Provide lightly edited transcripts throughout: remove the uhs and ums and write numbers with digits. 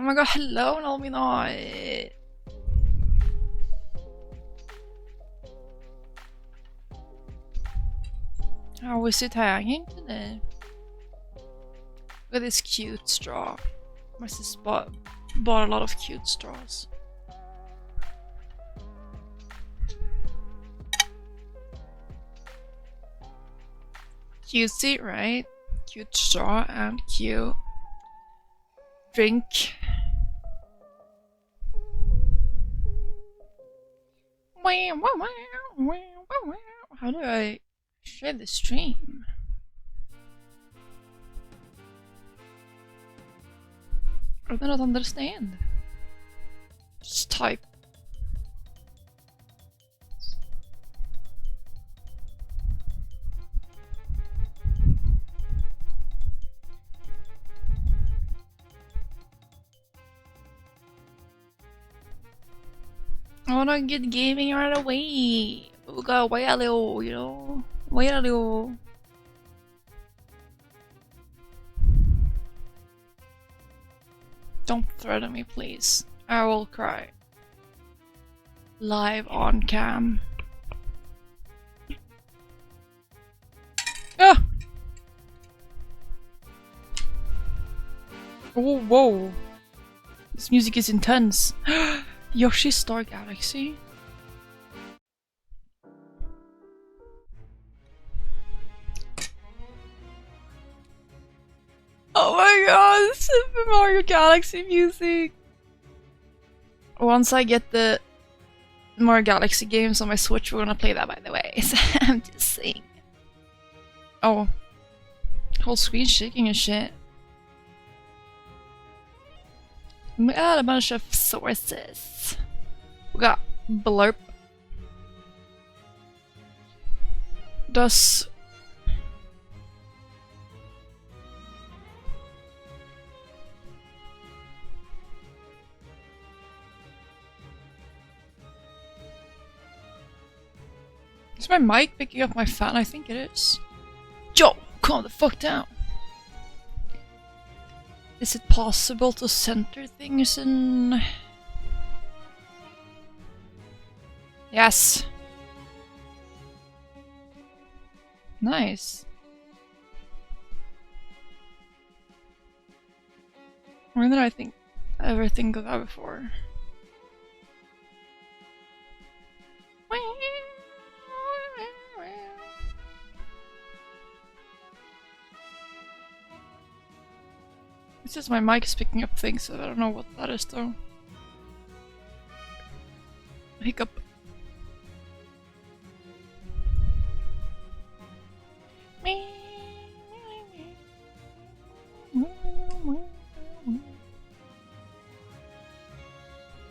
Oh my god, hello, no me not. How is it hanging today? Look at this cute straw. My sis bought a lot of cute straws. Cutesy, right? Cute straw and cute drink. How do I share the stream? I do not understand. Just type. I wanna get gaming right away. We gotta wait a little, you know? Wait a little. Don't threaten me, please. I will cry. Live on cam. Ah! Oh, whoa. This music is intense. Yoshi's Star Galaxy? Oh my god, Super Mario Galaxy music! Once I get the Mario Galaxy games on my Switch, we're gonna play that, by the way. So I'm just saying. Oh. Whole screen shaking and shit. We got a bunch of sources. We got Blurp. Does... Is my mic picking up my fan? I think it is. Joe, calm the fuck down. Is it possible to center things in... Yes. Nice. When did I ever think of that before? It's just my mic is picking up things, so I don't know what that is though. Hiccup.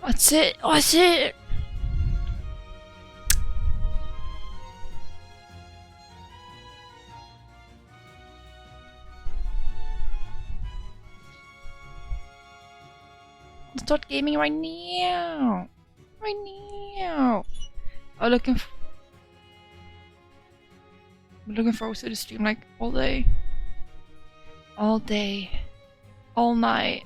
That's it! That's it! Start gaming right now! Right now! I'm looking forward to the stream like all day. All day. All night.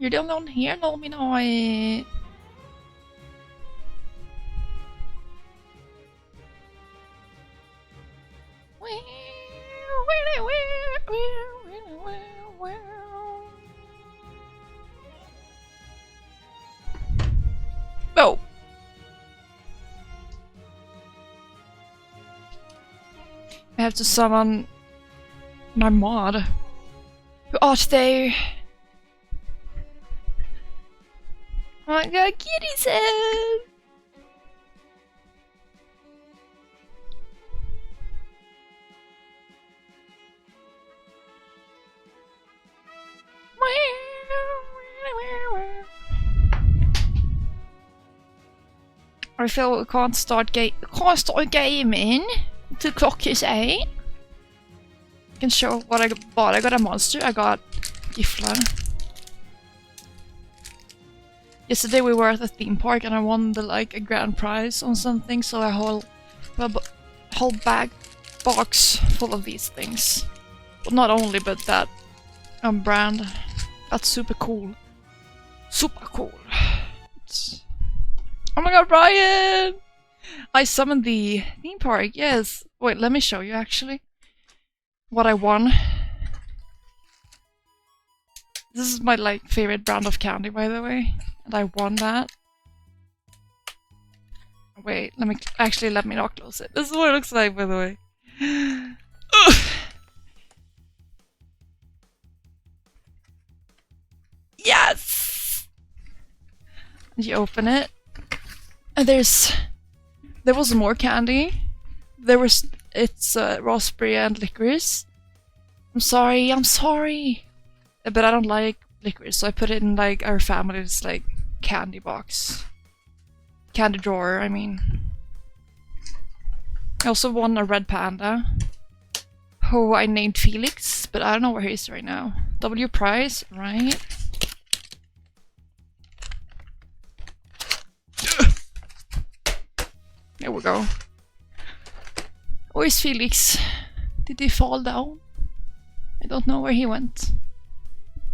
You're the only one here, no me know. Oh. I have to summon my mod. Who art they? Oh my god, kitty's head! I feel we can't start gaming. The clock is 8. I can show what I bought. I got a monster. I got Gifler. Yesterday we were at the theme park and I won like a grand prize on something, so I whole bag box full of these things. Well, not only, but that brand. That's super cool. Super cool. Oh my god, Brian! I summoned the theme park, yes. Wait, let me show you actually what I won. This is my like favorite brand of candy, by the way. And I won that. Wait, let me not close it. This is what it looks like, by the way. Yes! And you open it. And there was more candy. It's raspberry and licorice. I'm sorry. But I don't like licorice, so I put it in like our family's like candy box. Candy drawer, I mean. I also won a red panda, who I named Felix, but I don't know where he is right now. W prize, right? There we go. Where's Felix? Did he fall down? I don't know where he went.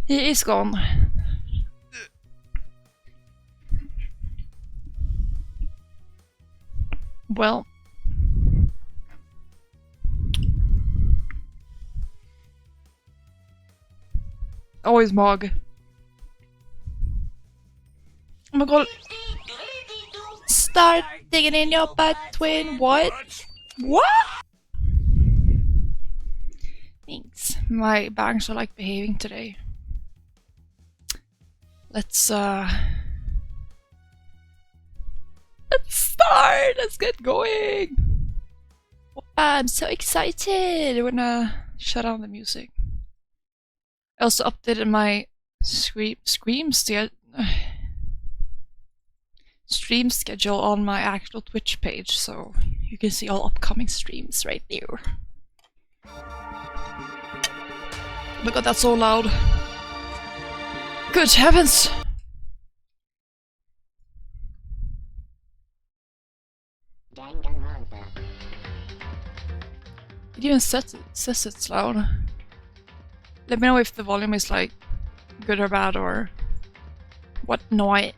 He is gone. Well. Oh, his mug. Oh my god. Start digging in your butt, twin. What? What? Thanks. My bangs are like behaving today. Let's start! Let's get going! I'm so excited! We're gonna shut down the music. I also updated my stream schedule on my actual Twitch page, so you can see all upcoming streams right there. Oh my god, that's so loud. Good heavens! Danganronpa. It even says it's loud. Let me know if the volume is like good or bad or what noise.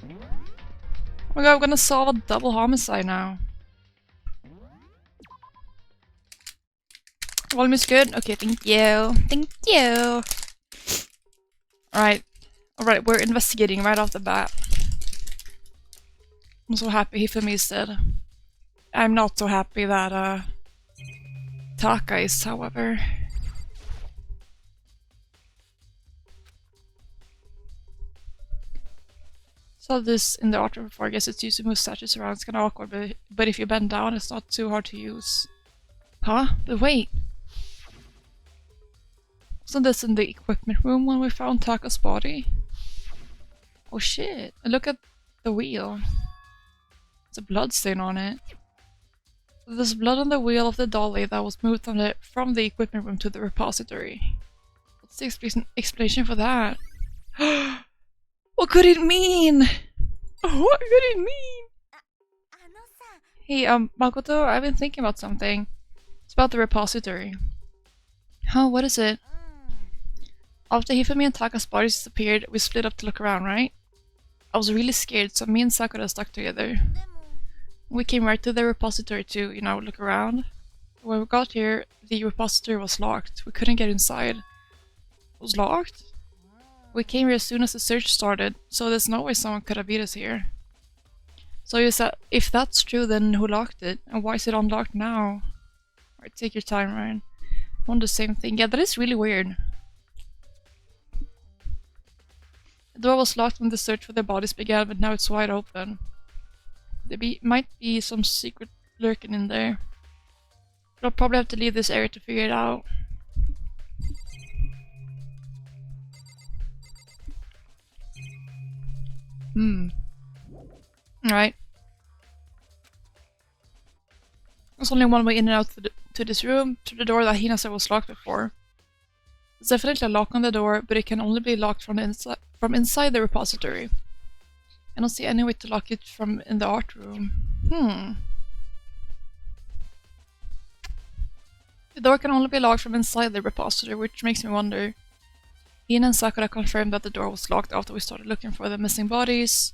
Oh my god, I'm gonna solve a double homicide now. Volume is good? Okay, thank you. Thank you. Alright. Alright, we're investigating right off the bat. I'm so happy Hifumi is dead. I'm not so happy that Taka is, however. Saw this in the art before. I guess it's used to move statues around. It's kinda awkward, but if you bend down, it's not too hard to use. Huh? But wait. Wasn't this in the equipment room when we found Taka's body? Oh shit. And look at the wheel. There's a blood stain on it. There's blood on the wheel of the dolly that was moved from the equipment room to the repository. What's the explanation for that? What could it mean? What could it mean? Hey, Makoto, I've been thinking about something. It's about the repository. Huh, what is it? After Hifumi and Taka's bodies disappeared, we split up to look around, right? I was really scared, so me and Sakura stuck together. We came right to the repository to, you know, look around. When we got here, the repository was locked. We couldn't get inside. It was locked? We came here as soon as the search started, so there's no way someone could have beat us here. So you said, if that's true, then who locked it? And why is it unlocked now? Alright, take your time, Ryan. I want the same thing. Yeah, that is really weird. The door was locked when the search for their bodies began, but now it's wide open. There might be some secret lurking in there. But I'll probably have to leave this area to figure it out. Alright. There's only one way in and out to this room, through the door that Hina said was locked before. There's definitely a lock on the door, but it can only be locked from from inside the repository. I don't see any way to lock it from in the art room. The door can only be locked from inside the repository, which makes me wonder. Ian and Sakura confirmed that the door was locked after we started looking for the missing bodies,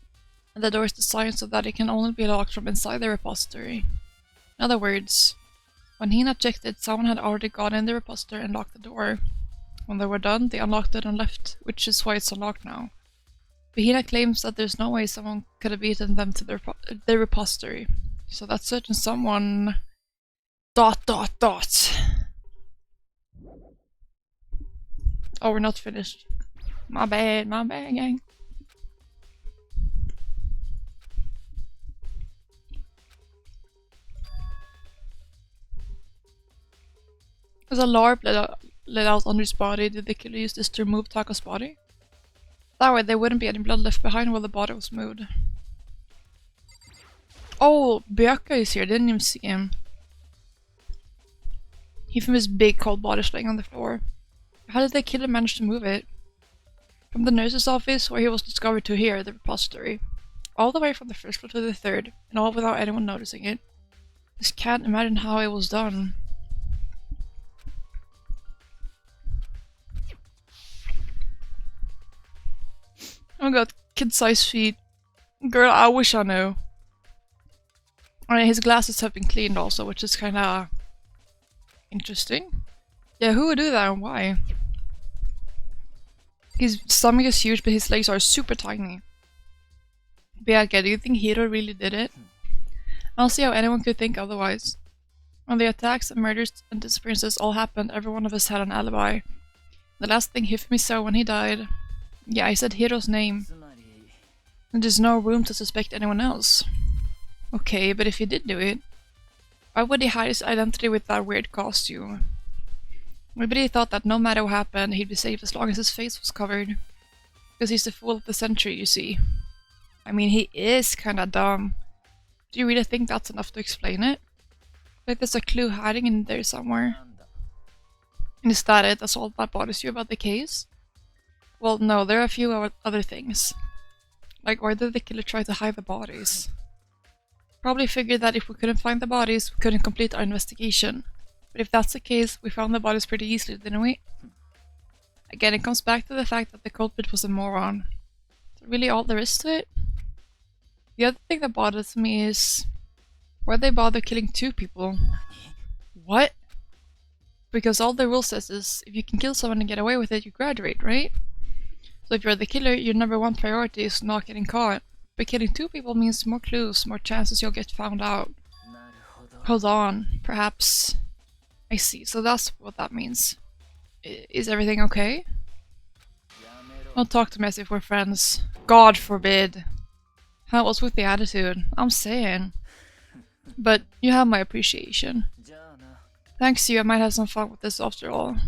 and the door is designed so that it can only be locked from inside the repository. In other words, when Hina checked it, someone had already gone in the repository and locked the door. When they were done, they unlocked it and left, which is why it's unlocked now. But Hina claims that there's no way someone could have beaten them to the repository. So that certain someone... ... Oh, we're not finished. My bad, gang. There's a larp let out on his body. Did the killer use this to remove Tako's body? That way there wouldn't be any blood left behind while the body was moved. Oh, Byakuya is here. Didn't even see him. He found his big cold body laying on the floor. How did the killer manage to move it? From the nurse's office, where he was discovered, to here, the repository. All the way from the first floor to the third, and all without anyone noticing it. Just can't imagine how it was done. Oh god, kid-sized feet. Girl, I wish I knew. I mean, his glasses have been cleaned also, which is kinda... interesting. Yeah, who would do that and why? His stomach is huge, but his legs are super tiny. Bianca, do you think Hiro really did it? I don't see how anyone could think otherwise. When the attacks and murders and disappearances all happened, every one of us had an alibi. The last thing Hifumi saw when he died... Yeah, I said Hiro's name. And there's no room to suspect anyone else. Okay, but if he did do it, why would he hide his identity with that weird costume? Maybe he thought that no matter what happened, he'd be safe as long as his face was covered. Because he's the fool of the century, you see. I mean, he is kinda dumb. Do you really think that's enough to explain it? Like there's a clue hiding in there somewhere. And is that it? That's all that bothers you about the case? Well, no, there are a few other things. Like, why did the killer try to hide the bodies? Probably figured that if we couldn't find the bodies, we couldn't complete our investigation. But if that's the case, we found the bodies pretty easily, didn't we? Again, it comes back to the fact that the culprit was a moron. Is that really all there is to it? The other thing that bothers me is... why'd they bother killing 2 people? What? Because all the rule says is, if you can kill someone and get away with it, you graduate, right? So if you're the killer, your number 1 priority is not getting caught. But killing 2 people means more clues, more chances you'll get found out. Hold on, perhaps... I see, so that's what that means. Is everything okay? Don't talk to me as if we're friends. God forbid. How was with the attitude? I'm saying. But you have my appreciation. Thanks to you, I might have some fun with this after all.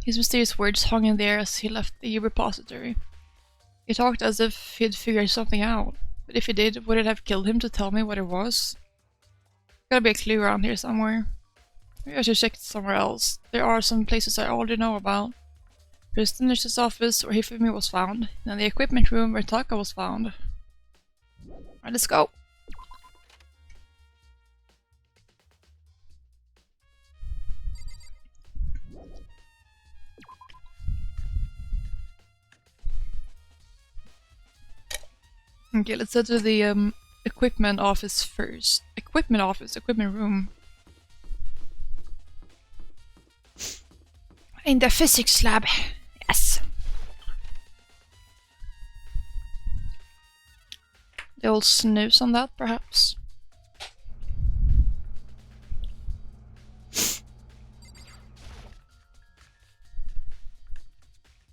His mysterious words hung in the air as he left the repository. He talked as if he'd figured something out. But if he did, would it have killed him to tell me what it was? Gotta be a clue around here somewhere. Maybe I should check somewhere else. There are some places I already know about. There's the nurse's office where Hifumi was found, and the equipment room where Taka was found. Alright, let's go! Okay, let's head to the equipment office first. Equipment room. In the physics lab. Yes. The old snooze on that, perhaps.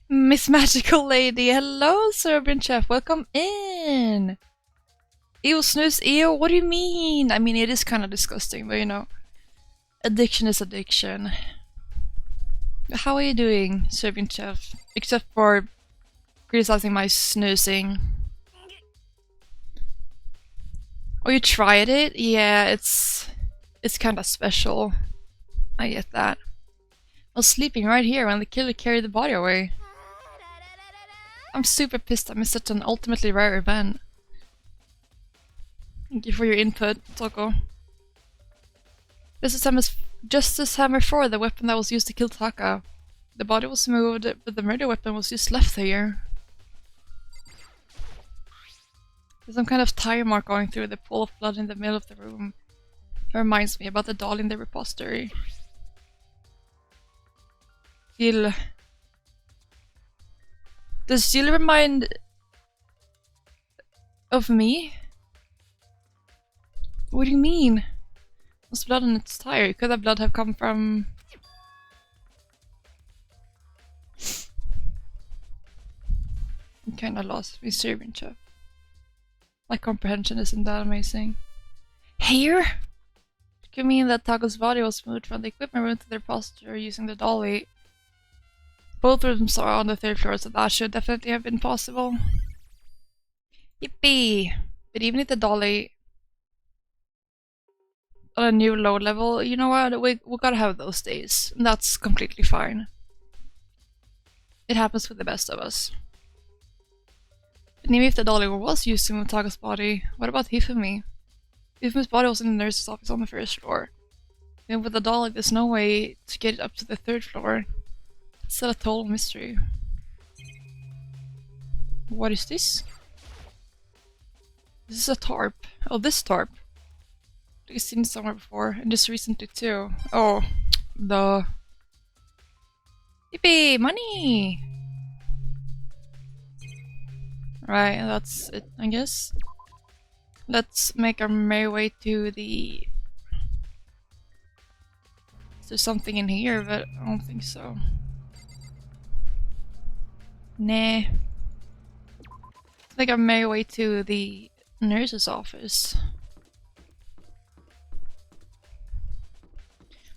Miss Magical Lady, hello, Serbian Chef, welcome in! Ew, snooze, ew, what do you mean? I mean, it is kind of disgusting, but you know, addiction is addiction. How are you doing, Serbian Chef? Except for criticizing my snoozing. Oh, you tried it? Yeah, it's kind of special. I get that. I was sleeping right here when the killer carried the body away. I'm super pissed I missed such an ultimately rare event. Thank you for your input, Toko. Justice Hammer 4, the weapon that was used to kill Taka. The body was moved, but the murder weapon was just left here. There's some kind of tire mark going through the pool of blood in the middle of the room. It reminds me about the doll in the repository. Jill. Does Jill remind of me? What do you mean? There's blood on its tire. Could that blood have come from... I'm kinda lost. Me serving chef. My comprehension isn't that amazing. Here? You mean that Taco's body was moved from the equipment room to the repository using the dolly? Both rooms are on the 3rd floor, so that should definitely have been possible. Yippee! But even if the dolly on a new low level, you know what? We gotta have those days. And that's completely fine. It happens with the best of us. And even if the dolly was used to move Taco's body, what about Hifumi? Hifumi's body was in the nurse's office on the 1st floor. And with the dolly, there's no way to get it up to the 3rd floor. It's still a total mystery. What is this? This is a tarp. Oh, this tarp. I've seen it somewhere before, and just recently too. Oh, the... Yippee! Money! Right, that's it, I guess. Let's make our merry way to the... Is there something in here? But I don't think so. Nah. Let's make our merry way to the nurse's office.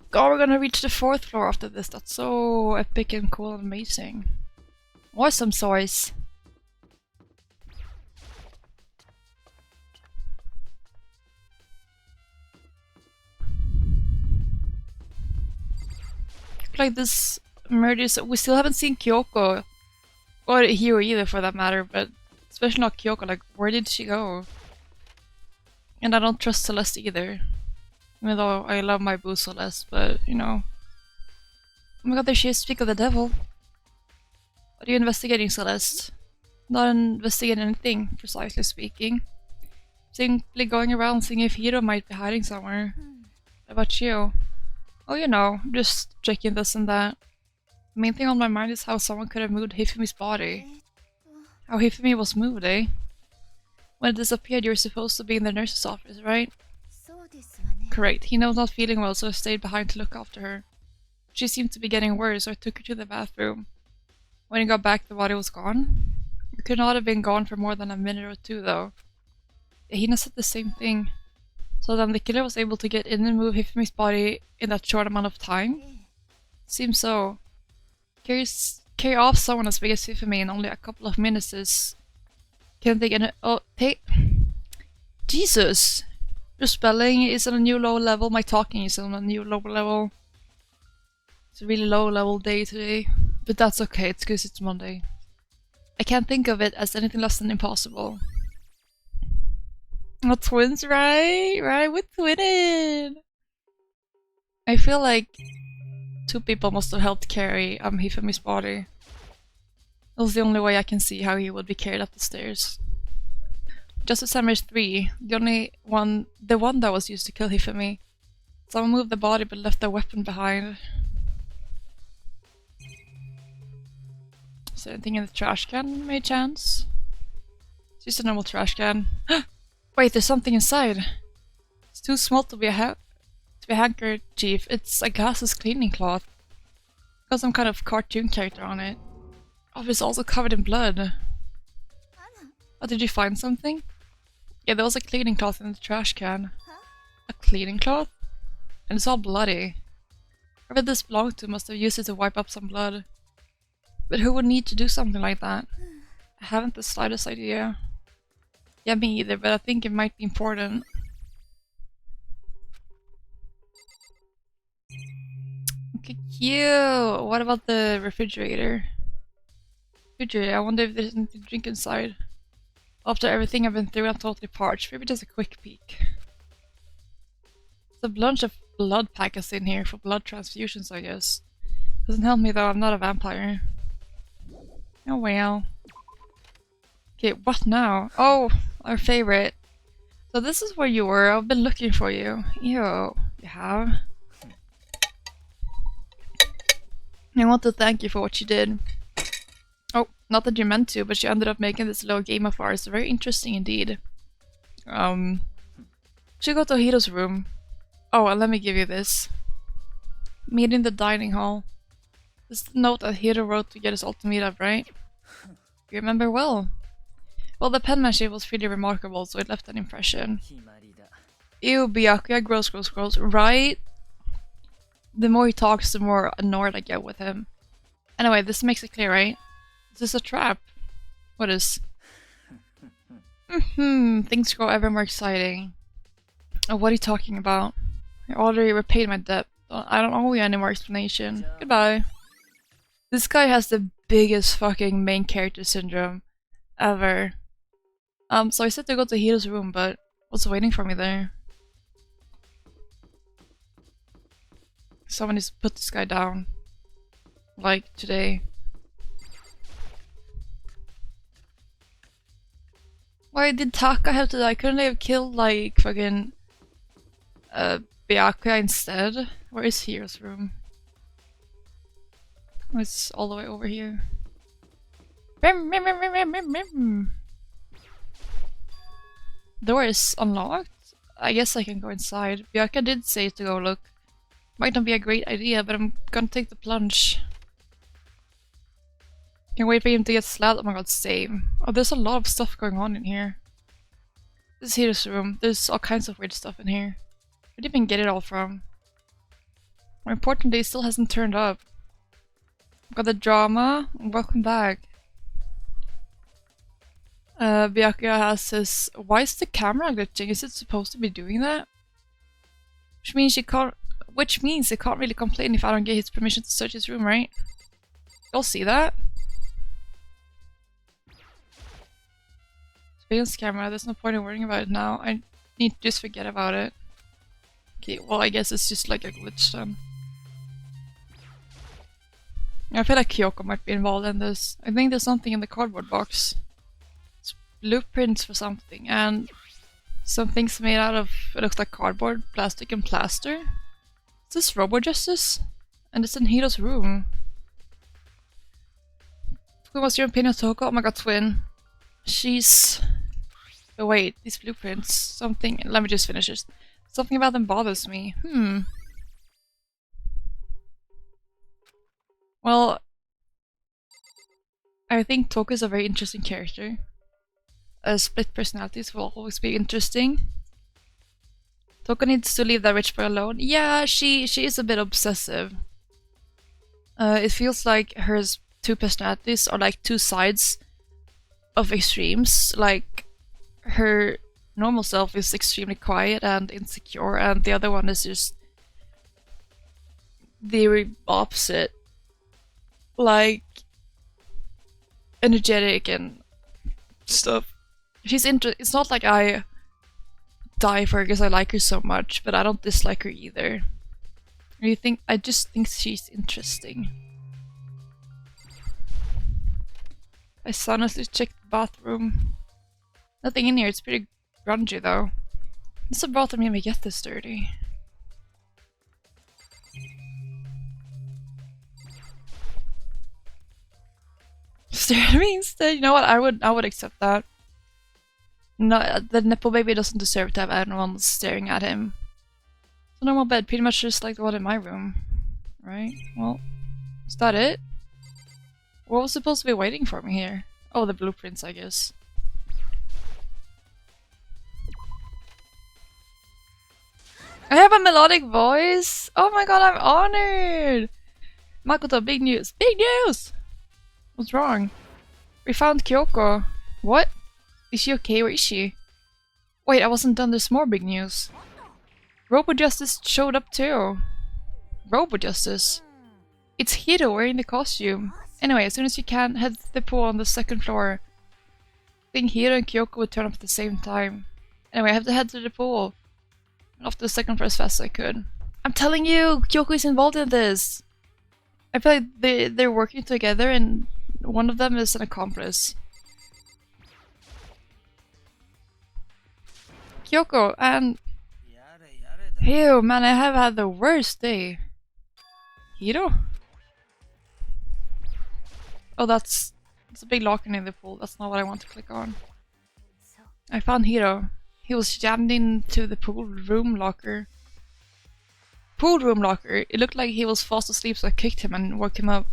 God, we're gonna reach the 4th floor after this. That's so epic and cool and amazing. Awesome sauce. Like this murders, we still haven't seen Kyoko. Or Hiro either for that matter, but especially not Kyoko, like where did she go? And I don't trust Celeste either. Even though I love my boo Celeste, but you know. Oh my god, there she is, speak of the devil. What are you investigating, Celeste? Not investigating anything, precisely speaking. Simply going around seeing if Hiro might be hiding somewhere. What about you? Oh, you know, just checking this and that. The main thing on my mind is how someone could have moved Hifumi's body. How Hifumi was moved, eh? When it disappeared, you were supposed to be in the nurse's office, right? Correct. Hina was not feeling well, so I stayed behind to look after her. She seemed to be getting worse, so I took her to the bathroom. When I got back, the body was gone. It could not have been gone for more than a minute or two, though. Hina said the same thing. So then the killer was able to get in and move Hifumi's body in that short amount of time? Seems so. Carry off someone as big as Hifumi in only a couple of minutes is... Can't take any... Oh, hey... Jesus! Your spelling is on a new low level, my talking is on a new low level. It's a really low level day today. But that's okay, it's because it's Monday. I can't think of it as anything less than impossible. Oh, twins, right? Right, we're twinning! I feel like 2 people must have helped carry Hifumi's body. That was the only way I can see how he would be carried up the stairs. Justice Hammer 3, the one that was used to kill Hifumi. Someone moved the body but left the weapon behind. Is there anything in the trash can, by chance? It's just a normal trash can. Wait, there's something inside. It's too small to be a handkerchief. It's a gaseous cleaning cloth. Got some kind of cartoon character on it. Oh, it's also covered in blood. Oh, did you find something? Yeah, there was a cleaning cloth in the trash can. A cleaning cloth? And it's all bloody. Whoever this belonged to must have used it to wipe up some blood. But who would need to do something like that? I haven't the slightest idea. Yeah, me either, but I think it might be important. Okay, cute! What about the refrigerator? Future, I wonder if there's anything to drink inside. After everything I've been through, I'm totally parched. Maybe just a quick peek. There's a bunch of blood packets in here for blood transfusions, I guess. Doesn't help me though, I'm not a vampire. Oh well. Okay, what now? Oh, our favorite. So this is where you were. I've been looking for you. Ew, you have? I want to thank you for what you did. Oh, not that you meant to, but you ended up making this little game of ours very interesting indeed. Should go to Hiro's room. Oh, and let me give you this. Meet in the dining hall. This is the note that Hiro wrote to get us all to meet up, right? You remember well. Well, the penmanship was pretty remarkable, so it left an impression. Ew, Byakuya, gross, gross, gross. Right? The more he talks, the more annoyed I get with him. Anyway, this makes it clear, right? Is this a trap? What is? Things grow ever more exciting. Oh, what are you talking about? I already repaid my debt. I don't owe you any more explanation. Goodbye. This guy has the biggest fucking main character syndrome ever. So I said to go to Hiro's room, but what's waiting for me there? Someone needs to put this guy down. Like, today. Why did Taka have to die? Couldn't they have killed, like, fucking... Byakuya instead? Where is Hiro's room? Oh, it's all the way over here. Door is unlocked? I guess I can go inside. Byakuya did say to go look. Might not be a great idea, but I'm gonna take the plunge. Can't wait for him to get slapped. Oh my god, same. Oh, there's a lot of stuff going on in here. This is Hiro's room. There's all kinds of weird stuff in here. Where did you even get it all from? More importantly, it still hasn't turned up. Got the drama. Welcome back. Byakuya has his... Why is the camera glitching? Is it supposed to be doing that? Which means he can't really complain if I don't get his permission to search his room, right? You'll see that. Surveillance camera, there's no point in worrying about it now. I need to just forget about it. Okay, well I guess it's just like a glitch then. I feel like Kyoko might be involved in this. I think there's something in the cardboard box. It's blueprints for something, and something's made out of, it looks like cardboard, plastic and plaster. Is this Robo Justice? And it's in Hiro's room. What's your opinion of Toko? Oh my god, twin. She's... Oh wait, these blueprints. Something... Let me just finish this. Something about them bothers me. Well... I think Toko is a very interesting character. Split personalities will always be interesting. Toko needs to leave that rich boy alone. Yeah, she is a bit obsessive. It feels like her two personalities are like two sides of extremes. Like, her normal self is extremely quiet and insecure, and the other one is just the opposite. Like, energetic and stuff. It's not like I die for her because I like her so much, but I don't dislike her either. I just think she's interesting. I honestly checked the bathroom. Nothing in here, it's pretty grungy though. It's a bathroom made me get this dirty. Stare at me instead? You know what, I would accept that. No, the Nipple Baby doesn't deserve to have anyone staring at him. It's a normal bed, pretty much just like the one in my room. Right? Well, is that it? What was supposed to be waiting for me here? Oh, the blueprints, I guess. I have a melodic voice! Oh my god, I'm honored! Makoto, big news! Big news! What's wrong? We found Kyoko. What? Is she okay? Where is she? Wait, I wasn't done. There's more big news. Robo Justice showed up too. Robo Justice? It's Hiro wearing the costume. Anyway, as soon as you can, head to the pool on the second floor. I think Hiro and Kyoko would turn up at the same time. Anyway, I have to head to the pool. Off to the second floor as fast as I could. I'm telling you, Kyoko is involved in this! I feel like they're working together and one of them is an accomplice. Kyoko, and... Ew, man, I have had the worst day. Hiro? Oh, that's a big locker in the pool. That's not what I want to click on. I found Hiro. He was jammed into the pool room locker. Pool room locker. It looked like he was fast asleep, so I kicked him and woke him up.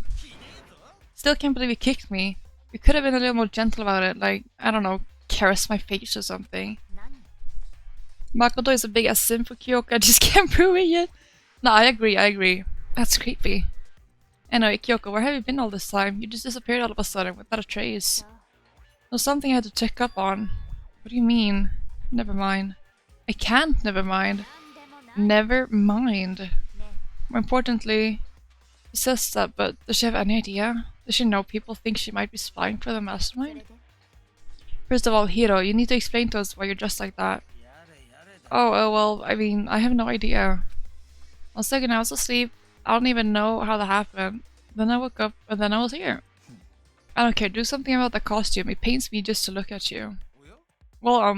Still can't believe he kicked me. We could have been a little more gentle about it, like, I don't know, caress my face or something. Makoto is a big ass sim for Kyoko, I just can't prove it yet. No, I agree. That's creepy. Anyway, Kyoko, where have you been all this time? You just disappeared all of a sudden without a trace. There's something I had to check up on. What do you mean? Never mind. I can't never mind. Never mind. More importantly, she says that, but does she have any idea? Does she know people think she might be spying for the mastermind? First of all, Hiro, you need to explain to us why you're dressed like that. Oh, well, I mean, I have no idea. 1 second, I was asleep. I don't even know how that happened. Then I woke up, and then I was here. I don't care, do something about the costume. It pains me just to look at you. Well, I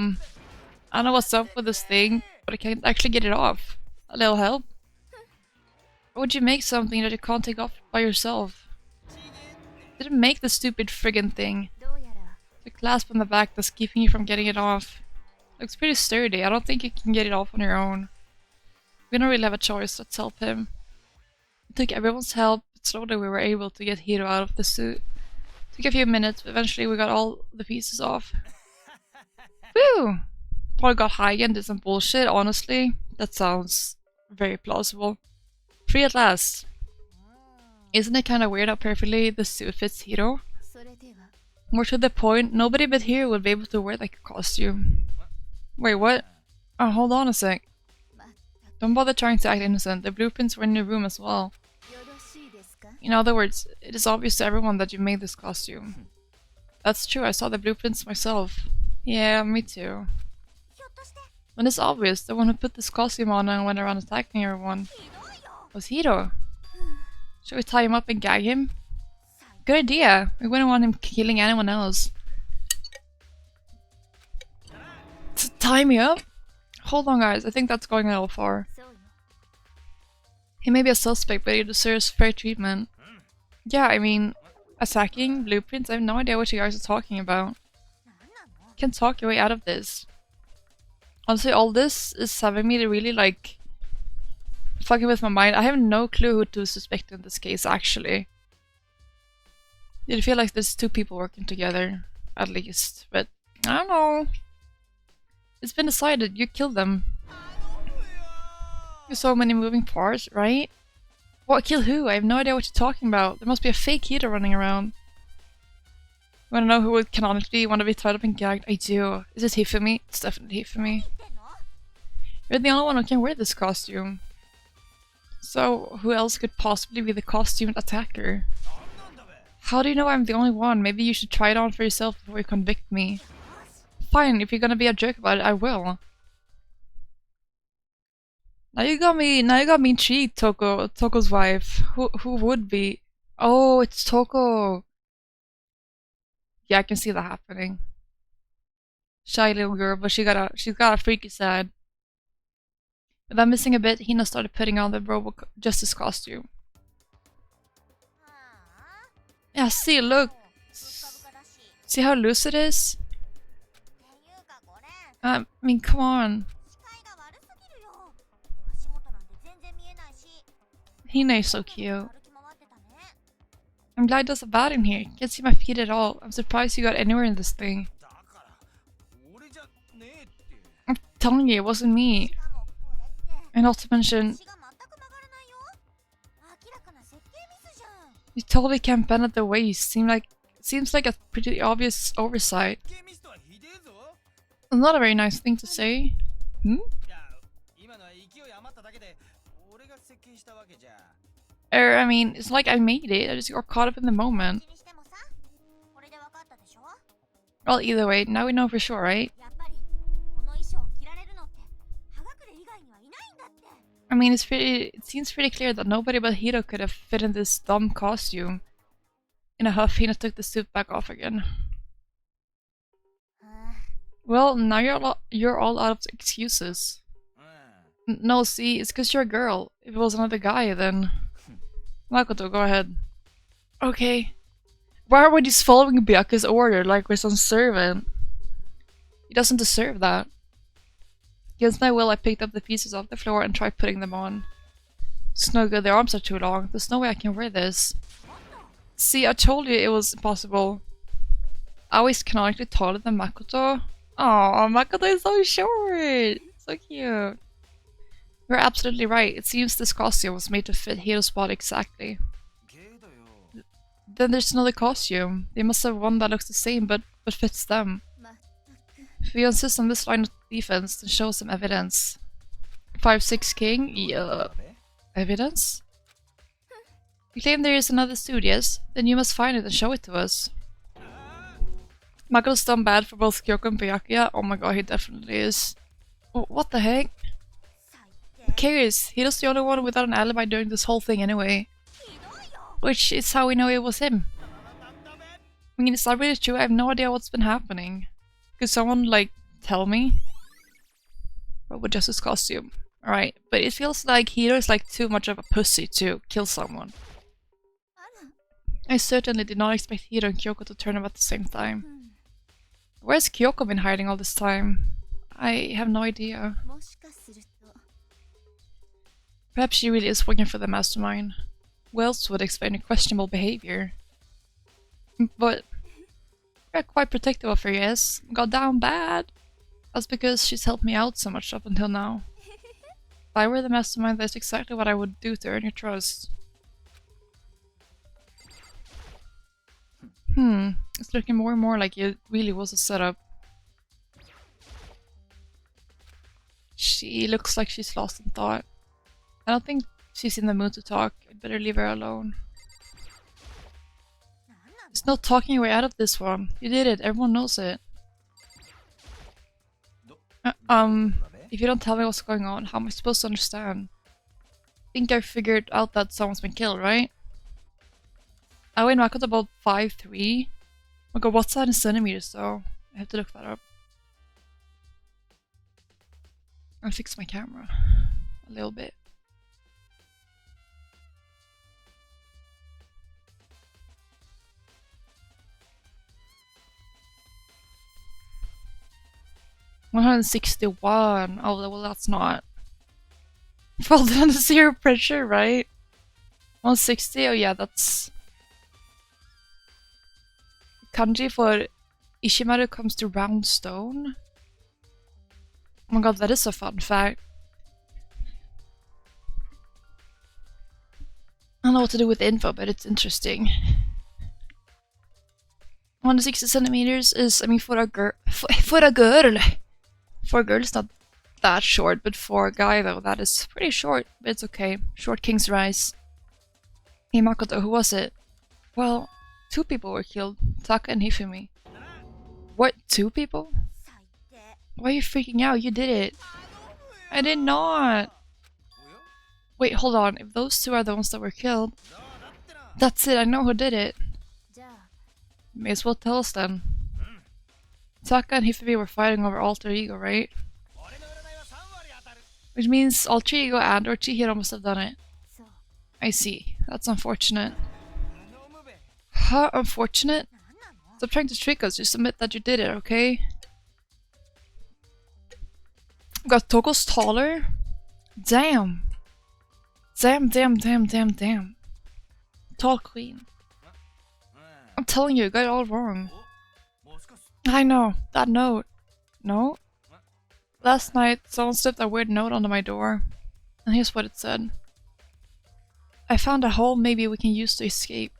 don't know what's up with this thing, but I can't actually get it off. A little help? Why would you make something that you can't take off by yourself? Didn't make the stupid friggin' thing. The clasp on the back that's keeping you from getting it off. Looks pretty sturdy. I don't think you can get it off on your own. We don't really have a choice. Let's help him. It took everyone's help, but slowly we were able to get Hiro out of the suit. Took a few minutes, but eventually we got all the pieces off. Woo! Probably got high and did some bullshit, honestly. That sounds very plausible. Free at last. Isn't it kinda weird how perfectly the suit fits Hiro? More to the point, nobody but Hiro would be able to wear like a costume. Wait, what? Oh, hold on a sec. Don't bother trying to act innocent. The blueprints were in your room as well. In other words, it is obvious to everyone that you made this costume. That's true, I saw the blueprints myself. Yeah, me too. When it's obvious, the one who put this costume on and went around attacking everyone was Hiro. Should we tie him up and gag him? Good idea. We wouldn't want him killing anyone else. To tie me up? Hold on guys, I think that's going a little far. He may be a suspect, but he deserves fair treatment. Yeah, I mean, attacking, blueprints, I have no idea what you guys are talking about. You can talk your way out of this. Honestly, all this is having me to really like fucking with my mind. I have no clue who to suspect in this case, actually. Did it feel like there's two people working together, at least, but I don't know. It's been decided, you killed them. There's so many moving parts, right? What, kill who? I have no idea what you're talking about. There must be a fake Hiro running around. You wanna know who would canonically want to be tied up and gagged? I do. Is it Hifumi? It's definitely Hifumi. You're the only one who can wear this costume. So, who else could possibly be the costumed attacker? How do you know I'm the only one? Maybe you should try it on for yourself before you convict me. Fine, if you're gonna be a jerk about it, I will. Now you got me intrigued, Toko's wife. Who would be? Oh, it's Toko. Yeah, I can see that happening. Shy little girl, but she's got a freaky side. Without missing a bit, Hina started putting on the Robo Justice costume. Yeah, see, look. See how loose it is? I mean, come on. Hina is so cute. I'm glad there's a bat in here. Can't see my feet at all. I'm surprised you got anywhere in this thing. I'm telling you, it wasn't me. And not to mention, you totally can't bend at the waist. Seems like a pretty obvious oversight. Not a very nice thing to say. Hmm? I mean, it's like I made it. I just got caught up in the moment. Well, either way, now we know for sure, right? I mean, it seems pretty clear that nobody but Hiro could have fit in this dumb costume. In a huff, Hina took the suit back off again. Well, now you're all out of excuses. No, see, it's because you're a girl. If it was another guy, then... Makoto, go ahead. Okay. Why are we just following Byaku's order like we're some servant? He doesn't deserve that. Against my will, I picked up the pieces off the floor and tried putting them on. It's no good, their arms are too long. There's no way I can wear this. See, I told you it was impossible. I was canonically taller than Makoto. Aw, Makoto is so short! So cute. You're absolutely right. It seems this costume was made to fit Hiro's body exactly. Then there's another costume. They must have one that looks the same but fits them. If we insist on this line of defense, then show some evidence. 5-6 king? Yeah. Evidence? You claim there is another suit, yes? Then you must find it and show it to us. Makoto's done bad for both Kyoko and Byakuya. Oh my god, he definitely is. What the heck? Who cares? Hiro's the only one without an alibi during this whole thing anyway. Which is how we know it was him. I mean, it's not really true. I have no idea what's been happening. Could someone, like, tell me? What with just his costume? Alright, but it feels like Hiro is like too much of a pussy to kill someone. I certainly did not expect Hiro and Kyoko to turn up at the same time. Where's Kyoko been hiding all this time? I have no idea. Perhaps she really is working for the mastermind. Who else would explain her questionable behavior? But we're quite protective of her, yes. Got down bad. That's because she's helped me out so much up until now. If I were the mastermind, that's exactly what I would do to earn your trust. It's looking more and more like it really was a setup. She looks like she's lost in thought. I don't think she's in the mood to talk. I'd better leave her alone. There's no talking your way out of this one. You did it. Everyone knows it. If you don't tell me what's going on, how am I supposed to understand? I think I figured out that someone's been killed, right? I weighed Makoto about 5'3". Oh god, what's that in centimeters though? I have to look that up. I'll fix my camera a little bit. $161. Oh, well, that's not. Folded under zero pressure, right? 160. Oh, yeah, that's. Kanji for Ishimaru comes to round stone. Oh my god, that is a fun fact. I don't know what to do with the info, but it's interesting. 160 centimeters is, I mean, for a girl. For a girl! For a girl, it's not that short, but for a guy, though, that is pretty short. But it's okay. Short king's rise. Hey, Makoto, who was it? Well, 2 people were killed. Taka and Hifumi. What? 2 people? Why are you freaking out? You did it. I did not. Wait, hold on. If those 2 are the ones that were killed, that's it. I know who did it. May as well tell us then. Taka and Hifumi were fighting over alter ego, right? Which means alter ego and or Chihiro must have done it. I see. That's unfortunate. Huh? Unfortunate? Stop trying to trick us. Just admit that you did it, okay? God, Toko's taller? Damn. Damn. Tall queen. I'm telling you, I got it all wrong. I know. That note. No? Last night, someone slipped a weird note onto my door. And here's what it said. I found a hole maybe we can use to escape.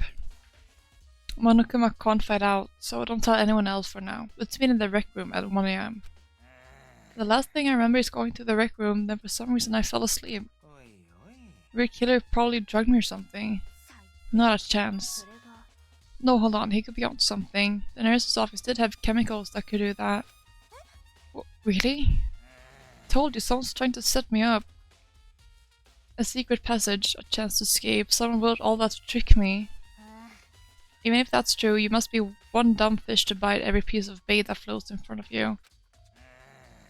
Monokuma can't find out, so don't tell anyone else for now. Let's meet in the rec room at 1 AM. The last thing I remember is going to the rec room, then for some reason I fell asleep. Weird killer probably drugged me or something. Not a chance. No, hold on, he could be on something. The nurse's office did have chemicals that could do that. Really? Told you, someone's trying to set me up. A secret passage, a chance to escape. Someone wrote all that to trick me. Even if that's true, you must be one dumb fish to bite every piece of bait that floats in front of you.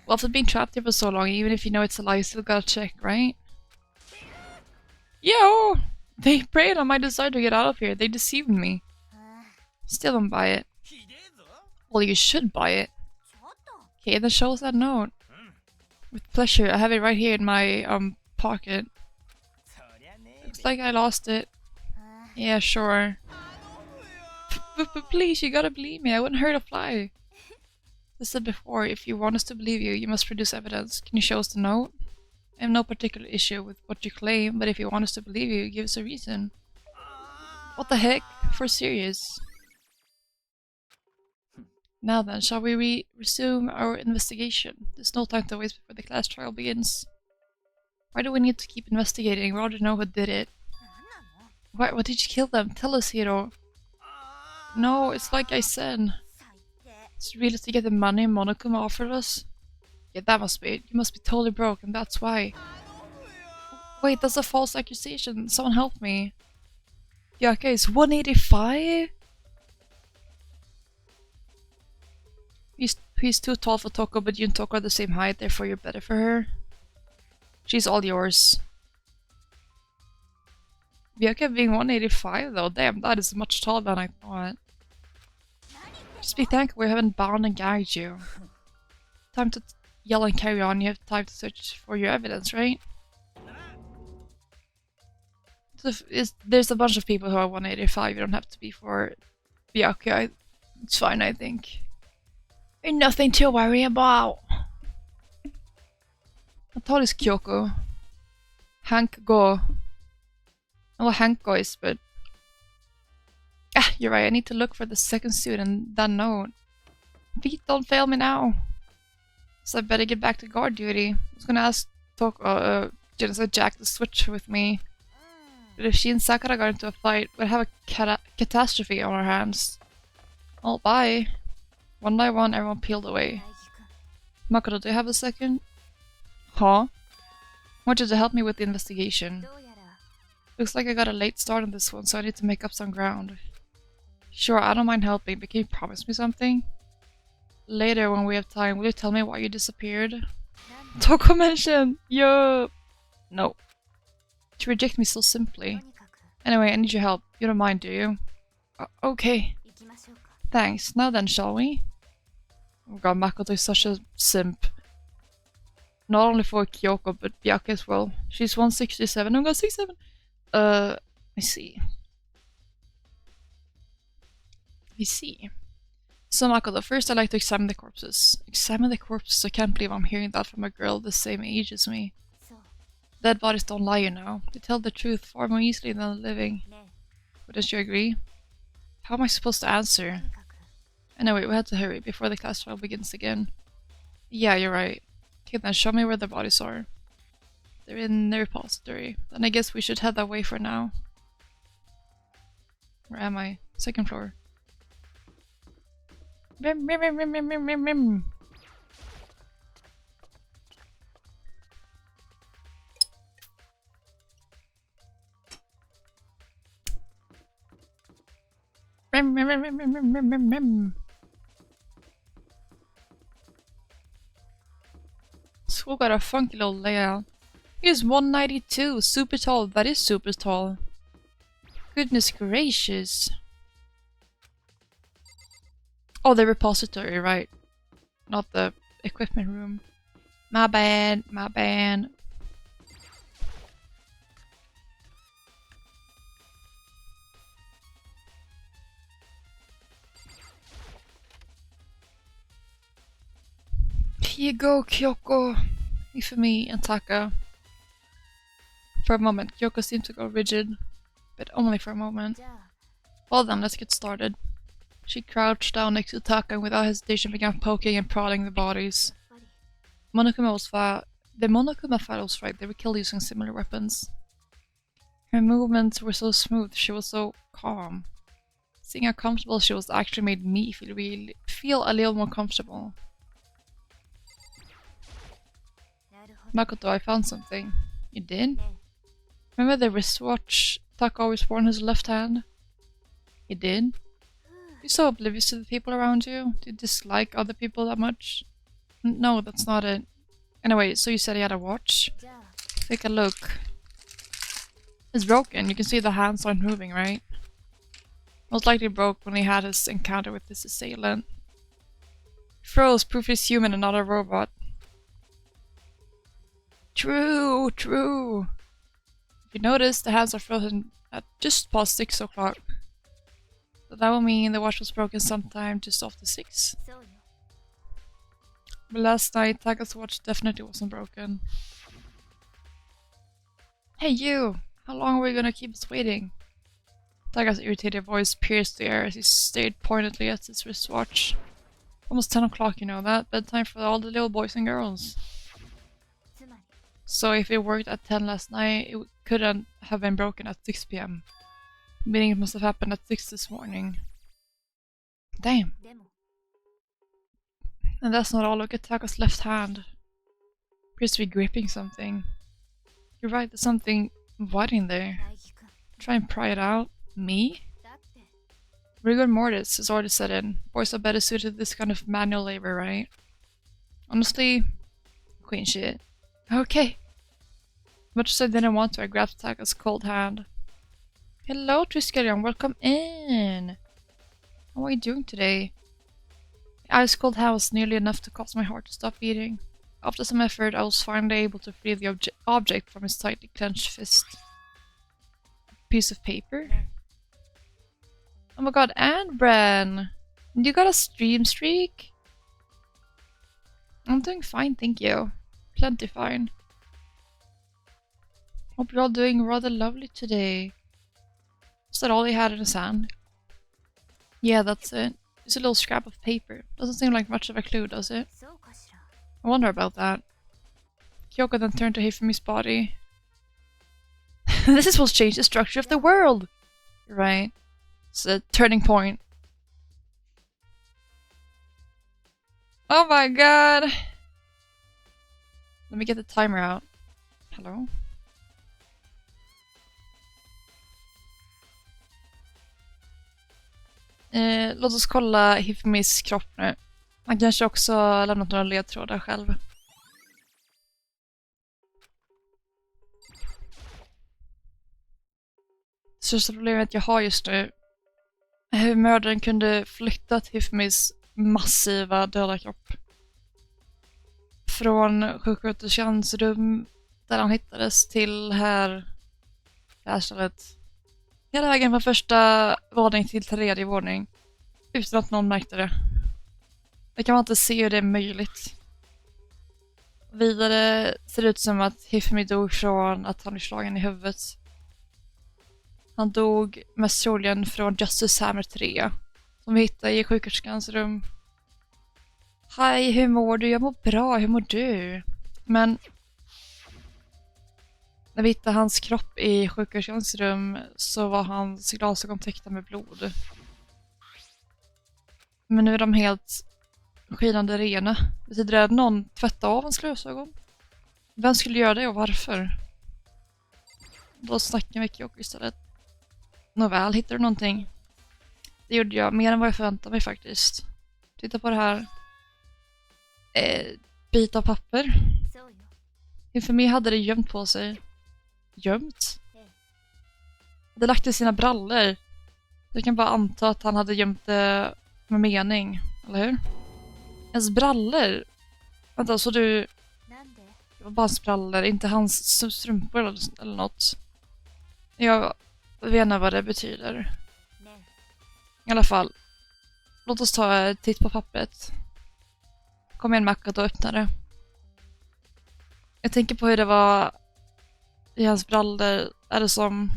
Well, after being trapped here for so long, even if you know it's a lie, you still gotta check, right? Yo! They preyed on my desire to get out of here. They deceived me. Still don't buy it. Well, you should buy it. Okay, then show us that note. With pleasure, I have it right here in my, pocket. Looks like I lost it. Yeah, sure. But please, you gotta believe me, I wouldn't hurt a fly. As I said before, if you want us to believe you, you must produce evidence. Can you show us the note? I have no particular issue with what you claim, but if you want us to believe you, give us a reason. What the heck? For serious. Now then, shall we resume our investigation? There's no time to waste before the class trial begins. Why do we need to keep investigating? We already know who did it. Why did you kill them? Tell us, Hiro. No, it's like I said. It's really to get the money Monokuma offered us? Yeah, that must be it. You must be totally broke, and that's why. Wait, that's a false accusation. Someone help me. Yeah, okay, it's 185? He's too tall for Toko, but you and Toko are the same height, therefore you're better for her. She's all yours. Byakuya being 185 though, damn, that is much taller than I thought. Just be thankful we haven't bound and gagged you. Time to yell and carry on, you have time to search for your evidence, right? So there's a bunch of people who are 185, you don't have to be for Byakuya. It's fine, I think. Ain't nothing to worry about. How tall is Kyoko? Hank Go. I know what Hank Go is, but... Ah, you're right, I need to look for the second student, that note. Please don't fail me now. So I better get back to guard duty. I was gonna ask Genesis Jack to switch with me. But if she and Sakura got into a fight, we'd have a catastrophe on our hands. Oh, bye. One by one, everyone peeled away. Makoto, do you have a second? Huh? I want you to help me with the investigation. Looks like I got a late start on this one, so I need to make up some ground. Sure, I don't mind helping, but can you promise me something? Later, when we have time, will you tell me why you disappeared? Toko mentioned! Yup! No. To reject me so simply. Anyway, I need your help. You don't mind, do you? Okay. Thanks. Now then, shall we? Oh god, Makoto is such a simp. Not only for Kyoko, but Byakuya as well. She's 167, I'm gonna 67! I see. So Makoto, first I'd like to examine the corpses. Examine the corpses? I can't believe I'm hearing that from a girl the same age as me. Dead bodies don't lie, you know. They tell the truth far more easily than the living. Wouldn't you agree? How am I supposed to answer? Anyway, we had to hurry before the class trial begins again. Yeah, you're right. Okay then, show me where the bodies are. They're in the repository. Then I guess we should head that way for now. Where am I? Second floor. School got a funky little layout. He's 192, super tall. That is super tall. Goodness gracious. Oh, the repository, right. Not the equipment room. My bad, my bad. Here you go, Kyoko. For me and Taka. For a moment, Kyoko seemed to go rigid. But only for a moment. Well then, let's get started. She crouched down next to Taka and without hesitation began poking and prodding the bodies. The Monokuma file was right, they were killed using similar weapons. Her movements were so smooth, she was so calm. Seeing how comfortable she was actually made me feel a little more comfortable. Makoto, I found something. You did? Remember the wristwatch Taka always wore on his left hand? You did? You're so oblivious to the people around you. Do you dislike other people that much? No, that's not it. Anyway, so you said he had a watch? Take a look. It's broken. You can see the hands aren't moving, right? Most likely broke when he had his encounter with his assailant. Froze, proof he's human and not a robot. True, true. If you notice, the hands are frozen at just past 6 o'clock. So that will mean the watch was broken sometime just after 6. But last night, Taka's watch definitely wasn't broken. Hey you! How long are we gonna keep us waiting? Taka's irritated voice pierced the air as he stared pointedly at his wristwatch. Almost 10 o'clock, you know that? Bedtime for all the little boys and girls. So if it worked at 10 last night, it couldn't have been broken at 6 PM. Meaning it must have happened at 6 this morning. Damn. And that's not all. Look at Taka's left hand. Appears to be gripping something. You're right, there's something white in there. Try and pry it out. Me? Rigor mortis is already set in. Boys are better suited to this kind of manual labor, right? Honestly, queen shit. Okay. Much as I didn't want to, I grabbed Taka's cold hand. Hello, Triskelion, welcome in! How are you doing today? The ice cold hand was nearly enough to cause my heart to stop beating. After some effort, I was finally able to free the object from his tightly clenched fist. Piece of paper? Oh my god, and Bren! You got a stream streak? I'm doing fine, thank you. Plenty fine. Hope you're all doing rather lovely today. Is that all he had in his hand? Yeah, that's it. It's a little scrap of paper. Doesn't seem like much of a clue, does it? I wonder about that. Kyoko then turned to Hifumi's body. This is what's changed the structure of the world! You're right. It's a turning point. Oh my god! Let me get the timer out. Hello? Låt oss kolla Hifumis kropp nu. Han kanske också har lämnat några ledtrådar själv. Största problemet jag har just nu är hur mördaren kunde flytta Hifumis massiva döda kropp. Från sjuksköterskans rum där han hittades till det här stället. Hela vägen från första våning till tredje våning. Utan att någon märkte det. Det kan man inte se hur det är möjligt. Vidare ser det ut som att Hifumi dog från att han blev slagen i huvudet. Han dog mest troligen från Justice Hammer 3. Som vi hittade i sjuksköterskans rum. Hej, hur mår du? Jag mår bra, hur mår du? Men när vi hittade hans kropp i sjuksköterskans rum så var hans glasögon täckta med blod. Men nu är de helt skinande rena. Betyder det att någon tvättade av hans glasögon? Vem skulle göra det och varför? Då snackar vi Kyoko istället. Nåväl, hittade du någonting? Det gjorde jag, mer än vad jag förväntade mig faktiskt. Titta på det här. Bit av papper. Inför mig hade det gömt på sig. Gömt? Det lagt i sina brallor. Jag kan bara anta att han hade gömt det med mening, eller hur? Ens brallor? Vänta, så du... Det var bara hans brallor, inte hans strumpor eller något. Jag vet inte vad det betyder. I alla fall. Låt oss ta en titt på pappret. Kom igen Makoto och öppna det. Jag tänker på hur det var i hans brallor. Är det som...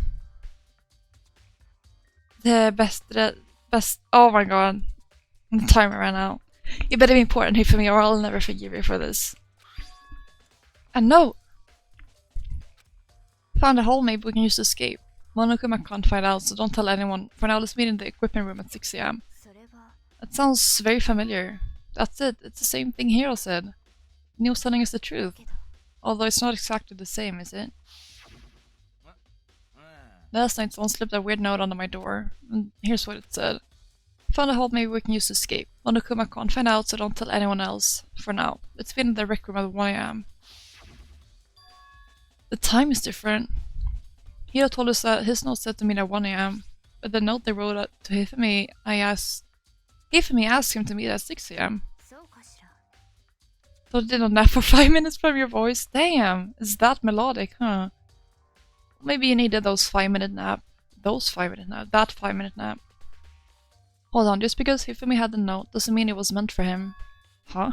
Det är bäst... Oh my god. The timer ran out. You better be important here for me or I'll never forgive you for this. And no! Found a hole maybe we can use to escape. Monokuma can't find out, so don't tell anyone. For now, let's meet in the equipment room at 6 AM. That sounds very familiar. That's it, it's the same thing Hiro said. He was telling us the truth. Although it's not exactly the same, is it? Last night someone slipped a weird note under my door, and here's what it said. Found a hole maybe we can use to escape. Monokuma can't find out, so don't tell anyone else. For now. Let's be in the rec room at 1 AM. The time is different. Hiro told us that his note said to meet at 1 AM, but the note they wrote to Hifumi, Hifumi asked him to meet at 6 AM. So I did not nap for 5 minutes from your voice? Damn, it's that melodic, huh? Maybe you needed those 5-minute nap. That 5-minute nap. Hold on, just because Hifumi had the note doesn't mean it was meant for him. Huh?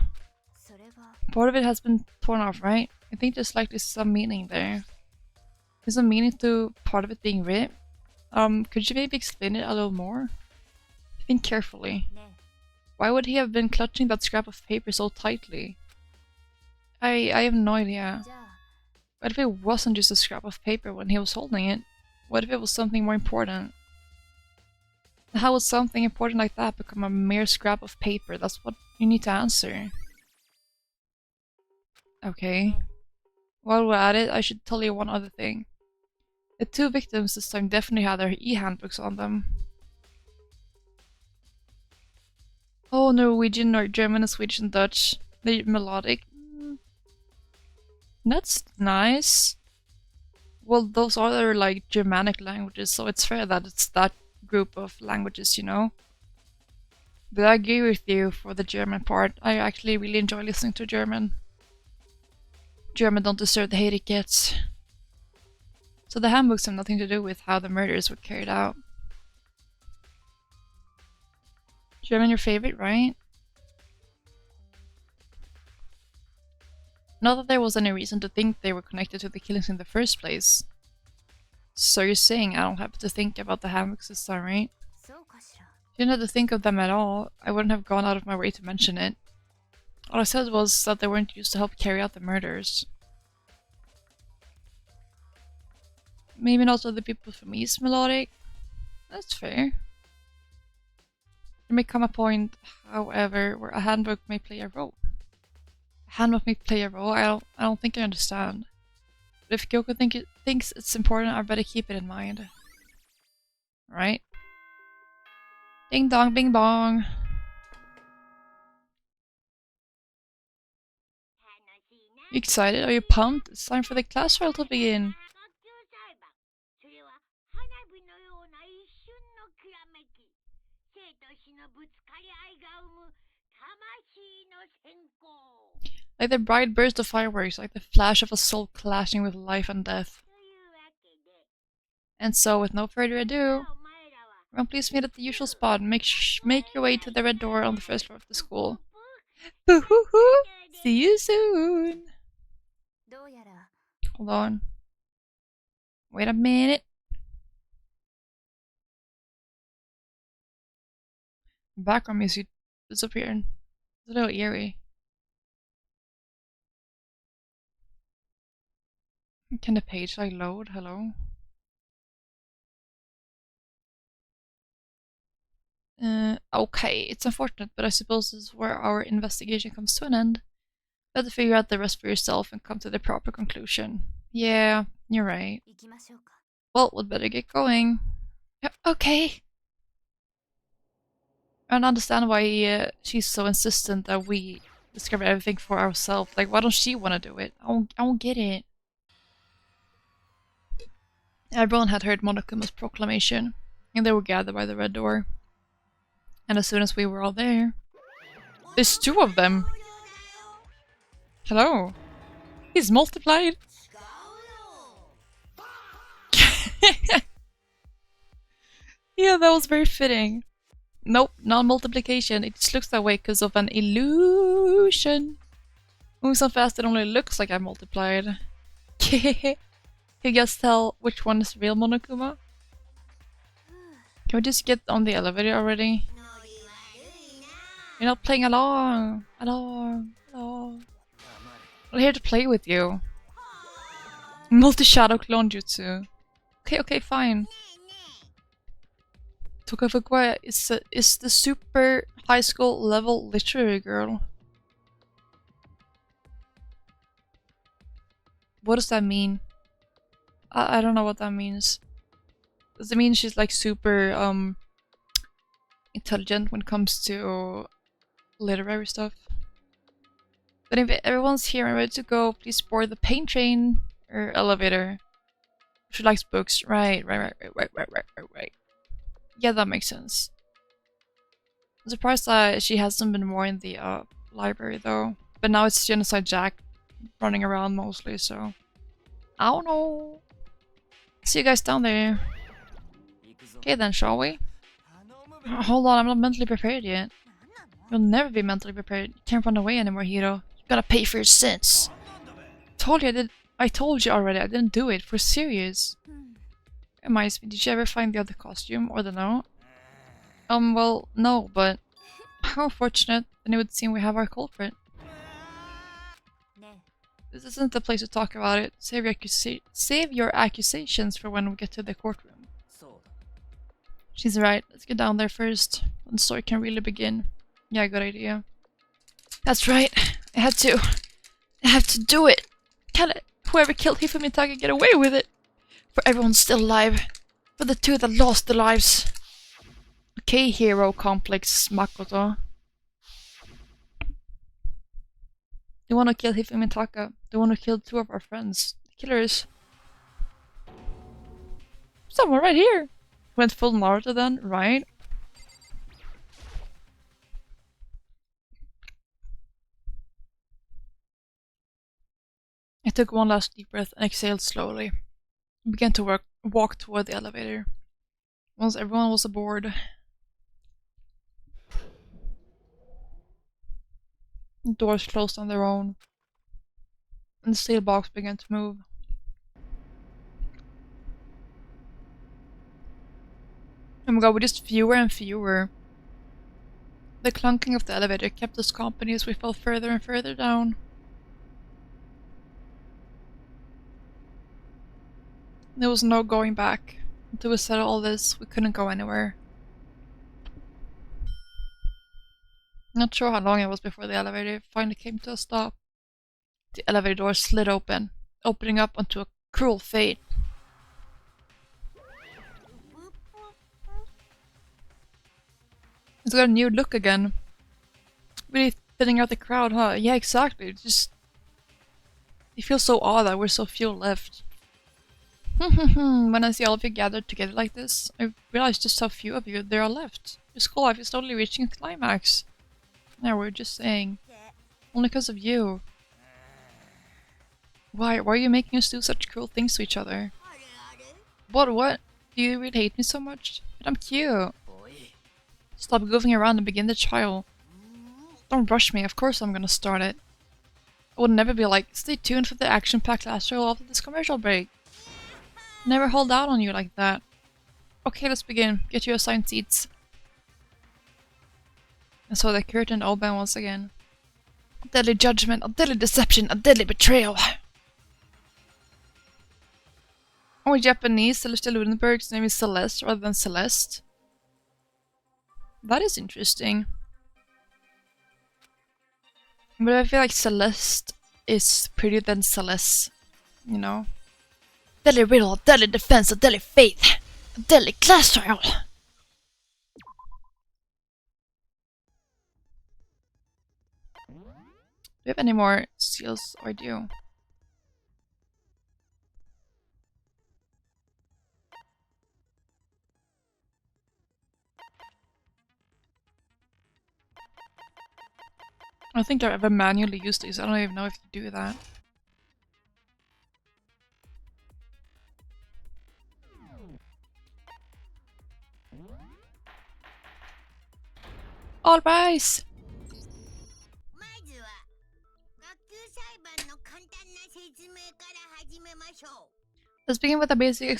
Part of it has been torn off, right? I think there's likely some meaning there. There's a meaning to part of it being ripped. Could you maybe explain it a little more? Think carefully. Why would he have been clutching that scrap of paper so tightly? I have no idea. What if it wasn't just a scrap of paper when he was holding it? What if it was something more important? How would something important like that become a mere scrap of paper? That's what you need to answer. Okay. While we're at it, I should tell you one other thing. The two victims this time definitely had their e-handbooks on them. Oh, Norwegian or German and Swedish and Dutch. They're melodic. That's nice. Well, those are like Germanic languages, so it's fair that it's that group of languages, you know? But I agree with you for the German part. I actually really enjoy listening to German. German don't deserve the hate it gets. So the handbooks have nothing to do with how the murders were carried out. German your favorite, right? Not that there was any reason to think they were connected to the killings in the first place. So you're saying I don't have to think about the handbooks this time, right? Didn't have to think of them at all. I wouldn't have gone out of my way to mention it. All I said was that they weren't used to help carry out the murders. Maybe not other people from East melodic. That's fair. There may come a point, however, where a handbook may play a role. A handbook may play a role? I don't think I understand. But if Kyoko thinks it's important, I better keep it in mind. Right? Ding dong, bing bong. You excited? Are you pumped? It's time for the class trial to begin. Like the bright burst of fireworks, like the flash of a soul clashing with life and death. And so, with no further ado, everyone please meet at the usual spot and make your way to the red door on the first floor of the school. Boo-hoo-hoo! See you soon! Hold on. Wait a minute. Background music disappeared. It's a little eerie. Can the page like load? Hello? Okay, it's unfortunate, but I suppose this is where our investigation comes to an end. Better figure out the rest for yourself and come to the proper conclusion. Yeah, you're right. Well, we'd better get going. Okay. I don't understand why she's so insistent that we discover everything for ourselves. Like, why don't she want to do it? I don't get it. Everyone had heard Monokuma's proclamation, and they were gathered by the red door. And as soon as we were all there... There's two of them! Hello? He's multiplied? Yeah, that was very fitting. Nope, not multiplication. It just looks that way because of an illusion. Moving so fast it only looks like I multiplied. Can you guys tell which one is real Monokuma? Can we just get on the elevator already? You're not playing along! Along! We're here to play with you. Multi-shadow clone jutsu. Okay, fine. Tokafukuya is the super high school level literary girl. What does that mean? I don't know what that means. Does it mean she's like super intelligent when it comes to literary stuff? But if everyone's here and ready to go, please board the pain train or elevator. She likes books. Right. Yeah, that makes sense. I'm surprised that she hasn't been more in the library though. But now it's Genocide Jack running around mostly, so I don't know. See you guys down there. Okay then, shall we? Hold on, I'm not mentally prepared yet. You'll never be mentally prepared. You can't run away anymore, hero. You gotta pay for your sins. I told you already, I didn't do it. For serious. Reminds me, did you ever find the other costume or the note? Well, no, but how fortunate. Then it would seem we have our culprit. This isn't the place to talk about it. Save your accusations for when we get to the courtroom. She's right. Let's get down there first. Then the story can really begin. Yeah, good idea. That's right. I have to do it. Can it? Whoever killed Hifumi Taka get away with it. For everyone still alive. For the two that lost their lives. Okay, hero complex Makoto. The one who killed Hifumi Taka. The one who killed two of our friends. The killers. Someone right here. Went full Naruto then, right? I took one last deep breath and exhaled slowly. I began to walk toward the elevator. Once everyone was aboard, the doors closed on their own, and the steel box began to move. Oh my god, we're just fewer and fewer. The clunking of the elevator kept us company as we fell further and further down. There was no going back. Until we said all this, we couldn't go anywhere. Not sure how long it was before the elevator finally came to a stop. The elevator door slid open, opening up onto a cruel fate. It's got a new look again. Really thinning out the crowd, huh? Yeah, exactly. It feels so odd that we're so few left. When I see all of you gathered together like this, I realize just how few of you there are left. Your school life is totally reaching a climax. Yeah, we're just saying. Only because of you. Why are you making us do such cruel things to each other? What? Do you really hate me so much? But I'm cute. Stop goofing around and begin the trial. Don't rush me, of course I'm gonna start it. I would never be like, stay tuned for the action-packed last show after this commercial break. Never hold out on you like that. Okay, let's begin. Get your assigned seats. And so the curtain opened once again. A deadly judgment, a deadly deception, a deadly betrayal. Oh, Japanese, Celeste Lunenberg's name is Celeste rather than Celeste. That is interesting. But I feel like Celeste is prettier than Celeste, you know? Deadly riddle, a deadly defense, a deadly faith, a deadly class trial. Do we have any more seals or do you? I don't think I've ever manually used these. I don't even know if you do that. All rise! Let's begin with a basic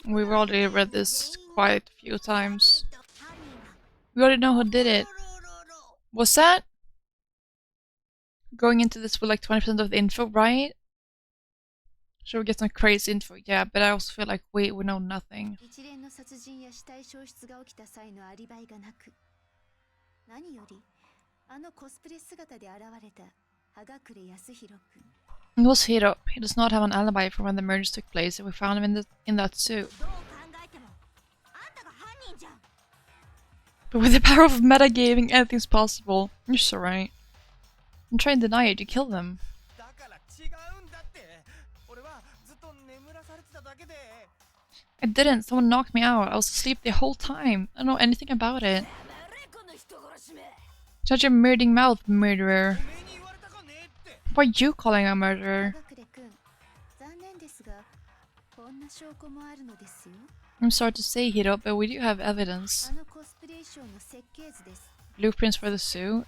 We've already read this quite a few times. We already know who did it. What's that? Going into this with like 20% of the info, right? Sure, we get some crazy info, yeah, but I also feel like we know nothing. It was Hiro. He does not have an alibi for when the murders took place, and we found him in that suit. But with the power of metagaming, anything's possible. You're so right. I'm trying to deny it, you killed them. I didn't, someone knocked me out. I was asleep the whole time. I don't know anything about it. Shut your murdering mouth, murderer. Why are you calling a murderer? I'm sorry to say, Hiro, but we do have evidence. Blueprints for the suit.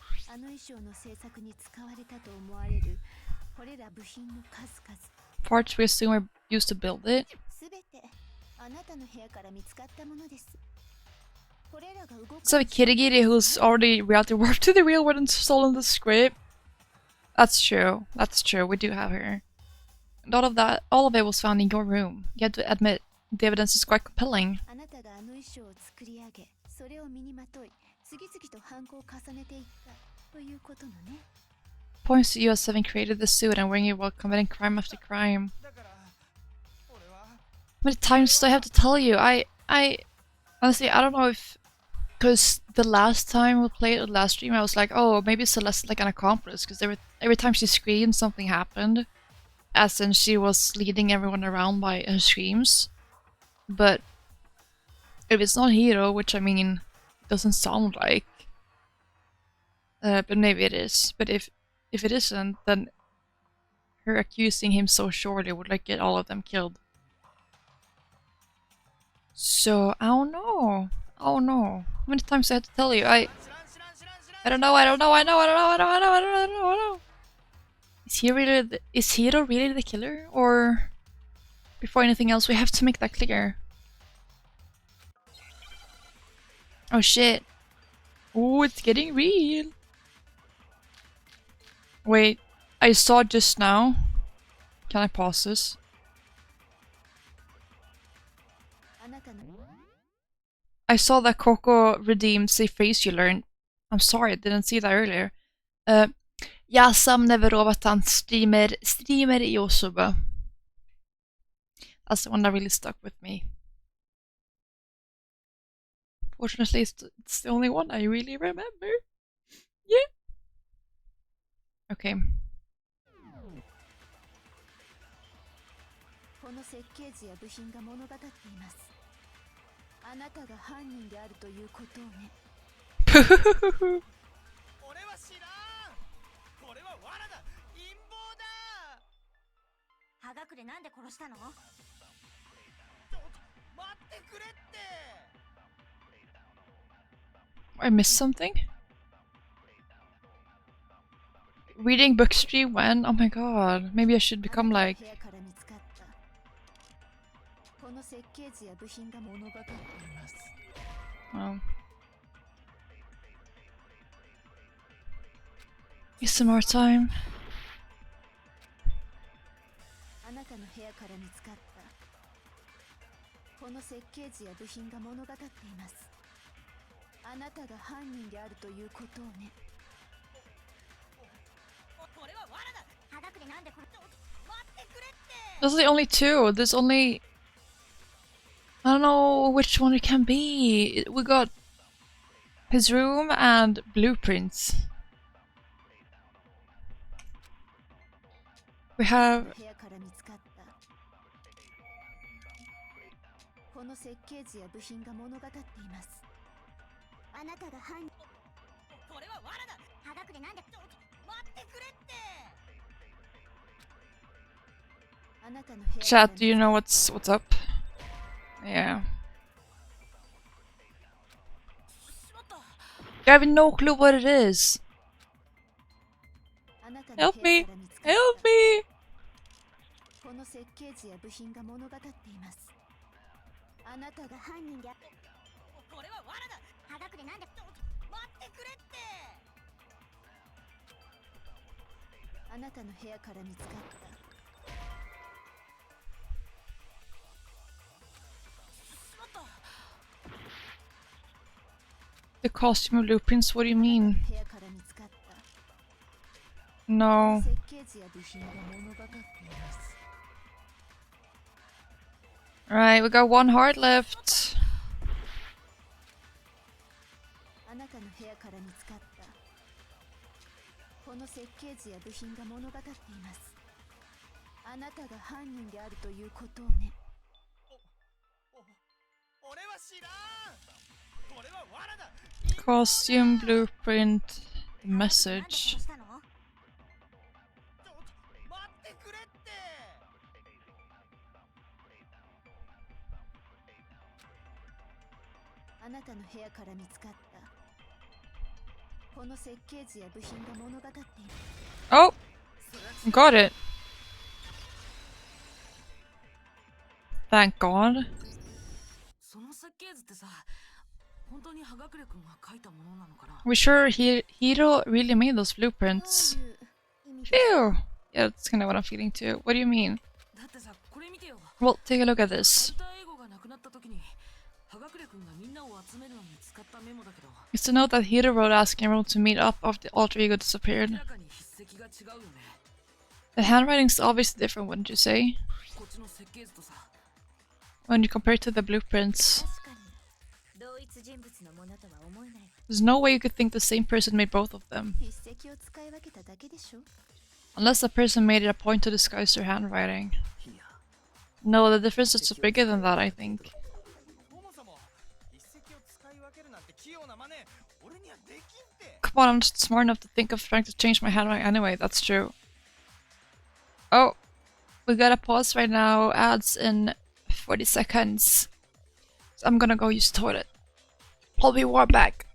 Parts we assume were used to build it. So Kirigiri, who's already reality warped to the real world and stolen the script. That's true. That's true. We do have her. And all of it was found in your room. You have to admit, the evidence is quite compelling. Points to you as having created the suit and wearing it while committing crime after crime. How many times do I have to tell you? I honestly, I don't know if... Because the last time we played the last stream, I was like, oh, maybe Celeste is like an accomplice. Because every time she screamed, something happened. As in, she was leading everyone around by her screams. But if it's not Hiro, which I mean, doesn't sound like. But maybe it is. But if it isn't, then her accusing him so surely would like get all of them killed. So I don't know. Oh no. How many times I have to tell you? I don't know. Is Hiro really the killer? Or before anything else, we have to make that clear. Oh shit. Oh, it's getting real. Wait, I saw just now. Can I pause this? I saw that Coco redeemed a face you learned. I'm sorry, I didn't see that earlier. Ja sam neverovatan streamer Yosuba. That's the one that really stuck with me. Fortunately, it's the only one I really remember. Yeah. Okay. I missed something? Reading book stream when? Oh my god, maybe I should become like... Oh. Need some more time. Those are the only two. There's only... I don't know which one it can be. We got his room and blueprints. We have... Chat, do you know what's up? Yeah. I have no clue what it is. Help me! Help me! The costume blueprints, what do you mean? No. Alright, we got one heart left. あなたの部屋から見つかったこの設計図や部品が物語っています。あなたが犯人であるということをね。俺は知らん。これは罠だ。 Costume blueprint message. あなたの部屋から見つかったこの設計図や部品が物語っている。 Oh! Got it. Thank God. その設計図ってさ、本当に葉隠君が書いたものなのかな? We sure Hiro really made those blueprints. Phew! Yeah, that's kind of what I'm feeling too. What do you mean? だってさ、これ見てよ。 Well, take a look at this. アルターエゴが亡くなった時に、葉隠君がみんなを集めるのに使ったメモだけど。 It's a note that Hiro wrote asking everyone to meet up after the alter ego disappeared. 明らかに筆跡が違うよね。 The handwriting's obviously different, wouldn't you say? こっちの設計図とさ。 When you compare it to the blueprints. 確かに同一人物のものとは思えない。 There's no way you could think the same person made both of them. 筆跡を使い分けただけでしょ。 Unless the person made it a point to disguise their handwriting. No, the difference is bigger than that, I think. Come on, I'm just smart enough to think of trying to change my handwriting anyway, that's true. Oh, we gotta pause right now, ads in 40 seconds. So I'm gonna go use the toilet. I'll be right back.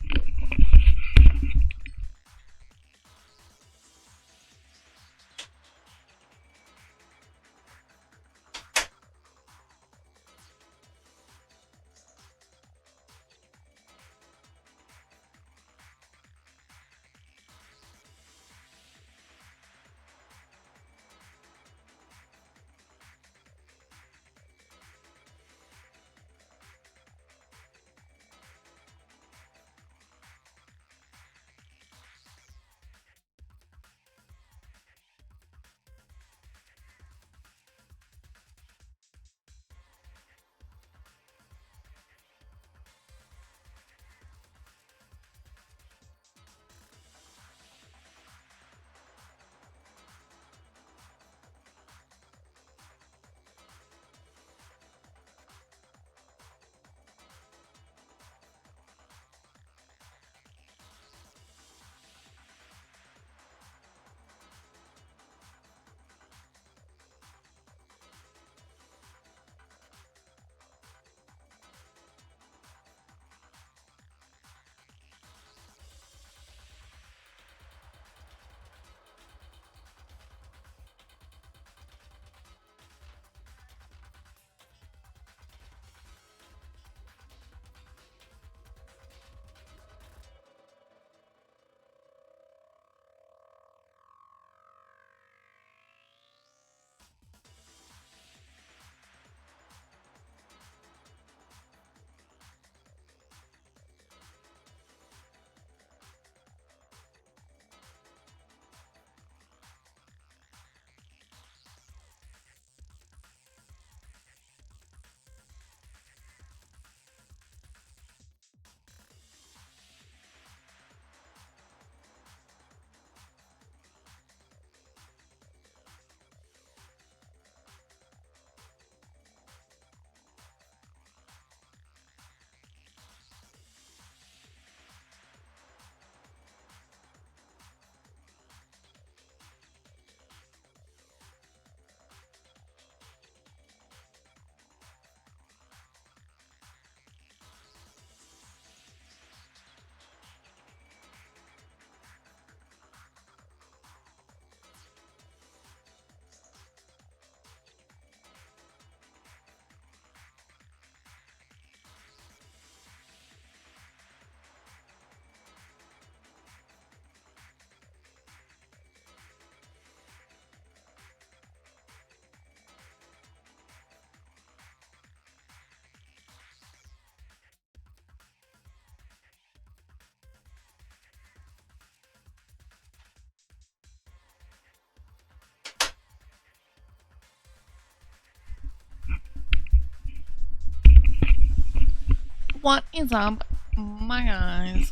What is up, my guys?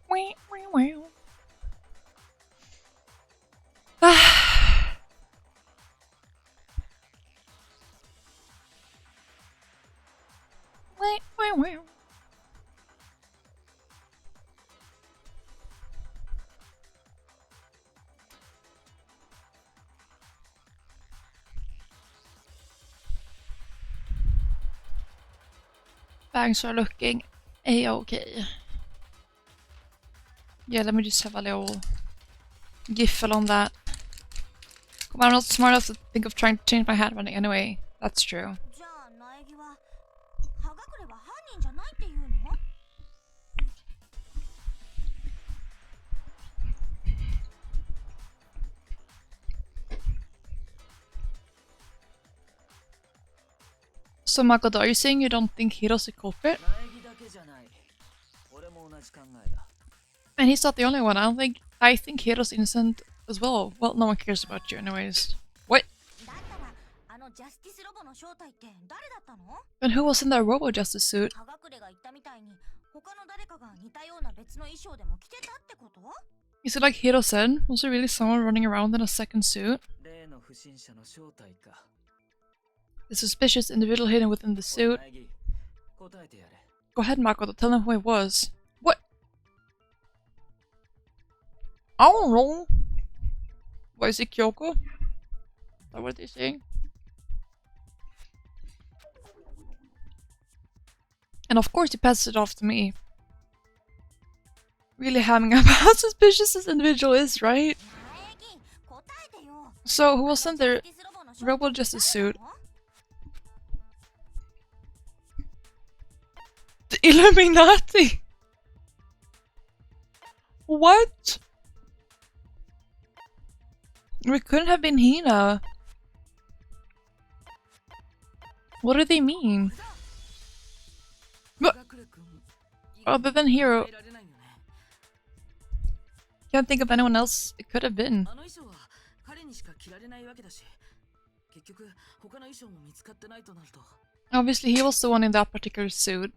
Wee, wee, wee. Wee, wee, wee. Bags are looking a-okay. Yeah, let me just have a little giffle on that. Come on, I'm not smart enough to think of trying to change my handwriting anyway. That's true. じゃあ苗木は葉隠れは犯人じゃないっていうの？ So Makoto, are you saying you don't think Hiro's the culprit? 苗木だけじゃない。俺も同じ考えだ。 And he's not the only one. I think Hiro's innocent as well. Well, no one cares about you anyways. What? だったらあのジャスティスロボの正体って誰だったの？ And who was in that Robo Justice suit? 葉隠れが言ったみたいに他の誰かが似たような別の衣装でも着てたってこと？ Is it like Hiro said? Was there really someone running around in a second suit? 例の不審者の正体か。 The suspicious individual hidden within the suit? 苗木、答えてやれ。 Go ahead, Makoto. Tell them who it was. What? I don't know. Why is it Kyoko? Is that what they're saying? And of course he passes it off to me. Really hamming up how suspicious this individual is, right? 苗木、答えてよ。 So, who was in the ジャスティスロボの正体って Robo Justice suit? 誰なの？ The Illuminati! What? It couldn't have been Hina. What do they mean? What? 葉隠君 Other than Hiro, いられないよね。 can't think of anyone else it could have been. あの衣装は彼にしか着られないわけだし、結局他の衣装も見つかってないとなると。 Obviously, he was the one in that particular suit,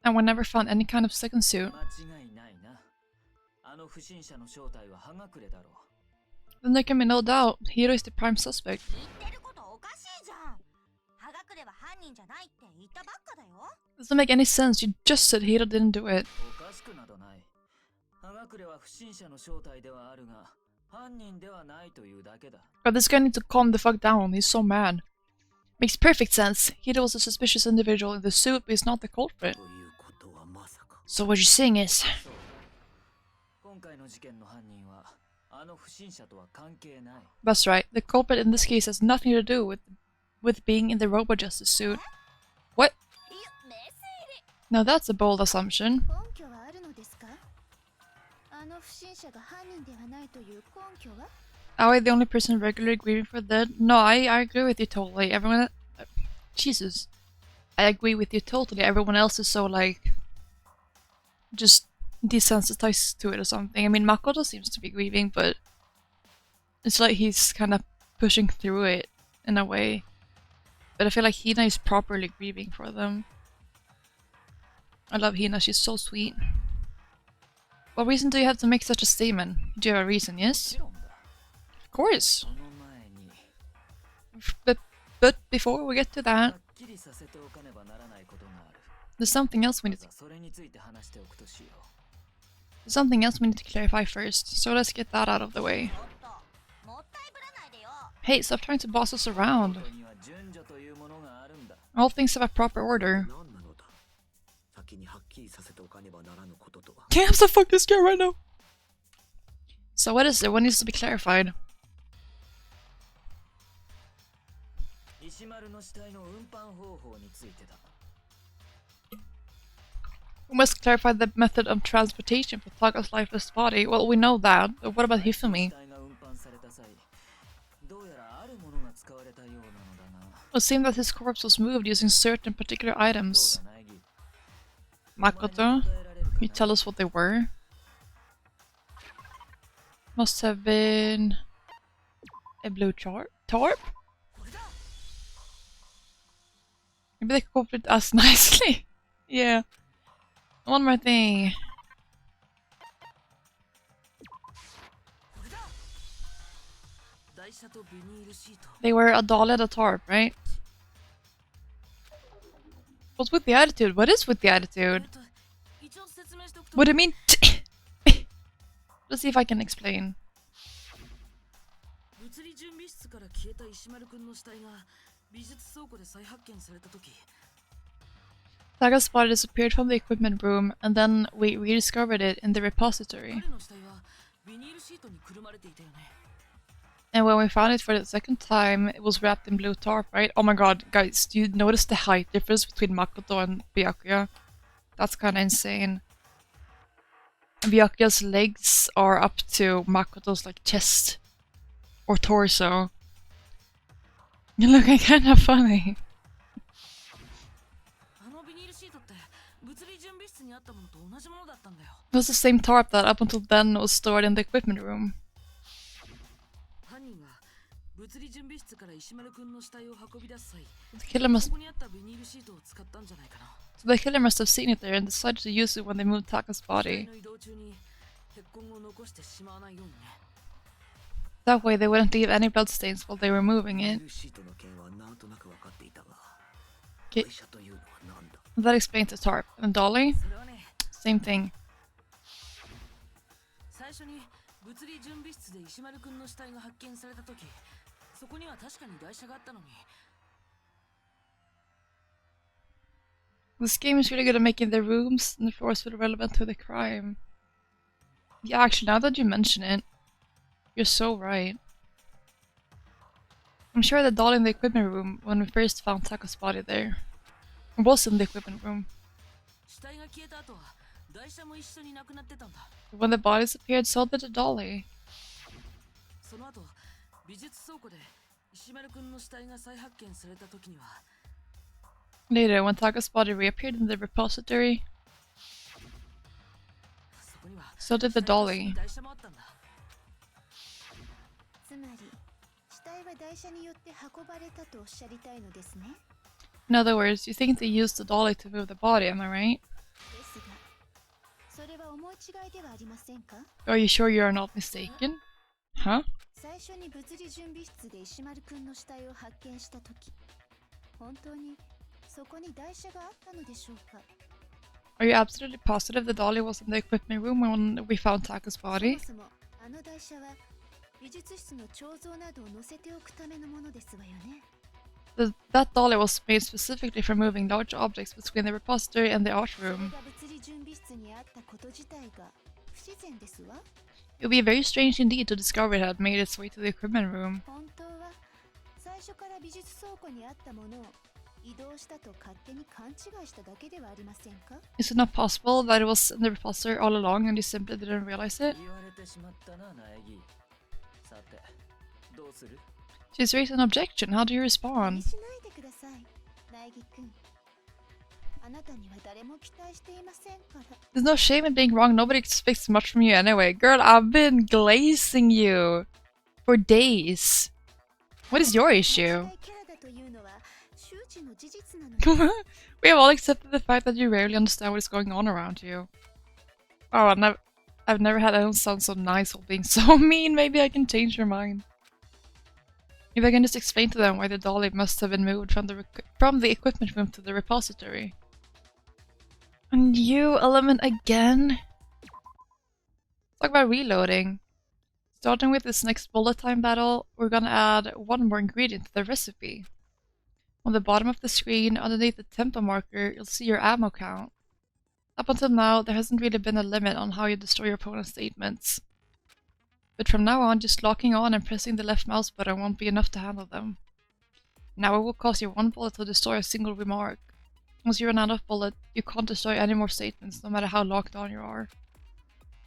and we never found any kind of second suit. 間違いないな。あの不審者の正体は葉隠れだろう。 Then there can be no doubt, Hiro is the prime suspect. 言ってることおかしいじゃん。葉隠れは犯人じゃないって言ったばっかだよ。 Doesn't make any sense, you just said Hiro didn't do it. おかしくなどない。葉隠れは不審者の正体ではあるが、犯人ではないというだけだ。 But this guy needs to calm the fuck down, he's so mad. Makes perfect sense. Hiro was a suspicious individual in the suit, but he's not the culprit. ということはまさか。 So what you're saying is... そう。今回の事件の犯人は、あの不審者とは関係ない。 That's right, the culprit in this case has nothing to do with being in the Robo Justice suit. What? いや、メス入り。 Now that's a bold assumption. 根拠はあるのですか？あの不審者が犯人ではないという根拠は？ Am I the only person regularly grieving for dead? No, I agree with you totally. Everyone... Jesus. I agree with you totally. Everyone else is so, like... just desensitized to it or something. I mean, Makoto seems to be grieving, but... it's like he's kind of pushing through it, in a way. But I feel like Hina is properly grieving for them. I love Hina, she's so sweet. What reason do you have to make such a statement? Do you have a reason, も yes? ちろんだ。 Of course. その前に、 But before we get to は that, っきりさせておかねばならないことがある。 there's something else we ま need ず to はそれについて話しておくとしよう。 there's something else we need to clarify first. So let's get that out of the way. ちょっと、もったいぶらないでよ。 Hey, stop trying to boss us around. ここには順序というものがあるんだ。 All things have a proper order. 何なのだ。先にはっきりさせておかねばならぬこととは。 Can't have to fuck this guy right now. So what is it? What needs to be clarified? 石丸の死体の運搬方法についてだ。 We must clarify the method of transportation for Taka's lifeless body. Well, we know that. But what about 死 Hifumi? 体が運搬された際、どうやらあるものが使われたようなのだな。 It seemed that his corpse was moved using certain particular どう items. だ、苗木。 Makoto, can you tell us what they were? Must have been a blue tarp? A Maybe they coped with us nicely. Yeah. One more thing. They were a doll at a tarp, right? What's with the attitude? What is with the attitude? What do you mean? Let's see if I can explain. Saga's body disappeared from the equipment room, and then we rediscovered it in the repository. And when we found it for the second time, it was wrapped in blue tarp, right? Oh my god, guys, do you notice the height difference between Makoto and Byakuya? That's kinda insane. Byakuya's legs are up to Makoto's like chest or torso. You're looking kinda funny. It was the same tarp that up until then was stored in the equipment room. The killer must have seen it there and decided to use it when they moved Taka's body. That way they wouldn't leave any bloodstains while they were moving it. Okay. That explains the tarp. And Dolly? Same thing. This game is really good at making the rooms and the floors feel relevant to the crime. Yeah, actually, now that you mention it, you're so right. I'm sure the doll in the equipment room, when we first found Taka's body there, was in the equipment room. When the bodies appeared, so did the dolly. Later, when Taka's body reappeared in the repository, so did the dolly. In other words, you think they used the dolly to move the body, am I right? Are you sure you are not mistaken? Huh? Are you absolutely positive the dolly was in the equipment room when we found Taka's body? That dolly was made specifically for moving large objects between the repository and the art room. It would be very strange indeed to discover it had made its way to the equipment room. Is it not possible that it was in the repository all along and you simply didn't realize it? She's raised an objection. How do you respond? There's no shame in being wrong. Nobody expects much from you anyway. Girl, I've been glazing you for days. What is your issue? We have all accepted the fact that you rarely understand what is going on around you. Oh, I've never had anyone sound so nice while being so mean. Maybe I can change your mind. If I can just explain to them why the dolly must have been moved from the equipment room to the repository. A new element again? Talk about reloading. Starting with this next bullet time battle, we're gonna add one more ingredient to the recipe. On the bottom of the screen, underneath the tempo marker, you'll see your ammo count. Up until now, there hasn't really been a limit on how you destroy your opponent's statements. But from now on, just locking on and pressing the left mouse button won't be enough to handle them. Now it will cost you 1 bullet to destroy a single remark. Once you run out of bullet, you can't destroy any more statements, no matter how locked on you are.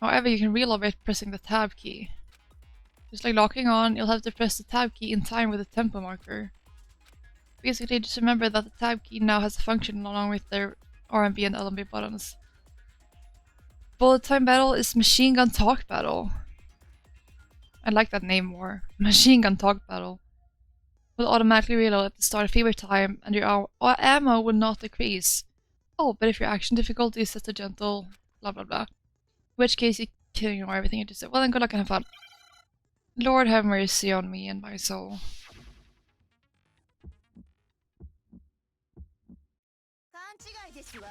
However, you can reload by pressing the tab key. Just like locking on, you'll have to press the tab key in time with the tempo marker. Basically, just remember that the tab key now has a function along with their RMB and LMB buttons. Bullet time battle is machine gun talk battle. I like that name more. Machine gun talk battle. will automatically reload at the start of fever time, and your ammo will not decrease. Oh, but if your action difficulty is set to gentle, blah blah blah. In which case you can ignore everything you just said. Well then, good luck and have fun. Lord have mercy on me and my soul. 勘違いですわ。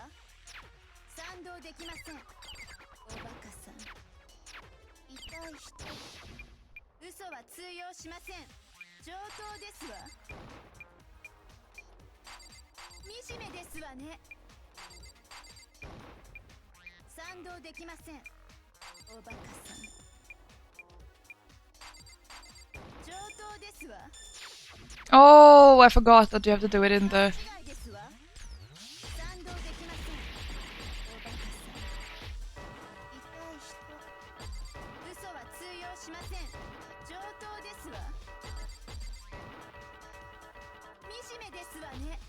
賛同できません。おバカさん。痛い人。嘘は通用しません。上等ですわ。惨めですわね。賛同できません。おバカさん。上等ですわ。 Oh, I forgot that you have to do it in the... 勘違いですわ。賛同できません。おバカさん。痛い人。嘘は通用しません。上等ですわ。惨めですわね。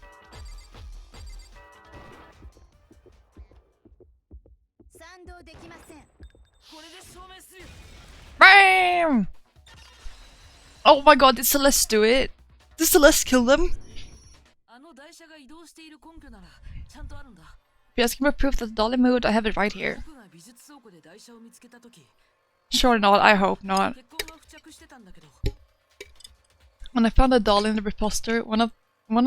賛同できません。これで証明するよ。 BAM! Oh my god, did Celeste do it? Did Celeste kill them? あの台車が移動している根拠ならちゃんとあるんだ。 If you're asking for proof that the dolly moved, I have it right here. 僕が美術倉庫で台車を見つけた時、 Surely not, I hope not. 血痕が付着してたんだけど、 When I found the dolly in the repository, one of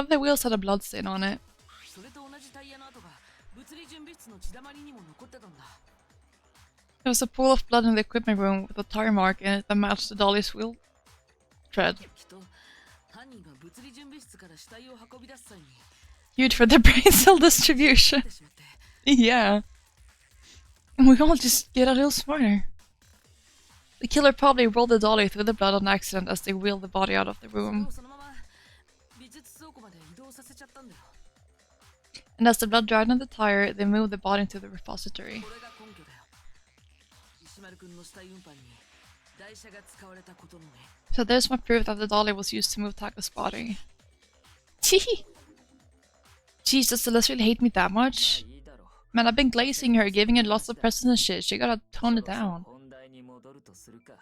the wheels had a blood stain on it. それと同じタイヤの跡が物理準備室の血だまりにも残ってたんだ。 There was a pool of blood in the equipment room with a tire mark in it that matched the dolly's wheel tread. きっと犯人が物理準備室から死体を運び出す際に Huge for the brain cell distribution. てしまって、 Yeah. And we all just get a little smarter. The killer probably rolled the dolly through the blood on accident as they wheeled the body out of the それ room. をそのまま美術倉庫まで移動させちゃったんだよ。 And as the blood dried on the tire, they moved the body into the repository. これが根拠だよ。石丸くんの死体運搬に台車が使われたことのね。 So there's my proof that the dolly was used to move Taco's body. Tee. Jeez, does Celeste really hate me that まあ much? いいだろう。 Man, I've been glazing her, giving it lots of presents and shit. She gotta tone it そろそろ down. 本題に戻るとするか。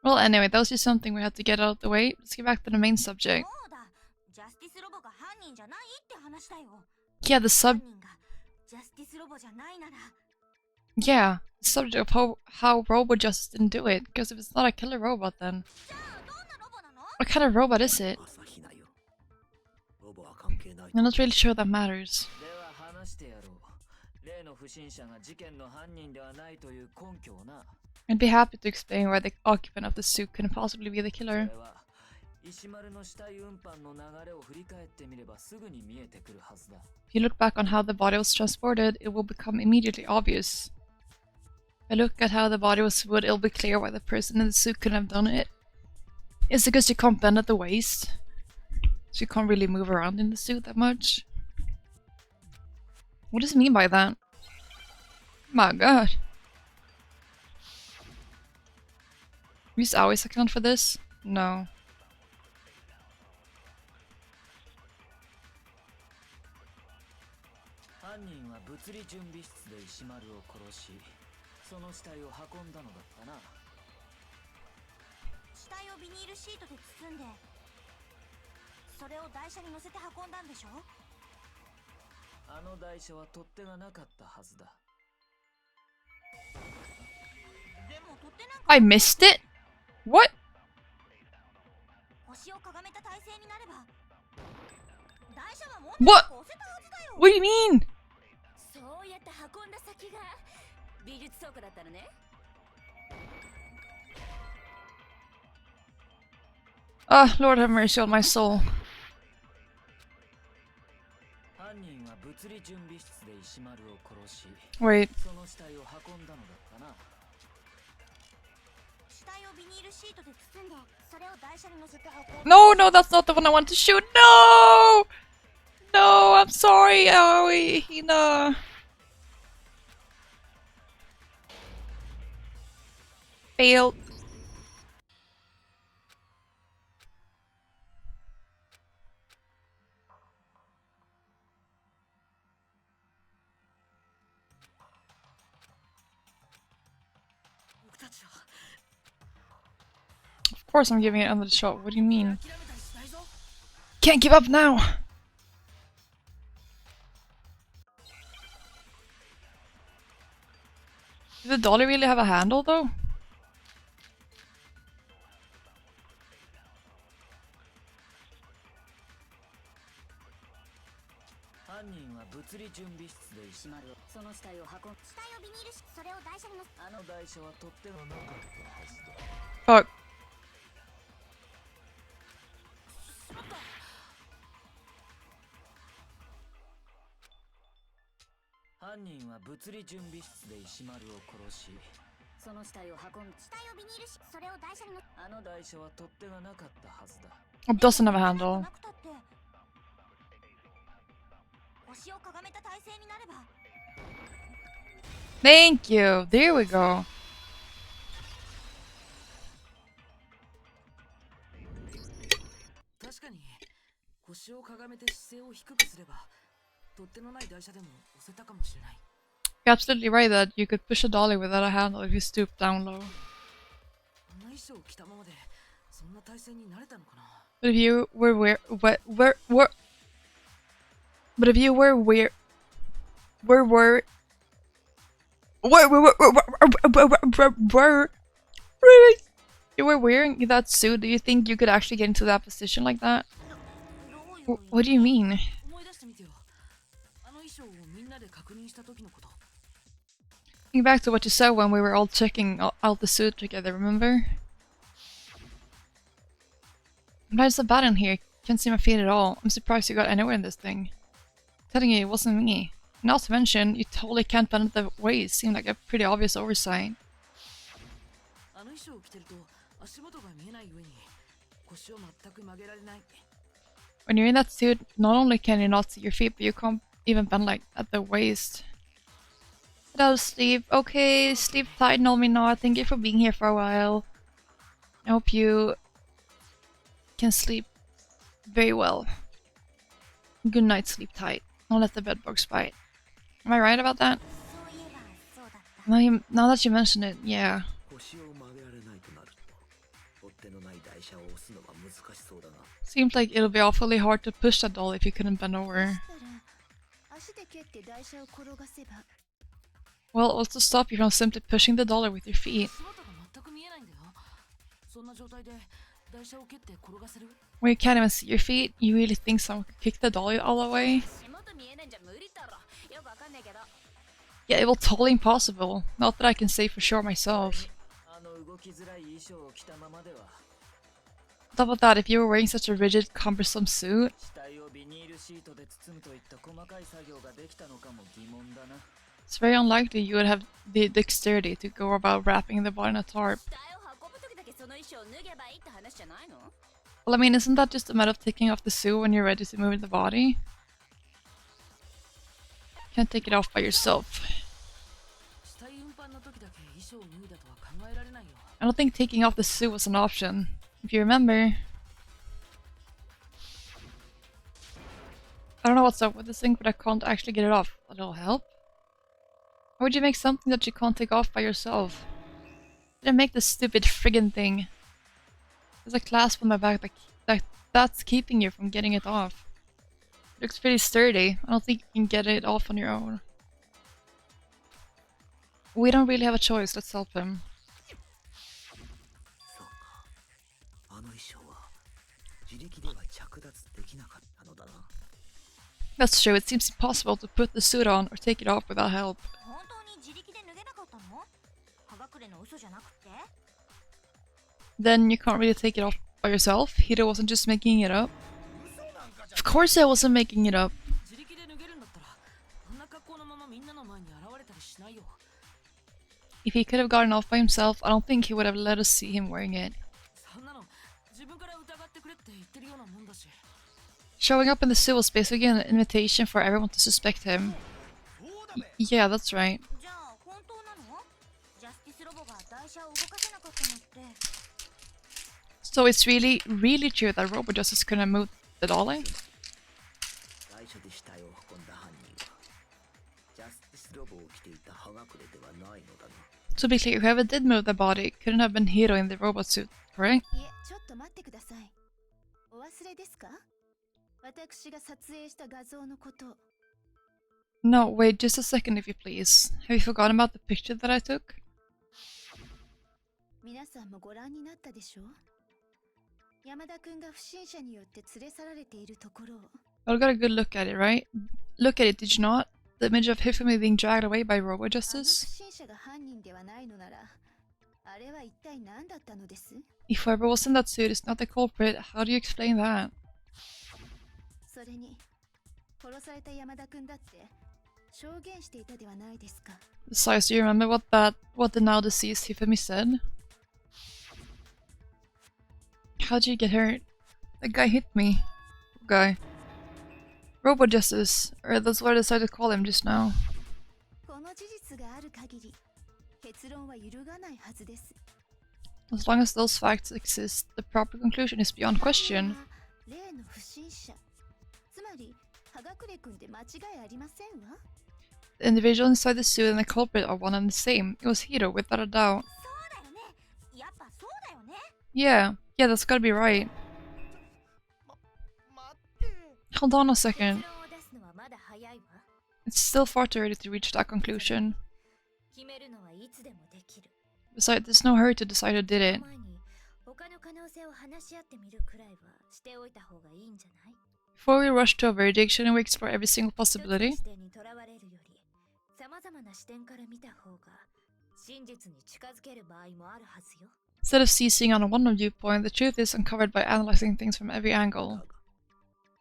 Well, anyway, that was just something we had to get out of the way. Let's get back to the main subject. そうだ。ジャスティスロボが犯人じゃないって話だよ。 Yeah, the 犯人がジャスティスロボじゃないなら、 yeah, the subject of how Robo Justice didn't do it. Because if it's not a killer robot, then じゃあどんなロボなの？ what kind of robot is it? 朝日奈よ。ロボは関係ない。 I'm not really sure that matters. では話してやろう。例の不審者が事件の犯人ではないという根拠をな。 I'd be happy to explain why the occupant of the suit couldn't possibly be the そ killer. れは石丸の死体運搬の流れを振り返ってみればすぐに見えてくるはずだ。 If you look back on how the body was transported, it will become immediately obvious. If I look at how the body was moved, it'll be clear why the person in the suit couldn't have done it. Is it because you can't bend at the waist? So you can't really move around in the suit that much? What does it mean by that? My god. Use always account for this? No. 犯人は物理準備室で石丸を殺し、その死体を運んだのだったな。死体をビニールシートで包んで、それを台車に乗せて運んだんでしょ？あの台車は取っ手がなかったはずだ。でも取っ手なんか I missed it? What? 腰をかがめた体勢になれば、台車はもっ What? と押せたはずだよ。 What do you mean? そうやって運んだ先が美術倉庫だったのね。 Ah, Lord have mercy on my soul. 犯人は物理準備室で石丸を殺し、 Wait. その死体を運んだのだったな。死体をビニールシートで包んで、それを台車に乗せて運んだ。 No, no, that's not the one I want to shoot. No! No, I'm sorry, Aoi. No. Failed. Of course I'm giving it another shot. What do you mean? 諦めたりしないぞ。Can't give up now! Does the dolly really have a handle though? 犯人は物理準備室で閉まるその死体を運ん死体をビニールし、それを台車に乗せあの台車は取っ手がなかったはずだ。 Fuck. 犯人は物理準備室で石丸を殺し、その死体を運ん死体をビニールし、それを台車に乗せあの台車は取っ手がなかったはずだ。 It doesn't have a handle. なくたって腰をかがめた体勢になれば Thank you! There we go. 確かに腰をかがめて姿勢を低くすれば取っ手のない台車でも押せたかもしれない。 You're absolutely right that you could push a dolly without a handle if you stoop down low. あんな衣装を着たままでそんな体勢になれたのかな。 But if you were But if you were you were wearing that suit, do you think you could actually get into that position like that? どういう What do you mean? 思い出してみてよ。あの衣装をみんなで確認した時のこと。 Think back to what you said when we were all checking out the suit together, remember? There's a button here. Can't see my feet at all. I'm surprised you got anywhere in this thing. Telling you it wasn't me. Not to mention, you totally can't bend at the waist. Seemed like a pretty obvious oversight. あの衣装を着てると足元が見えない上に腰を全く曲げられない。 When you're in that suit, not only can you not see your feet, but you can't even bend like at the waist. Hello, sleep. Okay, sleep tight and all me now. Thank you for being here for a while. I hope you can sleep very well. Good night, sleep tight. Don't let the bed bugs bite. Am I right about that? そういえばそうだった Now that you mention it, yeah. 腰を曲げられないとなると取っ手のない台車を押すのは難しそうだな。 Seems like it'll be awfully hard to push that doll if you couldn't bend over. 足で蹴って台車を転がせば Well, also stop you from simply pushing the dollar with your feet. 足元が全く見えないんだよ。そんな状態で台車を蹴って転がせる？ When you can't even see your feet, you really think someone could kick the dolly all the way? 足元見えないんじゃ無理だろ。よくわかんないけど。 Yeah, it will totally impossible. Not that I can say for sure myself. あの動きづらい衣装を着たままでは On top of that, if you were wearing such a rigid, cumbersome suit, 死体をビニールシートで包むといった細かい作業ができたのかも疑問だな。 it's very unlikely you would have the dexterity to go about wrapping the body in a tarp. 死体を運ぶ時だけその衣装を脱げばいいって話じゃないの？ Well, I mean, isn't that just a matter of taking off the suit when you're ready to move the body? Can't take it off by yourself. 死体運搬の時だけ衣装を脱いだとは考えられないよ。 I don't think taking off the suit was an option. If you remember. I don't know what's up with this thing, but I can't actually get it off. A little help? Why would you make something that you can't take off by yourself? Didn't make this stupid friggin' thing. There's a clasp on my back that's keeping you from getting it off. It looks pretty sturdy. I don't think you can get it off on your own. We don't really have a choice. Let's help him. そうか。あの衣装は自力では着脱できなかったのだな。 That's true. It seems impossible to put the suit on or take it off without help. 本当に自力で脱げなかったの？葉隠れの嘘じゃなくて？ Then you can't really take it off by yourself. Hiro wasn't just making it up. Of course I wasn't making it up. 自力で脱げるんだったらあんな格好のままみんなの前に現れたりしないよ。 If he could have gotten off by himself, I don't think he would have let us see him wearing it. そんなの自分から疑ってくれって言ってるようなもんだし。 Showing up in the suit was basically an invitation for everyone to suspect him. Yeah, that's right. じゃあ本当なの？ジャスティスロボが台車を動かせなかったのって。 So it's really, really true that Robot Justice couldn't move the dolly? 台車で死体を運んだ犯人はジャスティスロボを着ていた葉隠れではないのだな。 To be clear, whoever did move the body couldn't have been Hiro in the robot suit, correct? いえちょっと待ってくださいお忘れですか私が撮影した画像のこと。 No, wait, just a second if you please. Have you forgotten about the picture that I took? 皆さんもご覧になったでしょう。山田君が不審者によって連れ去られているところを。 I got a good look at it, right? Look at it, did you not? The image of Hifumi being dragged away by あの不 Robo-Justice? 審者が犯人ではないのなら、あれは一体何だったのです？ If whoever was in that suit is not the culprit, how do you explain that? それに、殺された山田君だって証言していたではないですか。 Besides, do you remember what the now deceased Hifumi said? How'd you get hurt? That guy hit me. Guy. Robo-Justice, or that's what I decided to call him just now. この事実がある限り、結論は揺るがないはずです。 As long as those facts exist, the proper conclusion is beyond question. 例の不審者。つまり、葉隠君で間違いありませんわ。 The individual inside the suit and the culprit are one and the same. It was Hiro, without a doubt. そうだよね。やっぱそうだよね。 Yeah, that's gotta be right. Hold on a second. 結論を出すのはまだ早いわ。 It's still far too early to reach that conclusion. 決めるのはいつでもできる。 Besides, there's no hurry to decide who did it. 前に他の可能性を話し合ってみるくらいはしておいた方がいいんじゃない？ Before we rush to a verdict, shouldn't we explore every single 一つの possibility? 視点にとらわれるより、様々な視点から見た方が真実に近づける場合もあるはずよ。 Instead of seizing on one viewpoint, the truth is uncovered by analyzing things from every だ angle. が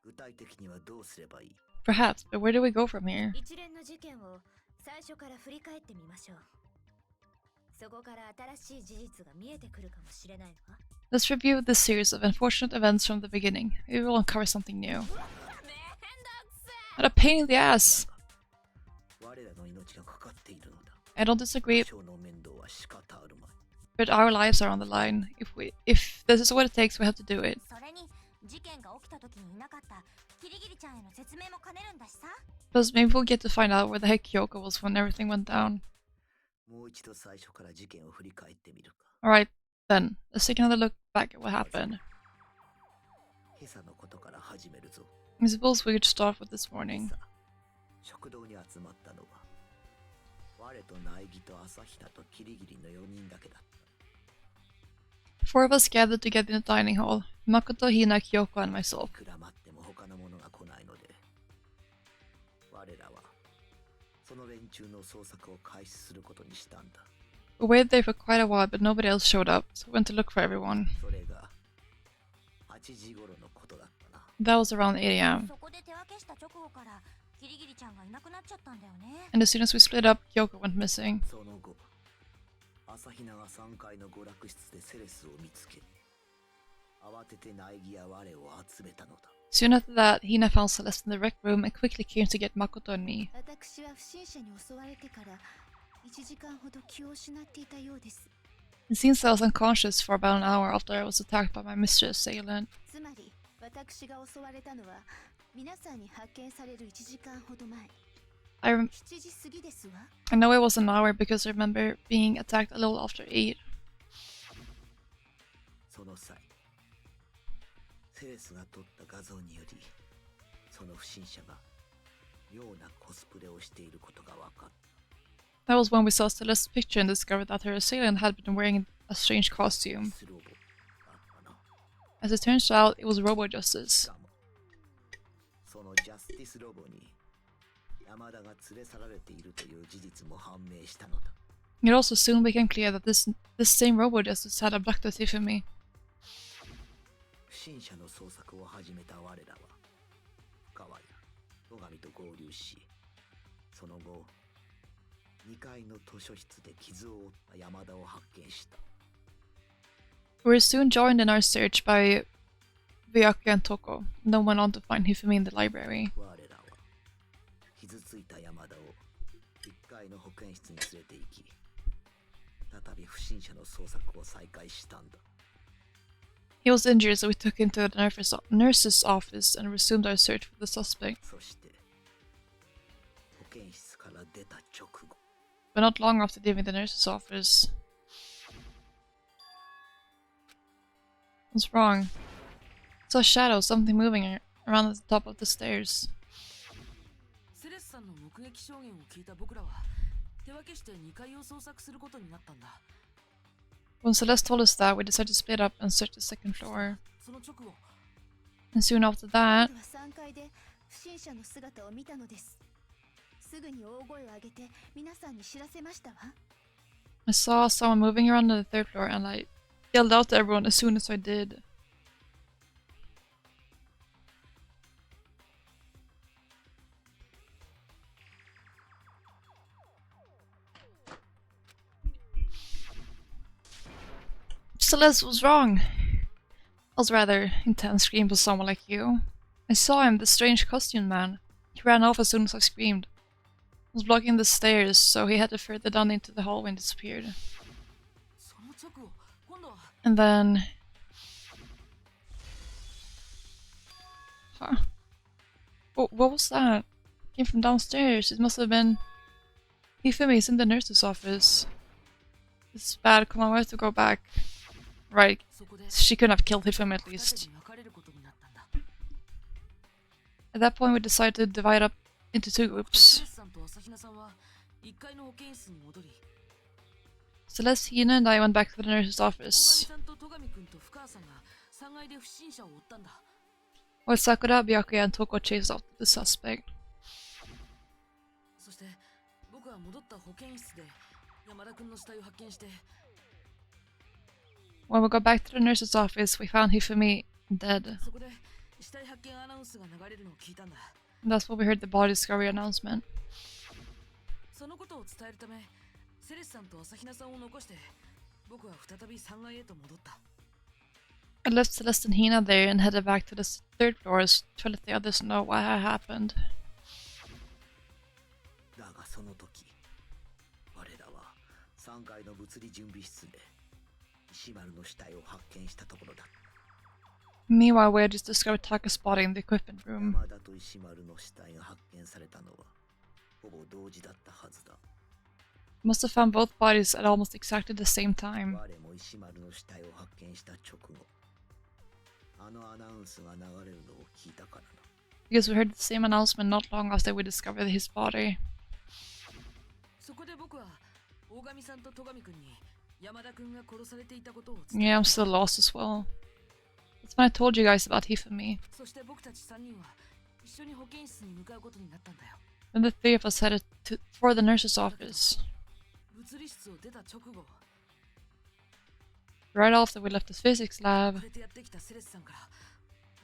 具体的にはどうすればいい？ Perhaps, but where do we go from here? 一連の事件を最初から振り返ってみましょう。そこから新しい事実が見えてくるかもしれないわ。 Let's review this series of unfortunate events from the beginning. Maybe we'll uncover something new. What a pain in the ass! 我らの命がかかっているのだ。 I don't disagree, 少の面倒は仕方あるまい。 but our lives are on the line. If this is what it takes, we have to do it. それに事件が起きた時にいなかったキリギリちゃんへの説明も兼ねるんだしさ。 Plus, maybe we'll get to find out where the heck Kyoko was when everything went down. もう一度最初から事件を振り返ってみるか。 Alright, then, let's take another look back at what happened. 今朝のことから始めるぞ。 I suppose we could start with this morning. 今朝食堂に集まったのは我と苗木と朝比奈とキリギリの4人だけだった。 Four of us gathered together in the dining hall: Makoto, Hina, Kyoko, and myself. いくら待っても他の者が来ないので我らはその連中の捜索を開始することにしたんだ。 We waited there for quite a while, but nobody else showed up, so we went to look for everyone. それが8時頃のことだったな。 That was around 8 a.m. そこで手分けした直後からキリギリちゃんがいなくなっちゃったんだよね。 And as soon as we split up, Kyoko went missing. その後朝比奈が3階の娯楽室でセレスを見つけ慌てて苗木や我を集めたのだ。 Soon after that, Hina found Celeste in the rec room and quickly came to get Makoto and me. 私は不審者に襲われてから1時間ほど気を失っていたようです。 It seems I was unconscious for about an hour after I was attacked by my mistress assailant. つまり私が襲われたのは皆さんに発見される1時間ほど前。 7時過ぎですわ。 I know it was an hour because I remember being attacked a little after 8. その際セレスが撮った画像によりその不審者が妙なコスプレをしていることが分かった。 That was when we saw Celeste's picture and discovered that her assailant had been wearing a strange costume. スロボだったな。 As it turns out, it was Robo-Justice. しかもそのジャスティスロボに山田が連れ去られているという事実も判明したのだ。 It also soon became clear that this same Robo-Justice had abducted Hifumi. 不審者の捜索を始めた我らは川や野上と合流しその後2階の図書室で傷を負った山田を発見した。 We were soon joined in our search by Vyaka and Toko, and then went on to find Hifumi in the library. 我らは傷ついた山田を1階の保健室に連れて行き再び不審者の捜索を再開したんだ。 He was injured, so we took him to the nurse's office and resumed our search for the suspect. そして保健室から出た直後 But not long after leaving the nurse's office... What's wrong? I saw a shadow, something moving around at the top of the stairs. セレスさんの目撃証言を聞いた僕らは手分けして2階を捜索することになったんだ。 When Celeste told us that, we decided to split up and search the second floor. その直後 And soon after that, 僕は3階で不審者の姿を見たのです。すぐに大声を上げて皆さんに知らせましたわ。 I saw someone moving around on the third floor and I yelled out to everyone as soon as I did. Celeste was wrong. That was rather intense scream for someone like you. I saw him, the strange costume man. He ran off as soon as I screamed. I was blocking the stairs, so he headed further down into the hallway and disappeared. その直後今度は And then... Huh. What was that? Came from downstairs. It must have been... Hifumi's in the nurse's office. This is bad. Come on, we have to go back. Right. そこで She couldn't have killed Hifumi at 二手 least. に分かれることになったんだ。 At that point, we decided to divide up into two セ groups. レスさんと朝比奈さんは1階の保健室に戻り、 Celeste, Hina, and I went back to the nurse's 大 office. 神さんと戸上君と深川さんが3階で不審者を追ったんだ。 While Sakura, Byakuya, and Toko chased after the suspect. そして僕は戻った保健室で山田君の死体を発見して、 When we got back to the nurse's office, we found Hifumi dead. そこで死体発見アナウンスが流れるのを聞いたんだ。 And that's when we heard the body discovery announcement. そのことを伝えるため、セレスさんと朝比奈さんを残して、僕は再び3階へと戻った。 I left Celeste and Hina there and headed back to the third floors to let the others know what had happened. だがその時我らは3階の物理準備室で石丸の死体を発見したところだ。 Meanwhile, we had just discovered Taka's body in the equipment room. 山田と石丸の死体が発見されたのはほぼ同時だったはずだ。 Must have found both bodies at almost exactly the same time. 我も石丸の死体を発見した直後、あのアナウンスが流れるのを聞いたからな。 Because we heard the same announcement not long after we discovered his body. そこで僕は大神さんと戸上君に山田君が殺されていたことを伝え Yeah, I'm still lost as well. That's when I told you guys about Hifumi. そして僕たち3人は一緒に保健室に向かうことになったんだよ。 Then the three of us headed for the nurse's office. 物理室を出た直後、 Right after we left the physics 遅 lab, れてやってきたセレスさんから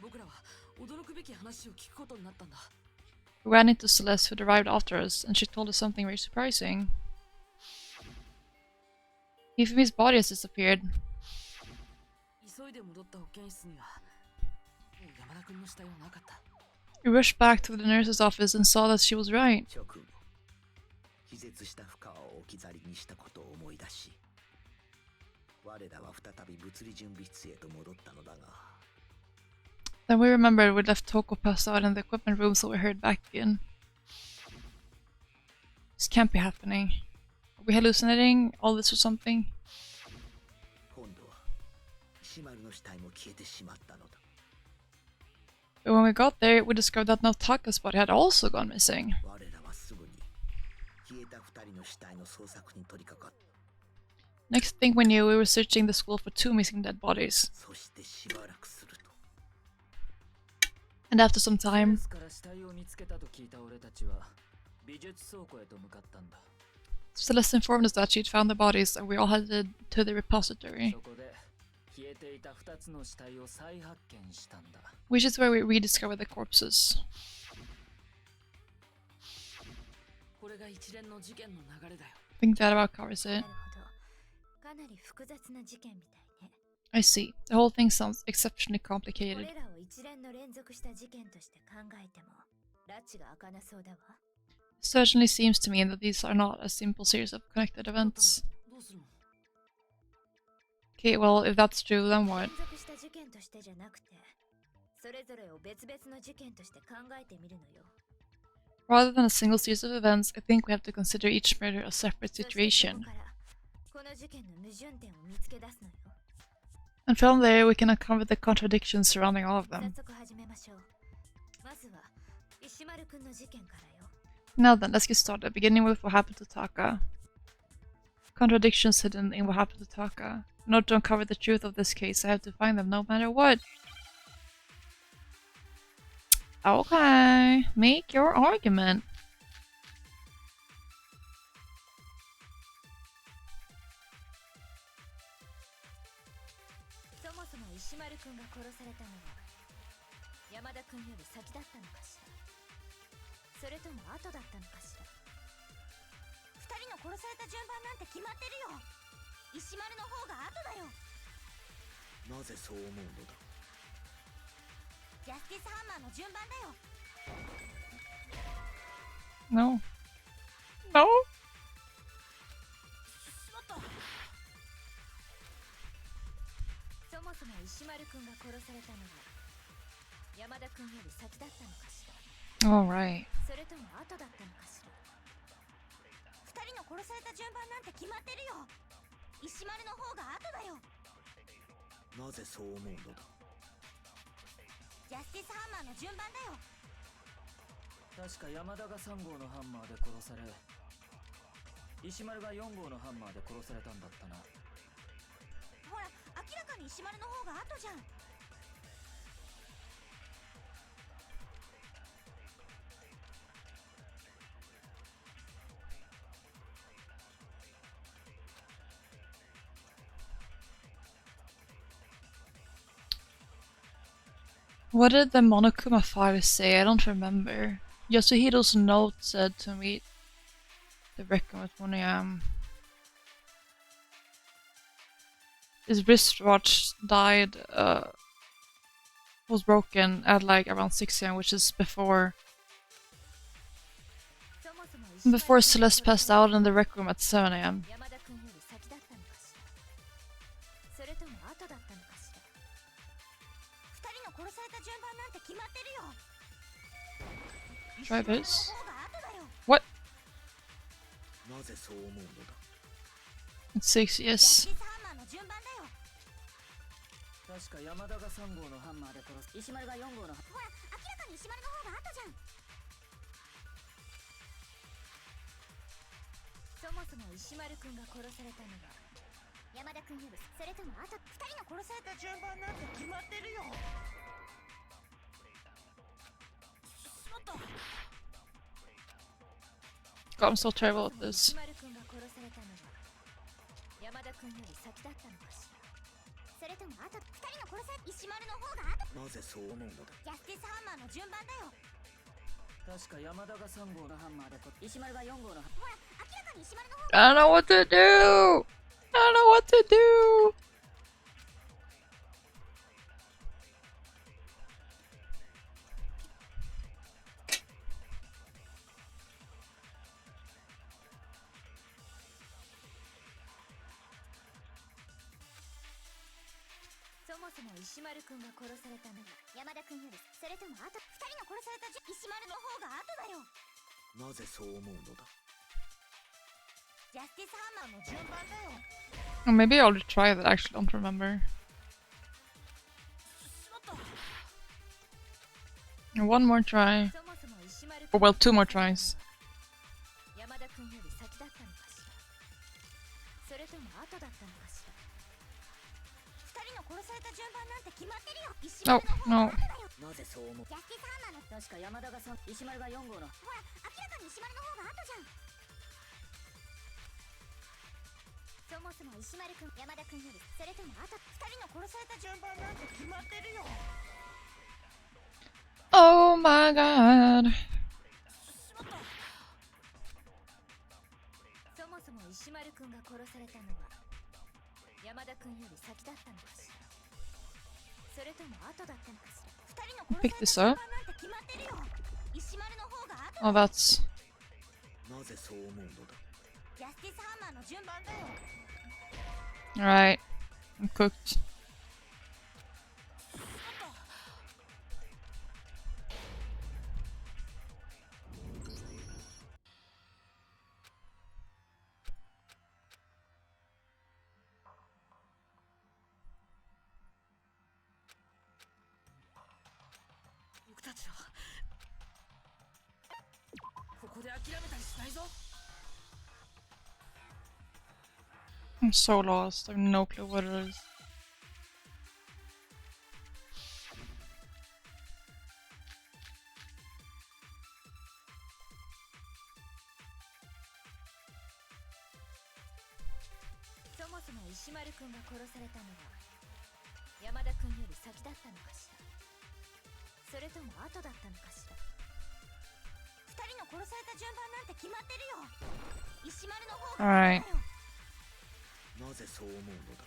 僕らは驚くべき話を聞くことになったんだ。 we ran into Celeste, who'd arrived after us, and she told us something very surprising. Hifumi's body has disappeared. 急いで戻った保健室にはもう山田君の死体はなかった。 We rushed back to the nurse's office and saw that she was right. 直後、気絶した深川を置き去りにしたことを思い出し、我らは再び物理準備室へと戻ったのだが、 Then we remembered we left Toko passed out in the equipment room, so we hurried back in. This can't be happening. Are we hallucinating all this or something? 今度は石丸の死体も消えてしまったのだ。 But when we got there, we discovered that now Taka's body had also gone missing. 我らはすぐに消えた二人の死体の捜索に取り掛かった。 Next thing we knew, we were searching the school for 2 missing dead bodies. そしてしばらくすると、 And after some セレ time, スから死体を見つけたと聞いた俺たちは美術倉庫へと向かったんだ。 Celeste informed us that she'd found the bodies, and we all headed to the repository, そこで消えていた2つの死体を再発見したんだ。 which is where we rediscovered the corpses. これが一連の事件の流れだよ。 I think that about covers な it. るほど。かなり複雑な事件みたいね。 I see. The whole thing sounds exceptionally こ complicated. れらを一連の連続した事件として考えても、拉致が開かなそうだわ。 It certainly seems to me that these are not a simple series of connected だったら events. どうするの？ Okay, well, if that's true, then 連 what? 続した事件としてじゃなくて、それぞれを別々の事件として考えてみるのよ。 Rather than a single series of events, I think we have to consider each murder a separate そしてそこ situation. からこの事件の矛盾点を見つけ出すのよ。 And from there, we can uncover the contradictions surrounding all of 早 them. 速始めましょう。まずは石丸くんの事件からよ。 Now then, let's get started. Beginning with what happened to Taka. Contradictions hidden in what happened to Taka. In order to uncover the truth of this case, I have to find them no matter what. Okay, make your argument. そもそも石丸くんが殺されたのは山田くんより先だったのかしら、それとも後だったのかしら。二人の殺された順番なんて決まってるよ。石丸の方が後だよ。なぜそう思うのだ。ジャスティスハンマーの順番だよ。 No. No? しまった。そもそも石丸くんが殺されたのは山田くんより先だったのかしら、 Alright. それとも後だったのかしら。二人の殺された順番なんて決まってるよ。石丸の方が後だよ。なぜそう思うのだ。ジャスティスハンマーの順番だよ。確か山田が3号のハンマーで殺され、石丸が4号のハンマーで殺されたんだったな。ほら、明らかに石丸の方が後じゃん。 What did the Monokuma file say? I don't remember. Yasuhiro's note said to meet the Reckon at 1 AM. His wristwatch was broken at like around 6 AM, which is before Celeste passed out in the Rec Room at 7 AM. 山田君より先だったのかしら、それとも後だったのかしら。二人の殺された順番なんて決まってるよ。 Try this. 石丸の方が後だよ。 What? なぜそう思うのだ。 It's 6, ジャ yes. スティスハンマーの順番だよ。確か山田が3号のハンマーで殺す、石丸が4号の。ほら、明らかに石丸の方が後じゃん。そもそも石丸くんが殺されたのは山田くんより、それとも後。二人の殺された順番なんて決まってるよ。しまった。 God, I'm so terrible at this. 石丸くんが殺されたのは山田くんより先だったのかしら、それとも後。二人の殺された石丸の方が後。なぜそう思うのだ。ジャスティスハンマーの順番だよ。確か山田が3号のハンマーで石丸が4号の。ほら、明らかに石丸の方が。 I don't know what to do! I don't know what to do!そもそも石丸くんが殺されたのは山田くんより、それとも後。二人の殺された石丸の方が後だよ。なぜそう思うのだ。ジャスティスハンマーの順番だよ。 Or maybe I'll try that, actually, don't remember. しまった。 One more try. そもそも石丸 Or well, two more tries. 山田くんより先だったのかしら、それとも後だったのかしら。二人の殺された順番なんて決まってるよ。石 Oh, 丸の方 no. が後だよ。なぜそう思う。ジャスティスハンマーの。確か山田が3、石丸が4号の。ほら、明らかに石丸の方が後じゃん。そもそも石丸くん、山田くんより、それとも後。二人の殺された順番なんて決まってるよ。 Oh my god. しまった。そもそも石丸くんが殺されたのは山田くんより先だったのかしら、それとも後だったのかしら。二人の殺された順番なんて決まってるよ。石丸の方が後。 Oh, that's... なぜそう思うのだ。ジャスティスハンマーの順番だよ。 Alright. I'm cooked. で諦めたりしないぞ。 I'm so lost. I have no clue what it is. そもそも石丸くんが殺されたのは山田くんより先だったのかしら、それとも後だったのかしら。二人の殺された順番なんて決まってるよ。石丸の方が Alright. なぜそう思うのだ。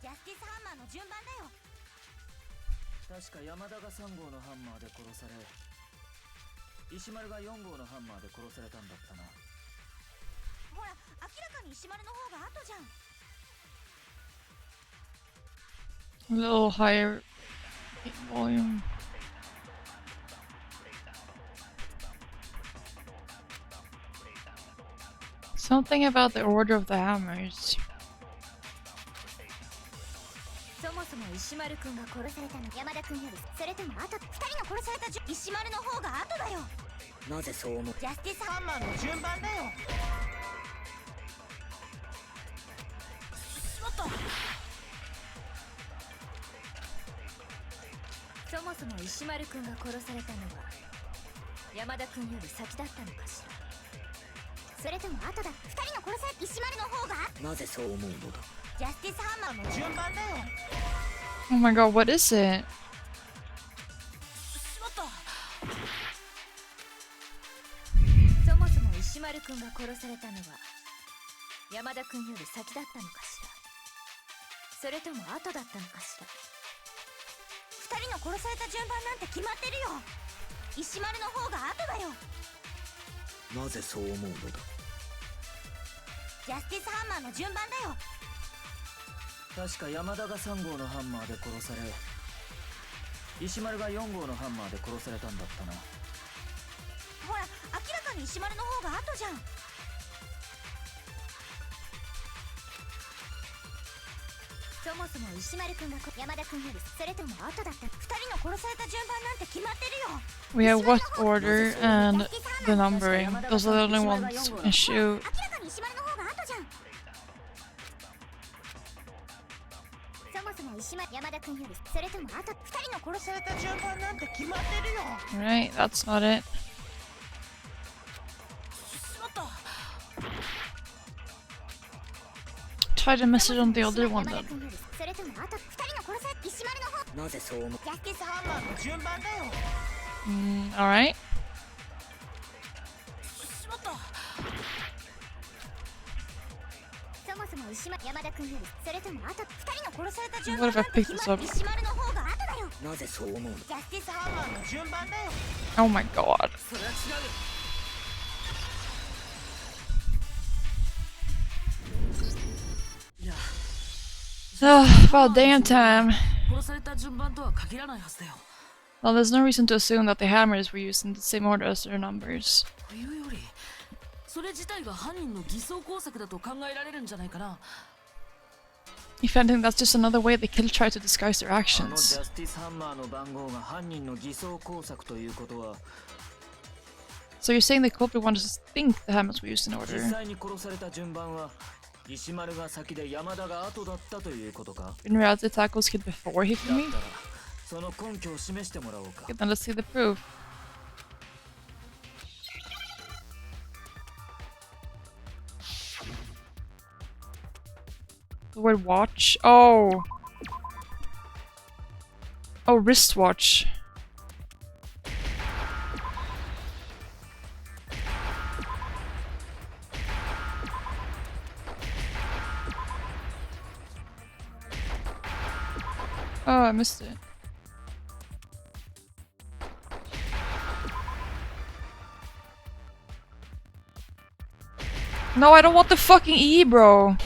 ジャスティスハンマーの順番だよ。確か山田が3号のハンマーで殺され、石丸が4号のハンマーで殺されたんだったな。ほら、明らかに石丸の方が後じゃん。 A little higher volume. Something about the order of the hammers. そもそも石丸くんが殺されたの山田くんよりそれとも後。二人の殺された石丸の方が後だよ。なぜそう思う。ジャスティスハンマーの順番だよ。しまった。そもそも石丸くんが殺されたのは山田くんより先だったのかしら、それとも後だ。二人の殺された石丸の方がなぜそう思うのだ。ジャスティスハンマーの順番だよ。 Oh my god, what is it? しまった。そもそも石丸くんが殺されたのは山田くんより先だったのかしら、それとも後だったのかしら。二人の殺された順番なんて決まってるよ。石丸の方が後だよ。なぜそう思うのだ。ジャスティスハンマーの順番だよ。確か山田が3号のハンマーで殺され、石丸が4号のハンマーで殺されたんだったな。ほら、明らかに石丸の方が後じゃん。そもそも石丸くんが山田くんよりそれとも後だった。二人の殺された順番なんて決まってるよ。 We have what order and the numbering. Those are the only ones we can shoot. 明らかに石丸の方が後じゃん。そもそも石丸山田くんよりそれとも後。二人の殺された順番なんて決まってるよ。 Right, that's not it. しまった。 Try to message on the other one 山田 then. くんよりそれとも後。二人の殺された石丸の方。なぜそう思う。ジャスティスハンマーの順番だよ。 Alright. しまった。そもそも石丸山田くんよりそれとも後。二人の殺された順 What 番 if な I んて pick 決 this ま up? 石丸の方が後だよ。なぜそう思うのだ。ジャスティスハンマーの順番だよ。 Oh my god. それは違うよ。 いや、 About damn time. 殺された順番とは限らないはずだよ。 Well, there's no reason to assume that the hammers were used in the same order as their numbers. というより、それ自体が犯人の偽装工作だと考えられるんじゃないかな。 If anything, that's just another way the killer tried to disguise their あの actions. ジャスティスハンマーの番号が犯人の偽装工作ということは、 So you're saying the culprit wanted us to think the hammers were used in 実 order. 際に殺された順番は石丸が先で山田が後だったということか。 In reality, Tackles killed before he だ killed me? ったらその根拠を示してもらおうか。 Okay, then let's see the proof. The word watch? Oh! Oh, wristwatch. Oh, I missed it. No, I don't want the fucking E, bro.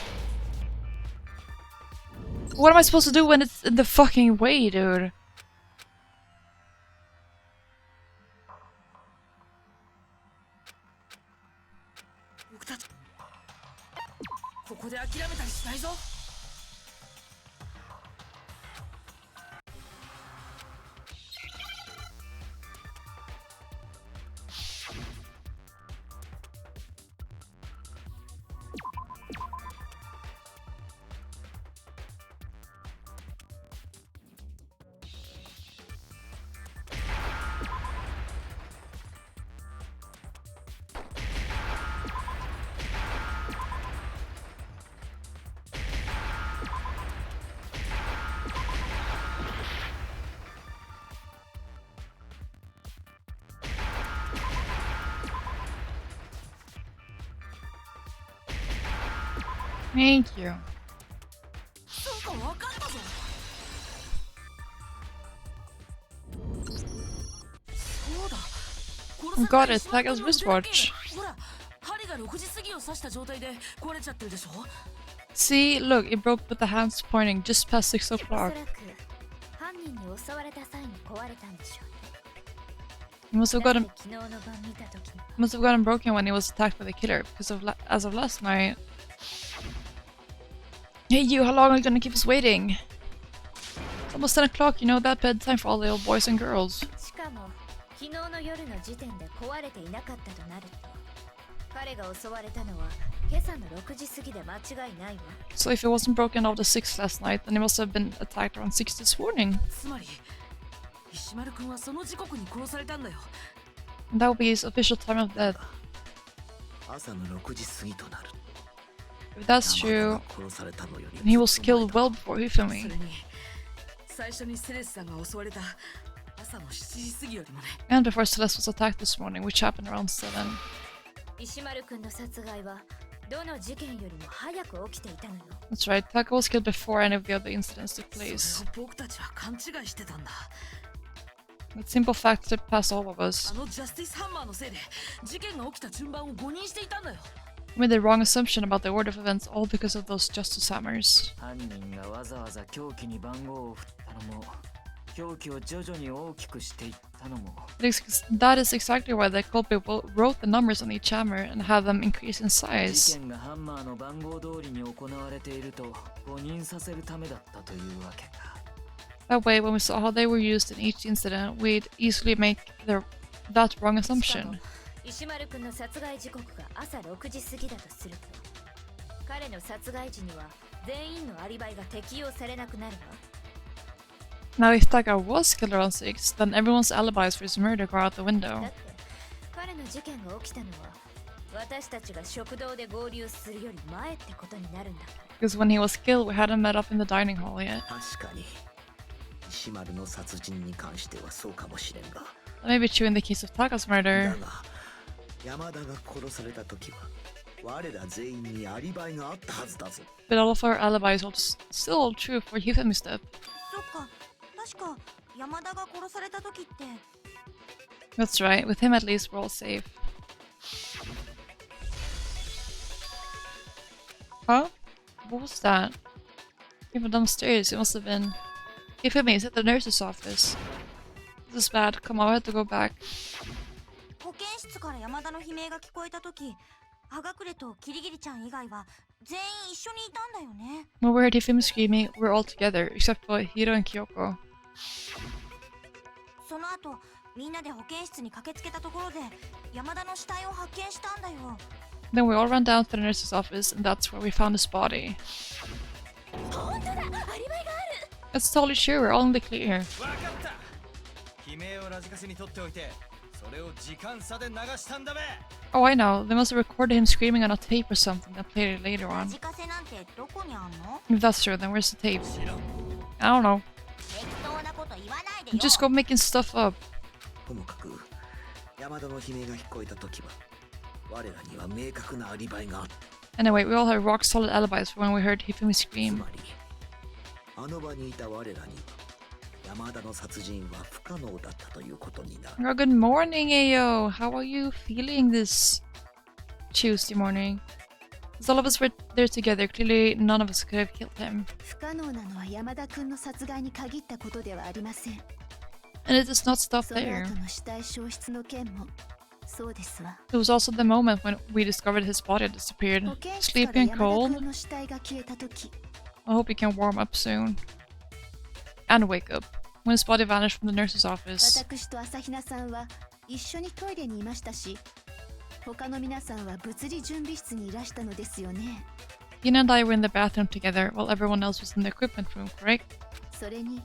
What am I supposed to do when it's in the fucking way, dude? 僕たちここで諦めたりしないぞ。Thank you. そうか、わかったぞ。そうだ。殺された Got it. 石丸 Tag 君 as の腕だけ wristwatch. ほら、針が6時過ぎを刺した状態で壊れちゃってるでしょ。 See, look, it broke with the hands pointing just past 6 おそ o'clock. らく犯人に襲われた際に壊れたんでしょうね。 He must have な gotten ので昨日の晩見た時には must have gotten broken when he was attacked by the killer because of as of last night. Hey you, how long are you gonna keep us waiting? It's almost 10 o'clock, you know that bedtime for all the little boys and girls. しかも昨日の夜の時点で壊れていなかったとなると彼が襲われたのは今朝の6時過ぎで間違いないわ。 So if it wasn't broken after 6 last night, then he must have been attacked around 6 this morning. つまり石丸君はその時刻に殺されたんだよ。 And that would be his official time of death. 朝の6時過ぎとなる。 If that's 山 true, 田が殺されたのより then he was ずっと前 killed だ well before それ Hifumi. に最初にセレスさんが襲われた朝の7時過ぎよりもね。 And before Celeste was attacked this morning, which happened around 7. 石丸くんの殺害はどの事件よりも早く起きていたのよ。 That's right, Taka was killed before any of the other incidents took それ place. を僕たちは勘違いしてたんだ。 That simple fact slipped past all of あ us. のジャスティスハンマーのせいで事件が起きた順番を誤認していたんだよ。 We made the wrong assumption about the order of events all because of those justice hammers. 犯人がわざわざ凶器に番号を振ったのも凶器を徐々に大きくしていったのも That is exactly why the culprit wrote the numbers on each hammer and had them increase in 事 size. 件がハンマーの番号通りに行われていると誤認させるためだったというわけか。 That way, when we saw how they were used in each incident, we'd easily make that wrong しかも assumption. 石丸くんの殺害時刻が朝6時過ぎだとすると彼の殺害時には全員のアリバイが適用されなくなるわ。 Now, if Taka was killed around 6, then everyone's alibis for his murder go out the だ window. って彼の事件が起きたのは私たちが食堂で合流するより前ってことになるんだから。 Because when he was killed, we hadn't met up in the dining hall yet. 確かに石丸の殺人に関してはそうかもしれんが、 That may be true in the case of Taka's だ murder. が山田が殺された時は我ら全員にアリバイがあったはずだぞ。 But all of our alibis still hold true for Hifumi's death. そっか、確か山田が殺された時って That's right, with him at least, we're all safe. Huh? What was that? Even downstairs, it must have been... Hifumi, is at the nurse's office. This is bad. Come on, I have to go back. 保健室から山田の悲鳴が聞こえた時、はがくれとキリギリちゃん以外は全員一緒にいたんだよね。 When we heard Hifumi screaming, we were all together, except for Hiro and Kyoko. その後、みんなで保健室に駆けつけたところで山田の死体を発見したんだよ。 Then we all ran down to the nurse's office, and that's where we found his body. 本当だ、アリバイがある。 That's totally true, we're all in the clear. わかった。悲鳴をラジカセに取っておいて、それを時間差で流したんだべ。 Oh, I know. They must have recorded him screaming on a tape or something and played it later ラ on. ジカセなんてどこにあんの？ If that's true, then where's the tape? 知らん。 I don't know. 適当なこと言わないで You よ。 just go making stuff up. ともかく山田の悲鳴が聞こえた時は我らには明確なアリバイがあった。 Anyway, we all had rock solid alibis for when we heard Hifumi つ scream. まりあの場にいた我らには山田の殺人は不可能だったということになる。 Oh, good morning, Ayo. How are you feeling this Tuesday morning? As all of us were there together, clearly none of us could have killed him. 不可能なのは山田くんの殺害に限ったことではありません。 And it does not stop その there. 後の死体消失の件もそうですわ。 It was also the moment when we discovered his body had disappeared. 保健室か Sleepy ら and 山田 cold. くんの死体が消えた時 I hope he can warm up soon. And wake up. When his body vanished from the nurse's office. 私と朝比奈さんは一緒にトイレにいましたし他の皆さんは物理準備室にいらしたのですよね。 Hina and I were in the bathroom together while everyone else was in the equipment room, correct? それに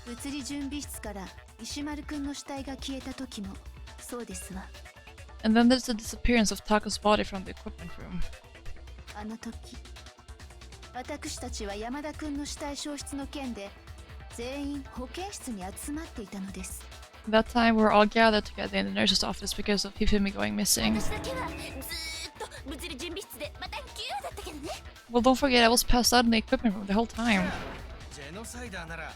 物理準備室から石丸くんの死体が消えた時もそうですわ。 And then there's the disappearance of Taka's body from the equipment room. あの時私たちは山田くんの死体消失の件で全員保健室に集まっていたのです。 That time we were all gathered together in the nurse's office because of Hifumi going missing. 私だけはずーっと物理準備室でまた9だったけどね。Well, don't forget I was passed out in the equipment room the whole time. ジェノサイダーなら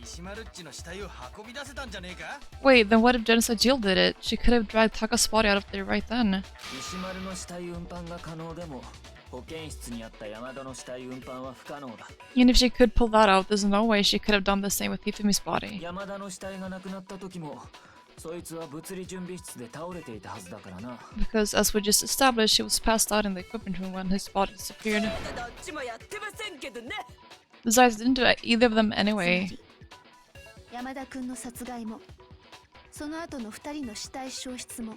石丸っちの死体を運び出せたんじゃねえか？ Wait, then what if Genocide Jill did it? She could have dragged Taka's body out of there right then. 石丸の死体運搬が可能でも保健室にあった山田の死体運搬は不可能だ。 Even if she could pull that out, there's no way she could have done the same with Hifumi's body. 山田の死体がなくなった時もそいつは物理準備室で倒れていたはずだからな。 Because as we just established, she was passed out in the equipment room when his body disappeared. どっちもやってませんけどね。 Besides, didn't do either of them つま anyway. り山田君の殺害もその後の2人の死体消失も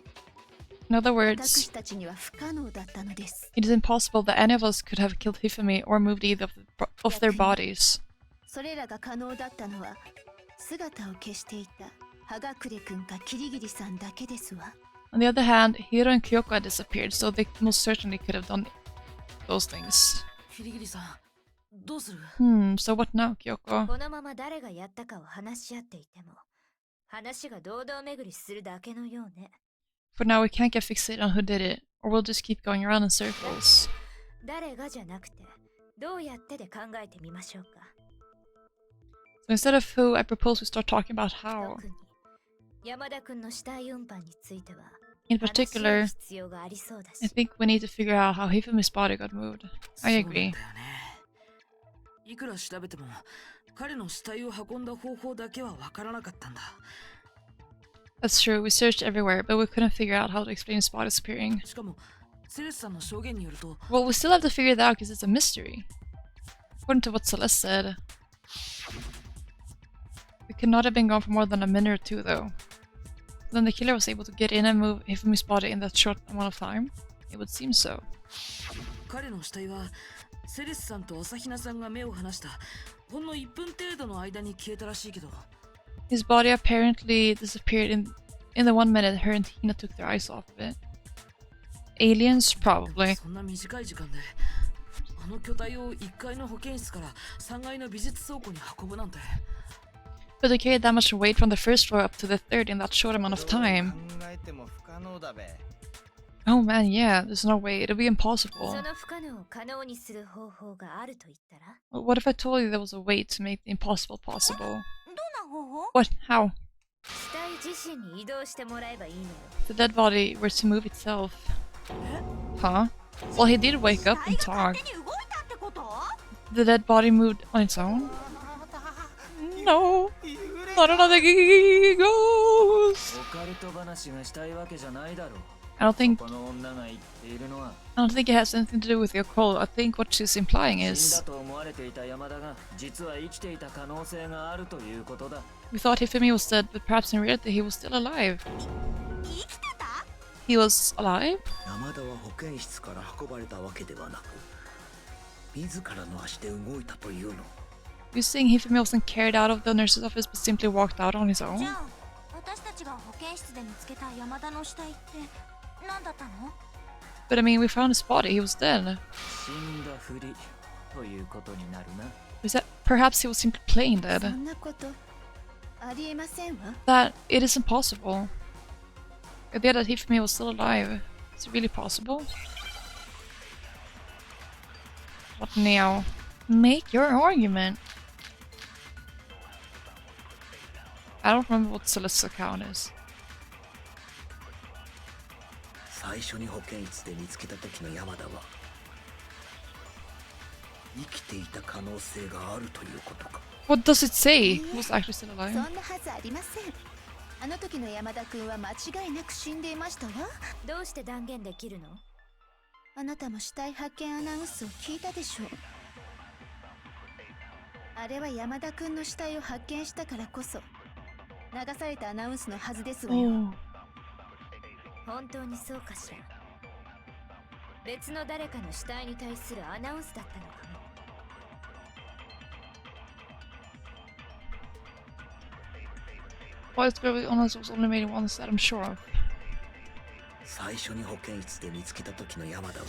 In other 私 words, たちには不可能だったのです。 it is impossible that any of us could have killed Hifumi or moved either of their bodies. それらが可能だったのは姿を消していた葉隠君かキリギリさんだけですわ。 On the other hand, Hiro and Kyoko had disappeared, so they most certainly could have done those things. キリギリさん、どうする？ So what now, Kyoko? このまま誰がやったかを話し合っていても話が堂々巡りするだけのようね。 For now, we can't get fixated on who did it, or we'll just keep going around in circles. 誰がじゃなくてどうやってで考えてみましょうか。 So instead of who, I propose we start talking about how. 特に山田君の死体運搬については In 話し合 particular, う必要がありそうだ I し。 think we need to figure out how Hifumi's body got moved. I そうなん agree. だよね。いくら調べても彼の死体を運んだ方法だけはわからなかったんだ。 That's true, we searched everywhere, but we couldn't figure out how to explain his body disappearing. しかもセレスさんの証言によると Well, we still have to figure it out because it's a mystery. According to what Celeste said. We could not have been gone for more than a minute or two, though. Then the killer was able to get in and move Hifumi's body in that short amount of time? It would seem so. 彼の死体はセレスさんと朝比奈さんが目を離したほんの1分程度の間に消えたらしいけど His body apparently disappeared in the 1 minute her and Tina took their eyes off of it. Aliens? Probably. そんな短い時間であの巨体を1階の保健室から3階の美術倉庫に運ぶなんて But to carry that much weight from the first floor up to the third in that short amount of 考 time. えても不可能だべ。 Oh man, yeah, there's no way. It'll be そ impossible. の不可能を可能にする方法があると言ったら Well, what if I told you there was a way to make the impossible possible? どんな方法？ What? How? 死体自身に移動してもらえばいいのよ。 The dead body were to move itself. Huh? Well, he did wake up and 死体が talk. 勝手に動いたってこと？ The dead body moved on its own? No. Not another ghost. オカルト話がしたいわけじゃないだろう。 I don't think この女が言っているのは I don't think it has anything to do with your call. I think what she's implying 死ん is だと思われていた山田が実は生きていた可能性があるということだ。 we thought Hifumi was dead, but perhaps in reality he was still alive. 生きてた？ He was alive? 山田は保健室から運ばれたわけではなく自らの足で動いたというの。 You're saying Hifumi wasn't carried out of the nurse's office but simply walked out on his じ own? ゃあ私たちが保健室で見つけた山田の死体って何だったの？ But I mean, we found his body. He was dead. 死んだふりということになるな。 Is that perhaps he was simply plain そ dead? んなことありえませんわ。 That it is impossible. The idea that Hifumi was still alive. Is it really possible? What now? Make your argument. I don't remember what Celeste's account is. 最初に保健室で見つけた時の山田は生きていた可能性があるということか。 What does it say? He was actually still そ alive. んなはずありません。あの時の山田君は間違いなく死んでいましたわ。どうして断言できるの？あなたも死体発見アナウンスを聞いたでしょう。あれは山田君の死体を発見したからこそ流されたアナウンスのはずですわよ。 Oh. 本当にそうかしら。別の誰かの死体に対するアナウンスだったのかも。 Well, it's very honest, was only made once that I'm sure of. 最初に保健室で見つけた時の山田は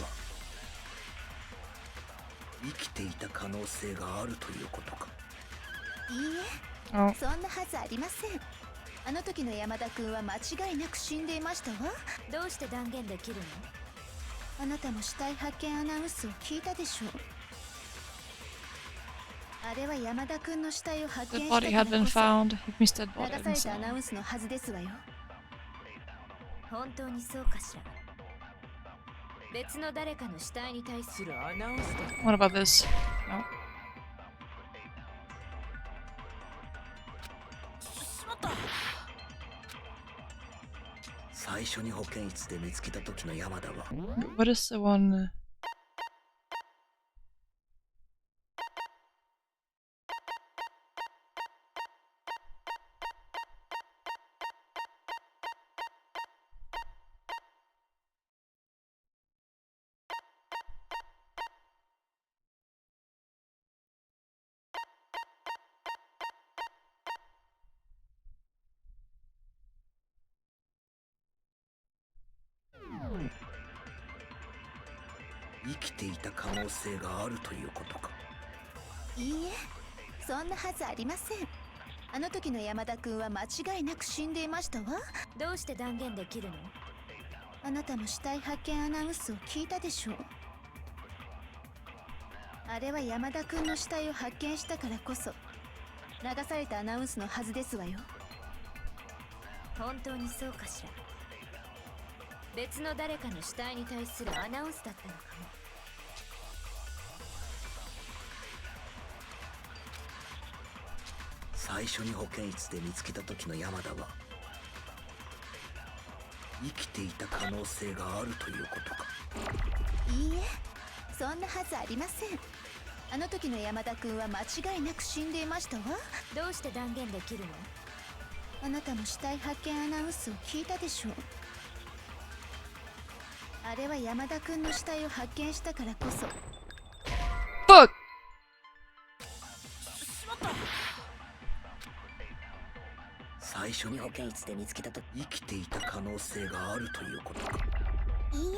生きていた可能性があるということか。いい Oh. え、そんなはずありません。あの時の山田君は間違いなく死んでいましたわ。どうして断言できるの？あなたも死体発見アナウンスを聞いたでしょう。あれは山田君の死体を発 The 見した body か had ら been こそ found. His dead 流 body さ had been れたアナウ found. ンスのはずですわよ。本当にそうかしら。別の誰かの死体に対するアナウンスだ。 What about this? No. しまった。最初に保健室で見つけた時の山田は What is the one?「生きていた可能性があるということか」。いいえ、そんなはずありません。あの時の山田君は間違いなく死んでいましたわ。どうして断言できるの？あなたも死体発見アナウンスを聞いたでしょう。あれは山田君の死体を発見したからこそ流されたアナウンスのはずですわよ。本当にそうかしら。別の誰かの死体に対するアナウンスだったのかも。最初に保健室で見つけた時の山田は生きていた可能性があるということか。いいえ、そんなはずありません。あの時の山田君は間違いなく死んでいましたわ。どうして断言できるの？あなたも死体発見アナウンスを聞いたでしょう。あれは山田君の死体を発見したからこそ Fuck! しまった。最初に保健室で見つけたと生きていた可能性があるということか。いいえ、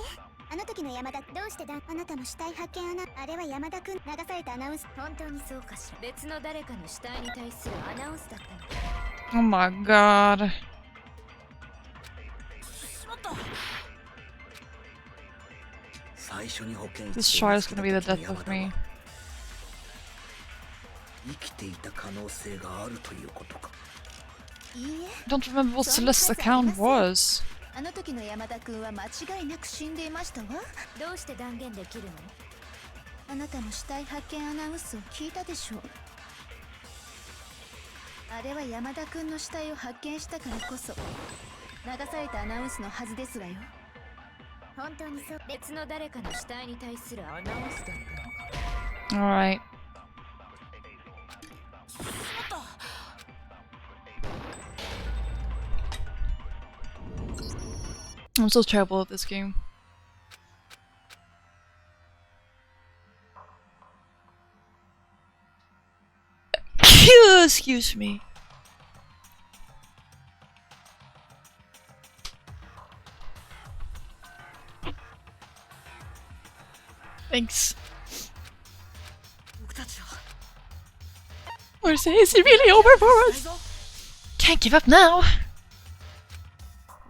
あの時の山田、どうしてあなたも死体発見あれは山田君流されたアナウンス。本当にそうかしら。別の誰かの死体に対するアナウンスだったのか。 Oh my god. しまった。最初に保健 This 室 trial で is 見つけ gonna た be the 時の death 山 of 田は me. 生きていた可能性があるということか。いいえ、 I don't remember what Celeste's account was. あの時の山田君は間違いなく死んでいましたわ。どうして断言できるの？あなたも死体発見アナウンスを聞いたでしょう。あれは山田君の死体を発見したからこそ流されたアナウンスのはずですわよ。本当にそう。別の誰かの死体に対するアナウンスだったのか。 Alright. しまった。 I'm so terrible at this game. Excuse me. Thanks. 僕たちは Where's it? Is it really over for ない us? ぞ。 Can't give up now.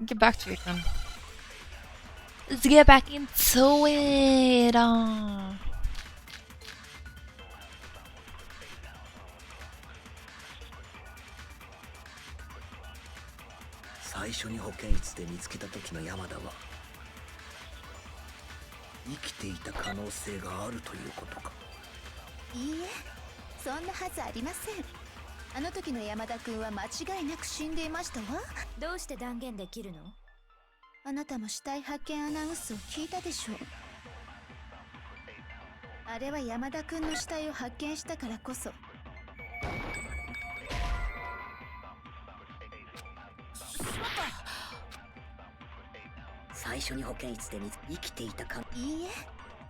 Get back to it then. Let's get back into it. 最初に保健室で見つけた時の山田は生きていた可能性があるということか。いいえ、そんなはずありません。あの時の山田君は間違いなく死んでいましたわ。どうして断言できるの？あなたも死体発見アナウンスを聞いたでしょう。あれは山田君の死体を発見したからこそ最初に保健室で生きていたか。いいえ、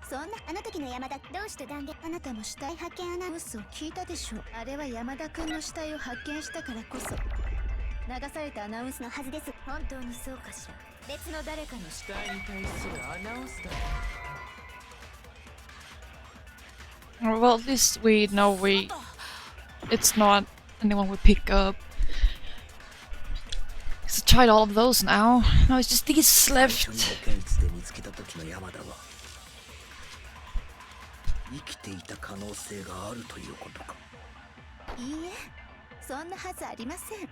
そんなあの時の山田、どうして断言あなたも死体発見アナウンスを聞いたでしょう。あれは山田君の死体を発見したからこそ流されたアナウンスのはずです。本当にそうかしら。別の誰かの死体に対するアナウンスだったのか。 Well, at least we know it's not anyone we pick up. Because I tried all of those now. Now it's just these 最初 left. に保健室で見つけた時の山田は生きていた可能性があるということか。いいえ、そんなはずありません。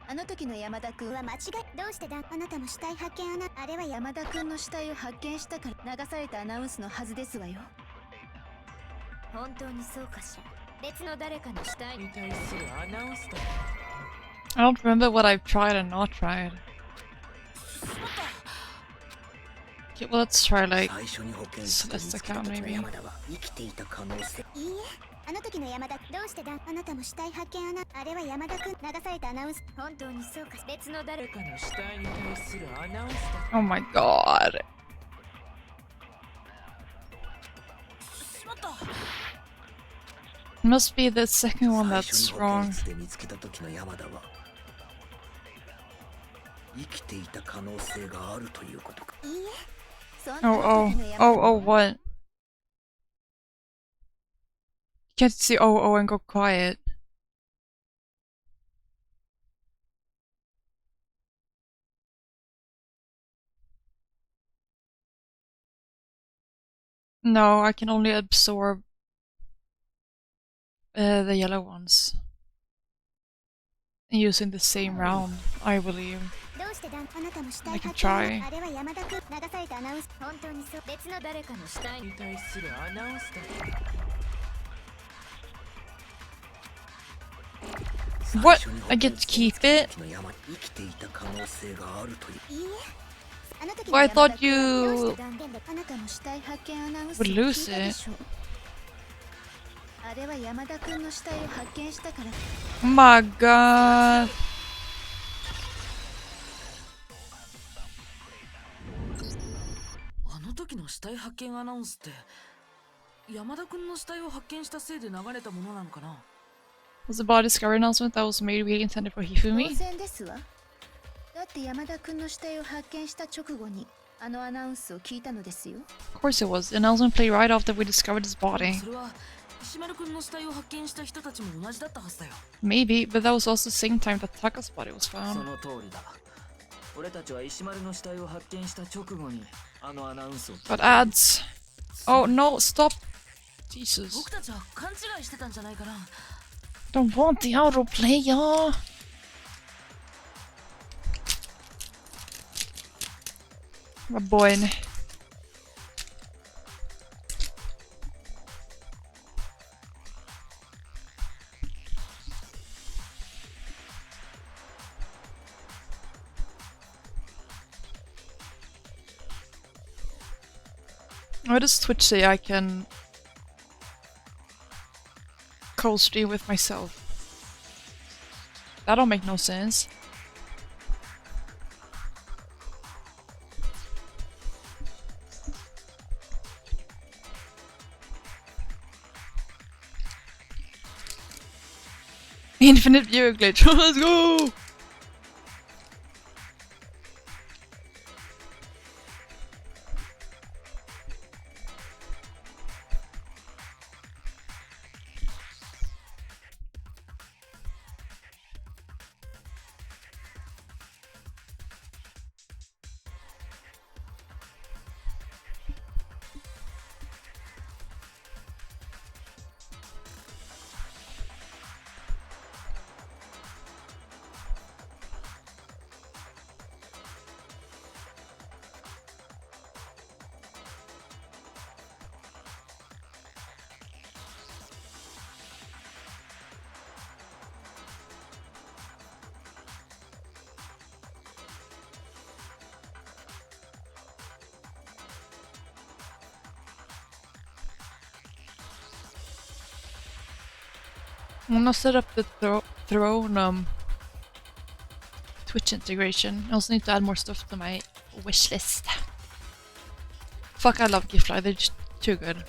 あの時の山田君は間違い。どうしてだ、あなたの死体発見あれは山田君の死体を発見したから流されたアナウンスのはずですわよ。本当にそうかしら。別の誰かの死体に対するアナウンスだ。 I don't remember what I've tried and not tried. Okay, well, let's try like 最初に保健 so 室で that's 見 the つけた count 時の maybe. 山田は生きていた可能性。いいえ、あの時の山田。どうしてだ、あなたの死体発見あれは山田君流されたアナウンス。本当にそうかしら。別の誰かの死体に対するアナウンスだ。 Oh my god. しまった。 It must be the second one 最 that's 初に保健 wrong. 室で見つけた時の山田は生きていた可能性があるということか。いいえ、そんな Oh, 時 oh, の山田。 oh, oh, what? You can't see oh, oh and go quiet. No, I can only absorb the yellow ones. Using the same round, I believe. どうしてだ、あなたの死 I 体 can 発見 try. あれは山田君流されたアナウンス。本当にそう。別の誰かの死体に対するアナウンスだ。 What? I get to keep it? 生きていた可能性があるという。いいえ、あの時 Well, I の山田 thought 君はどう you してだ、あなたの死体発見アナウンス would を lose 聞いたでしょう。あれは山田君の死体を発見したから。 Oh my god. あの時の死体発見アナウンスって山田君の死体を発見したせいで流れたものなのかな。 Was the body discovery announcement that was made really intended for 当 Hifumi? 然ですわ。だって山田君の死体を発見した直後にあのアナウンスを聞いたのですよ。 Of course it was. The announcement played right after we discovered his でも body. それは石丸君の死体を発見した人たちも同じだったはずだよ。 Maybe, but that was also the same time that Taka's body was そ found. の通りだ。俺たちは石丸の死体を発見した直後にあのアナウンスを聞い But た。 ads. Oh no, stop. Jesus. 僕たちは勘違いしてたんじゃないかな。 Don't want the autoplay, y'all. My boy. Why does Twitch say I can co-stream with myself? That don't make no sense. Infinite viewer glitch. Let's go! I'm gonna set up the throne Twitch integration. I also need to add more stuff to my wish list. Fuck, I love Giftfly, they're just too good.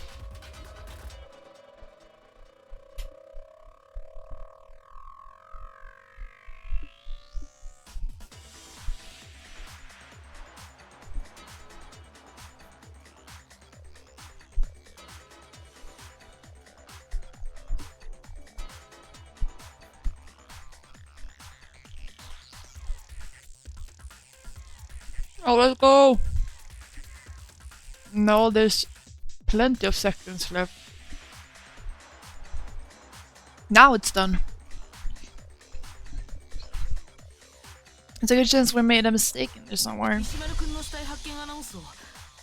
Oh, let's go! No, there's 'There's plenty of seconds left. いいえ、あの時の山田君はどうしてだ、あなたの死体を発見あれは山田君流されたアナウンスを聞いたでしょう。 No, there's plenty of seconds left. What? あれは山田君の死体を発見した直後にあのアナウンスを聞いたのですよ。 Maybe, but that was also the same time that Taka's body was found. Now it's done. It's a good chance we made a mistake in there somewhere. 石丸くんの死体発見アナウンスを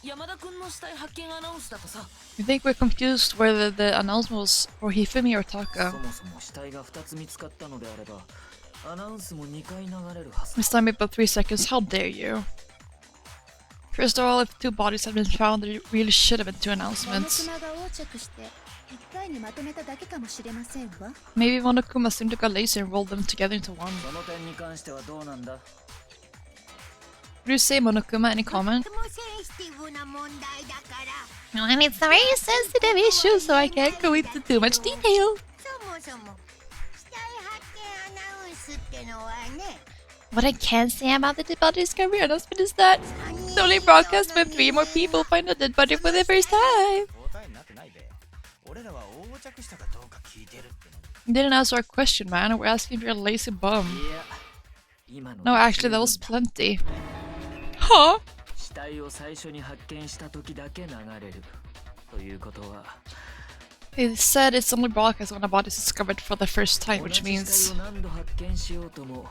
山田くんの死体発見アナウンスだとさ。 I think we're confused whether the announcement was for Hifumi or そ Taka. もそも死体が2つ見つかったのであればアナウンスも2回流れるはず This time about 3 seconds, how dare you? First of all, if 2 bodies had been found, there really should have been 2モノ announcements. クマが横着して1回にまとめただけかもしれませんわ。 Maybe Monokuma simply got lazy and rolled them together into one. その点に関してはどうなんだ What do you say, Monokuma? Any comment? とてもセンシティブな問題だから And it's a very sensitive issue, so I can't go into too much detail. そもそも死体発見アナウンスってのはね What I can say about the dead body discovery announcement is that it's only broadcast when 3 more people find a dead body for the first time. 交代になってないべ俺らは応募着したかどうか聞いてるっての You didn't answer our question, man. We're asking if you're a lazy bum. いや今の No, actually, that was plenty. Huh? 死体を最初に発見した時だけ流れるということは It said it's only broadcast when a body is discovered for the first time, 同 which じ死 means 体を何度発見しようとも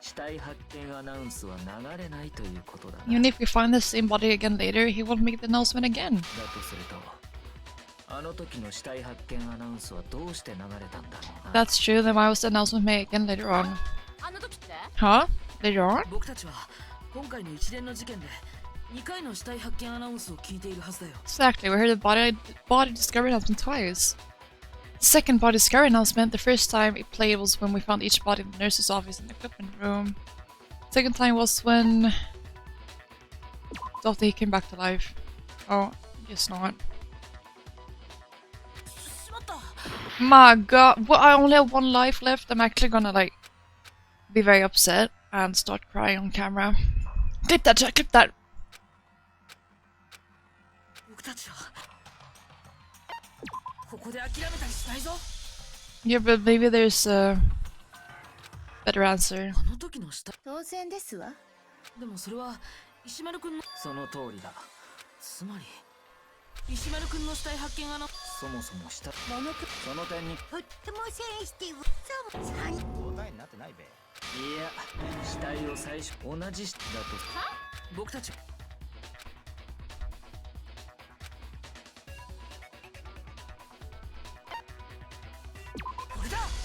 死体発見アナウンスは流れないということだな even if we find the same body again later, he won't make the announcement again. だとするとあの時の死体発見アナウンスはどうして流れたんだろうな That's true, then why was the announcement made again later on? あの時って Huh? Later on? 僕たちは今回の一連の事件で2回の死体発見アナウンスを聞いているはずだよ。 Exactly, we heard the body discovery announcement twice. Second body discovery announcement, the first time it played was when we found each body in the nurse's office in the equipment room. Second time was when... after he came back to life. Oh, guess not. しまった。 My god, well, I only have 1 life left. I'm actually gonna, like, be very upset and start crying on camera. Clip that, Jack, clip that! 僕たちはここで諦めたりしないぞ。 Yeah, but maybe there's a better answer. あの時の死体当然ですわ。でもそれは石丸くんのその通りだつまり石丸くんの死体発見アナそもそも死体モノクその点にいとってもセンシティブ。そう交代になってないべや死体を最初同じ死体だと僕たち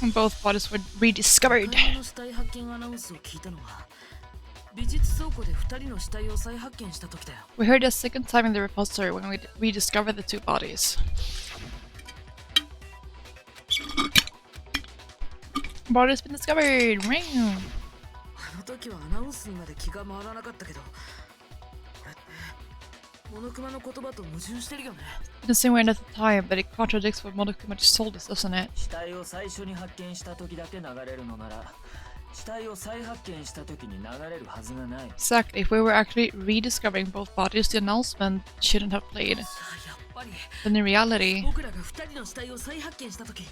And both bodies were rediscovered. 2回目の死体発見アナウンスを聞いたのは美術倉庫で2人の死体を再発見した時だよ。 We heard it a second time in the repository when we rediscovered the 2 bodies. Body's been discovered! Ring! あの時はアナウンスにまで気が回らなかったけどこれってモノクマの言葉と矛盾してるよね。 Didn't seem weird at the time, but it contradicts what Monokuma just told us, doesn't it? 死体を最初に発見した時だけ流れるのなら死体を再発見した時に流れるはずがない Exactly, if we were actually rediscovering both bodies, the announcement shouldn't have played. さあやっぱり But in reality, 僕らが2人の死体を再発見した時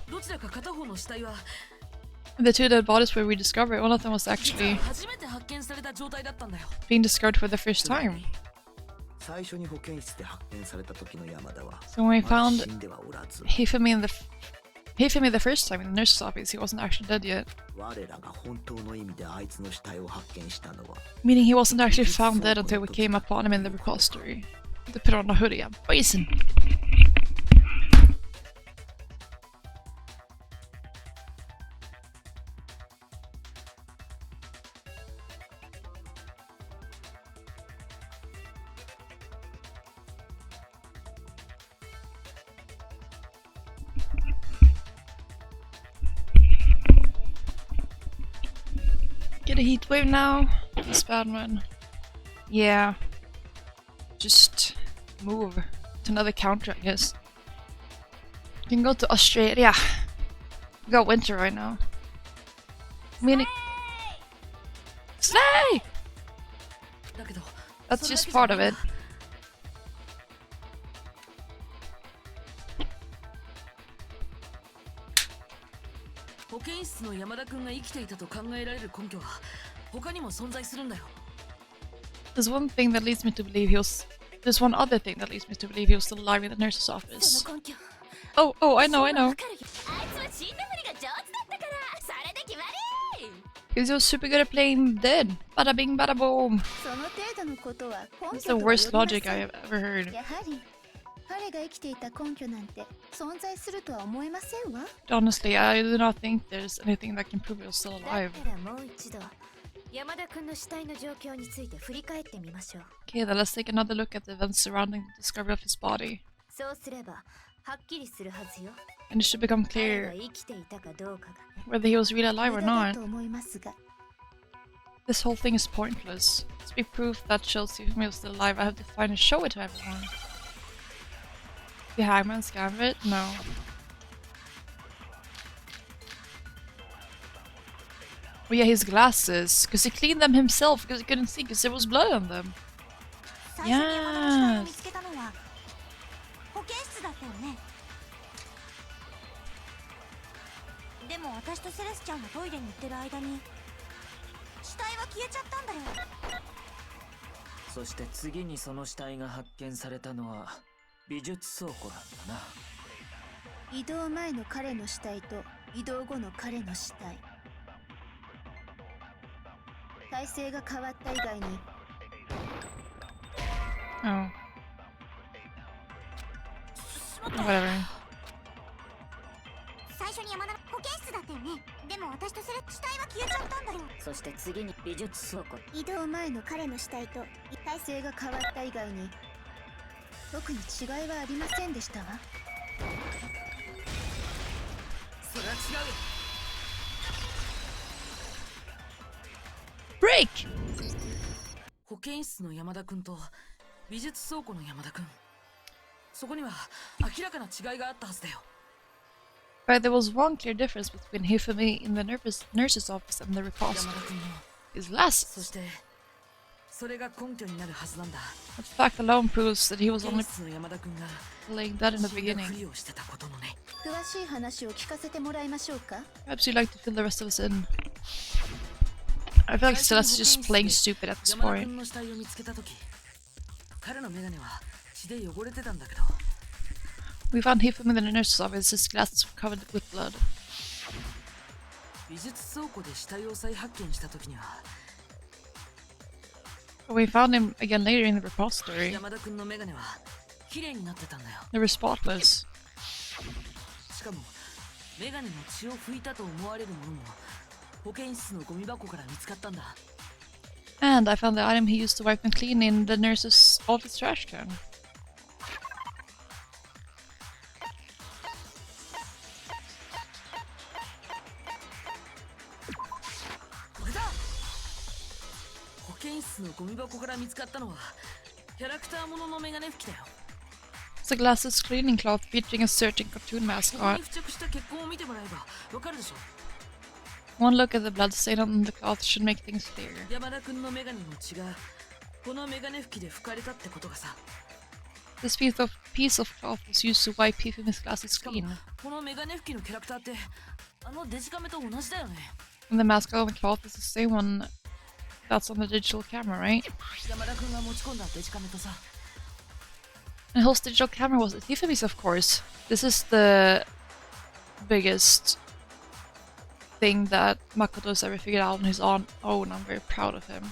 どちらか片方の死体は the 2 dead bodies were rediscovered. One of them was 実 actually は初めて発見された状態だったんだよ。 being discovered for the first time. 最初に保健室で発見された時の山田は So when we まだ found 死んではおらず Hifumi the first time in the nurse's office, he wasn't actually dead yet. 我らが本当の意味であいつの死体を発見したのは Meaning he wasn't actually found dead until we came upon him in the repository. To put on a hoodie, I'm bison. Get a heat wave now. This bad one. Yeah. Just move to another country, I guess. You can go to Australia. We got winter right now. Meaning. Slay! だけど That's just part of it. 保健室の山田くんが生きていたと考えられる根拠は他にも存在するんだよ。 There's one thing that leads me to believe he was. There's one other thing that leads me to believe he was still alive in the nurse's そ office. の根拠 Oh, I know. わかるよ。あいつは死んでくれ Because he was super good at playing dead. Bada bing, bada boom. その程度のことは根 That's 拠 the とは呼びま worst せん logic I have ever heard. やはり彼が生きていた根拠なんて存在するとは思えませんわ。 Honestly, I do not think there's anything that can prove he was still だ alive. ったらもう一度山田君の死体の状況について振り返ってみましょう。 Okay, then let's take another look at the events surrounding the discovery of his body. そうすればはっきりするはずよ。 And it should become 彼が clear 生きていたかどうかがね。 whether he was really alive or 無駄だ not. と思いますが、 This whole thing is pointless. To be proof that shows Hifumi was still alive, I have to find and show it to everyone. The Hangman's Gambit? No. Oh yeah, his glasses. Because he cleaned them himself because he couldn't see because there was blood on them. 最初に山田の死体を見つけたのは保健室だったよね。でも私とセレスちゃんがトイレに行ってる間に死体は消えちゃったんだよ。そして次にその死体が発見されたのは美術倉庫なんだな。移動前の彼の死体と移動後の彼の死体、体勢が変わった以外に Oh. Whatever. 最初に山田の保健室だったよね。でも私とセレ死体は消えちゃったんだよ。そして次に美術倉庫。移動前の彼の死体と体勢が変わった以外に特に違いはありませんでしたわ。それは違う。 Break! 保健室の山田君と美術倉庫の山田君、そこには明らかな違いがあったはずだよ。 But there was one clear difference between Hifumi in the nurse's office and the 山 repository. 田君の His そ glasses. してそれが根拠になるはずなんだ。 That fact alone proves that he 保 was 健 only 室の山田君が playing dead in the 死んだふ beginning. りをしてたことのね。詳しい話を聞かせてもらいましょうか。 Perhaps you'd like to fill the rest of us in. I feel like Celeste's just playing stupid at this 山田 point. 君の死体を見つけたとき、彼のメガネは血で汚れてたんだけど、 We found Hifumi in the nurse's office. His glasses were covered with blood. 美術倉庫で死体を再発見したときには、 But we found him again later in the repository. 山田君のメガネは綺麗になってたんだよ。 They were spotless. しかもメガネの血を拭いたと思われるものも保健室のゴミ箱から見つかったんだ。 And I found the item he used to wipe them clean in the nurse's office trash can. これだ。保健室のゴミ箱から見つかったのはキャラクターもののメガネ拭きだよ。 It's a glasses cleaning cloth featuring a certain cartoon ここ mascot. に付着した血痕を見てもらえばわかるでしょ。 One look at the blood stain on the cloth should make things clear. 山田君のメガネの血がこのメガネ拭きで拭かれたってことがさ。 This piece of cloth was used to wipe Hifumi's glasses しかも clean. このメガネ拭きのキャラクターってあのデジカメと同じだよね。 And the mascot on the cloth is the same one that's on the digital camera, right? 山田君が持ち込んだデジカメとさ。 And Hill's digital camera was at Hifumi's, of course. This is the biggest thing that Makoto's ever figured out on his own. I'm very proud of him.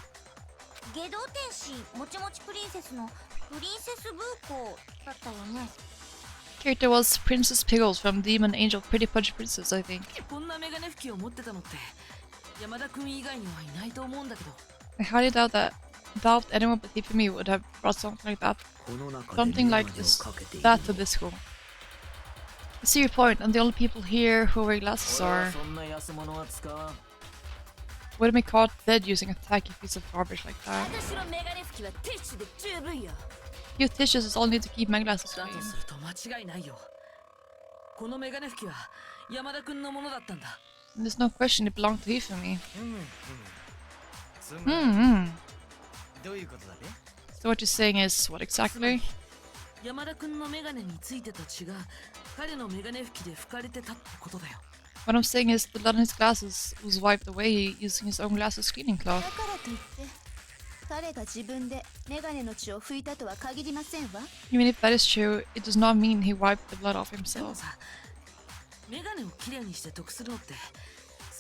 下道天使もちもちプリンセスのプリンセスブーコだったよね。 Character was Princess Pickles from Demon Angel Pretty Punch Princess, I think. こんなメガネ拭きを持ってたのって山田君以外にはいないと思うんだけど。 I highly doubt anyone but Hifumi would have brought something like that. この中で Something メガ like ネを this, かけている that to this school. I see your point, and the only people here who wear glasses 俺は are そんな安物は使わん。 would be caught dead using a tacky piece of garbage like that. 私のメガネ拭きはティッシュで十分よ。 Few tissues is all I need to keep my glasses だ clean. とすると間違いないよ。このメガネ拭きは山田君のものだったんだ。 And there's no question it belonged to Hifumi. つまり Hmm. どういうことだね。 So what you're saying is what exactly? 山田君のメガネについてた血が彼のメガネ拭きで拭かれてたってことだよ。 What I'm saying is the blood on his glasses was wiped away using his own glasses cleaning だ cloth. からといって彼が自分でメガネの血を拭いたとは限りませんわ。 Even if that is true, it does not mean he wiped the blood off でも himself. さ、メガネをきれいにして得するのって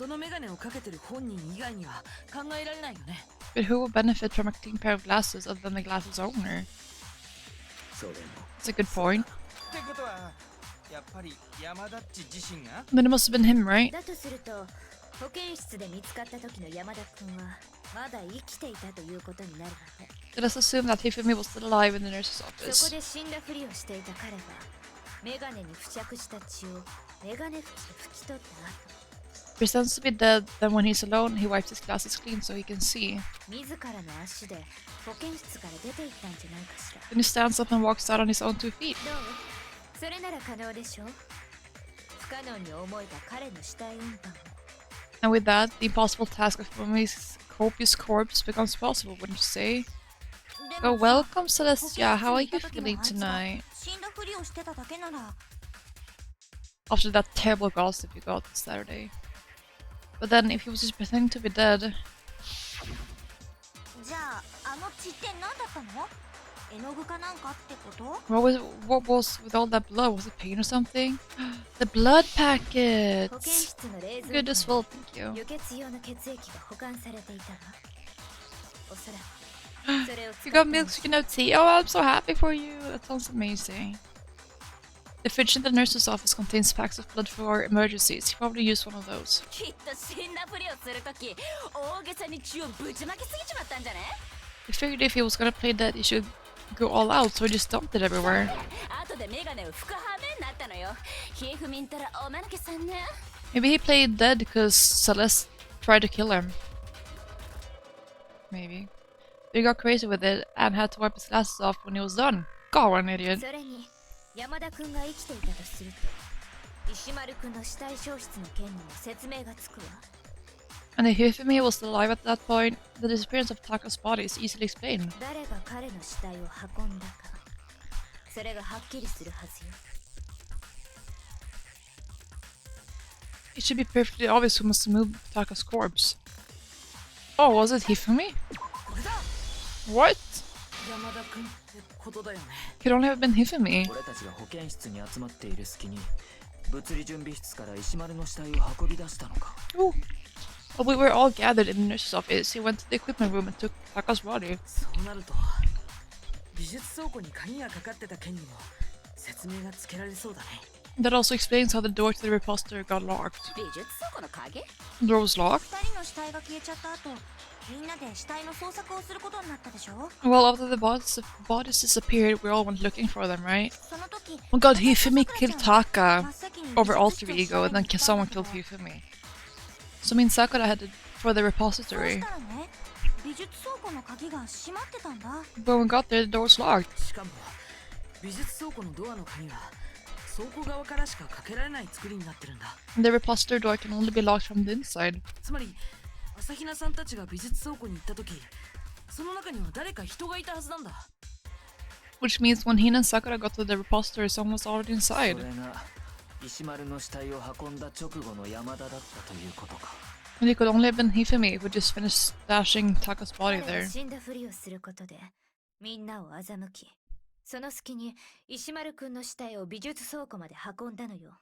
そのメガネをかけてる本人以外には考えられないよね。 But who will benefit from a clean pair of glasses other than the glasses owner? それも That's a good point. ってことはやっぱり山田っち自身が Then it must have been him, right? だとすると保健室で見つかった時の山田君はまだ生きていたということになるわね。 Let us assume that Hifumi was still alive in the nurse's そこ office. で死んだふりをしていた彼はメガネに付着した血をメガネ拭きで拭き取った後 Pretends to be dead, then when he's alone, he wipes his glasses clean so he can see. 自らの足で保健室から出て行ったんじゃないかしら。 Then he stands up and walks out on his own 2 feet. どう？それなら可能でしょう。不可能に思えた彼の死体運搬を And with that, the impossible task of Hifumi's copious corpse becomes possible, wouldn't you say? で Oh, もさ welcome, Celestia. How are you 保健室に feeling 行った時のあい tonight? つは死んだふりをしてただけなら After that terrible gossip you got this Saturday. But then, if he was just pretending to be dead, じゃああの血って何だったの？絵の具かなんかってこと？ what was with all that blood? Was it pain or something? The blood 保健 packets! 室の冷蔵 Good 庫 as に well, thank you. 輸血用の血液が保管されていたわ。おそらくそれを使 You った got の milk so you can have tea? Oh, I'm so happy for you. That sounds amazing. The fridge in the nurse's office contains packs of blood for emergencies. He probably used one of those. きっと死んだふりをするとき大げさに血をぶちまけすぎちまったんじゃね？ He figured if he was gonna play dead, he should go all out, so he just dumped it everywhere. 後でメガネを拭く羽目になったのよ。ひえふみんたらおまぬけさんね。 Maybe he played dead because Celeste tried to kill him. Maybe. But he got crazy with it and had to wipe his glasses off when he was done. God, what an idiot. それに山田君が生きていたとすると石丸君の死体消失の件にも説明がつくわ。 And if Hifumi was still alive at that point, the disappearance of Taka's body is easily explained. 誰が彼の死体を運んだかそれがはっきりするはずよ。 It should be perfectly obvious who must have moved Taka's corpse. Oh, was it Hifumi? これだ。 What? 山田君ってことだよね。 Could only have been Hifumi. 俺たちが保健室に集まっている隙に物理準備室から石丸の死体を運び出したのか。 Ooh. While we were all gathered in the nurse's office, he went to the equipment room and took Taka's body. そうなると美術倉庫に鍵がかかってた件にも説明がつけられそうだね。 That also explains how the door to the repository got locked. 美術倉庫の影？ The door was locked? 二人の死体が消えちゃった後みんなで死体の捜索をすることになったでしょ？ Well, after the bodies disappeared, we all went looking for them, right? その時 Oh god, Hifumi killed Taka 真っ先に over 美術 alter 室を ego, and then 調べに someone 行ったん killed だけど Hifumi. So means Sakura headed for the そう repository. したらね美術倉庫の鍵が閉まってたんだ。 But when we got there, the door was locked. しかも美術倉庫のドアの鍵は倉庫側からしかかけられない作りになってるんだ。 And the repository door can only be locked from the inside. つまり朝比奈さんたちが美術倉庫に行った時その中には誰か人がいたはずなんだ。 Which means when Hina and Sakura got to the repository, someone was already そ inside. れが石丸の死体を運んだ直後の山田だったということか。 And it could only have been Hifumi who just finished stashing Taka's body 彼 there. が死んだふりをすることでみんなを欺きその隙に石丸君の死体を美術倉庫まで運んだのよ。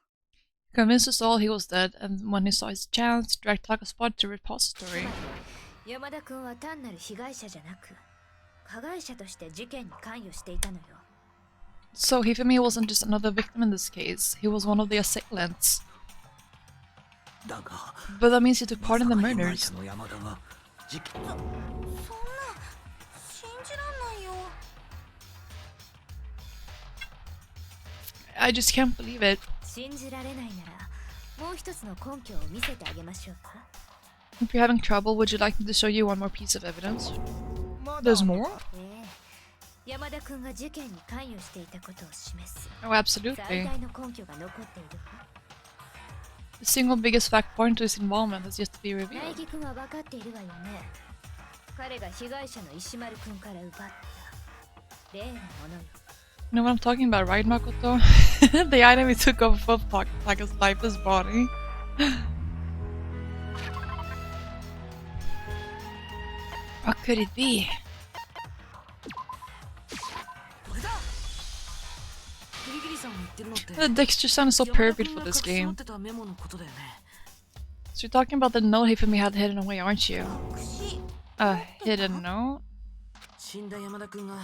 He convinced us all he was dead, and when he saw his chance, dragged Taka's body to the repository. 山田君は単なる被害者じゃなく加害者として事件に関与していたのよ。 So Hifumi wasn't just another victim in this case, he was one of the assailants. だが But that means he took part in the まさか被害 murders. 者の山田が事件そんな信じらんないよ。 I just can't believe it. 信じられないならもう一つの根拠を見せてあげましょうか。 If you're having trouble, would you like me to show you one more piece of evidence? There's more? ええ、山田君が事件に関与していたことを示す Oh, 最 absolutely. 大の根拠が残っているわ。 The single biggest fact pointing to his involvement has yet to be 苗 revealed. 木君は分かっているわよね。彼が被害者の石丸君から奪った例のものよ。 You know what I'm talking about, right, Makoto? The item he took off of Taka's lifeless body. What could it be? これだ。ギリギリさんが言ってるのって The Dexter sound is so 山田 perfect 君 for が this 隠し持っ game. てたメモのことだよね。So you're talking about the note Hifumi had hidden away, aren't you? 隠し A hidden note? 死んだ山田君が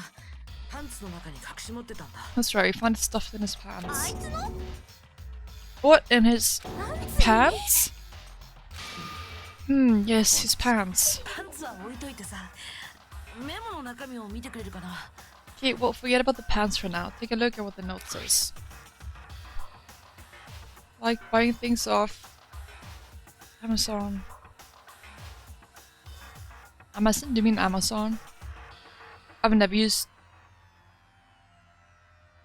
パンツの中に隠し持ってたんだ。 That's right, he found it stuffed in his あ pants. いつの What? In his pants? Yes, his pants. パンツは置いといてさ、メモの中身を見てくれるかな。 Okay, well, forget about the pants for now. Take a look at what the note says. Like buying things off Amazon. Amazon? Do you mean Amazon? I've never used.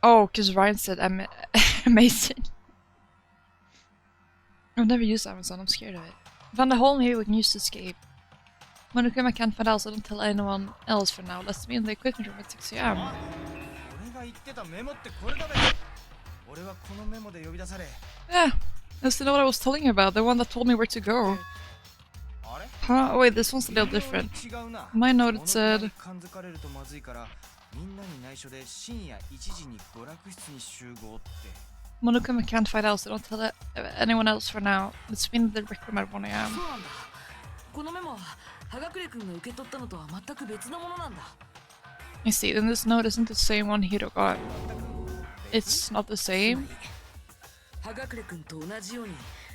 Oh, because Ryan said Amazon. I've never used Amazon. I'm scared of it. I found a hole in here we can use to escape. Monokuma can't find out, so don't tell anyone else for now. Let's meet in the equipment room at 6 a.m. 俺が言ってたメモってこれだべ。俺はこのメモで呼び出され。 Yeah, that's the note I was telling you about. The one that told me where to go. あれ？ Huh? Oh, wait, this one's a little different. 違うな。 My note it said, 感づかれるとまずいから、みんなに内緒で深夜1時に娯楽室に集合って。 Monokuma can't find out, so don't tell anyone else for now. Let's meet in the rec room at 1 そう a.m. なんだ。このメモは葉隠君が受け取ったのとは全く別のものなんだ。 I see, then this note isn't the same one Hiro got. It's not the same? 葉隠君と同じように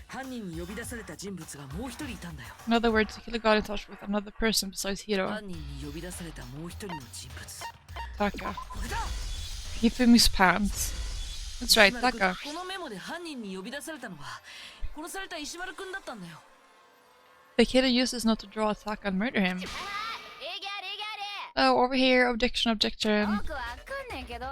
犯人に呼び出された人物がもう一人いたんだよ。 In other words, Hiro got in touch with another person besides Hiro. 犯人に呼び出されたもう一人の人物。 Taka. これだ。 Hifumi's pants. That's right, 石丸君 Taka. このメモで犯人に呼び出されたのは殺された石丸君だったんだよ。 The kid used this note to draw a Taka and murder him. レギャレギャレ Oh, over here. Objection, objection. 僕わかんないけど、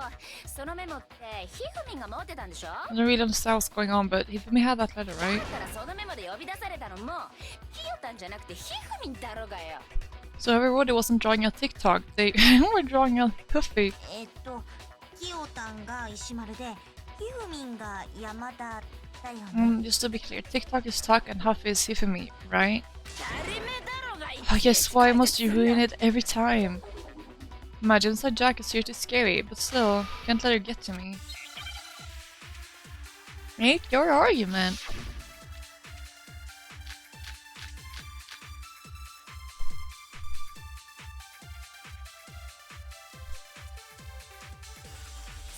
そのメモってひふみんが持ってたんでしょ？ I don't really understand what's going on, but Hifumi had that letter, だ right? からそのメモで呼び出されたのもひよたんじゃなくてひふみんだろうがよ。 So everybody wasn't drawing a TikTok. They were drawing a Puffy. キヨタンが石丸でひふみんが山田だよね。 Just to be clear, TikTok is Taka and Huff is Hifumi, right? 誰目だろうが I guess why must you ruin it every time? Imagine inside Jack is here to scary, but still, can't let her get to me. Make your argument.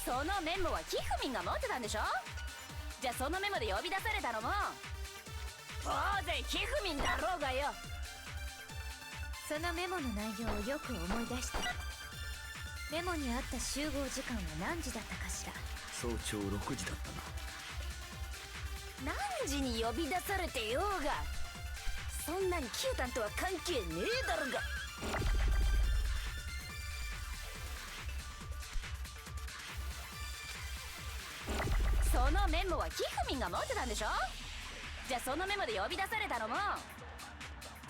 そのメモはひふみんが持ってたんでしょ？じゃあそのメモで呼び出されたのも当然ひふみんだろうがよ。そのメモの内容をよく思い出した。メモにあった集合時間は何時だったかしら。早朝6時だったな。何時に呼び出されてようがそんなにキュータンとは関係ねえだろが。そのメモはひふみんが持ってたんでしょ？じゃあそのメモで呼び出されたのも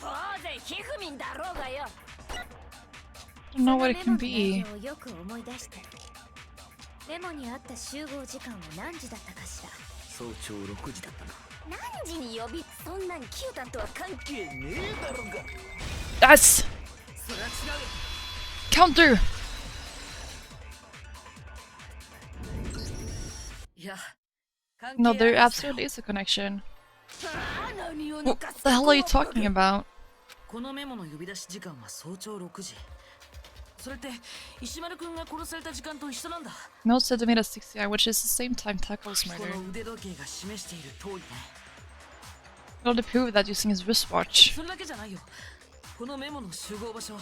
当然ひふみんだろうがよ。 I don't know what it その can メモ be. の内容をよく思い出して。メモにあった集合時間は何時だったかしら。早朝6時だったな。何時に呼びそんなにキュータンとは関係ねえだろうが。 That's それは違うよ。 counter. いや、関係 No, あ there るんですよ。 absolutely is a connection. 何を What 抜かす the hell are you talking about? このメモの呼び出し時間は早朝6時。それって石丸君が殺された時間と一緒なんだ。 Note said to meet at 6 a.m., which is the same time Taka was こ murdered. の腕時計が示している通りね。 In order to prove that using his wristwatch. それだけじゃないよ。このメモの集合場所、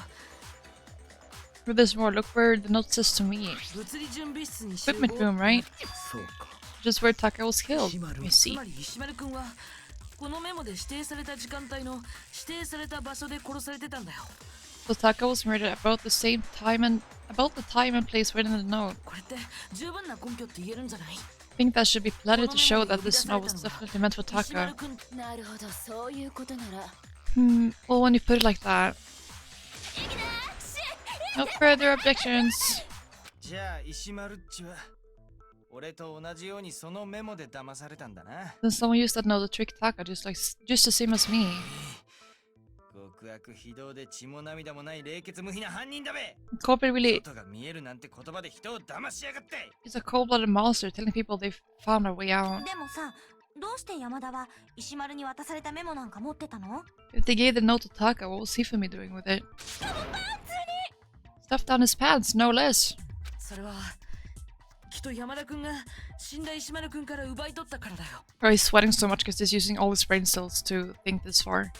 For this more, look where the note says to me. 物理準備室に集合。 Equipment room, right? そうか。 Just where Taka was killed. 石丸。 You つ see. まり石丸君はこのメモで指定された時間帯の指定された場所で殺されてたんだよ。 So Taka was murdered at about the same time and place written in the note. これって十分な根拠って言えるんじゃない？ I think that should be plenty to show that this note was definitely meant for 石丸 Taka. 君、なるほど、そういうことなら。 Well, when you put it like that. No further objections. じゃあ石丸っちは俺と同じようにそのメモで騙されたんだな。 Then someone used that note to trick Taka just the same as me. 極悪非道で血も涙もない冷血無比な犯人だべ。 Culprit really 外が見えるなんて言葉で人を騙しやがって。 is a cold-blooded monster telling people they've found a way out. でもさ、どうして山田は石丸に渡されたメモなんか持ってたの？ If they gave the note to Taka, what was Hifumi doing with it? Stuffed down his pants, no less. それはきっと山田君が死んだ石丸君から奪い取ったからだよ。 Or he's sweating so much because he's using all his brain cells to think this far.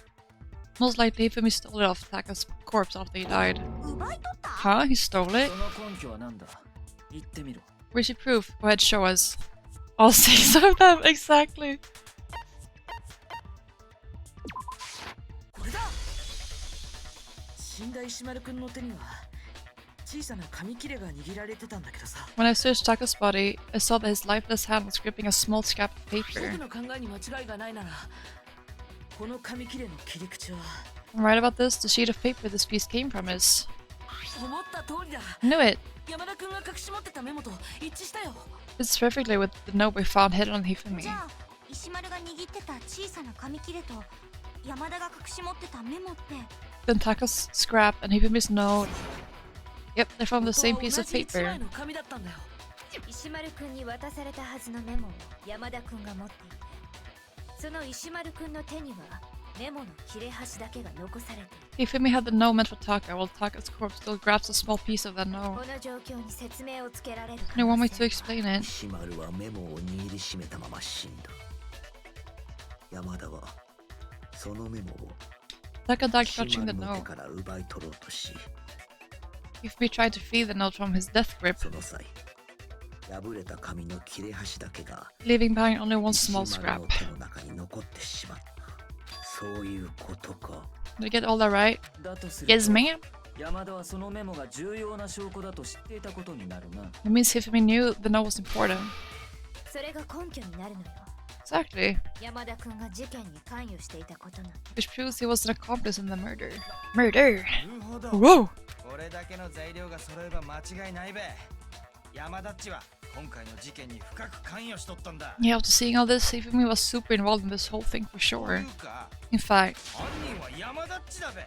Most likely Hifumi stole it off Taka's corpse after he died. 奪い取った？ Huh? He stole it? その根拠は何だ？言ってみろ。 Where's your proof? Go ahead, show us. All 6 of them, exactly. これだ。死んだ石丸君の手には小さな紙切れが握られてたんだけどさ。 When I searched Taka's body, I saw that his lifeless hand was gripping a small scrap of 僕 paper. の考えに間違いがないなら、この紙切れの切り口は I'm right about this. The sheet of paper this piece came from is. 思った通りだ。 I knew it. 山田君が隠し持ってたメモと一致したよ。 Fits perfectly with the note we found hidden on Hifumi. じゃあ石丸が握ってた小さな紙切れと山田が隠し持ってたメモって。 Then Taka's scrap and Hifumi's note. Yep, they're from the same piece of 同じ一 paper. 枚の紙だったんだよ。石丸くんに渡されたはずのメモを山田くんが持っていて、その石丸くんの手にはメモの切れ端だけが残されている。 Hifumi had the note meant for Taka, while Taka's corpse still grabs a small piece of that こ note. の状況に説明をつけられる And you want me 可 to 能性 explain it? 石丸はメモを握りしめたまま死んだ。山田はそのメモを Taka died 石 clutching the 丸の手 note. から奪い取ろうとし、 Hifumi tried to free the note from his death grip, その際破れた紙の切れ端だけが leaving behind only one 石 small 丸 scrap. の手の中に残ってしまった。そういうことか。 Did I get all that right? だとする Yes, と ma'am. 山田はそのメモが重要な証拠だと知っていたことになるな。 It means Hifumi knew the note was important. それが根拠になるのよ。 Exactly. 山田くんが事件に関与していたことなんて。 Which proves he was an accomplice in the murder. Murder! なるほど。 Whoa! これだけの材料が揃えば間違いないべ。山田っちは今回の事件に深く関与しとったんだ。 Yeah, after seeing all this, Hifumi was super involved in this whole thing for とい sure. うか、 In fact, 犯人は山田っちだべ。 he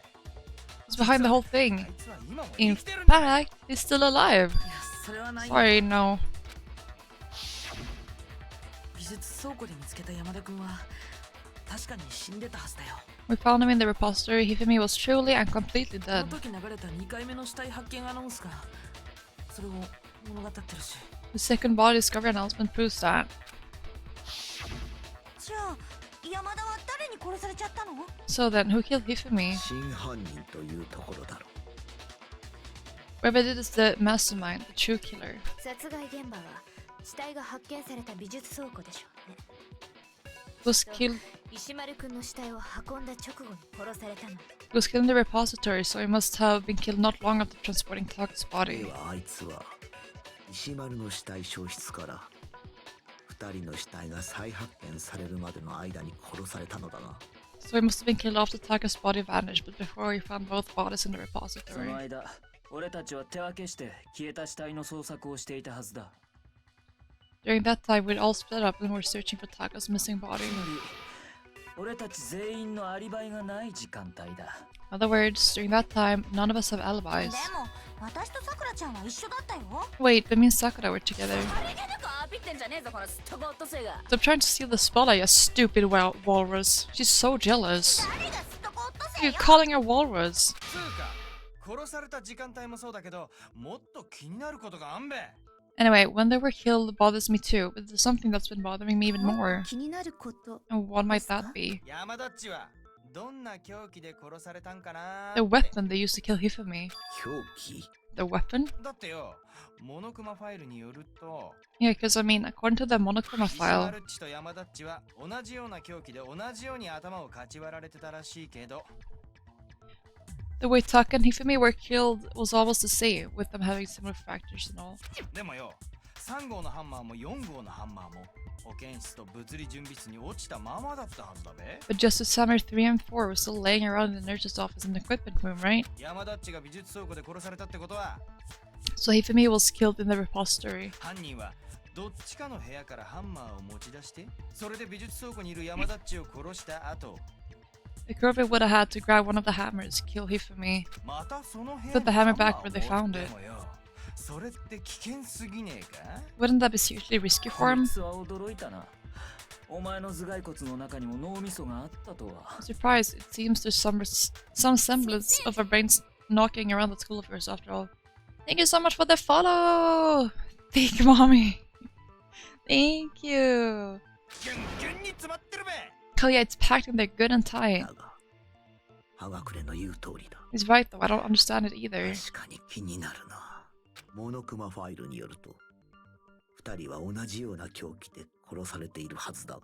was behind the whole あ thing. いつは今も In 生きてるんだ。 fact, he's still alive. いや、それはない。 Sorry, no. 美術倉庫で見つけた山田君は確かに死んでたはずだよ。 We found him in the repository. Hifumi was truly and completely この dead. 時流れた2回目の死体発見アナウンスがそれを物語ってるし。 The second body discovery announcement proves that. じゃあ山田は誰に殺されちゃったの？ So then, who killed Hifumi? 真犯人というところだろう。 Whoever did is the mastermind, the true killer. 殺害現場は死体が発見された美術倉庫でしょうね。 He was killed. 石丸くんの死体を運んだ直後に殺されたの。 He was killed in the repository, so he must have been killed not long after transporting Taka's で body. はあいつは石丸の死体消失から二人の死体が再発見されるまでの間に殺されたのだな。 So he must have been killed after Taka's body vanished, but before he found both bodies in the そ repository. の間、俺たちは手分けして消えた死体の捜索をしていたはずだ。 During that time, we'd all split up and were searching for Taka's missing body. つまり、俺たち全員のアリバイがない時間帯だ。 In other words, during that time, none of us have で alibis. も私とさくらちゃんは一緒だったよ。 Wait, that means Sakura were together. あれがどこアピってんじゃねえぞこのすっとこオットセイが。 Stop trying to steal the spotlight, you stupid walrus. She's so jealous. 誰がすっとこっとせ You're いよ。 calling her walrus. つうか、殺された時間帯もそうだけど、もっと気になることがあんべ。 Anyway, when they were killed bothers me too, but there's something that's been bothering me even more. 気になること。 And what might that be? 山田っちはどんな凶器で殺されたんかな The weapon they used to kill Hifumi. 凶器 The weapon? だってよ、モノクマファイルによると、 Yeah, because I mean, according to the monochroma 石 file, 丸っちと山田っちは同じような凶器で同じように頭をかち割られてたらしいけど、 the way Taka and Hifumi were killed was almost the same, with them having similar fractures and all. でもよ、3号のハンマーも4号のハンマーも保健室と物理準備室に落ちたままだったはずだべ。 But Justice Hammer 3 and 4 were still laying around in the nurse's office in the equipment room, right? 山田っちが美術倉庫で殺されたってことは、 So Hifumi was killed in the repository. 犯人はどっちかの部屋からハンマーを持ち出して、それで美術倉庫にいる山田っちを殺した後、 The Kurvin would have had to grab one of the hammers, kill Hifumi. またその部屋 Put に the ハ hammer ンマー back を where they 持 found って it. もよ、それって危険すぎねえか？ Wouldn't that be seriously risky こ for い him? つは驚いたな。お前の頭蓋骨の中にも脳みそがあったとは。 Surprise, it seems there's some semblance of our brains knocking around the Skullverse after all. Thank you so much for the follow! Big mommy! Thank you! Oh yeah, it's packed in there good and tight. だが、葉隠れの言う通りだ。 He's right though, I don't understand it either. 確かに気になるな。モノクマファイルによると、二人は同じような凶器で殺されているはずだが。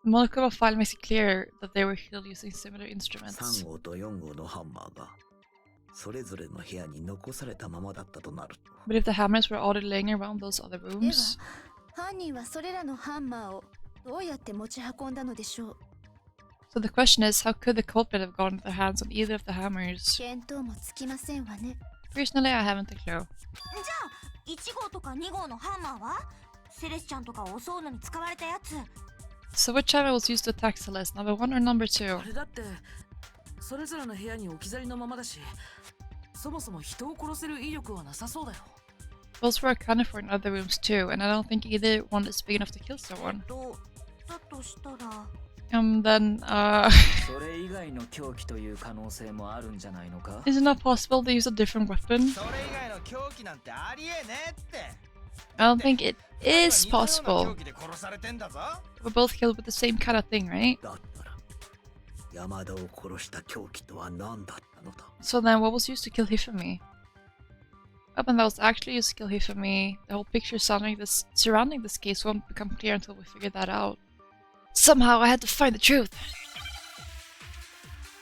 The Monokuma file makes it clear that they were killed using similar instruments. 3号と4号のハンマーがそれぞれの部屋に残されたままだったとなると。 But if the hammers were all laying around those other では rooms, 犯人はそれらのハンマーをどうやって持ち運んだのでしょう。 so the question is, how could the culprit have gotten their hands on either of the hammers? 見当もつきませんわね。 Personally, I haven't a clue. じゃあ1号とか2号のハンマーはセレスちゃんとかを襲うのに使われたやつ。 So which hammer was used to attack Celeste, number 1 or number 2? あれだってそれぞれの部屋に置き去りのままだし、そもそも人を殺せる威力はなさそうだよ。 Those were accounted for in other rooms too, and I don't think either one is big enough to kill someone. だとしたら Then, それ以外の凶器という可能性もあるんじゃないのか。 is it not possible to use a different weapon? それ以外の凶器なんてありえねえって。 I don't think it is 似たような possible. 凶器で殺されてんだぞ。 We're both killed with the same kind of thing, right? だったら山田を殺した凶器とは何だったのだ。 So then, what was used to kill Hifumi? Weapon that was actually used to kill Hifumi. The whole picture surrounding this case won't become clear until we figure that out. Somehow, I had to find the truth.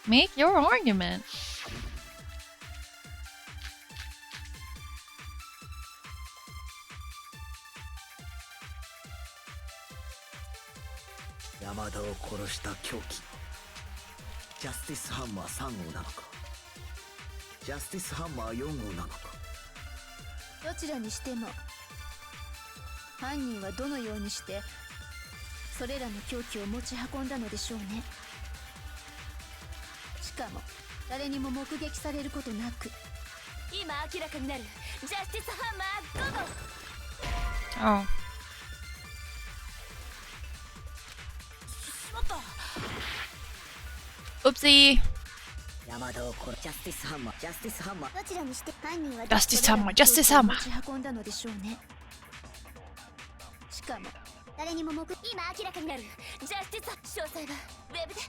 Make your argument. 山田を殺した凶器。ジャスティスハンマー3号なのか、ジャスティスハンマー4号なのか。どちらにしても犯人はどのようにしてそれらの凶器を持ち運んだのでしょうね。しかも誰にも目撃されることなく。今明らかになるジャスティスハンマー5号。 Oh. しまった。 Oopsie! 山田を殺ジャスティスハンマー、ジャスティスハンマー。どちらにして犯人は Justice Hammer, Justice Hammer! 持ち運んだのでしょうね。しかも誰にも目撃今明らかになるジャスティス詳細はウェブで。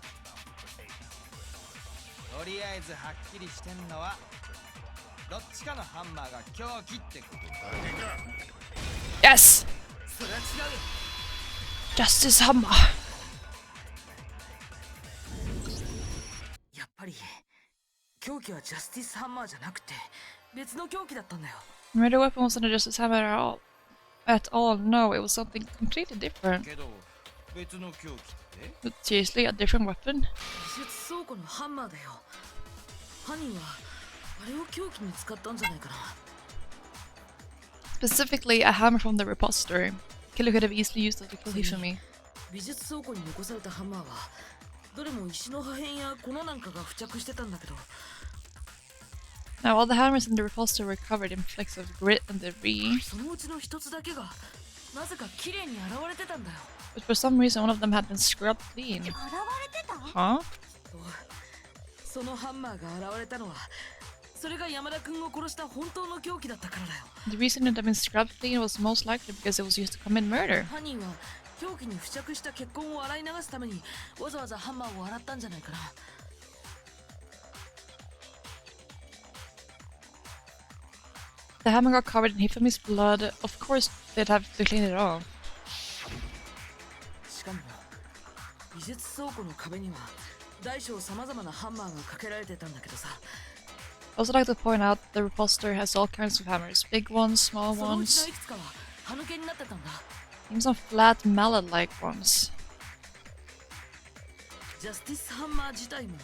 とりあえずはっきりしてんのはどっちかのハンマーが凶器ってことだけか。 Yes! それは違う。 Justice Hammer! やっぱり凶器はジャスティスハンマーじゃなくて別の凶器だったんだよ。 Murder weapon wasn't a Justice Hammer at all. At all, no, it was something completely different. けど別の凶器って But seriously, a different weapon? 美術倉庫のハンマーだよ。犯人はあれを凶器に使ったんじゃないかな。 Specifically, a hammer from the repository. Killer could have easily used it to kill Hifumi. 美術倉庫に残されたハンマーはどれも石の破片や粉なんかが付着してたんだけど、 Now, all the hammers in the repository were covered in flecks of grit and debris, そのうちの一つだけがなぜか綺麗に洗われてたんだよ。 but for some reason one of them had been scrubbed clean. 洗われてた？ Huh? そのハンマーが現れたのはそれが山田君を殺した本当の凶器だったからだよ。 The reason it had been scrubbed clean was most likely because it was used to commit murder. 犯人は凶器に付着した血痕を洗い流すためにわざわざハンマーを洗ったんじゃないかな。 The hammer got covered in Hifumi's blood. Of course, they'd have to clean it off. しかも美術倉庫の壁には大小さまざまなハンマーがかけられてたんだけどさ、 I also like to point out the repository has all kinds of hammers. Big ones, small そのうち ones, のいくつかは歯抜けになってたんだ。 even some flat mallet-like ones. ジャスティスハンマー自体も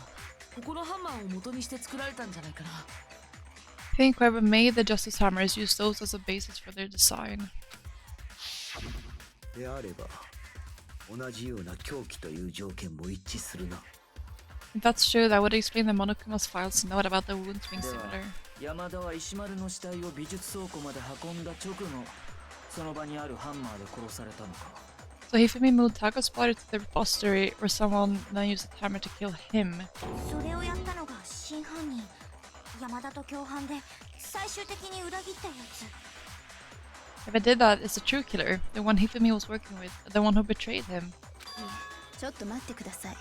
ここのハンマーを元にして作られたんじゃないかな。 I think whoever made the Justice Hammers used those as a basis for their design. であれば同じような凶器という条件も一致するな。 If that's true, that would explain the Monokuma's files note about the wounds being では similar. 山田は石丸の死体を美術倉庫まで運んだ直後、その場にあるハンマーで殺されたのか。So Hifumi moved Taka's body to the repository where someone then used a timer to kill him. それをやったのが真犯人山田と共犯で最終的に裏切ったやつ If I did that, it's the true killer, the one Hifumi was working with, the one who betrayed him. ちょっと待ってください。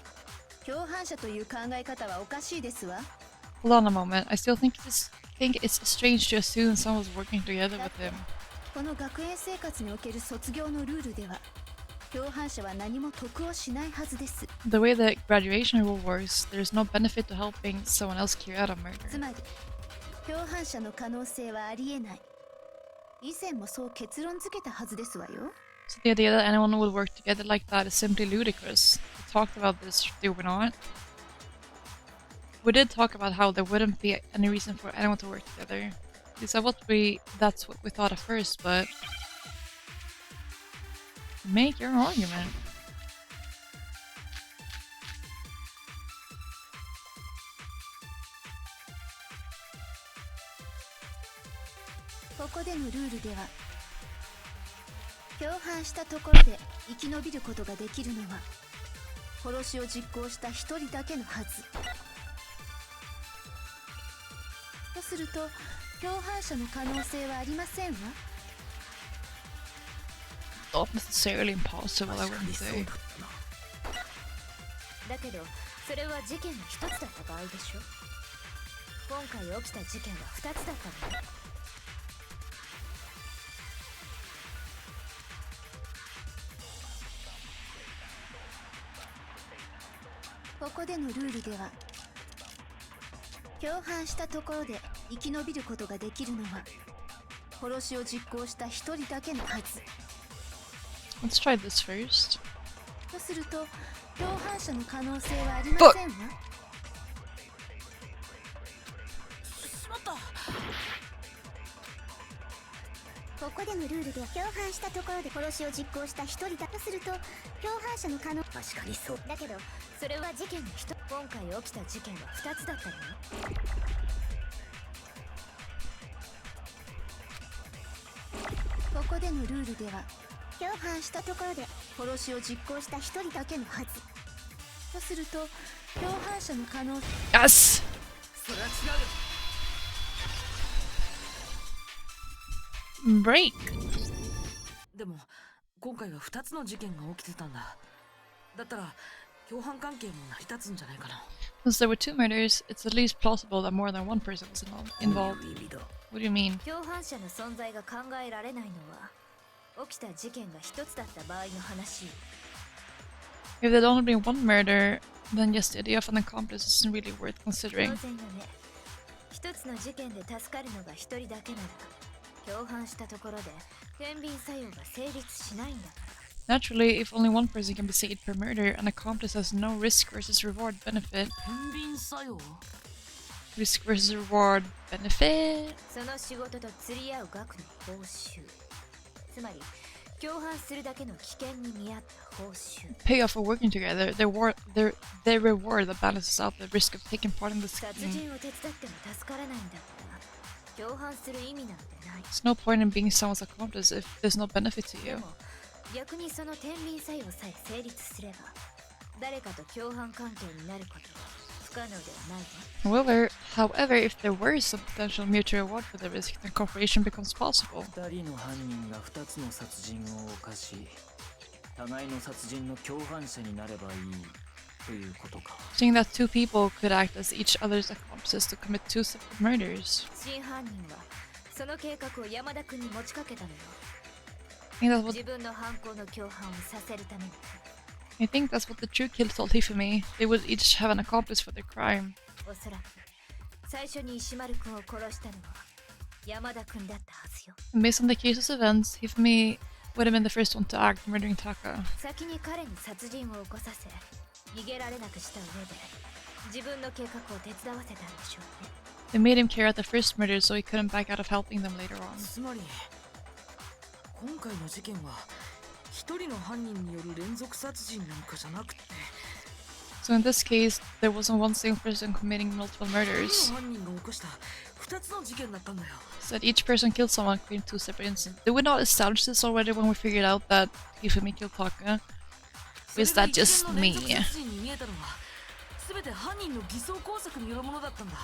共犯者という考え方はおかしいですわ。 Hold on a moment, I still think it's strange to assume someone was working together with him. この学園生活における卒業のルールでは、共犯者は何も得をしないはずです。 The way the graduation rule works, there is no benefit to helping someone else carry out a つ murder. まり、共犯者の可能性はありえない。以前もそう結論付けたはずですわよ。 So the idea that anyone would work together like that is simply ludicrous. We talked about this, did we not? We did talk about how there wouldn't be any reason for anyone to work together. That's what we thought at first, but make your argument. ここでのルールでは、共犯したところで生き延びることができるのは、殺しを実行した一人だけのはず。とすると、共犯者の可能性はありませんわ。 Not necessarily impossible, I wouldn't say. だけどそれは事件の一つだった場合でしょ。今回起きた事件は二つだったのよ。ここでのルールでは、共犯したところで生き延びることができるのは、殺しを実行した一人だけのはず。 Let's try this first. とすると、共犯者の可能性はありませんわ。しまった。ここでのルールで共犯したところで殺しを実行した一人だとすると、共犯者の可能確かにそうだけどそれは事件の一つ。今回起きた事件は二つだったのよ。ここでのルールでは、共犯したところで殺しを実行した一人だけのはず。とすると、共犯者の可能 Yes! それは違う。 Break! でも今回は2つの事件が起きてたんだ。だったら共犯関係も成り立つんじゃないかな。 Since there were two murders, it's at least plausible that more than one person was involved. 意味だ。 What do you mean? 共犯者の存在が考えられないのは起きた事件が一つだった場合の話よ。 If there'd only been one murder, then just the idea of an accomplice isn't really worth 当 considering. 然よね。一つの事件で助かるのが一人だけなら共犯したところで天秤作用が成立しないんだから。 Naturally, if only one person can be saved per murder, an accomplice has no risk versus reward benefit. 天秤作用。 Risk versus reward benefit? その仕事と釣り合う額の報酬。つまり共犯するだけの危険に見合った報酬。 Payoff for working together, they reward that balances out the risk of taking part in the 殺 scheme. 人を手伝っても助からないんだったら共犯する意味なんてない。 There's no point in being someone's accomplice if there's no benefit to で you. も逆にその天秤作用さえ成立すれば誰かと共犯関係になることは不可能ではないわ。 However, if there were some potential mutual reward for the risk, then cooperation becomes possible. 2人の犯人が2つの殺人を犯し互いの殺人の共犯者になればいいということか。 Seeing that two people could act as each other's accomplices to commit two separate murders. 真犯人はその計画を山田君に持ちかけたのよ。 I think that's what 自分の犯行の共犯をさせるために。 I think that's what the true kill told Hifumi. They would each have an accomplice for their crime. おそらく最初に石丸君を殺したのは山田君だったはずよ。 And based on the case's events, Hifumi would have been the first one to act, murdering Taka. 先に彼に殺人を起こさせ逃げられなくした上で自分の計画を手伝わせたんでしょうね。 They made him carry out the first murder so he couldn't back out of helping them later on. つまり今回の事件は一人の犯人による連続殺人なんかじゃなくて So in this case, there wasn't one single person committing multiple 一 murders. 人の犯人が起こした2つの事件だったんだよ。 Said each person killed someone, creating 2 separate incidents. Did we not establish this already when we figured out that Hifumi killed Taka? Or is that just me? それが一連の連続殺人に見えたのは全て犯人の偽装工作によるものだったんだ。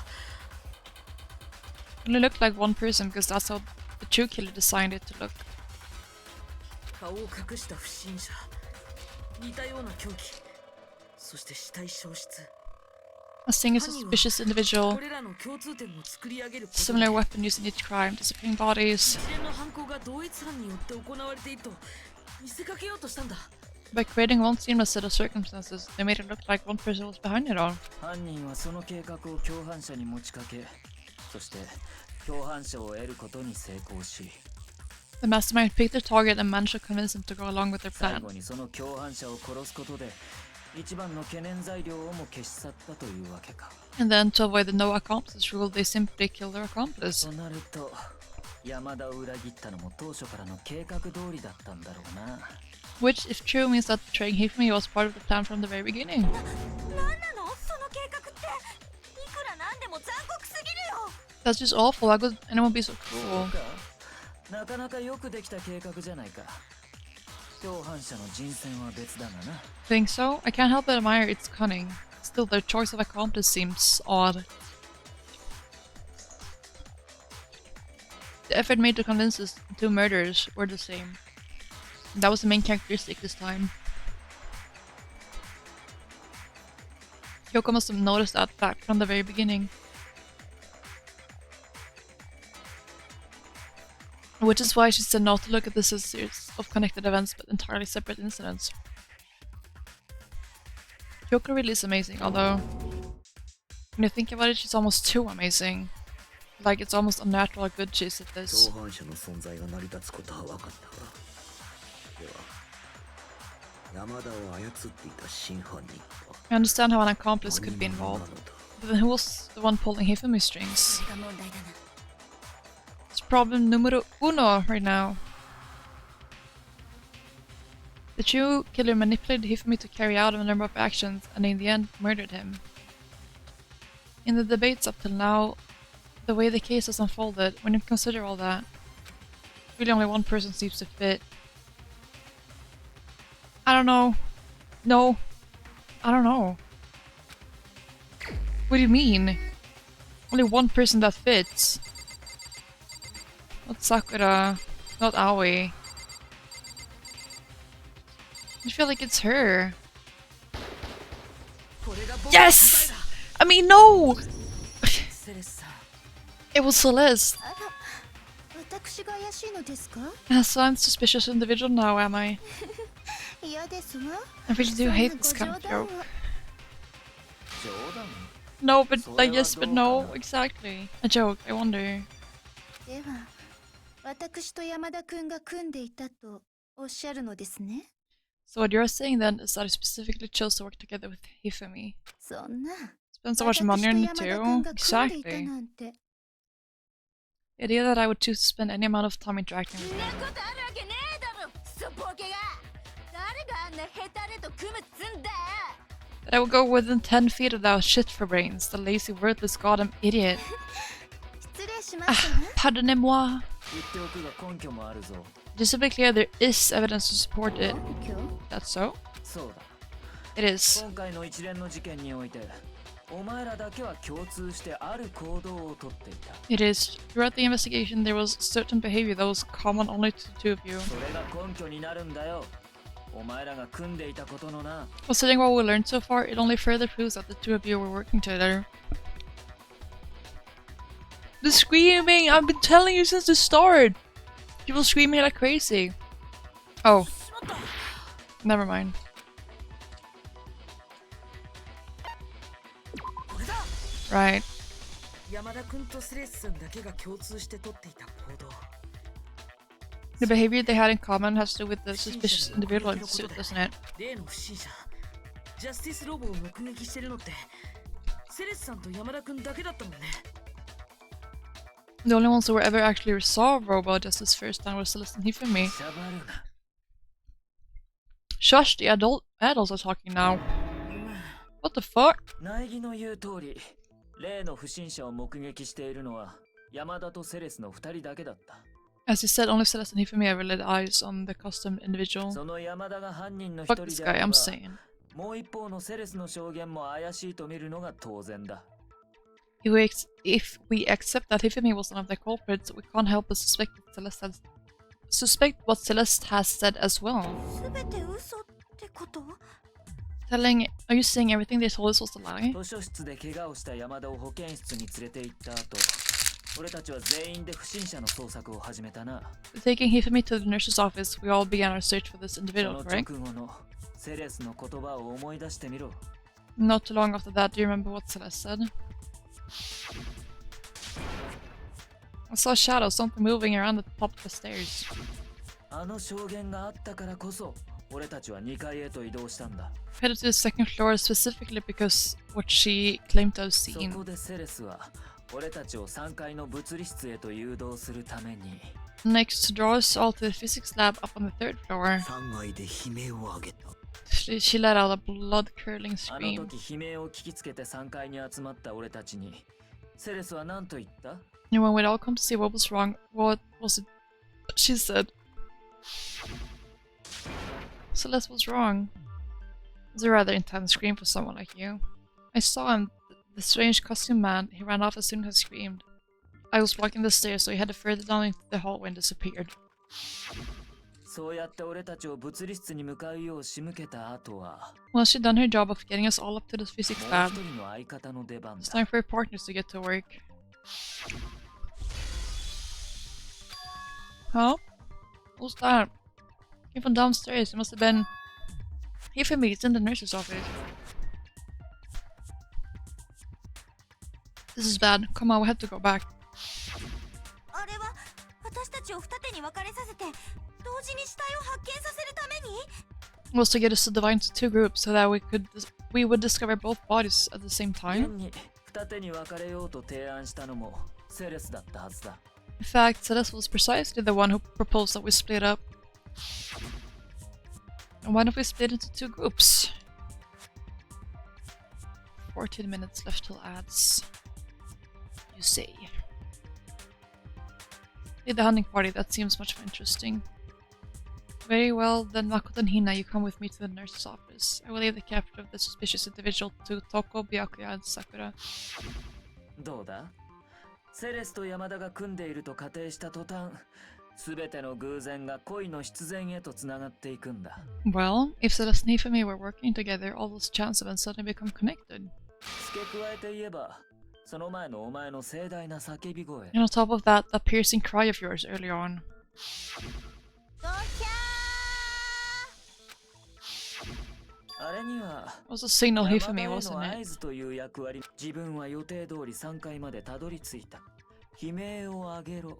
It only looked like one person because that's how the true killer designed it to look. 顔を隠した不審者、似たような凶器、そして死体消失。 A single suspicious individual, これらの共通点を作り上げることで similar weapon used in each crime, disappearing bodies. 一連の犯行が同一犯によって行われていると見せかけようとしたんだ。 By creating one seamless set of circumstances, they made it look like one person was behind it all. 犯人はその計画を共犯者に持ちかけ、そして共犯者を得ることに成功し、 The mastermind picked their target and managed to convince them to go along with their 最 plan. 後にその共犯者を殺すことで一番の懸念材料をも消し去ったというわけか。 And then, to avoid the no accomplice rule, they simply killed their accomplice. となると山田を裏切ったのも当初からの計画通りだったんだろうな。 Which, if true, means that betraying Hifumi was part of the plan from the very beginning. なんなのその計画って。いくらなんでも残酷すぎるよ。 That's just awful. How could anyone be so cruel? なかなかよくできた計画じゃないか。共犯者の人選は別だがな。 Think so? I can't help but admire its cunning. Still, their choice of accomplice seems odd. The effort made to convince the 2 murderers were the same. That was the main characteristic this time. Kyoko must have noticed that fact from the very beginning. Which is why she said not to look at this as a series of connected events but entirely separate incidents. Kyoko really is amazing, although when you think about it, she's almost too amazing. Like, it's almost unnatural how good she is at this. 共犯者の存在が成り立つことは分かったが、では山田を操っていた真犯人は I understand how an accomplice could be 何者な involved, のだ。 but then who was the one pulling Hifumi strings? それが問題だな。 It's problem numero uno right now. The true killer manipulated Hifumi to carry out a number of actions and in the end murdered him. In the debates up till now, the way the case has unfolded, when you consider all that, really only one person seems to fit. I don't know. No. I don't know. What do you mean? Only one person that fits. Not Sakura. Not Aoi. I feel like it's her. これが僕の答え Yes! だ。 I mean, no! セレスさん、 It was Celeste. あら、私が怪しいのですか？ So I'm a suspicious individual now, am I? 嫌ですわ。 I really do hate this そん kind な of ご冗談 joke. は。冗談 No, but like yes, そ but れはどう no, かな。 exactly. A joke, I wonder. では、私と山田くんが組んでいたとおっしゃるのですね。 So what you're saying then is that I specifically chose to work together with Hifumi. そんな。 Spend so much money on it 私と山田くん too. が組んでいた Exactly. なんて。 The idea that I would choose to spend any amount of time interacting そ with んな him. ことあるわけねえだろクソボケが。誰があんなヘタレと組むっつんだよ。 That I would go within 10 feet of that shit for brains, the lazy, worthless, goddamn idiot. 失礼しますね。 Pardonnez-moi. 言っておくが根拠もあるぞ。 Just to be clear, there is evidence to support it. 今日 That's so? そうだ。 It is. 今回の一連の事件において、お前らだけは共通してある行動をとっていた。 It is. Throughout the investigation, there was certain behavior that was common only to the two of you. それが根拠になるんだよ。お前らが組んでいたことのな。 Considering what we learned so far, it only further proves that the two of you were working together. The screaming! I've been telling you since the start! People screaming like crazy. Oh. Never mind. これだ。 Right. 山田君とセレスさんだけが共通して取っていた行動。 The behavior they had in common has to do with the suspicious individual in the suit, doesn't it? 例の不審者、ジャスティスロボを目撃してるのって、セレスさんと山田君だけだったもんね。 The only ones who were ever actually saw Robo just this first time was Celeste and Hifumi. しゃばるな。 Shush, the adults are talking now. What the fuck? 苗木の言う通り、例の不審者を目撃しているのは山田とセレスの2人だけだった。 As you said, only Celeste and Hifumi ever laid eyes on the custom individual. その山田が犯人の一 Fuck 人 this であ guy, れば I'm saying. もう一方のセレスの証言も怪しいと見るのが当然だ。 If we accept that Hifumi was one of the culprits, we can't help but suspect what Celeste has said as well. 全て嘘ってこと？ Are you saying everything they told us was a lie? 図書室で怪我をした山田を保健室に連れて行った後、俺たちは全員で不審者の捜索を始めたな。 Taking Hifumi to the nurse's office, we all began our search for this そ individual, の correct? 直後のセレスの言葉を思い出してみろ。 Not too long after that, do you remember what Celeste said? I saw a shadow, something moving around the top of the stairs. あの証言があったからこそ、俺たちは2階へと移動したんだ。 Headed to the second floor specifically because what she claimed to have そ seen. こでセレスは俺たちを3階の物理室へと誘導するために Next, draw us all to the physics lab up on the third floor. 3階で悲鳴を上げた。She let out a blood-curdling あの scream. 時悲鳴を聞きつけて3階に集まった俺たちにセレスは何と言った？ And when we'd all come to see what was wrong, what was it she said? Celeste was wrong. It was a rather intense scream for someone like you. I saw him, the strange costume man. He ran off as soon as I screamed. I was walking the stairs, so he headed further down into the hallway and disappeared. そうやって俺たちを物理室に向かうよう仕向けた後は Well, she'd done her job of getting us all up to the physics もう lab. 一人の相方の出番 It's だ。 time for your partners to get to work. Huh? What's that? Came from downstairs. It must have been... Here for me, it's in the nurse's office. This is bad. Come on, we have to go back. あれは私たちを二手に分かれさせて同時に死体を発見させるために？ Was to get us to divide into two groups so that we would discover both bodies at the same 現 time. に二手に分かれようと提案したのもセレスだったはずだ。 In fact, Celeste was precisely the one who proposed that we split up. And why don't we split into two groups? 14 minutes left till ads. You say. Lead the hunting party, that seems much more interesting. Very well, then Makoto and Hina, you come with me to the nurse's office. I will leave the capture of the suspicious individual to Toko, Byakuya, and Sakura. どうだ？セレスと山田が組んでいると仮定した途端、すべての偶然が恋の必然へとつながっていくんだ。 Well, if Celeste and Hifumi were working together, all those chance events suddenly become connected. 付け加えて言えば、その前のお前の盛大な叫び声。 And on top of that, that piercing cry of yours earlier on. ドキャあれには It was a signal 山 here 田 for へ me, の wasn't 合 it? 図という役割。自分は予定通り3階までたどり着いた。悲鳴を上げろ。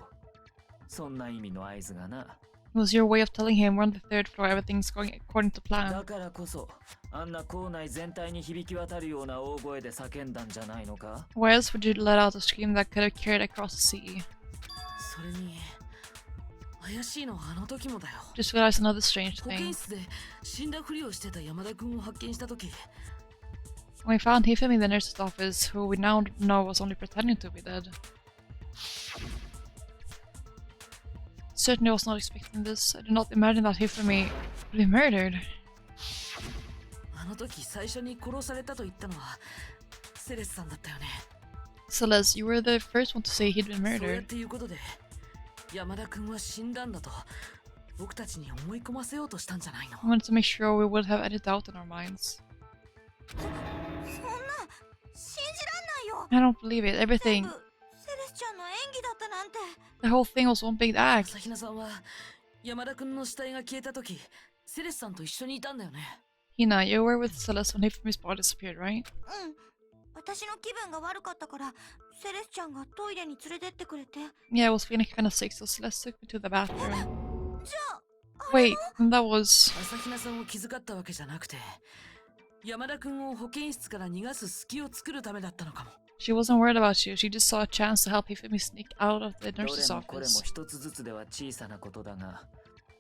そんな意味の合図がな。 It was your way of telling him we're on the third floor, everything's going according to だ plan. からこそ、あんな校内全体に響き渡るような大声で叫んだんじゃないのか？ Why else would you let out a scream that could have carried across the sea? それに怪しいのはあの時もだよ。 Just realized another strange 保 thing. 健室で死んだふりをしてた山田君を発見した時 When we found Hifumi in the nurse's office, who we now know was only pretending to be dead. Certainly was not expecting this. I did not imagine that Hifumi would be murdered. あの時最初に殺されたと言ったのはセレスさんだったよね。 Celeste, you were the first one to say he'd been そうやっ murdered. ていうことで山田君は死んだんだと僕たちに思い込ませようとしたんじゃないの？ I wanted to make sure we would have any doubt in our minds. そんな信じらんないよ。 I don't believe it. 全 Everything, 部セレスちゃんの演技だったなんて。 the whole thing was one big act. 朝比奈さんは山田君の死体が消えた時セレスさんと一緒にいたんだよね。 Hina, you were with Celeste when Hifumi's body disappeared, right? うん。私の気分が悪かったからセレスちゃんがトイレに連れてってくれて。 Yeah, I was feeling kind of sick, so Celeste took me to the bathroom. じゃあ、あれ Wait, and that was... 朝比奈さんを気遣ったわけじゃなくて山田君を保健室から逃がす隙を作るためだったのかも。 She wasn't worried about you. She just saw a chance to help Hifumi sneak out of the どれ nurse's もこれも office. 一つずつでは小さなことだが、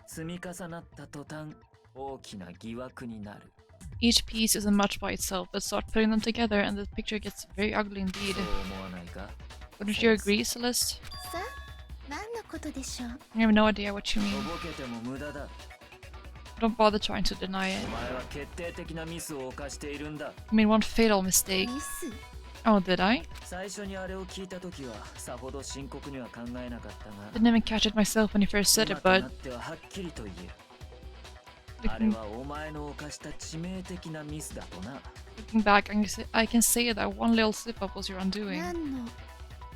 積み重なった途端、大きな疑惑になる。 Each piece isn't much by itself, but start putting them together and the picture gets very ugly indeed. そう思わないか？ Wouldn't you agree, Celeste? さあ何のことでしょう。 I have no idea what you と mean. ぼけても無駄だ。 Don't bother trying to deny お it. 前は決定的なミスを犯しているんだ。 I mean, one fatal mistake. ミス。 Oh, did I? 最初にあれを聞いた時はさほど深刻には考えなかったが、 Didn't even catch it myself when you first said 今 it, とな but ってははっきりと言える。あれ looking, はお前の犯した致命的なミスだとな。 looking back, I can say that one little slip up was your undoing. 何の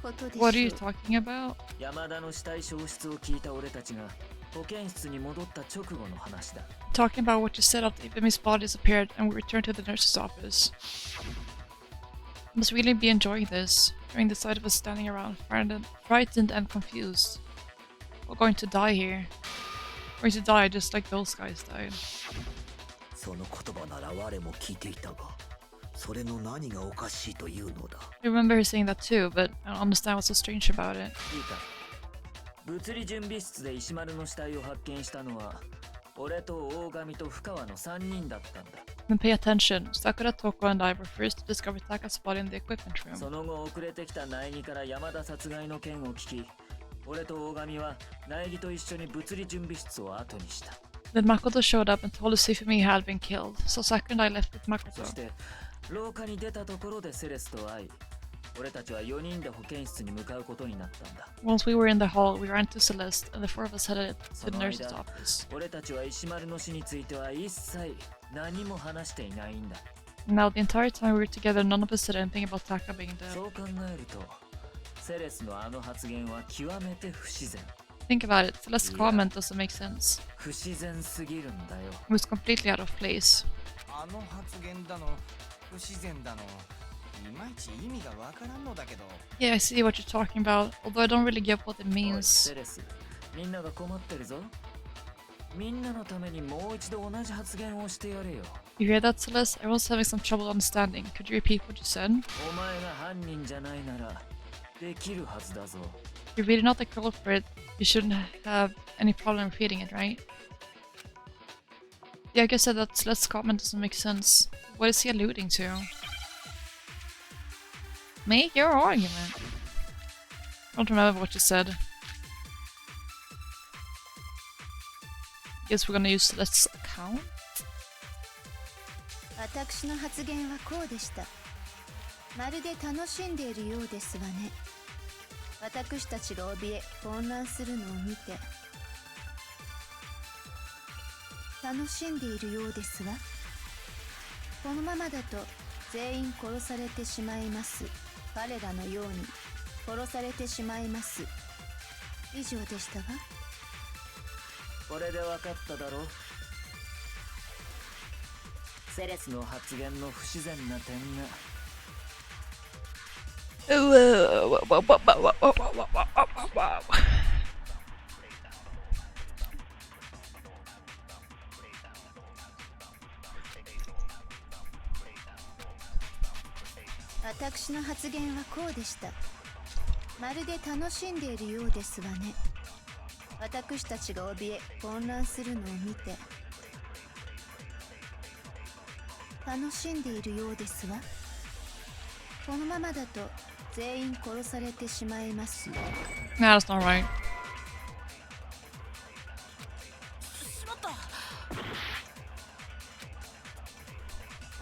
ことでしょう。 What are you talking about? 山田の死体消失を聞いた俺たちが保健室に戻った直後の話だ。 Talking about what you said after Ibimi's body disappeared and we returned to the nurse's office. Must really be enjoying this, hearing the sight of us standing around, frightened and confused. We're going to die here. We're going to die just like those guys died. その言葉なら我も聞いていたが、それの何がおかしいというのだ。 I remember her saying that too, but I don't understand what's so strange about it. いいか。物理準備室で石丸の死体を発見したのは俺と大神と深川の3人だったんだ。 Then pay attention. Sakura, Toko, and I were first to discover Taka's body in the equipment そ room. の後遅れてきた苗木から山田殺害の件を聞き、俺と大神は苗木と一緒に物理準備室を後にした。 Then Makoto showed up and told us Sifumi had been killed, so Sakura and I left with そ Makoto. して廊下に出たところでセレスと会い、俺たちは4人で保健室に向かうことになったんだ。 Once we were in the hall, we ran to Celeste, and the four of us headed to そ the の nurse's 間 office. 俺たちは石丸の死については一切何も話していないんだ。 Now, the entire time we were together, none of us said anything about Taka being そ dead. う考えるとセレスのあの発言は極めて不自然。 Think about it, Celeste's Yeah. comment doesn't make sense. 不自然すぎるんだよ。 It was completely out of place. あの発言だの不自然だのいまいち意味がわからんのだけど。 Yeah, I see what you're talking about, although I don't really get what it おい means. セレス、みんなが困ってるぞ。みんなのためにもう一度同じ発言をしてやれよ。 You hear that, Celeste? I was having some trouble understanding. Could you repeat what you said? お前が犯人じゃないならできるはずだぞ。 You're really not the culprit. You shouldn't have any problem repeating it, right? Yeah, I guess that Celeste's comment doesn't make sense. What is he alluding to? Make your argument. I don't remember what you said. Guess we're gonna use Celeste's account? 私の発言はこうでした。まるで楽しんでいるようですわね。私たちが怯え混乱するのを見て楽しんでいるようですわ。このままだと全員殺されてしまいます。彼らのように殺されてしまいます。以上でしたわ。これで分かっただろ。セレスの発言の不自然な点が。私の発言はこうでした。まるで楽しんでいるようですわね。私たちが怯え混乱するのを見て楽しんでいるようですわ。このままだと全員殺されてしまいます。 Nah, that's not right. しまった。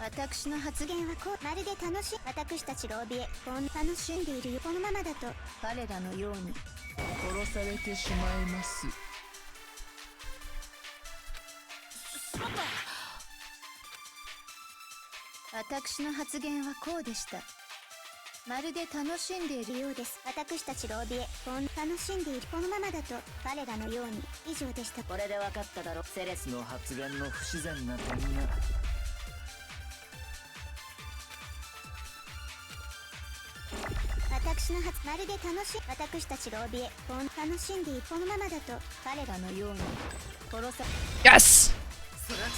私の発言はこう、まるで楽しい。私たちが怯え楽しんでいるよ。このままだと彼らのように殺されてしまいます。しまった。私の発言はこうでした。まるで楽しんでいるようです。私たちが怯え楽しんでいる。このままだと彼らのように。以上でした。これで分かっただろ。セレスの発言の不自然な点が。私の発まるで楽しい。私たちが怯え楽しんでいる。このままだと彼らのように殺さ。 Yes! それは違う。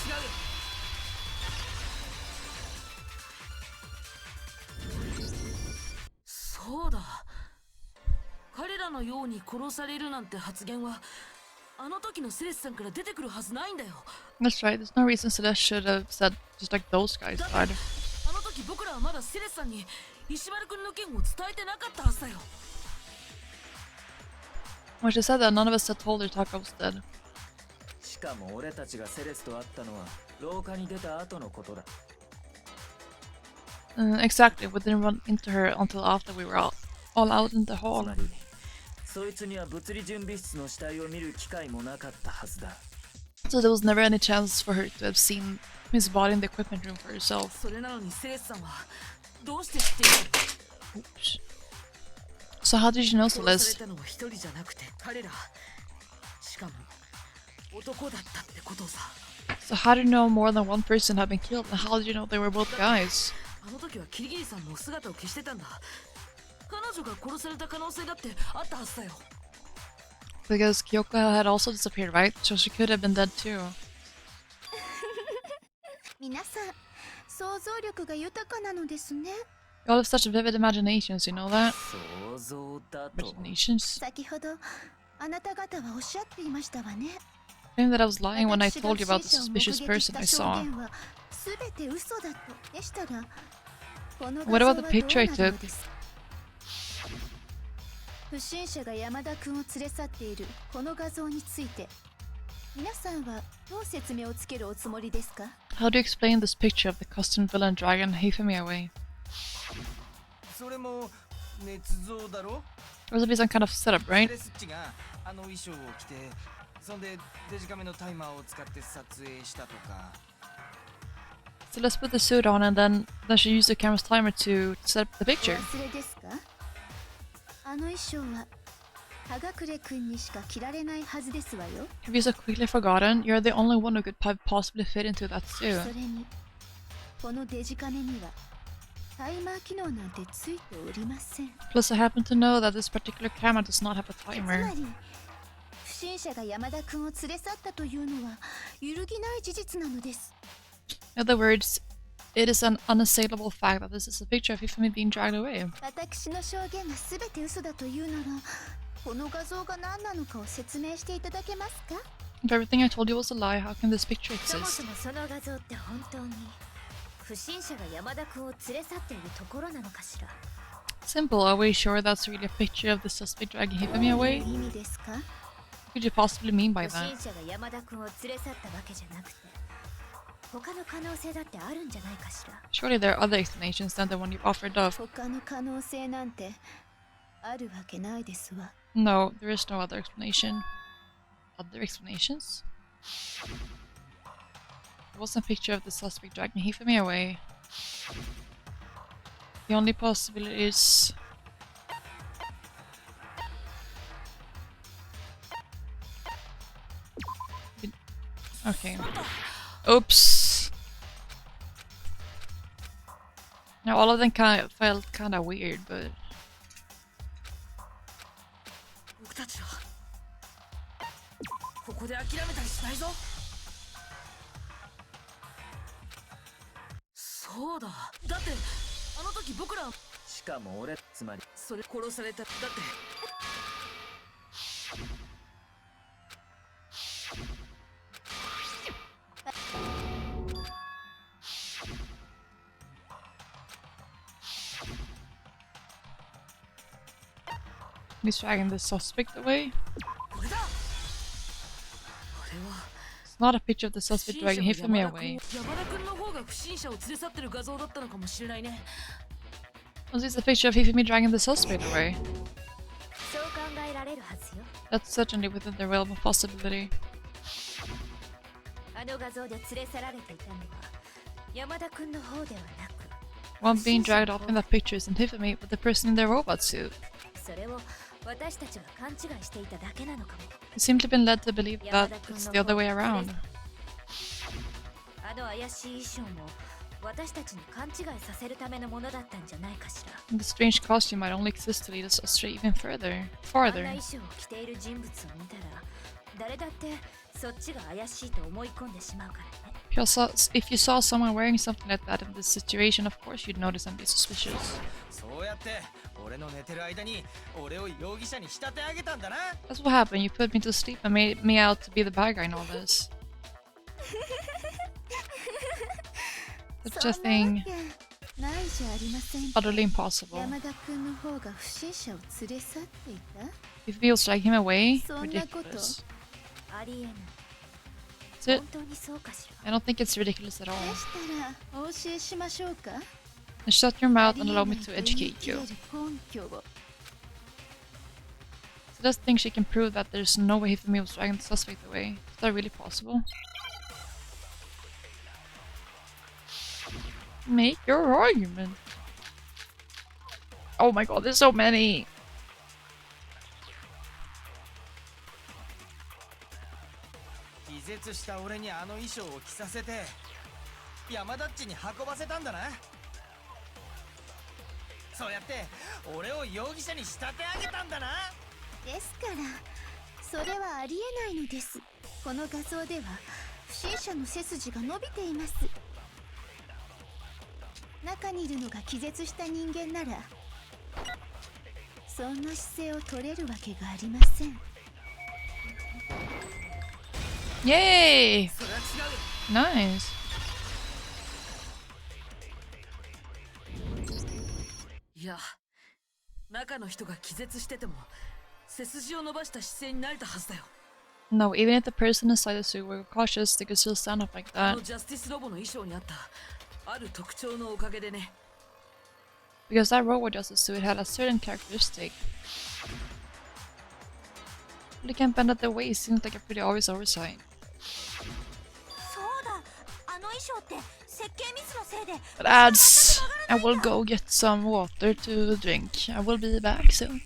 そうだ。彼らのように殺されるなんて発言はあの時のセレスさんから出てくるはずないんだよ。 That's right, there's no reason Celeste should have said just like those guys だって died. あの時僕らはまだセレスさんに石丸くんの件を伝えてなかったはずだよ。When she said that, none of us had told her Taka was dead. しかも俺たちがセレスと会ったのは廊下に出た後のことだ。Exactly, we didn't run into her until after we were all out in the つ hall. まりそいつには物理準備室の死体を見る機会もなかったはずだ。 So there was never any chance for her to have seen his body in the equipment room for herself. それなのにセレスさんはどうして知っているの？ Oops. So how did you know, 殺され Celeste? たのは一人じゃなくて彼ら。しかも男だったってことさ。 So how do you know more than one person had been killed? And how did you know they were both guys? あの時はキリギリさんも姿を消してたんだ。彼女が殺された可能性だってあったはずだよ。 Because Kyoko had also disappeared, right? So she could have been dead too. 皆さん想像力が豊かなのですね。 You all have such vivid imaginations, you know that? 想像だと。 Imaginations? 先ほどあなた方はおっしゃっていましたわね。 Claimed that I was lying when I 私が told you about 不 the 審者を suspicious 目撃し person た I 証 saw. 言は全て嘘だとでしたが、この What 画 about 像は the どう picture I なる took? のです？不審者が山田君を連れ去っているこの画像について、皆さんはどう説明をつけるおつもりですか？ How do you explain this picture of the costumed villain dragon Hifumi away? それも捏造だろ？ It was to be some kind of setup, セ right? レスッチがあの衣装を着て、そんでデジカメのタイマーを使って撮影したとか。 So let's put the suit on and then she used the camera's timer to set up the お picture. 忘れですか？あの衣装は葉隠君にしか着られないはずですわよ。 Have you so quickly forgotten? You're the only one who could possibly fit into that そ suit. れにこのデジカメにはタイマー機能なんてついておりません。 Plus, I happen to know that this particular camera does not have a つま timer. り不審者が山田君を連れ去ったというのは揺るぎない事実なのです。 In other words, it is an unassailable fact that this is a picture of Hifumi being dragged away. 私の証言が全て嘘だというなら、この画像が何なのかを説明していただけますか？ If everything I told you was a lie, how can this picture そも exist? そもその画像って本当に不審者が山田君を連れ去っているところなのかしら？ Simple, are we sure that's really a picture of the suspect dragging Hifumi どう away? いう意味ですか？ What could you possibly mean by 不 that? 審者が山田君を連れ去ったわけじゃなくて他の可能性だってあるんじゃないかしら？ Surely there are other explanations than the one you offered up. 他の可能性なんてあるわけないですわ。 No, there is no other explanation. Other explanations? There wasn't a picture of the suspect dragging Hifumi away. The only possibility is... Okay. Oops! Now all of them felt kinda weird, but... 僕たちはここで諦めたりしないぞ。そうだ。だってあの時僕らしかも俺、つまりそれ殺された。だって He's dragging the suspect away. これだ。あれは It's not a picture of the suspect 不審 dragging 者が Hifumi 山田 away. 君山田君の方が不審者を連れ去ってる画像だったのかもしれないね。 Was this a picture of Hifumi dragging the suspect away? そう考えられるはずよ。 That's certainly within the realm of possibility. あの画像で連れ去られていたのは山田君の方ではなく One being dragged off in that picture isn't Hifumi, but the person in their robot suit. それを私たちは勘違いしていただけなのかも。 We seem to have been led to believe that it's the other way around. あの怪しい衣装も私たちに勘違いさせるためのものだったんじゃないかしら。 And the strange costume might only exist to lead us astray even further. あんな Farther. 衣装を着ている人物を見たら誰だってそっちが怪しいと思い込んでしまうからね。If you saw someone wearing something like that in this situation, of course you'd notice and be suspicious. そうやって俺の寝てる間に俺を容疑者に仕立て上げたんだな。 That's what happened. You put me to sleep and made me out to be the bad guy in all this. Such a そんなわ thing けないじゃありませんか。 utterly impossible. 山田君の方が不審者を連れ去っていた？ You If we will drag him away, そんなこと ridiculous. ありえない That's it. 本当にそうかしら I don't think it's ridiculous at all. でしたらお教えしましょうか Then shut your mouth あり and え allow な me い to と言い educate 切れ you. る根拠を So does think she can prove that there's no way Hifumi was dragging the suspect away. Is that really possible? Make your argument. Oh my god, there's so many. 気絶した俺にあの衣装を着させて山田っちに運ばせたんだな。そうやって俺を容疑者に仕立て上げたんだな。ですからそれはありえないのです。この画像では不審者の背筋が伸びています。中にいるのが気絶した人間ならそんな姿勢を取れるわけがありません。 Yay! それは違う。 Nice. いや、中の人が気絶してても背筋を伸ばした姿勢になれたはずだよ。 No, even if the person inside the suit were cautious, they could still stand up like あ that. のジャスティスロボの衣装にあったある特徴のおかげでね。 Because that robot justice suit had a certain characteristic. They can't bend at the waist, seems like a pretty obvious oversight. そうだ、あの衣装って設計ミスのせいで But ads, I will go get some water to drink. I will be back soon.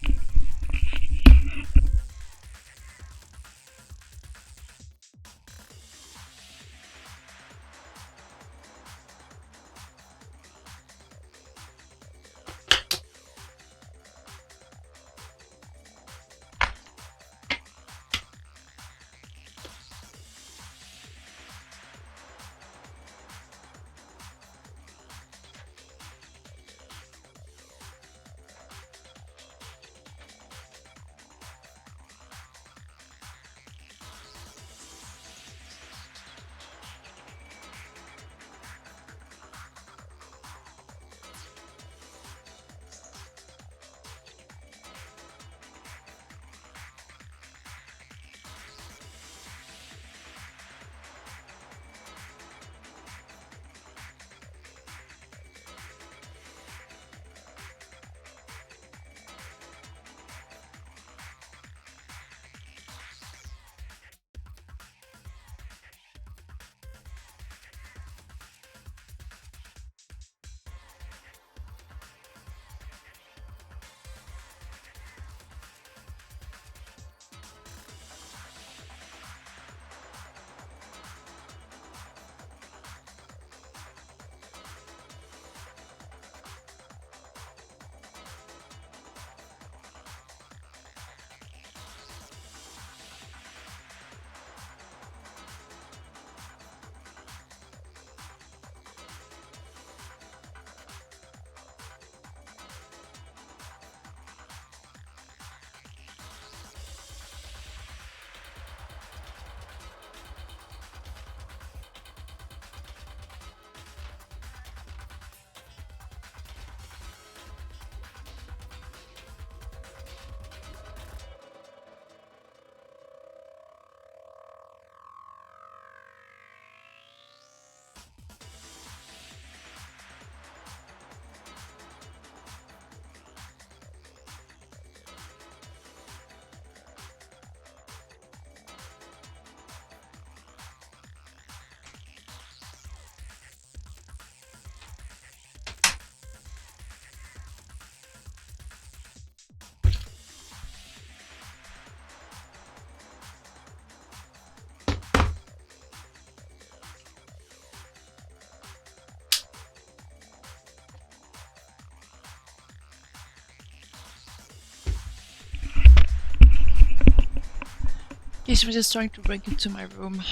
Guess we're just trying to break into my room.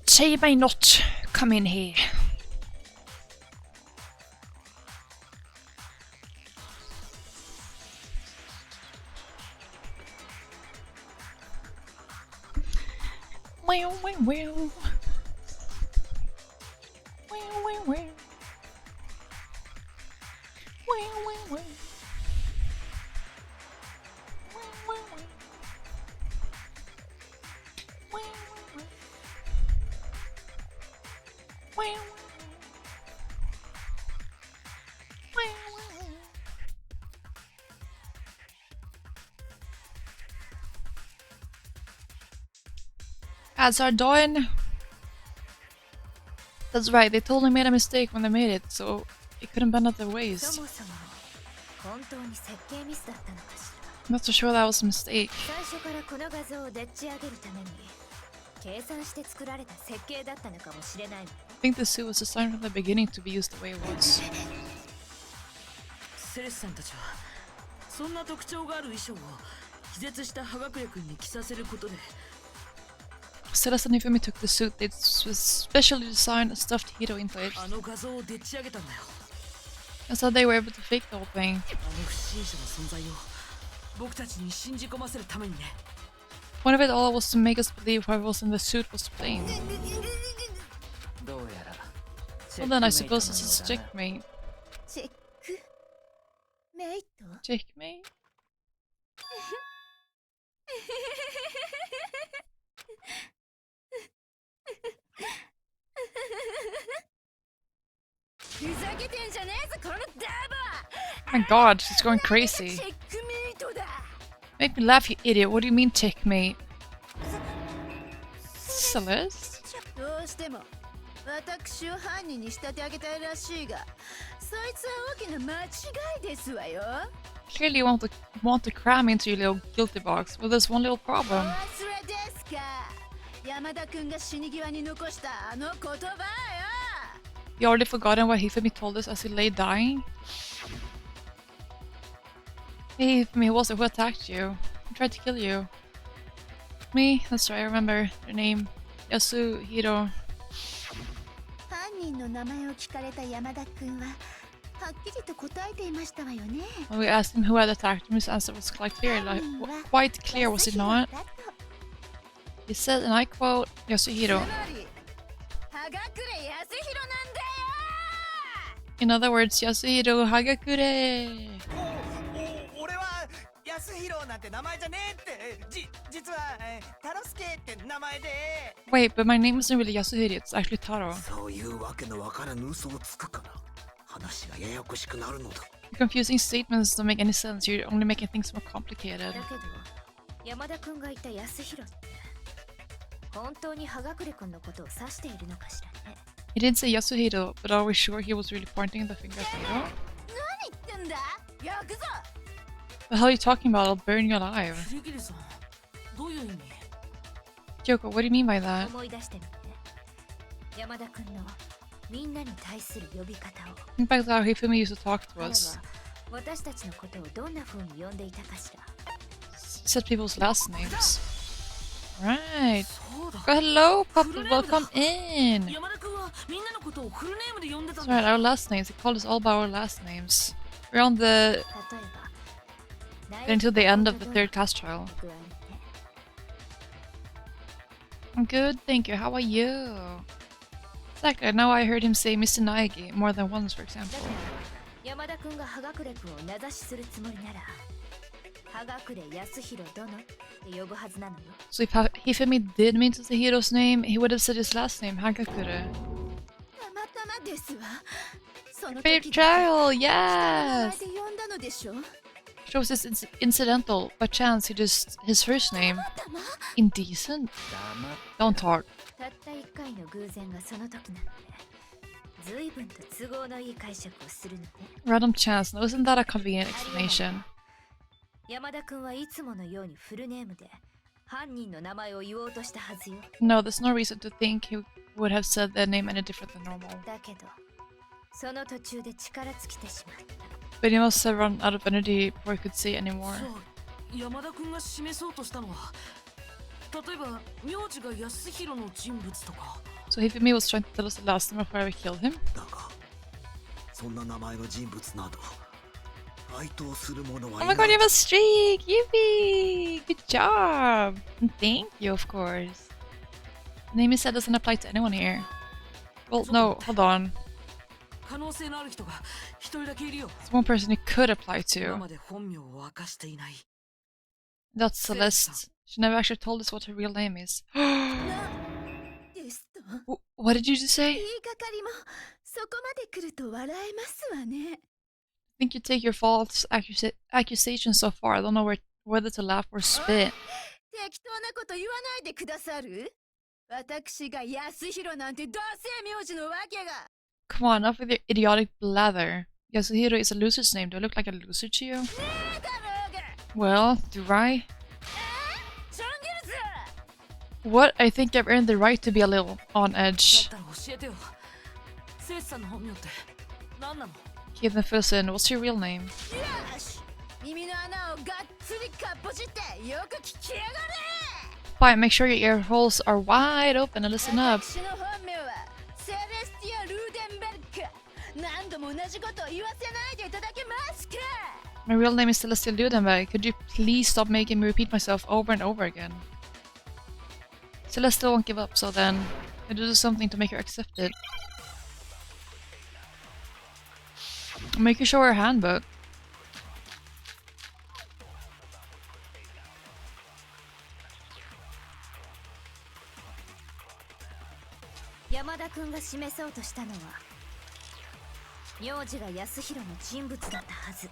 Say may not come in here. Well, well, well. Well, well, well. Well, well, well. Well, Ads are done. That's right, they totally made a mistake when they made it, so it couldn't bend at their ways. そもそも本当に設計ミスだったのかし I'm not so sure that was a mistake. ら。最初からこの画像をでっち上げるために計算して作られた設計だったのかもしれないわ。 I think the suit was designed from the beginning to be used the way it was. セレスさんたちはそんな特徴がある衣装を気絶した葉隠君に着させることで Celeste and Ifumi took the suit, they specially designed a stuffed Hiro into it. あの画像をでっち上げたんだよ。 That's how they were able to fake the whole thing. あの不審者の存在を僕たちに信じ込ませるためにね。 One of it all was to make us believe whoever was in the suit was to blame. どうやら Well then I suppose this is checkmate. チェックメイト Checkmate? ふざけてんじゃねえぞこのダ My god, she's going crazy. チェックメイトだ Make me laugh, you idiot. What do you mean checkmate? Celeste? どうしても私を犯人に仕立て上げたいらしいがそいつは大きな間違いですわよ Clearly you want to cram into your little guilty box, but there's one little お problem. 忘れですか山田君が死に際に残したあの言葉よ You already forgotten what Hifumi told us as he lay dying? Hey Hifumi, who was it who attacked you? Who tried to kill you? Me? That's right, I remember your name. Yasuhiro. 犯人の名前を聞かれた山田君ははっきりと答えていましたわよね When we asked him who had attacked him, his answer was quite clear, quite clear, was it not? He said, and I quote, Yasuhiro. つまり葉隠れ康弘なんだよ In other words, Yasuhiro Hagakure. 俺は安弘なんて名前じゃねえって実はタロスケって名前で Wait, but my name isn't really Yasuhiro, it's actually Taro. そういうわけのわからぬ嘘をつくから話がややこしくなるのだ Your confusing statements don't make any sense, you're only making things more complicated. だけど山田君が言った安弘って本当に葉隠君のことを指しているのかしらね。 He didn't say Yasuhiro, but are we sure he was really pointing the finger at Hiro? 何言ってんだヤクザ The hell are you talking about? I'll burn you alive. キリギリさんどういう意味 Kyoko, what do you mean by that? 思い出してみて。山田君のみんなに対する呼び方を。 Think back to how Hifumi used to talk to 彼 us. は私たちのことをどんな風に呼んでいたかしら。 He said people's last names. Right. そうだ Oh, hello, Puppy, welcome in. 山田君はみんなのことをフルネームで呼んでた That's んだ right, our last names. He called us all by our last names. We're on the 例えば until the end of the third class trial. 加えて I'm good, thank you. How are you? Exactly. Now I heard him say Mr. Naegi more than once, for だ example. から山田君が葉隠君を名指しするつもりなら葉隠康弘殿って呼ぶはずなのよ。 So if Hifumi did mean to say Hiro's name, he would have said his last name, Hagakure. たまたまですわその Fair 時 trial, 名前 yes! で呼んだのでしょ Shows it's incidental. By chance, his first name. たま Indecent? 黙っ Don't talk. たった一回の偶然がその時なんて随分と都合のいい解釈をするのね。 Random chance. No, isn't that a convenient explanation? 山田君はいつものようにフルネームで犯人の名前を言おうとしたはずよ。 No, there's no reason to think he would have said their name any different than normal. だけどその途中で力尽きてしまった。 But he must have run out of energy before he could say anymore. じゃあ山田君が示そうとしたのは例えば名字が安弘の人物とか So Hifumi was trying to tell us the last name before we killed him? だがそんな名前の人物など該当する者は Oh い my な god, い you have a streak! Yippee! Good job! And thank you, of course. The name you said doesn't apply to anyone here. Well, no, hold on. 可能性のある人が一人だけいるよ There's one person it could apply 今 to. まで本名を明かしていない That's Celeste. She never actually told us what her real name is. なんで What did you just say? 言いがかりもそこまで来ると笑えますわね。 I think you take your false accusations so far. I don't know whether to laugh or spit. 適当なこと言わないでくださる？私が安弘なんて同姓名字のわけが。 Come on, enough with your idiotic blather. Yasuhiro is a loser's name. Do I look like a loser to you? ねえだろうが。 Well, do I? チョンギルズ。 What? I think I've earned the right to be a little on だっ edge. たら教えてよ。セレスさんの本名って何なの？ Keep them Filson. What's your real name? よし。耳の穴をがっつりかっぽじってよく聞きやがれ。 Fine, make sure your ear holes are wide open and listen up. 私の本名はセレスティア・ルーデンベルク。何度も同じことを言わせないでいただけますか。 My real name is Celestial Ludenberg. Could you please stop making me repeat myself over and over again? Celestial won't give up, so then I do something to make her accept it. Make her show her handbook. 山田君が示そうとしたのは名字が安弘の人物だったはず。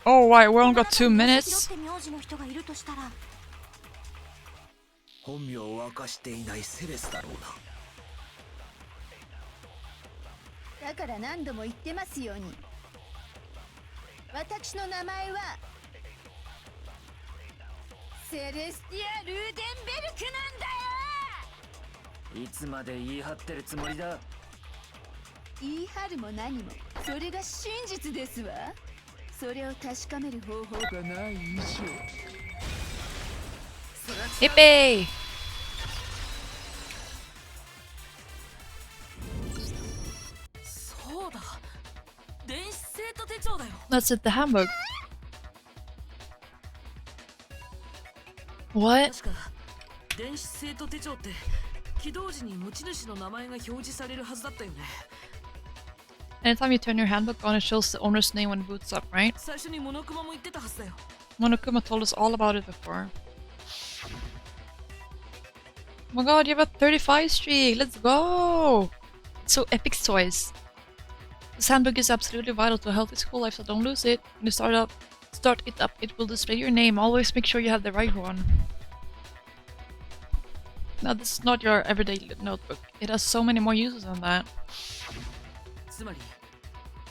Oh, right, we only got 2 minutes. って名字の人がいるとしたら、本名を明かしていないセレスだろうな。だから何度も言ってますように、私の名前はセレスティア・ルーデンベルクなんだよ。いつまで言い張ってるつもりだ。言い張るも何もそれが真実ですわ。それを確かめる方法がない以上。 Yippee! そうだ。電子生徒手帳だよ。 That's it, the handbook. What? 確か電子生徒手帳って起動時に持ち主の名前が表示されるはずだったよね。 Anytime you turn your handbook on, it shows the owner's name when it boots up, right? 最初にモノクマも言ってたはずだよ。 Monokuma told us all about it before. Oh my god, you have a 35 streak! Let's go! It's so epic toys. This handbook is absolutely vital to a healthy school life, so don't lose it. When you start it up, it will display your name. Always make sure you have the right one. Now, this is not your everyday notebook. It has so many more uses than that. つまり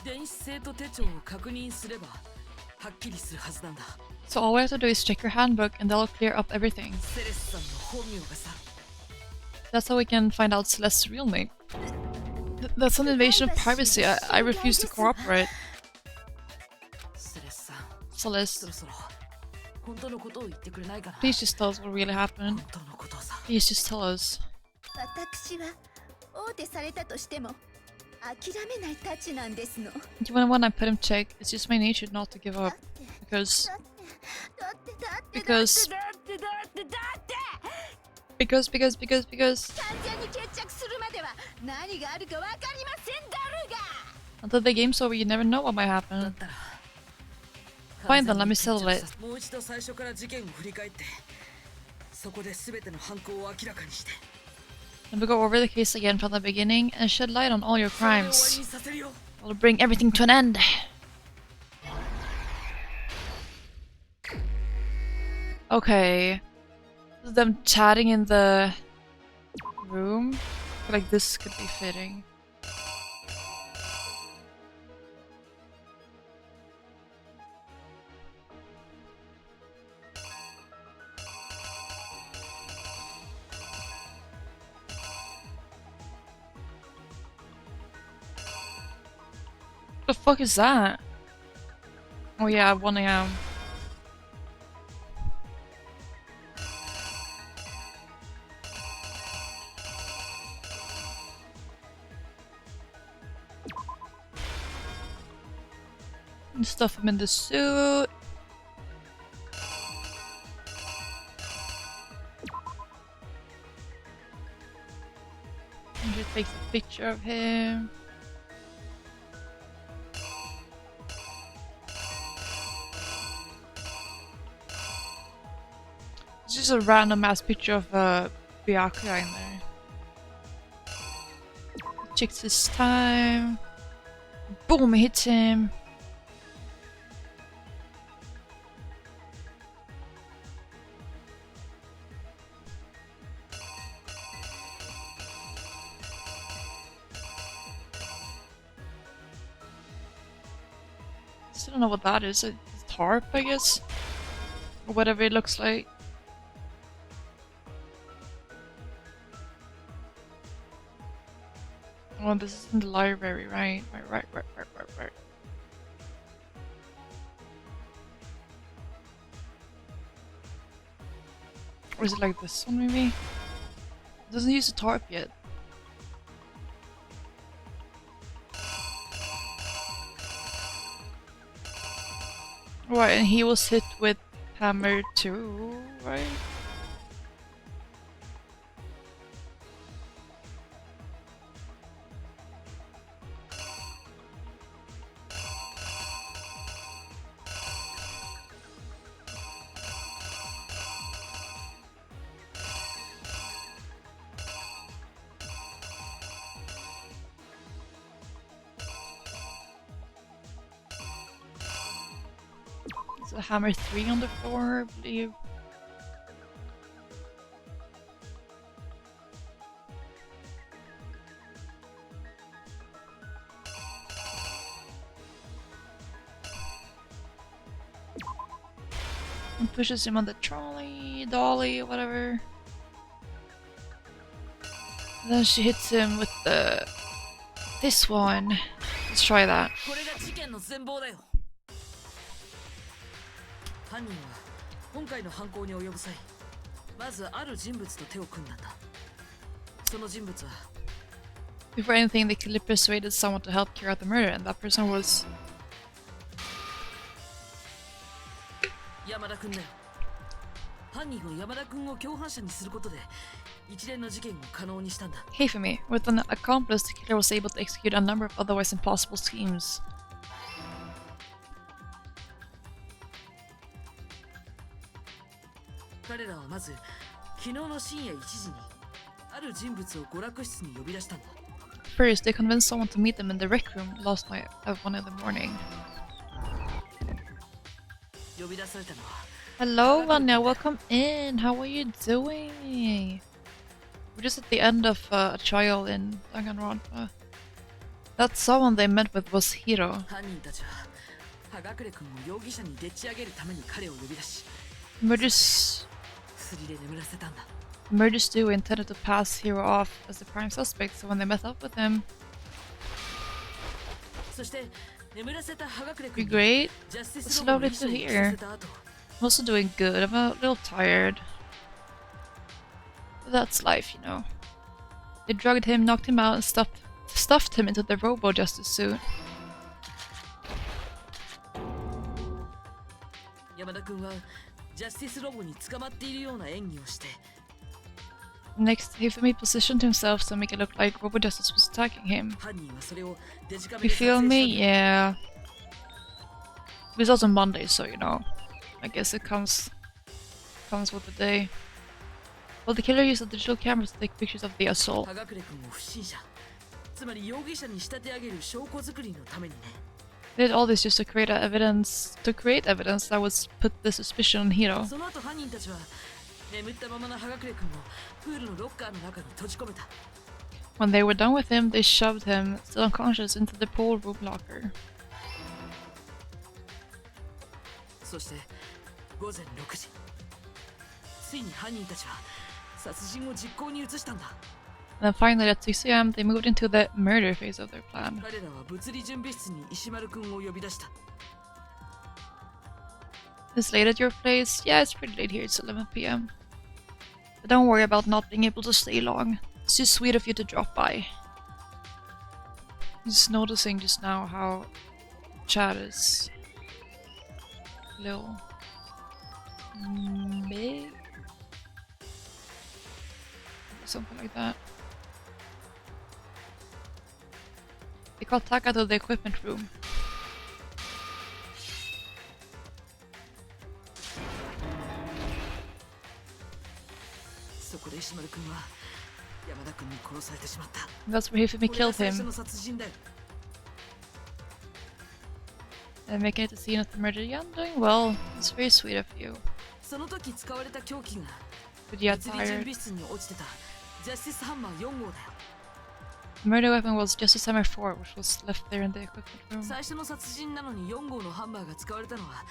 電子生徒手帳を確認すればはっきりするはずなんだ。 So all we have to do is check your handbook and that'll clear up everything. セレスさんの本名がさ。 That's how we can find out Celeste's real name. That's an invasion of privacy. I refuse to cooperate. セレスさん、 Celeste, そろそろ本当のことを言ってくれないかな。 please just tell us what really happened. 本当のことをさ。 Please just tell us. 私は大手されたとしても諦めないたちなんですの。 Even when I put him check, it's just my nature not to give up. Because だってだって Because- だってだってだって because 完全に決着するまでは何があるかわかりませんだろうが。 until the game's over, you never know what might だ happen. ったら Fine then, let me settle it. もう一度最初から事件を振り返ってそこで全ての犯行を明らかにして Let me go over the case again from the beginning and shed light on all your それを終わり crimes. にさせるよ。 I'll bring everything to an end. Okay. Them chatting in the room? I feel like this could be fitting. The fuck is that? Oh yeah, 1 AM. And stuff him in the suit. And just takes a picture of him. It's just a random ass picture of Byakuya in there. Checks his time. Boom, he hits him. Still don't know what that is. A tarp, I guess? Or whatever it looks like. Oh, this is in the library, right? Right. Or is it like this one, maybe? It doesn't use a tarp yet. Right, and he was hit with hammer too, right? There's a hammer 3 on the floor, I believe. And pushes him on the trolley, dolly, whatever. And then she hits him with this one. Let's try that. これが事件の全貌だよ。犯人は今回の犯行に及ぶ際、まずある人物と手を組んだんだ。その人物は Before anything, they clearly persuaded someone to help carry out the murder, and that person was 山田君だよ。犯人は山田君を共犯者にすることで一連の事件を可能にしたんだ。Heifumi. With an accomplice, the killer was able to execute a number of otherwise impossible schemes. 彼らはまず昨日の深夜1時にある人物を娯楽室に呼び出したんだ。First, they convinced someone to meet them in the rec room last night at 1 in the morning. 呼び出されたのは Hello, Vanya. Welcome in. How are you doing? We're just at the end of a trial in Danganronpa. That someone they met with was Hiro. 犯人たちは葉隠君を容疑者にでっち上げるために彼を呼び出し Murders 薬で眠らせたんだ。 Murders do intended to pass Hiro off as the prime suspect, so when they met up with him, そして眠らせた葉隠 be 君 great. ジャスティ It's スロボの lovely 遺書 to を聞か hear. せた後 I'm also doing good. I'm a little tired. But that's life, you know. They drugged him, knocked him out, and stuffed him into the robo-justice suit. 山田君はジャスティスロボに捕まっているような演技をして Next, Hifumi positioned himself to make it look like robo-justice was attacking him. 犯人はそれをデジカメ You で撮 feel 影 me? したんだ。 Yeah. It was also Monday, so you know. I guess it comes with the day. Well, the killer used a digital camera to take pictures of the assault. 葉隠君を不審者つまり容疑者に仕立て上げる証拠作りのためにね。 They did all this just to create evidence that would put the suspicion on Hiro. その後犯人たちは眠ったままの葉隠君をプールのロッカーの中に閉じ込めた。 When they were done with him, they shoved him, still unconscious, into the pool room locker. そして午前6時ついに犯人たちは殺人を実行に移したんだ。 And then finally, at 6 a.m., they moved into the murder phase of their plan. 彼らは物理準備室に石丸君を呼び出した。 It's late at your place? Yeah, it's pretty late here. It's 11 p.m. But don't worry about not being able to stay long. It's just sweet of you to drop by. Just noticing just now how chat is a little big. Something like that. They called Taka to the equipment room. そこで石丸くんは山田くんに殺されてしまった。 That's where Hifumi これが killed 最初 him. の殺人だよ。 And making it a scene of the murder. Yeah, I'm doing well. It's very sweet of you. その時使われた凶器が But yeah, 物理準 tired. 備室に落ちてたジャスティスハンマー4号だよ。 The murder weapon was Justice Hammer 4, which was left there in the equipment room. 最初の殺人なのに4号のハンマーが使われたのは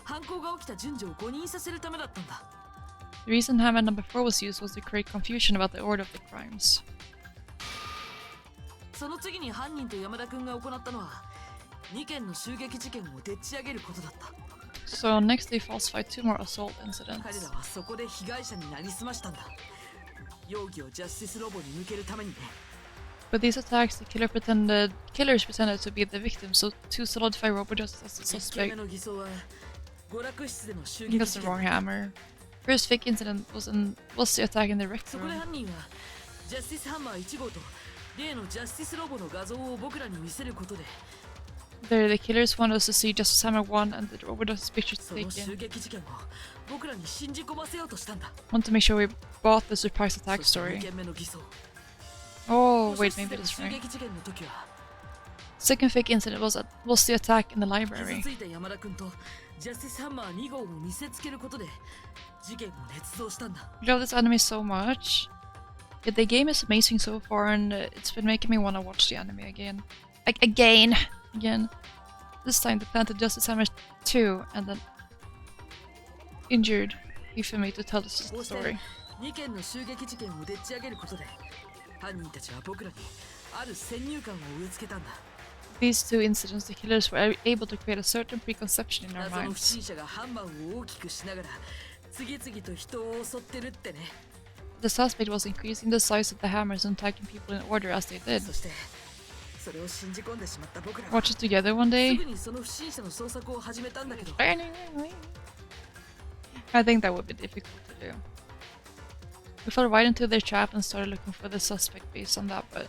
犯行が起きた順序を誤認させるためだったんだ。 The reason Hammer number 4 was used was to create confusion about the order of the crimes. その次に犯人と山田くんが行ったのは2件の襲撃事件をでっち上げることだった。 So next they falsified 2 more assault 彼 incidents. らはそこで被害者になりすましたんだ。容疑をジャスティスロボに向けるためにね。 With these attacks, the killers pretended to be the victims, so to solidify Robo Justice as the 1件目 suspect. の偽装は娯楽室での襲 I think 撃 that's 事 the 件 wrong hammer. First fake incident was the attack in the rec そこで room. 犯人はジャスティスハンマー1号と例のジャスティスロボの画像を僕らに見せることで There, the killers wanted us to see Justice Hammer 1 and the Robo Justice pictures その襲 taken. 撃事件を僕らに信じ込ませようとしたんだ。 Want to make sure we bought the surprise attack そして story. 2件目の偽装 Oh, 図 wait, 書室 maybe での that's 襲 right. 撃事件の時は Second fake incident was the attack in the 傷 library. ついた山田君とジャスティスハンマー2号を見せつけることで事件を捏造したんだ。 I love this anime so much. Yeah, the game is amazing so far, and it's been making me want to watch the anime again. Again. This time they planted Justice Hammer 2 and then injured Hifumi to tell the こうして story. 2件の襲撃事件をでっち上げることで犯人たちは僕らにある先入観を植え付けたんだ。 These 2 incidents, the killers were able to create a certain preconception in our 謎の不 minds. 審者がハンマーを大きくしながら次々と人を襲ってるってね。 The suspect was increasing the size of the hammers and attacking people in order as they did. そしてそれを信じ込んでしまった僕らは Watch it together one す day. ぐにその不審者の捜索を始めたんだけど I think that would be difficult to do. We fell right into their trap and started looking for the suspect based on that, but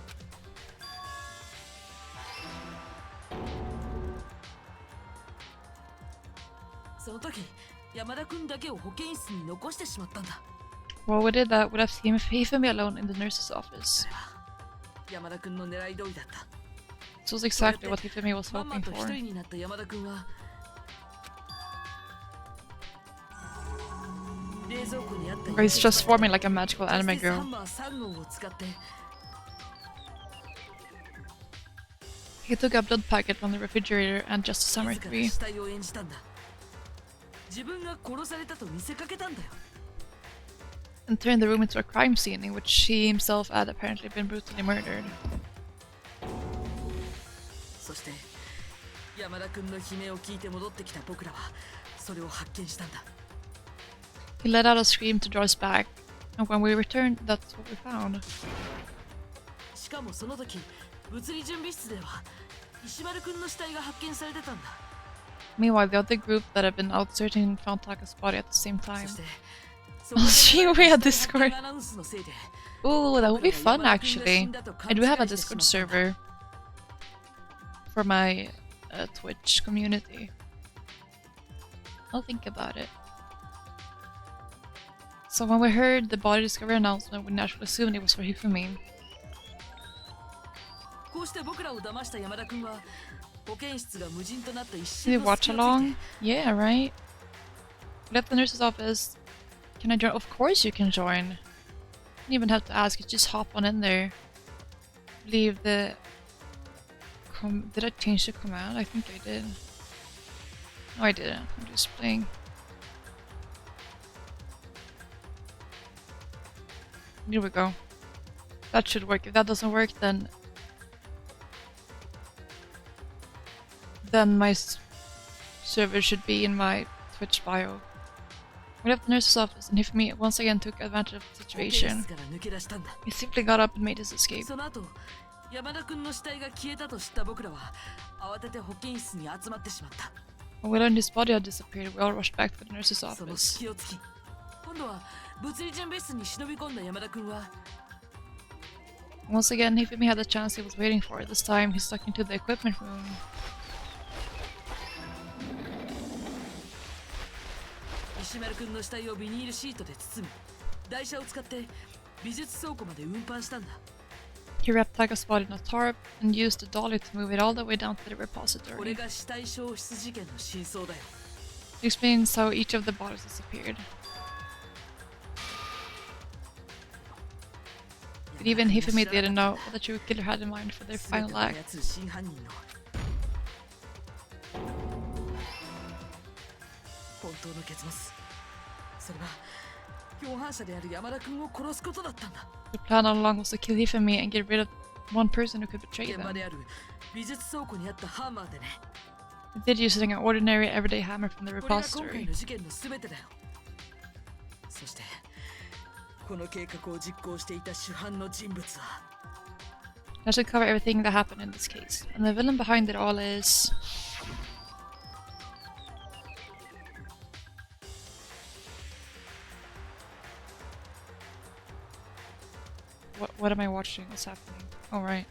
その時山田君だけを保健室に残してしまったんだ。 while we did that, we left Hifumi alone in the nurse's office. 山田君の狙い通りだった。 This was exactly what Hifumi was まんま hoping と一 for. 人になった山田君は冷蔵庫にあった He's transforming like a magical ジャス anime ティスハ girl. ンマー3号を使って He took a blood packet from the refrigerator and Justice Hammer 自ら 3. 死体を演じたんだ。自分が殺されたと見せかけたんだよ。 And turned the room into a crime scene in which he himself had apparently been brutally murdered. そして山田君の悲鳴を聞いて戻ってきた僕らはそれを発見したんだ。 He let out a scream to draw us back, and when we returned, that's what we found. しかもその時物理準備室では石丸君の死体が発見されてたんだ。 Meanwhile, the other group that had been out searching found Taka's body at the same そ time. して I'll see you via Discord. アナウンスのせいで Ooh, that would be fun actually. I do have a Discord server for my Twitch community. I'll think about it. So when we heard the body discovery announcement, we naturally assumed it was for Hifumi. こうして僕らを騙した山田君は保健室が無人となった一 Did 瞬 you の watch 隙をついて along? Yeah, right? We left the nurse's office. Can I join? Of course you can join. You don't even have to ask, you just hop on in there. Leave the... Did I change the command? I think I did. No, I didn't. I'm just playing. Here we go. That should work. If that doesn't work, then my server should be in my Twitch bio. We left the nurse's office, and Hifumi once again took advantage of the 保健 situation. 室から抜け出したんだ。 He simply got up and made his escape. その後山田君の死体が消えたと知った僕らは慌てて保健室に集まってしまった。 When we learned his body had disappeared, we all rushed back to the nurse's その office. 隙をつき今度は物理準備室に忍び込んだ山田君は Once again, Hifumi had the chance he was waiting for. This time, he stuck into the equipment room. 石丸君の死体をビニールシートで包み台車を使って美術倉庫まで運搬したんだ。 He wrapped Taka's body in a tarp and used the dolly to move it all the way down to the これ repository. が死体消失事件の真相だよ。 He explains how each of the bodies disappeared. But even Hifumi didn't know what the true killer had in mind for their 全て final を act. 操る真犯人の本当の結末、それは共犯者である山田君を殺すことだったんだ。 The plan all along was to kill Hifumi and get rid of one person who could betray 現場 them. である美術倉庫にあったハンマーでね。 They did using an ordinary everyday hammer from the これが今回 repository. の事件の全てだよ。そしてこの計画を実行していた主犯の人物は That should cover everything that happened in this case. And the villain behind it all is... What am I watching? What's happening? Oh, right.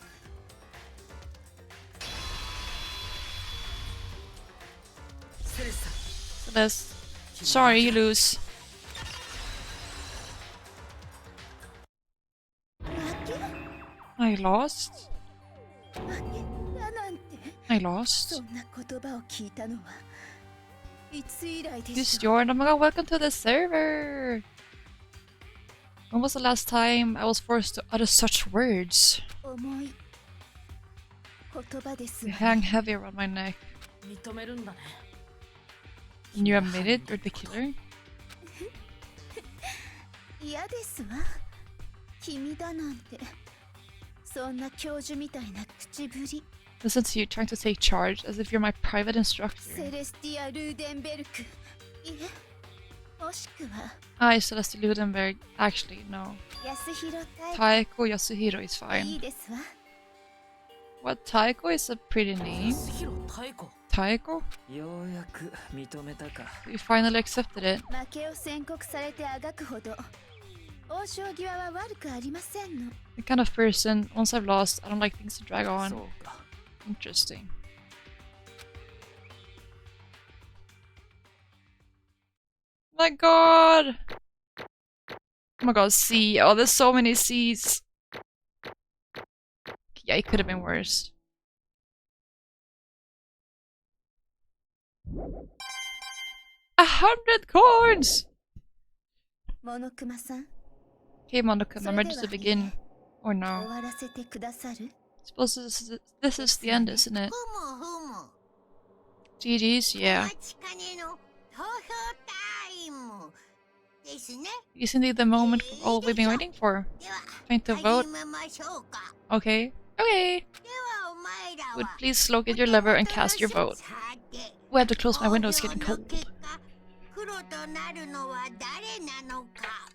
Celeste. Sorry, you lose. I lost? 負けだなんて I lost? そんな言葉を聞いたのはいつ以来で This しょう。 Jordan, oh my god, welcome to the server! When was the last time I was forced to utter such words? 重い言葉です They わ hang ね。 heavy around my neck. 認めるんだね。 And you admit it? You're the killer? 嫌ですわ。君だなんて。そんな教授みたいな口ぶり。 Listen to you trying to take charge as if you're my private セ instructor. レスティア・ルーデンベルク。いえ、もしくは I, Celeste Ludenberg. Actually, no. 安弘太 Taeko Yasuhiro is いい fine. ですわ。 What, Taeko is a pretty name? 安弘太子。 Taeko? ようやく認めたか。 You finally accepted it. 負けを宣告されてあがくほど王将際は悪くありませんの。 The kind of person, once I've lost, I don't like things to drag そ on. うか。 Interesting. My god! Oh my god, C. Oh, there's so many C's. Yeah, it could have been worse. $100 coins! モノクマさん、 Okay, Monica, I'm ready to begin. Or 終 no. わらせてくださる？ Suppose this is the end, isn't it? ふむふむ。 GG's? Yeah. 待ちかねの投票タイムですね。 Isn't it the moment all we've been waiting for? では Time to vote? 始めましょうか。 Okay. Okay. ではお前ら Would は please locate your lever and cast your vote. さて Oh, I have to close my window, it's getting 投票 cold. の結果、黒となるのは誰なのか。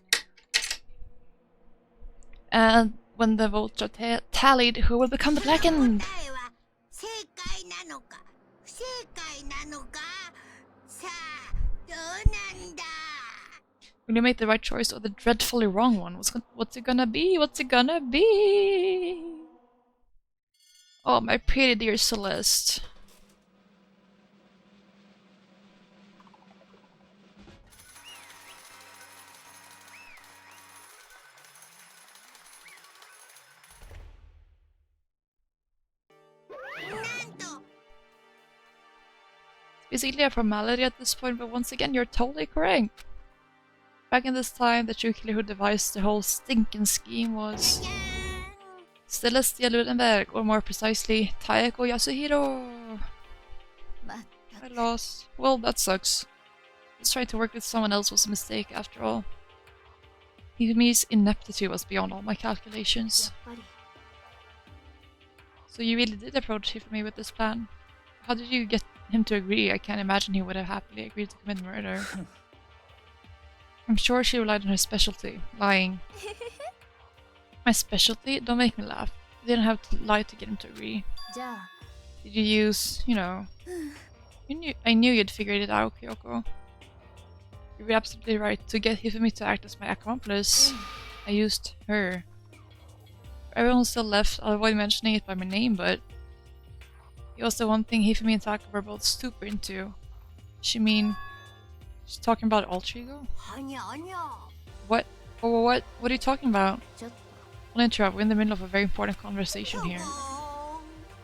And when the votes are tallied, who will become the その blackened? 答えは正解なのか不正解なのか。さあどうなんだ。 Will you make the right choice or the dreadfully wrong one? What's it gonna be? What's it gonna be? Oh, my pretty dear Celeste. It's basically a formality at this point, but once again, you're totally correct. Back in this time, the true killer who devised the whole stinking scheme was Celestia Ludenberg, or more precisely, Taeko Yasuhiro. まった I く lost. Well, that sucks. Just trying to work with someone else was a mistake after all. Hifumi's ineptitude was beyond all my や calculations. っぱり So you really did approach Hifumi with this plan? How did you get him to agree? I can't imagine he would have happily agreed to commit murder. I'm sure she relied on her specialty, lying. My specialty? Don't make me laugh. You didn't have to lie to get him to agree. じゃあ Did you use, you know... I knew you'd figured it out, Kyoko. You were absolutely right. To get Hifumi to act as my accomplice, I used her. Everyone still left, I'll avoid mentioning it by my name, but... It was the one thing Hifumi and Taka were both super into. She mean... She's talking about alter ego? はにゃにゃ What? Oh, what? What are you talking about? ちょっと I'll interrupt. We're in the middle of a very important conversation here.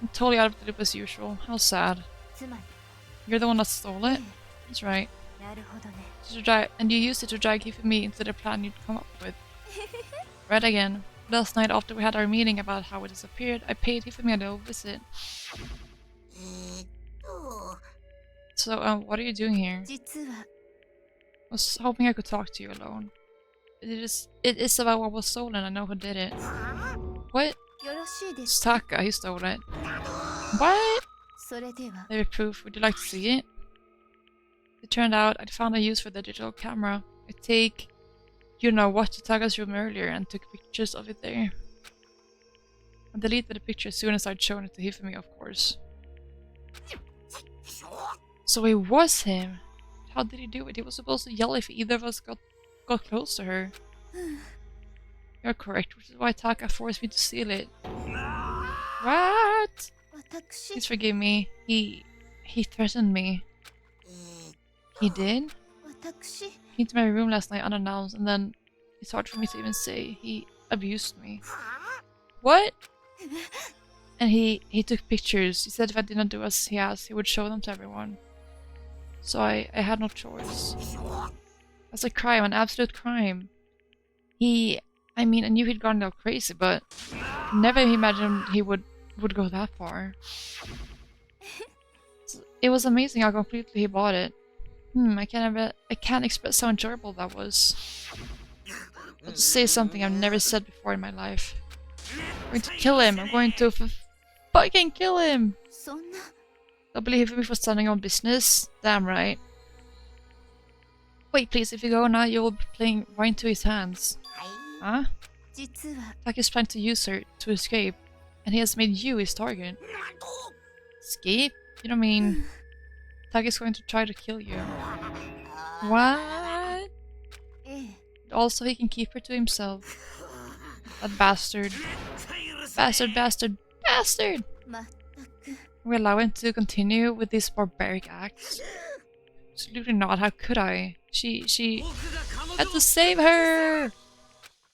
I'm totally out of the loop as usual. How sad. つまり You're the one that stole it? That's right. なるほどね And you used it to drag Hifumi into the plan you'd come up with. Right again. Last night after we had our meeting about how it disappeared, I paid Hifumi a little visit. So, what are you doing here? 実は I was hoping I could talk to you alone. It is about what was stolen. I know who did it. What? よろしいで It's すか Taka. He stole it. What? それでは Maybe proof. Would you like to see it? It turned out I'd found a use for the digital camera. I take, you know what, to Taka's room earlier and took pictures of it there. I deleted the picture as soon as I'd shown it to Hifumi, of course. So it was him. How did he do it? He was supposed to yell if either of us got close to her. You're correct, which is why Taka forced me to steal it. What? 私 Please forgive me. He threatened me. He did? 私 He came to my room last night unannounced, and then it's hard for me to even say. He abused me. What? And he took pictures. He said if I did not do as he asked, he would show them to everyone. So I had no choice. That's a crime, an absolute crime. I mean, I knew he'd gone a little crazy, but never imagined he would go that far. It was amazing how completely he bought it. I can't express how enjoyable that was. But to say something I've never said before in my life. I'm going to kill him. I'm going to fucking kill him. そんな Don't believe me for standing on business. Damn right. Wait, please. If you go now, you will be playing right into his hands. Huh? 実は Taki's planning to use her to escape, and he has made you his target. Escape? You don't mean Taki's going to try to kill you? What? ええ Also, he can keep her to himself. That bastard. Bastard. まったく We allow him to continue with these barbaric acts? Absolutely not. How could I? She had to save her!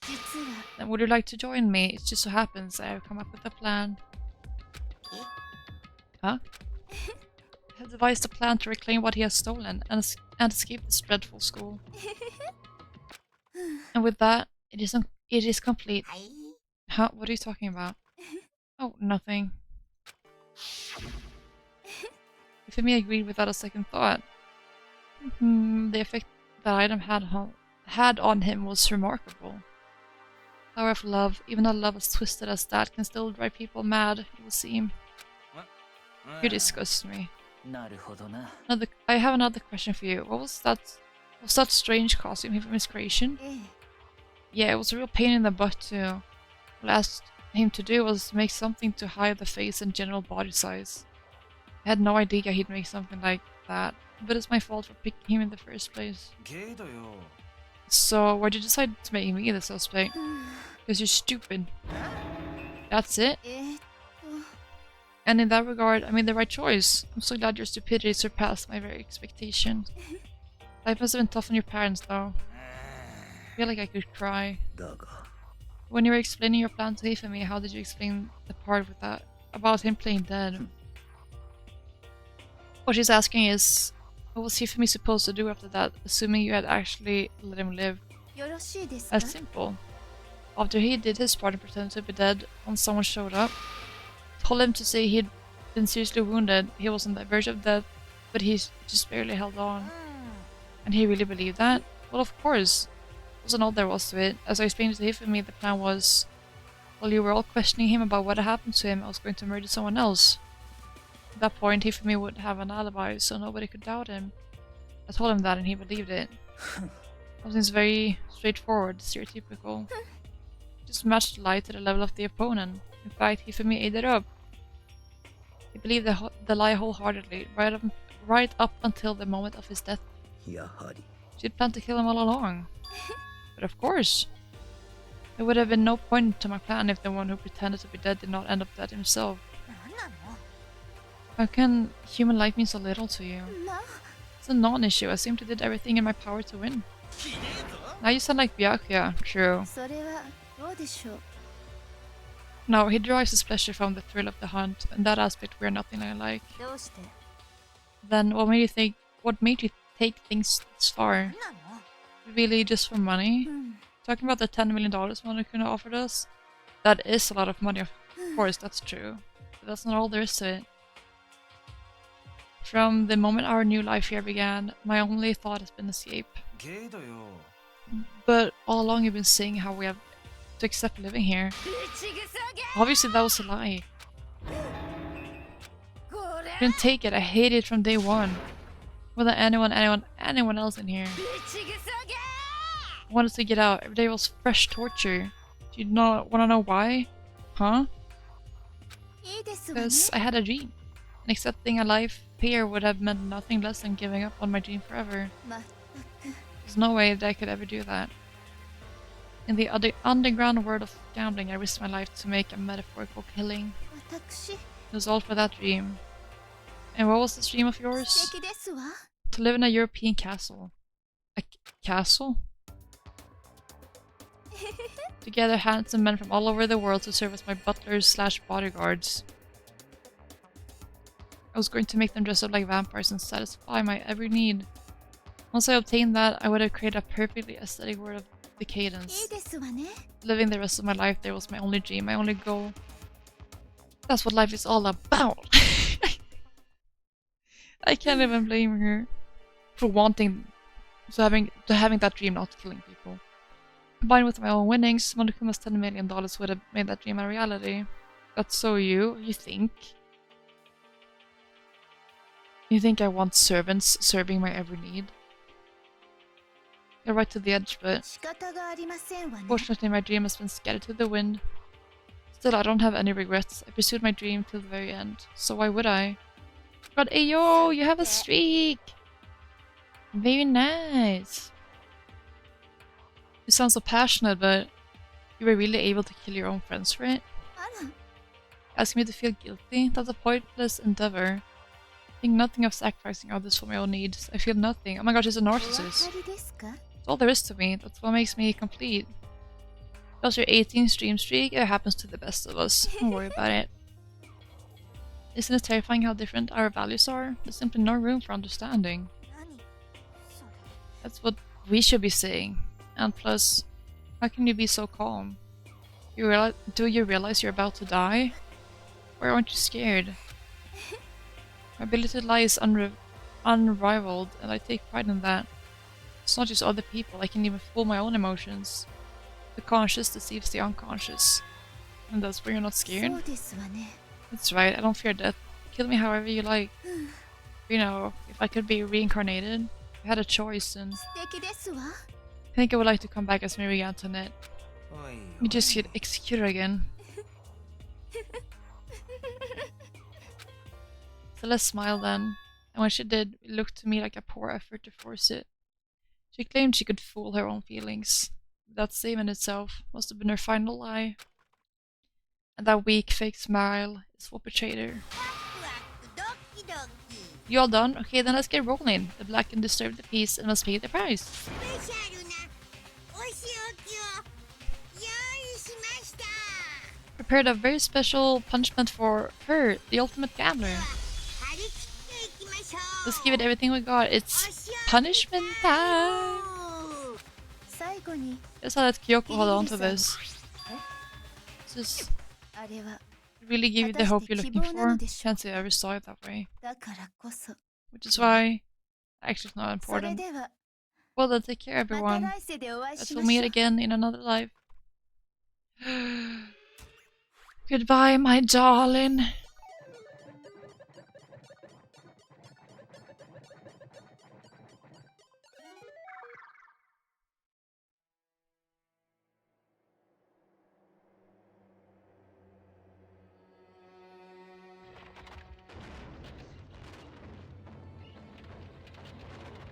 実は Then would you like to join me? It just so happens I have come up with a plan. Huh? I have devised a plan to reclaim what he has stolen and escape this dreadful school. And with that, it is complete. Huh? What are you talking about? Oh, nothing. Ifemi agreed without a second thought. The effect that item had on him was remarkable. Power of love, even a love as twisted as that, can still drive people mad, it will seem. You disgust me. なるほどな。 I have another question for you. What was that? Was that strange costume from his creation? ええ Yeah, it was a real pain in the butt too. What I asked him to do was make something to hide the face and general body size. I had no idea he'd make something like that, but it's my fault for picking him in the first place. ゲイだよ So, why'd you decide to make me the suspect? Because you're stupid. That's it? えーっと And in that regard, I made the right choice. I'm so glad your stupidity surpassed my very expectations. Life must have been tough on your parents, though. I feel like I could cry. だが When you were explaining your plan to Hifumi, how did you explain the part with that about him playing dead? What she's asking is, what was Hifumi supposed to do after that, assuming you had actually let him live? よろしいですか That's simple. After he did his part and pretended to be dead, when someone showed up, told him to say he'd been seriously wounded, he was on the verge of death, but he just barely held on. And he really believed that? Well, of course. Wasn't all there was to it. As I explained to Hifumi, the plan was, while you were all questioning him about what had happened to him, I was going to murder someone else. At that point, Hifumi would have an alibi, so nobody could doubt him. I told him that and he believed it. Something's very straightforward, stereotypical. Just matched the lie to the level of the opponent. In fact, Hifumi ate it up. He believed the lie wholeheartedly, right up until the moment of his death. やはり She'd planned to kill him all along. But of course. There would have been no point to my plan if the one who pretended to be dead did not end up dead himself. なんなの How can human life mean so little to you? ま It's a non-issue. I simply did everything in my power to win. ひでえぞ Now you sound like Byakuya. True. それはどうでしょう。 No, he derives his pleasure from the thrill of the hunt. In that aspect, we're nothing alike. どうして？ Then, what made you think? What made you take things this far? 何なの？ Really, just for money? うん。 Talking about the $10 million Monokuma offered us? That is a lot of money, of course, that's true. But that's not all there is to it. From the moment our new life here began, my only thought has been escape. ゲイだよ。 But all along you've been saying how we have to accept living here. Obviously that was a lie. I couldn't take it, I hated it from day one. More than anyone else in here. I wanted to get out, every day was fresh torture. Do you not wanna know why? Huh? いいですわね。 Because I had a dream. And accepting a life here would have meant nothing less than giving up on my dream forever. まったく。 There's no way that I could ever do that. In the underground world of gambling, I risked my life to make a metaphorical killing. 私、 It was all for that dream. And what was this dream of yours? 素敵ですわ。 To live in a European castle. A castle? To gather handsome men from all over the world to serve as my butlers slash bodyguards. I was going to make them dress up like vampires and satisfy my every need. Once I obtained that, I would have created a perfectly aesthetic world of いい decadence. ですわね。 Living the rest of my life there was my only dream, my only goal. That's what life is all about. I can't even blame her for wanting to having that dream, not killing people. Combined with my own winnings, Monokuma's $10 million would have made that dream a reality. That's so you think? You think I want servants serving my every need? You're right to the edge, but 仕方がありませんわね。 fortunately my dream has been scattered to the wind. Still, I don't have any regrets. I pursued my dream till the very end, so why would I? God, Ayo, you have a streak! Very nice. You sound so passionate, but you were really able to kill your own friends for it? あら、 Asking me to feel guilty? That's a pointless endeavor. I think nothing of sacrificing others for my own needs. I feel nothing. Oh my gosh, she's a お分 narcissist. かりですか？ That's all there is to me. That's what makes me complete. That's your 18 stream streak. It happens to the best of us. Don't worry about it. Isn't it terrifying how different our values are? There's simply no room for understanding. 何？それ。 That's what we should be saying. And plus, how can you be so calm? Do you realize you're about to die? Or aren't you scared? My ability to lie is unrivaled, and I take pride in that. It's not just other people, I can even fool my own emotions. The conscious deceives the unconscious. And that's where you're not そ scared? うですわね。 That's right, I don't fear death. Kill me however you like. You know, if I could be reincarnated, if I had a choice, and 素敵ですわ。 I think I would like to come back as Mary Antoinette. おい You just get executed again. So let's smile then. And when she did, it looked to me like a poor effort to force it. She claimed she could fool her own feelings. That statement itself must have been her final lie. And that weak, fake smile is what betrayed her. ドキドキ。 You all done? Okay, then let's get rolling. The black can disturb the peace and must pay the price. スペシャルなお仕置きを用意しました。 Prepared a very special punishment for her, the ultimate gambler. 張り切っていきましょう。 Let's give it everything we got. It's punishment time! 最後に、 Just how that Kyoko hold on to this. This is あれは really give you the hope you're looking for. Can't say I ever saw it that way. だからこそ。 Which is why actually it's not それ important. では、 Well then take care また everyone. 来世でお会い Let's し we'll ま meet しょう。 again in another life. Goodbye, my darling.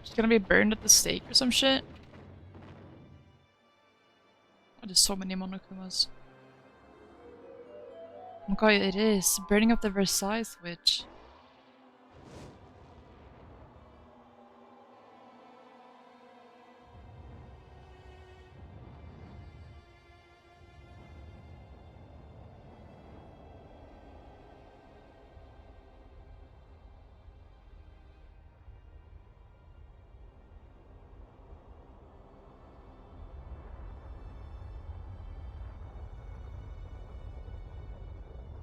She's gonna be burned at the stake or some shit. Oh, there's so many Monokumas. Oh my god, it is. Burning up the Versailles witch.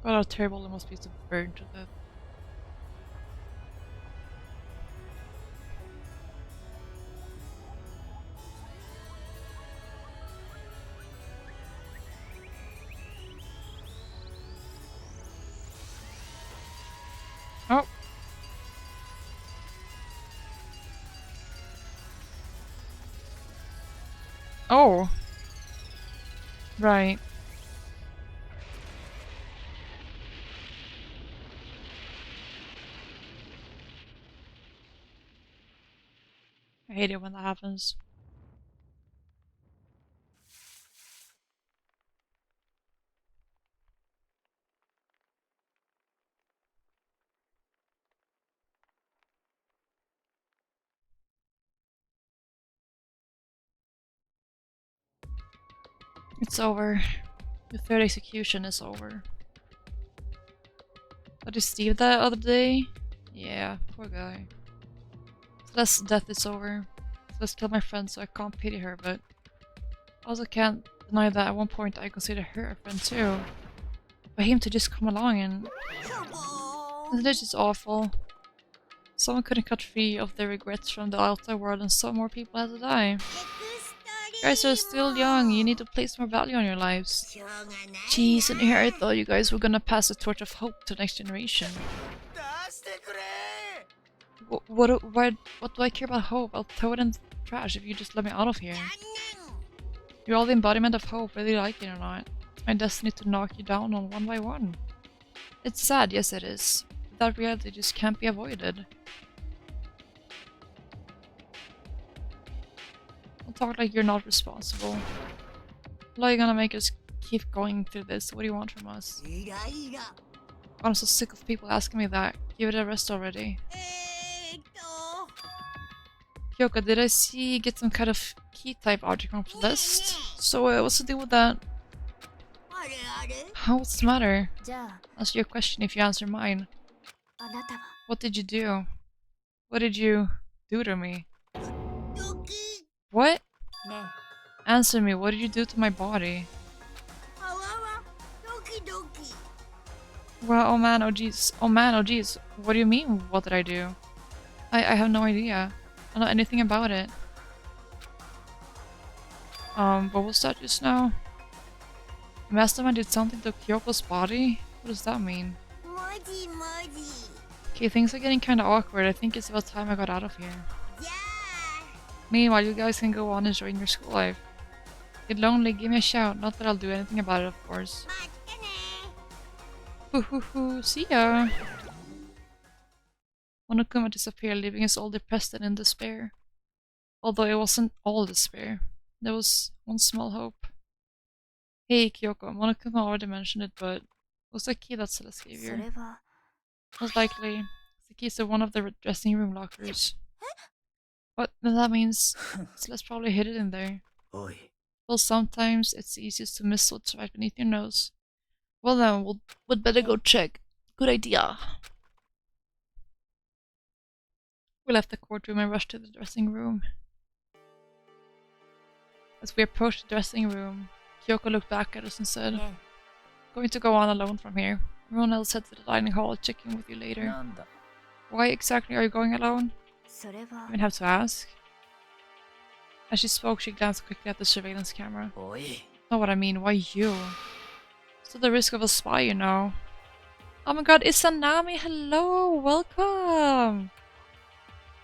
God, how terrible it must be to burn to death. Oh. Oh. Right. I hate it when that happens. It's over. The third execution is over. But did Steve that other day? Yeah, poor guy. Celeste's death is over. Celeste killed my friend, so I can't pity her, but I also can't deny that at one point I considered her a friend too. For him to just come along and... Isn't it just awful? Someone couldn't cut free of their regrets from the outside world and some more people had to die. You guys are still young, you need to place more value on your lives. Jeez, and here I thought you guys were gonna pass the torch of hope to the next generation. What do I care about hope? I'll throw it in the trash if you just let me out of here. You're all the embodiment of hope, whether you like it or not. It's my destiny to knock you down one by one. It's sad, yes it is. But that reality just can't be avoided. Don't talk like you're not responsible. How are you gonna make us keep going through this? What do you want from us? I'm so sick of people asking me that. Give it a rest already. Kyoko, did I see you get some kind of key type object on the list? So what's the deal with that? What's the matter? That's your question if you answer mine. What did you do? What did you do to me? What? Answer me, what did you do to my body? Well, oh man, oh jeez. Oh man, oh jeez. What do you mean, what did I do? I have no idea. I don't know anything about it. What was that just now? Mastermind did something to Kyoko's body? What does that mean? Okay, things are getting kinda awkward. I think it's about time I got out of here. Meanwhile, you guys can go on enjoying your school life. Get lonely, give me a shout. Not that I'll do anything about it, of course. Hoo, see ya! Monokuma disappeared, leaving us all depressed and in despair. Although it wasn't all despair. There was one small hope. Hey, Kyoko, Monokuma already mentioned it, but what's the key that Celeste gave you? Most likely, it's the keys to one of the dressing room lockers. What? Then that means Celeste probably hid it in there. Well, sometimes it's easiest to miss what's right beneath your nose. Well then, we'd better go check. Good idea. We left the courtroom and rushed to the dressing room. As we approached the dressing room, Kyoko looked back at us and said, "Going to go on alone from here. Everyone else head to the dining hall. I'll check in with you later." Why exactly are you going alone? You even have to ask. As she spoke, she glanced quickly at the surveillance camera. Not what I mean, why you? Still the risk of a spy, you know. Oh my god, Isanami, hello! Welcome!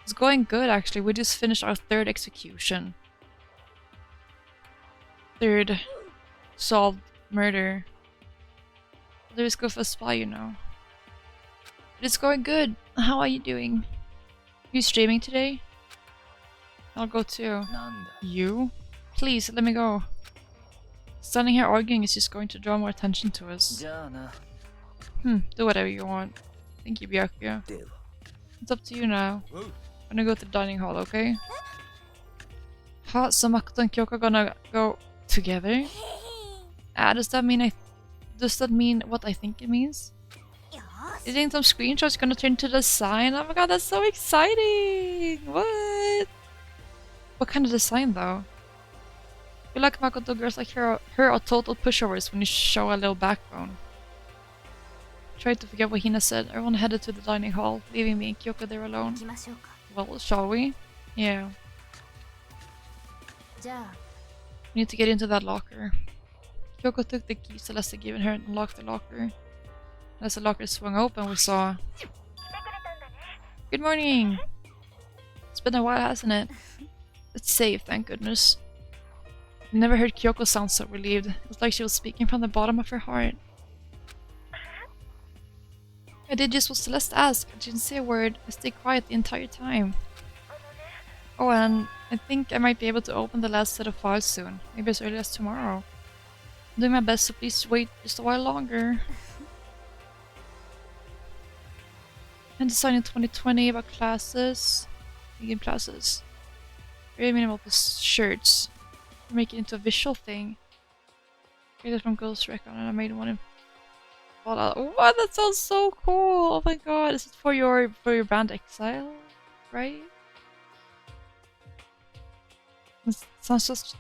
It's going good actually, we just finished our third execution. Third solved murder. The risk of a spy, you know. But it's going good. How are you doing? You streaming today? I'll go too. You? Please, let me go. Standing here arguing is just going to draw more attention to us. Do whatever you want. Thank you, Byakuya. It's up to you now. I'm gonna go to the dining hall, okay? Huh? So Makoto and Kyoko gonna go together? Does that mean what I think it means? You think some screenshots gonna turn to the sign? Oh my god, that's so exciting! What? What kind of design though? I feel like Makoto girls like her are total pushovers when you show a little backbone. tried to forget what Hina said. Everyone headed to the dining hall, leaving me and Kyoko there alone. 行きましょうか。 Well, shall we? Yeah. じゃあ We need to get into that locker. Kyoko took the key Celeste had given her and unlocked the locker. As the locker swung open, we saw... Good morning! It's been a while, hasn't it? It's safe, thank goodness. I never heard Kyoko sound so relieved. It was like she was speaking from the bottom of her heart. I did just what Celeste asked. I didn't say a word. I stayed quiet the entire time. Oh, and I think I might be able to open the last set of files soon. Maybe as early as tomorrow. I'm doing my best, so please wait just a while longer. I'm designing 2020 about classes. Vegan classes. Very minimal shirts. Make it into a visual thing. Created from Ghost Recon and I made one in Fallout. What? That sounds so cool! Oh my god, is it for your band Exile? Right? It sounds just...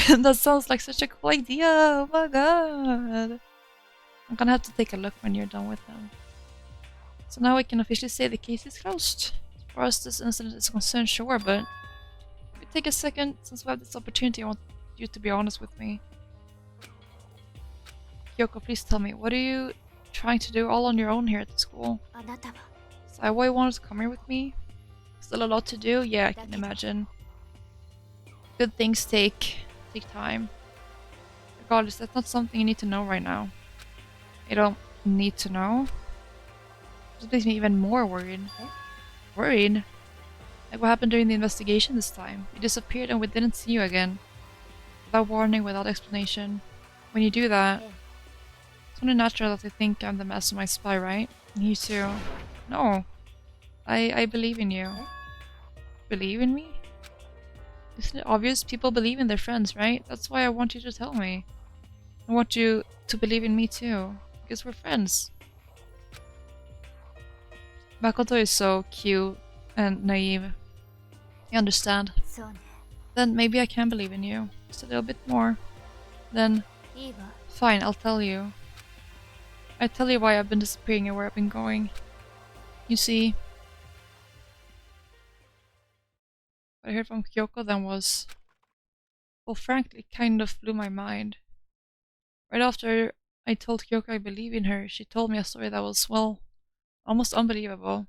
That sounds like such a cool idea! Oh my god! I'm gonna have to take a look when you're done with them. So now we can officially say the case is closed. As far as this incident is concerned, sure, but... If you take a second, since we have this opportunity, I want you to be honest with me. Kyoko, please tell me, what are you trying to do all on your own here at the school? あなたは Is that why you wanted to come here with me? Still a lot to do? Yeah, I can imagine. Good things take time. Regardless, that's not something you need to know right now. You don't need to know? This makes me even more worried. Worried? Like what happened during the investigation this time? You disappeared and we didn't see you again. Without warning, without explanation. When you do that, it's only natural that they think I'm the mastermind spy, right? And you too. No. I believe in you. Believe in me? Isn't it obvious people believe in their friends, right? That's why I want you to tell me. I want you to believe in me too. Because we're friends. Makoto is so cute and naive. You understand? そうね。 Then maybe I can believe in you. Just a little bit more. Then, いいわ。 fine, I'll tell you. I tell you why I've been disappearing and where I've been going. You see, what I heard from Kyoko then was, well, frankly, kind of blew my mind. Right after I told Kyoko I believe in her, she told me a story that was, well, almost unbelievable.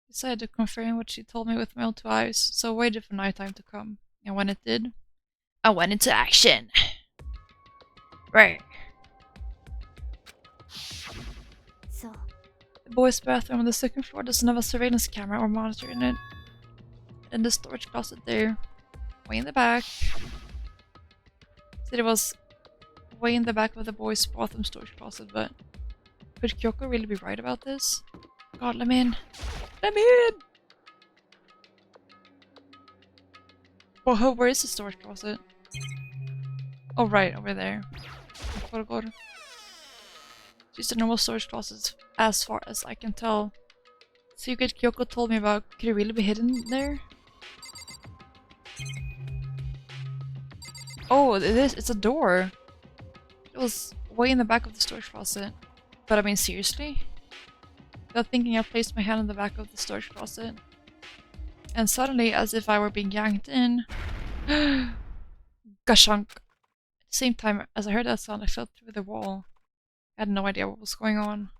I decided to confirm what she told me with my own two eyes, so I waited for nighttime to come. And when it did, I went into action. Right. そう。 The boys' bathroom on the second floor doesn't have a surveillance camera or monitor in it. And the storage closet there, way in the back. Said it was way in the back of the boys' bathroom storage closet, but could Kyoko really be right about this? God, let me in. Let me in! Whoa, where is the storage closet? Oh, right, over there. Just a normal storage closet as far as I can tell. Secret Kyoko told me about, could it really be hidden there? Oh, it is. It's a door. It was way in the back of the storage closet. But I mean, seriously? Without thinking, I placed my hand on the back of the storage closet. And suddenly, as if I were being yanked in... Gashunk! At the same time, as I heard that sound, I fell through the wall. I had no idea what was going on.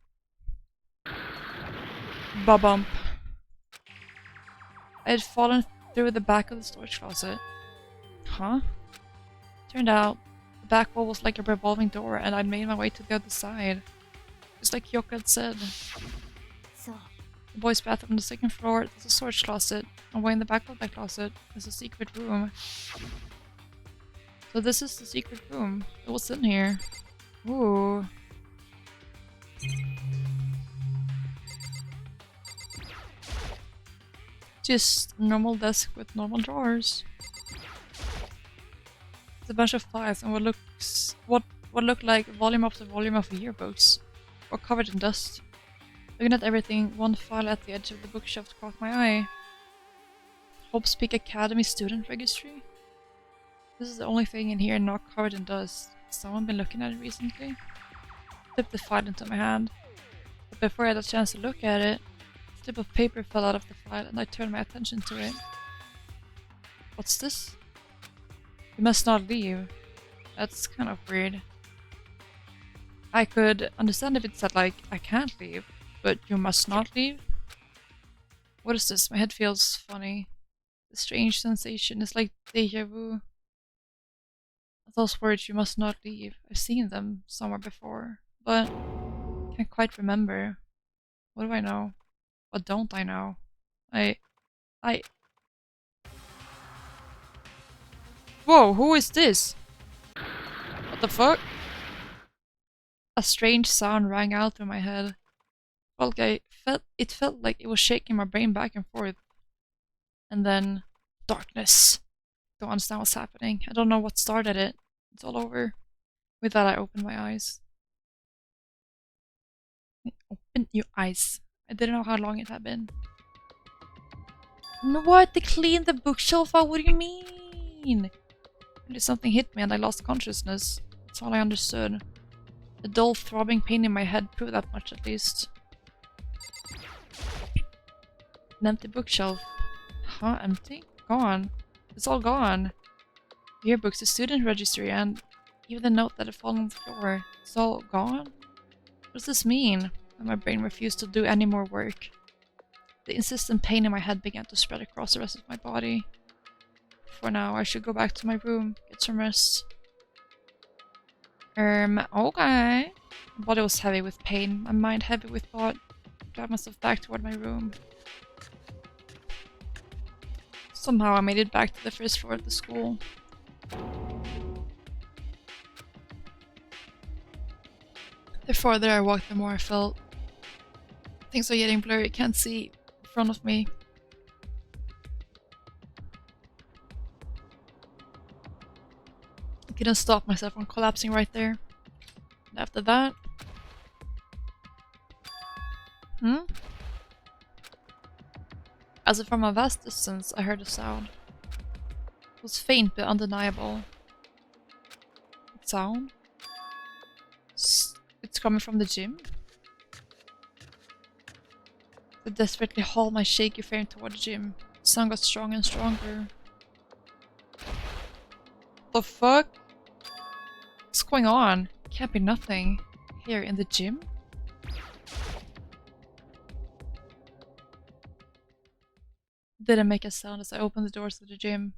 Ba-bump. I had fallen through the back of the storage closet. Huh? Turned out, the back wall was like a revolving door and I'd made my way to the other side. Just like Kyoko had said. そう。 The boys' bathroom on the second floor, there's a storage closet, and way in the back of that closet, there's a secret room. So this is the secret room. What's in here? Ooh. Just normal desk with normal drawers. It's a bunch of files and what looked like volume after volume of yearbooks, all covered in dust. Looking at everything, one file at the edge of the bookshelf caught my eye. Hope's Peak Academy student registry? This is the only thing in here not covered in dust. Has someone been looking at it recently? slipped the file into my hand. But before I had a chance to look at it, a slip of paper fell out of the file and I turned my attention to it. What's this? You must not leave. That's kind of weird. I could understand if it said like, I can't leave, but you must not leave? What is this? My head feels funny. A strange sensation. It's like deja vu. Those words, you must not leave. I've seen them somewhere before, but can't quite remember. What do I know? What don't I know? Whoa, who is this? What the fuck? A strange sound rang out through my head. It felt like it was shaking my brain back and forth. And then darkness. Don't understand what's happening. I don't know what started it. It's all over. With that, I opened my eyes. Open your eyes. I didn't know how long it had been. What? They cleaned the bookshelf out? What do you mean? Something hit me and I lost consciousness. That's all I understood. A dull throbbing pain in my head proved that much at least. An empty bookshelf. Huh? Empty? Gone. It's all gone. Yearbooks, the student registry, and even the note that had fallen on the floor. It's all gone? What does this mean? And my brain refused to do any more work. The insistent pain in my head began to spread across the rest of my body. For now, I should go back to my room, get some rest. Okay. My body was heavy with pain, my mind heavy with thought. I dragged myself back toward my room. Somehow I made it back to the first floor of the school. The farther I walked, the more I felt. Things are getting blurry, I can't see in front of me. I couldn't stop myself from collapsing right there. And after that... As if from a vast distance, I heard a sound. It was faint but undeniable. What sound? It's coming from the gym? I desperately hauled my shaky frame toward the gym. The sound got stronger and stronger. The fuck? What's going on? Can't be nothing. Here in the gym? Didn't make a sound as I opened the doors of the gym.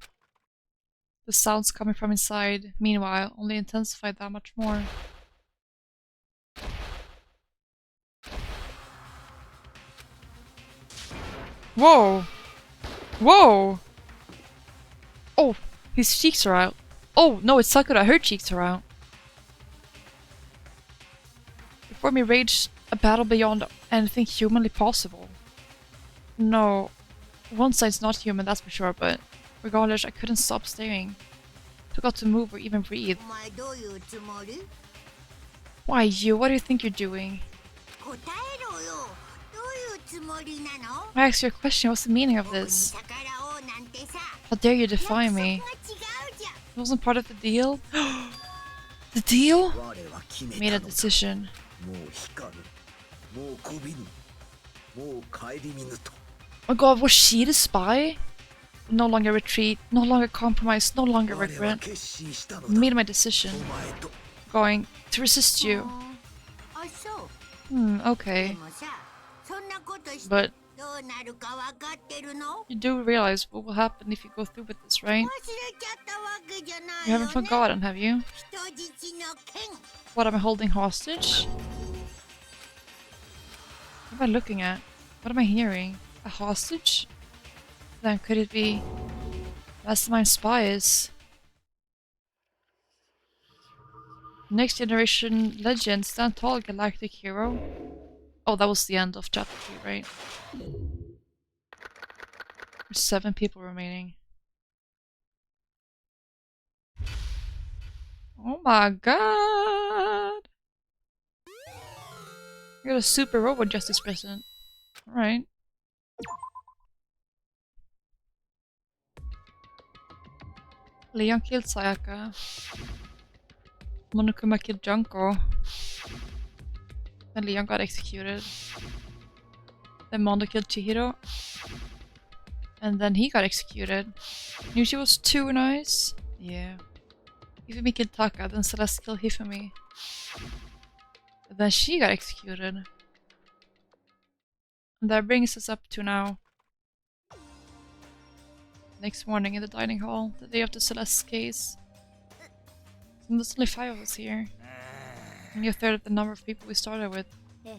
The sounds coming from inside, meanwhile, only intensified that much more. Whoa! Whoa! Oh, his cheeks are out. Oh, no, it's Sakura, her cheeks are out. Before me raged a battle beyond anything humanly possible. No, one side's not human, that's for sure, but regardless, I couldn't stop staring. Forgot to move or even breathe. Why you? What do you think you're doing? I asked you a question, what's the meaning of this? How dare you defy me? It wasn't part of the deal? The deal? Made a decision. Oh god, was she the spy? No longer retreat, no longer compromise, no longer regret. Made my decision. Going to resist you. Okay. But you do realize what will happen if you go through with this, right? You haven't forgotten, have you? What am I holding hostage? What am I looking at? What am I hearing? A hostage? Then could it be Mastermind spies? Next generation legend, stand tall, galactic hero. Oh, that was the end of chapter 3, right? There's 7 people remaining. Oh my god! I got a super robot justice present. Alright. Leon killed Sayaka. Monokuma killed Junko. Then Leon got executed. Then Mondo killed Chihiro. And then he got executed. Knew she was too nice. Yeah. Hifumi killed Taka, then Celeste killed Hifumi. And then she got executed. And that brings us up to now. Next morning in the dining hall, the day of the Celeste case. And there's only 5 of us here. Only a third of the number of people we started with. Yeah.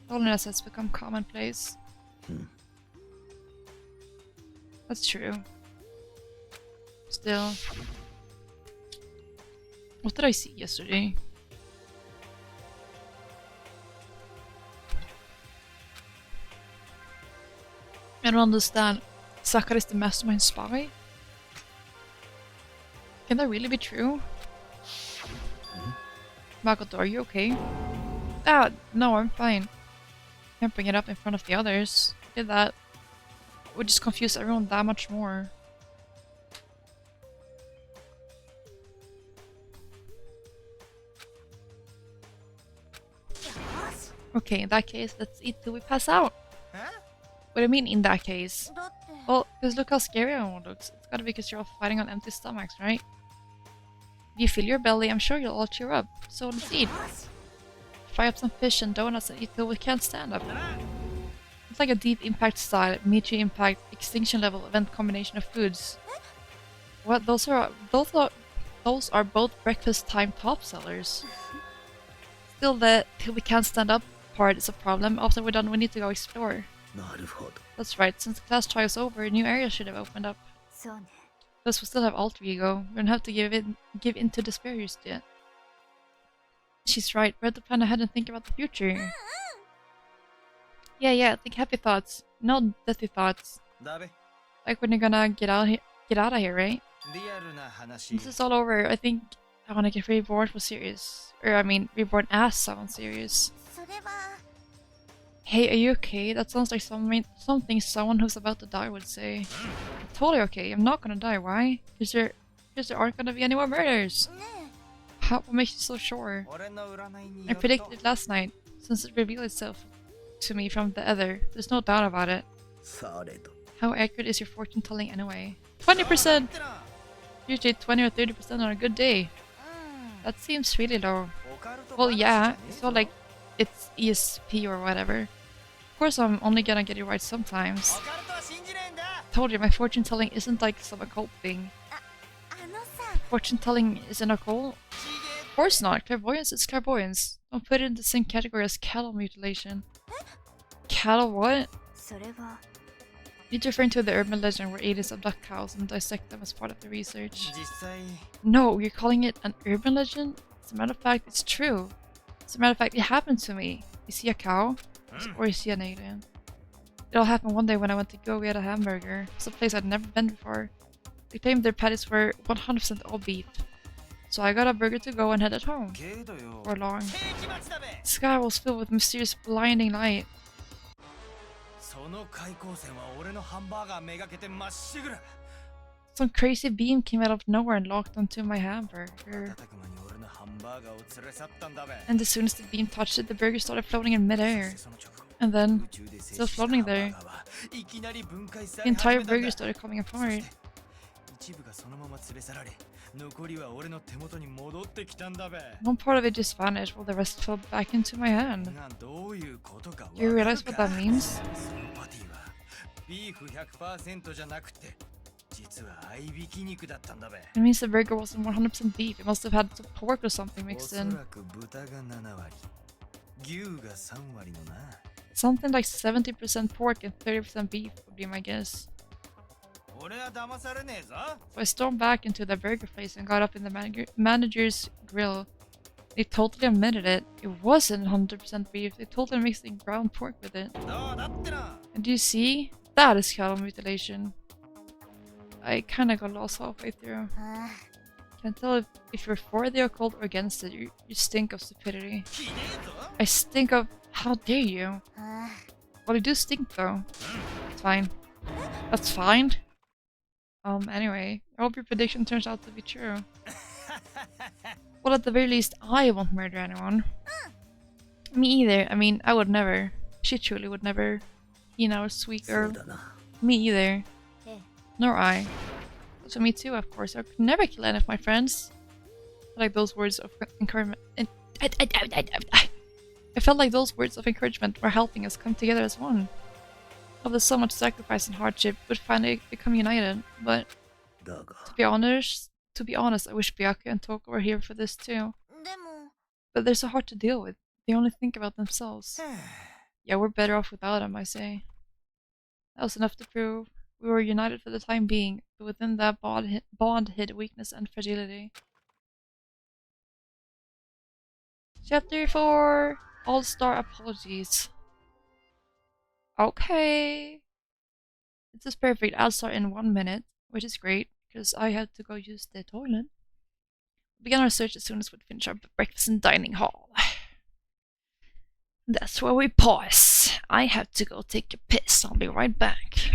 Loneliness has become commonplace. That's true. Still. What did I see yesterday? I don't understand. Sakura is the mastermind spy? Can that really be true? Makoto, are you okay? Ah, no, I'm fine. Can't bring it up in front of the others. Did that would just confuse everyone that much more. Okay, in that case, let's eat till we pass out. Huh? What do you mean, in that case? だって Well, because look how scary everyone looks. It's gotta be because you're all fighting on empty stomachs, right? If you fill your belly, I'm sure you'll all cheer up. So let's eat. Fry up some fish and donuts and eat till we can't stand up. It's like a deep impact style, meteor impact, extinction level event combination of foods. What? Those are both breakfast time top sellers. Still, the till we can't stand up part is a problem. After we're done, we need to go explore. なるほど。 That's right. Since the class trial is over, a new area should have opened up. そうね。 Plus, we still have alter ego. We don't have to give in to despair just yet. She's right. We have to plan ahead and think about the future. Yeah. Think happy thoughts, no deathy thoughts. だべ Like when you're gonna get out of here, right? リアルな話 This is all over. I think I wanna get reborn for serious. Or I mean, reborn as someone serious. それは Hey, are you okay? That sounds like something someone who's about to die would say. I'm totally okay. I'm not gonna die. Why? Because there aren't gonna be any more murders. ね What makes you so sure? 俺の占いに I よると predicted it last night, since it revealed itself to me from the other. There's no doubt about it. されど。 How accurate is your fortune telling anyway? 20%! Usually 20 or 30% on a good day. That seems really low. Well, yeah, it's not like it's ESP or whatever. Of course, I'm only gonna get it right sometimes. オカルトは信じねえんだ Told you, my fortune telling isn't like some occult thing. あのさ Fortune telling isn't occult? Of course not. Clairvoyance is clairvoyance. Don't put it in the same category as cattle mutilation. Cattle what? それは You're referring to the urban legend where aliens abduct cows and dissect them as part of the research. 実際 No, you're calling it an urban legend? As a matter of fact, it's true. As a matter of fact, it happened to me. You see a cow? Or you see an alien? It all happened one day when I went to go get a hamburger. It's a place I'd never been before. They claimed their patties were 100% all beef. So I got a burger to go and headed home. けどよ For long. 世紀末だべ The sky was filled with mysterious blinding light. その開口線は俺のハンバーガーめがけてまっしぐら Some crazy beam came out of nowhere and locked onto my hamburger. 瞬く間に俺のハンバーガーを連れ去ったんだべ And as soon as the beam touched it, the burger started floating in midair. その直後 And then 宇宙で still floating there. いきなり分解さ The れ始 entire めたん burger だ started coming apart. 一部がそのまま連れ去られ残りは俺の手元に戻ってきたんだべ One part of it just vanished while the rest fell back into my hand. がどういうことか Do you realize what that means? そのパティはビーフ 100% じゃなくて実は合いびき肉だったんだべ It means the burger wasn't 100% beef. It must have had some pork or something お mixed そ in. らく豚が7割牛が3割のな Something like 70% pork and 30% beef would be my guess. 俺は騙されねえぞ So I stormed back into the burger place and got up in the manager's grill. They totally admitted it. It wasn't 100% beef. They totally mixed in ground pork with it. どうだってな And do you see? That is cattle mutilation. I kinda got lost halfway through. あ Can't tell if you're for the occult or against it. You stink of stupidity. ひでえぞ I stink of... How dare you? あ Well, you do stink though. It's fine. That's fine. Anyway, I hope your prediction turns out to be true. Well, at the very least, I won't murder anyone. Me either. I mean, I would never. She truly would never. You know, sweet girl. Me either. Nor I. So me too, of course. I could never kill any of my friends. Like those words of encouragement. I felt like those words of encouragement were helping us come together as one. After so much sacrifice and hardship, we'd finally become united. But to be honest, I wish Byaku and Toko were here for this too. でも But they're so hard to deal with. They only think about themselves. Yeah, we're better off without them, I say. That was enough to prove we were united for the time being, but within that bond hid weakness and fragility. Chapter 4 All-Star Apologies. Okay. This is perfect. I'll start in 1 minute, which is great, because I had to go use the toilet. We began our search as soon as we'd finish our breakfast in dining hall. That's where we pause. I have to go take a piss. I'll be right back.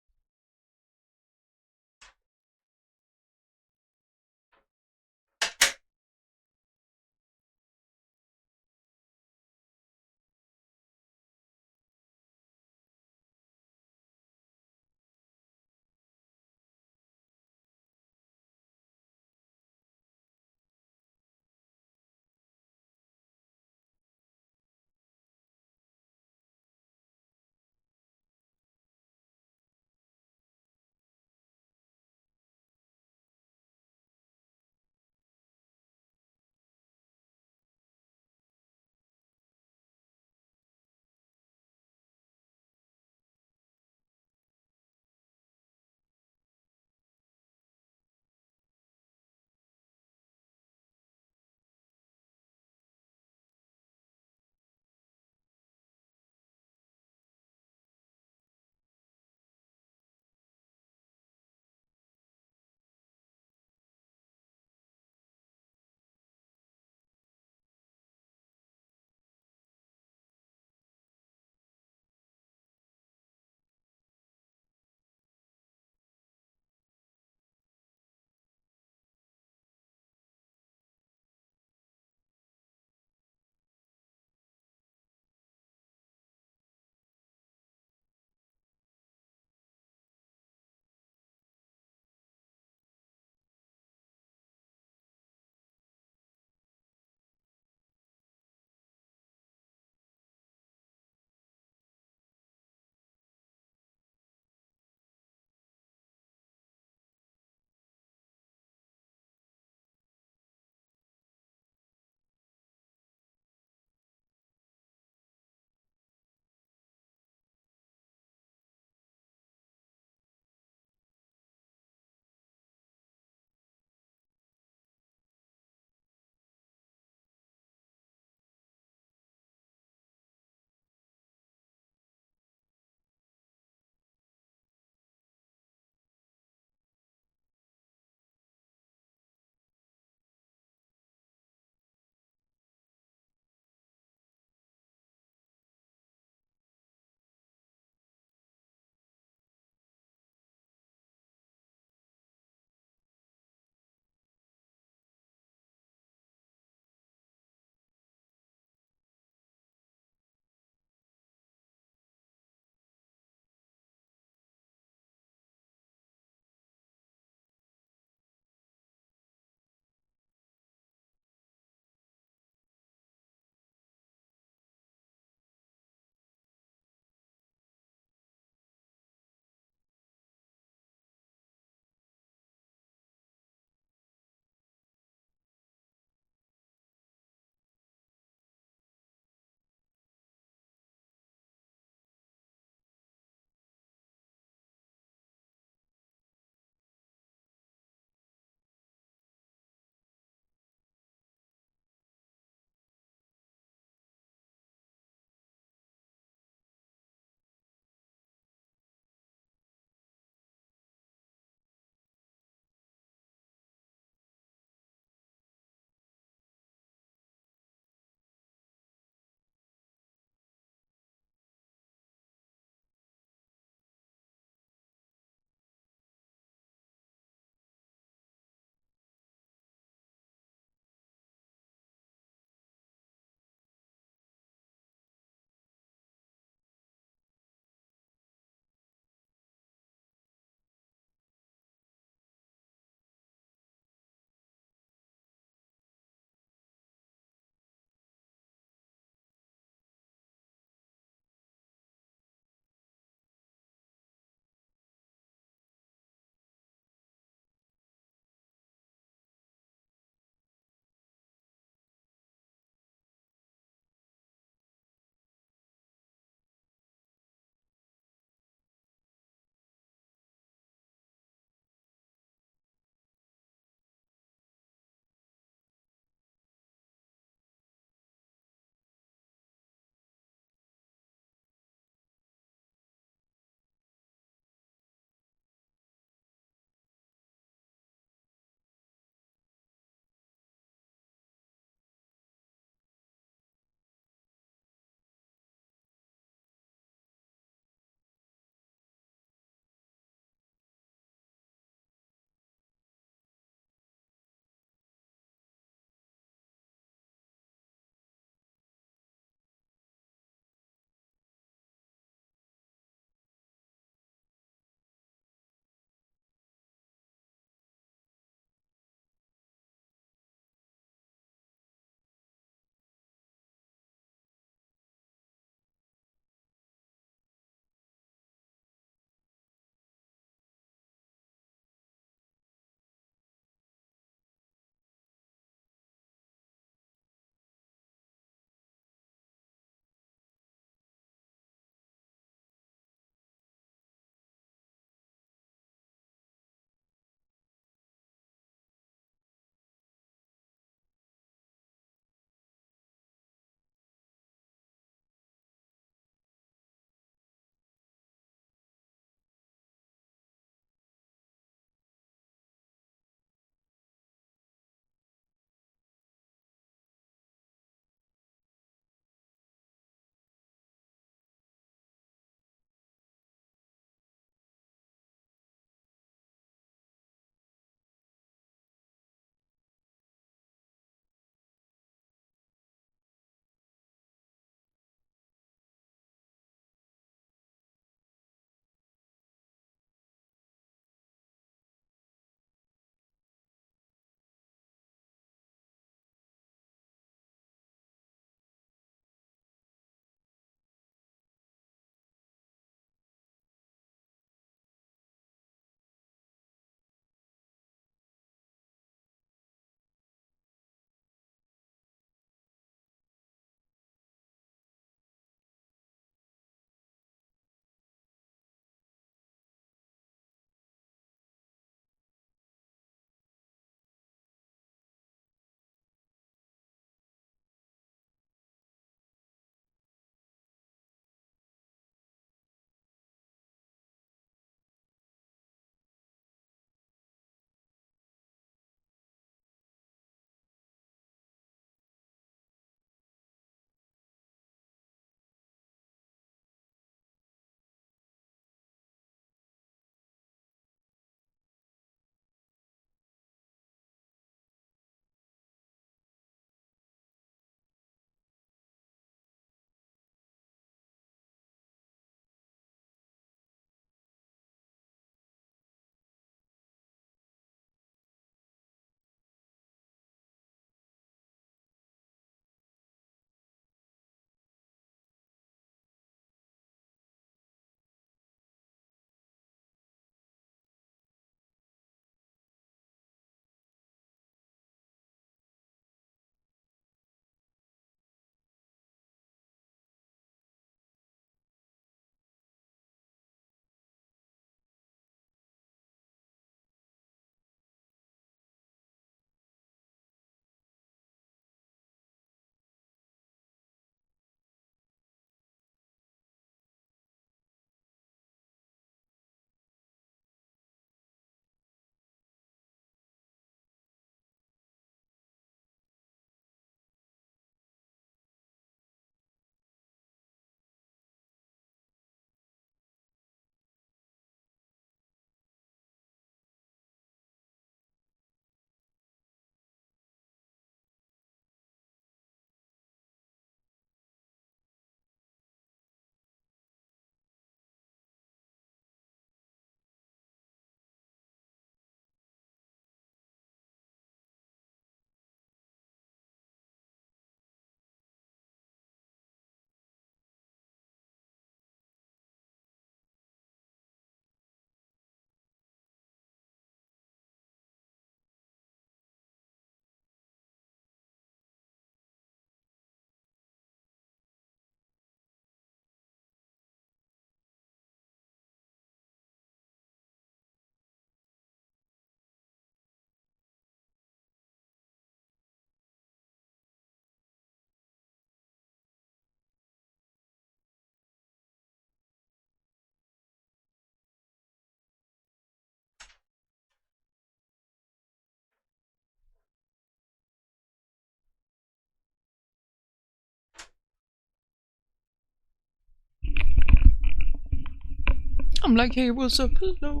I'm like, he was a pillow.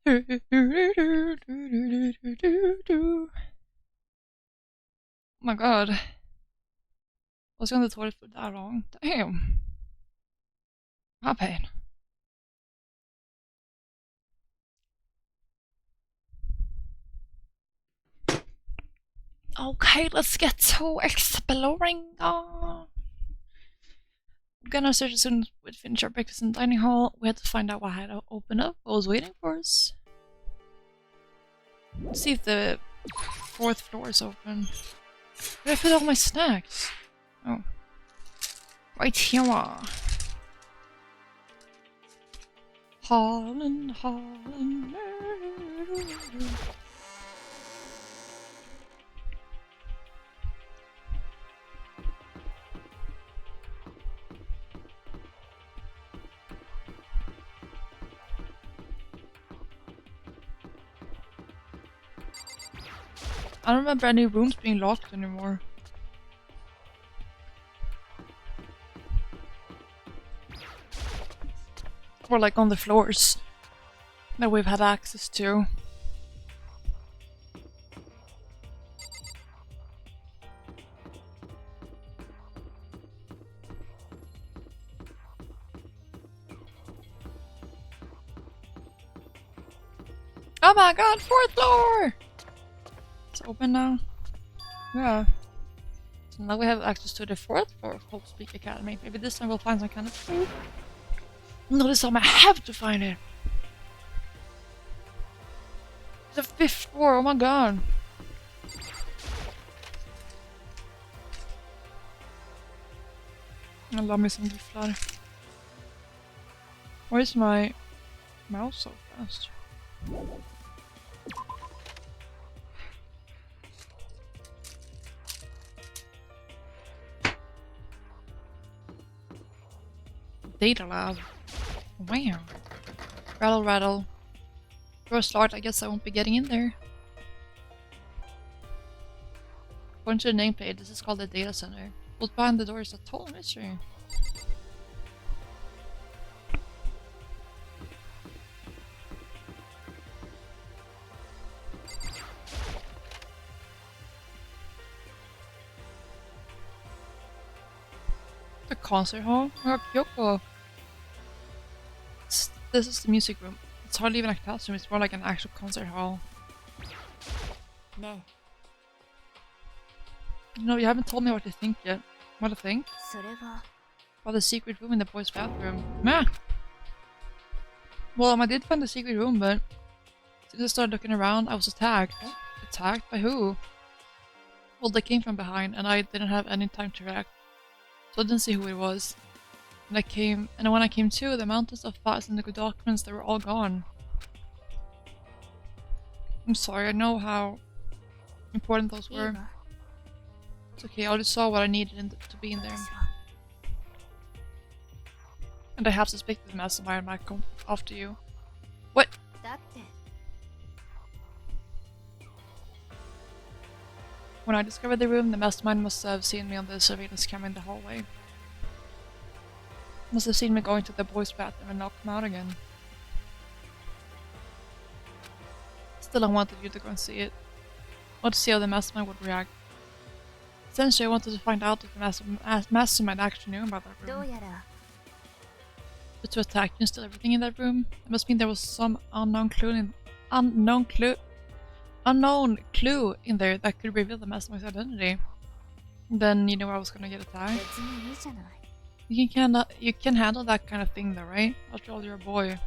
Oh my god. I was on the toilet for that long. Damn. My pain. Okay, let's get to exploring. I'm gonna search as soon as we finish our breakfast in the dining hall. We had to find out what had to open up. What was waiting for us. Let's see if the 4th floor is open. Where did I put all my snacks? Oh. Right here. Holland, Holland. I don't remember any rooms being locked anymore. Or like on the floors that we've had access to. Oh my god, 4th floor! It's open now. Yeah. So now we have access to the 4th floor of Hope Speak Academy. Maybe this time we'll find some kind of food. No, this time I have to find it. The 5th floor, oh my god. I love me some gifflar. Why is my mouse so fast? Data lab. Wow. Rattle, rattle. First start, I guess I won't be getting in there. According to the nameplate, this is called the data center. What's behind the door is a total mystery. The concert hall? Oh, Kyoko. This is the music room. It's hardly even a classroom, it's more like an actual concert hall. Ne. You know, you haven't told me what to think yet. What to think? それは About the secret room in the boys' bathroom. Meh! Well, I did find the secret room, but since I started looking around, I was attacked. Attacked? By who? Well, they came from behind, and I didn't have any time to react. So I didn't see who it was. And when I came to, the mountains of files and the good documents, they were all gone. I'm sorry, I know how important those いい were. わ It's okay, I already saw what I needed to be in there. 私は And I have suspected the mastermind might come after you. What? だって When I discovered the room, the mastermind must have seen me on the surveillance camera in the hallway. Must have seen me going to the boys' bathroom and not come out again. Still, I wanted you to go and see it. I wanted to see how the mastermind would react. Essentially, I wanted to find out if the mastermind actually knew about that どう room. やら But to attack you and steal everything in that room, it must mean there was some unknown clue in there that could reveal the mastermind's identity. Then you know I was gonna get attacked. 別にいいじゃない You can handle that kind of thing though, right? After all, you're a boy.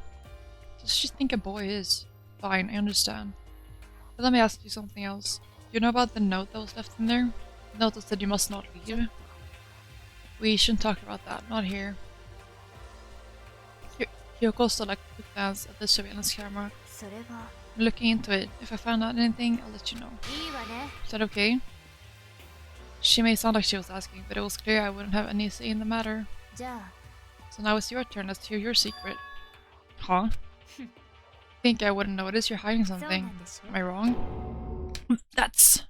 Just you think a boy is. Fine, I understand. But let me ask you something else. You know about the note that was left in there? The note that said you must not leave? We shouldn't talk about that, not here. Kyoko still like a quick glance at the surveillance camera. それは I'm looking into it. If I find out anything, I'll let you know. いいわね Is that okay? She may sound like she was asking, but it was clear I wouldn't have any say in the matter. じゃあ So now it's your turn. Let's hear your secret. Huh? Think I wouldn't notice you're hiding そう something. なんでしょ Am I wrong? That's...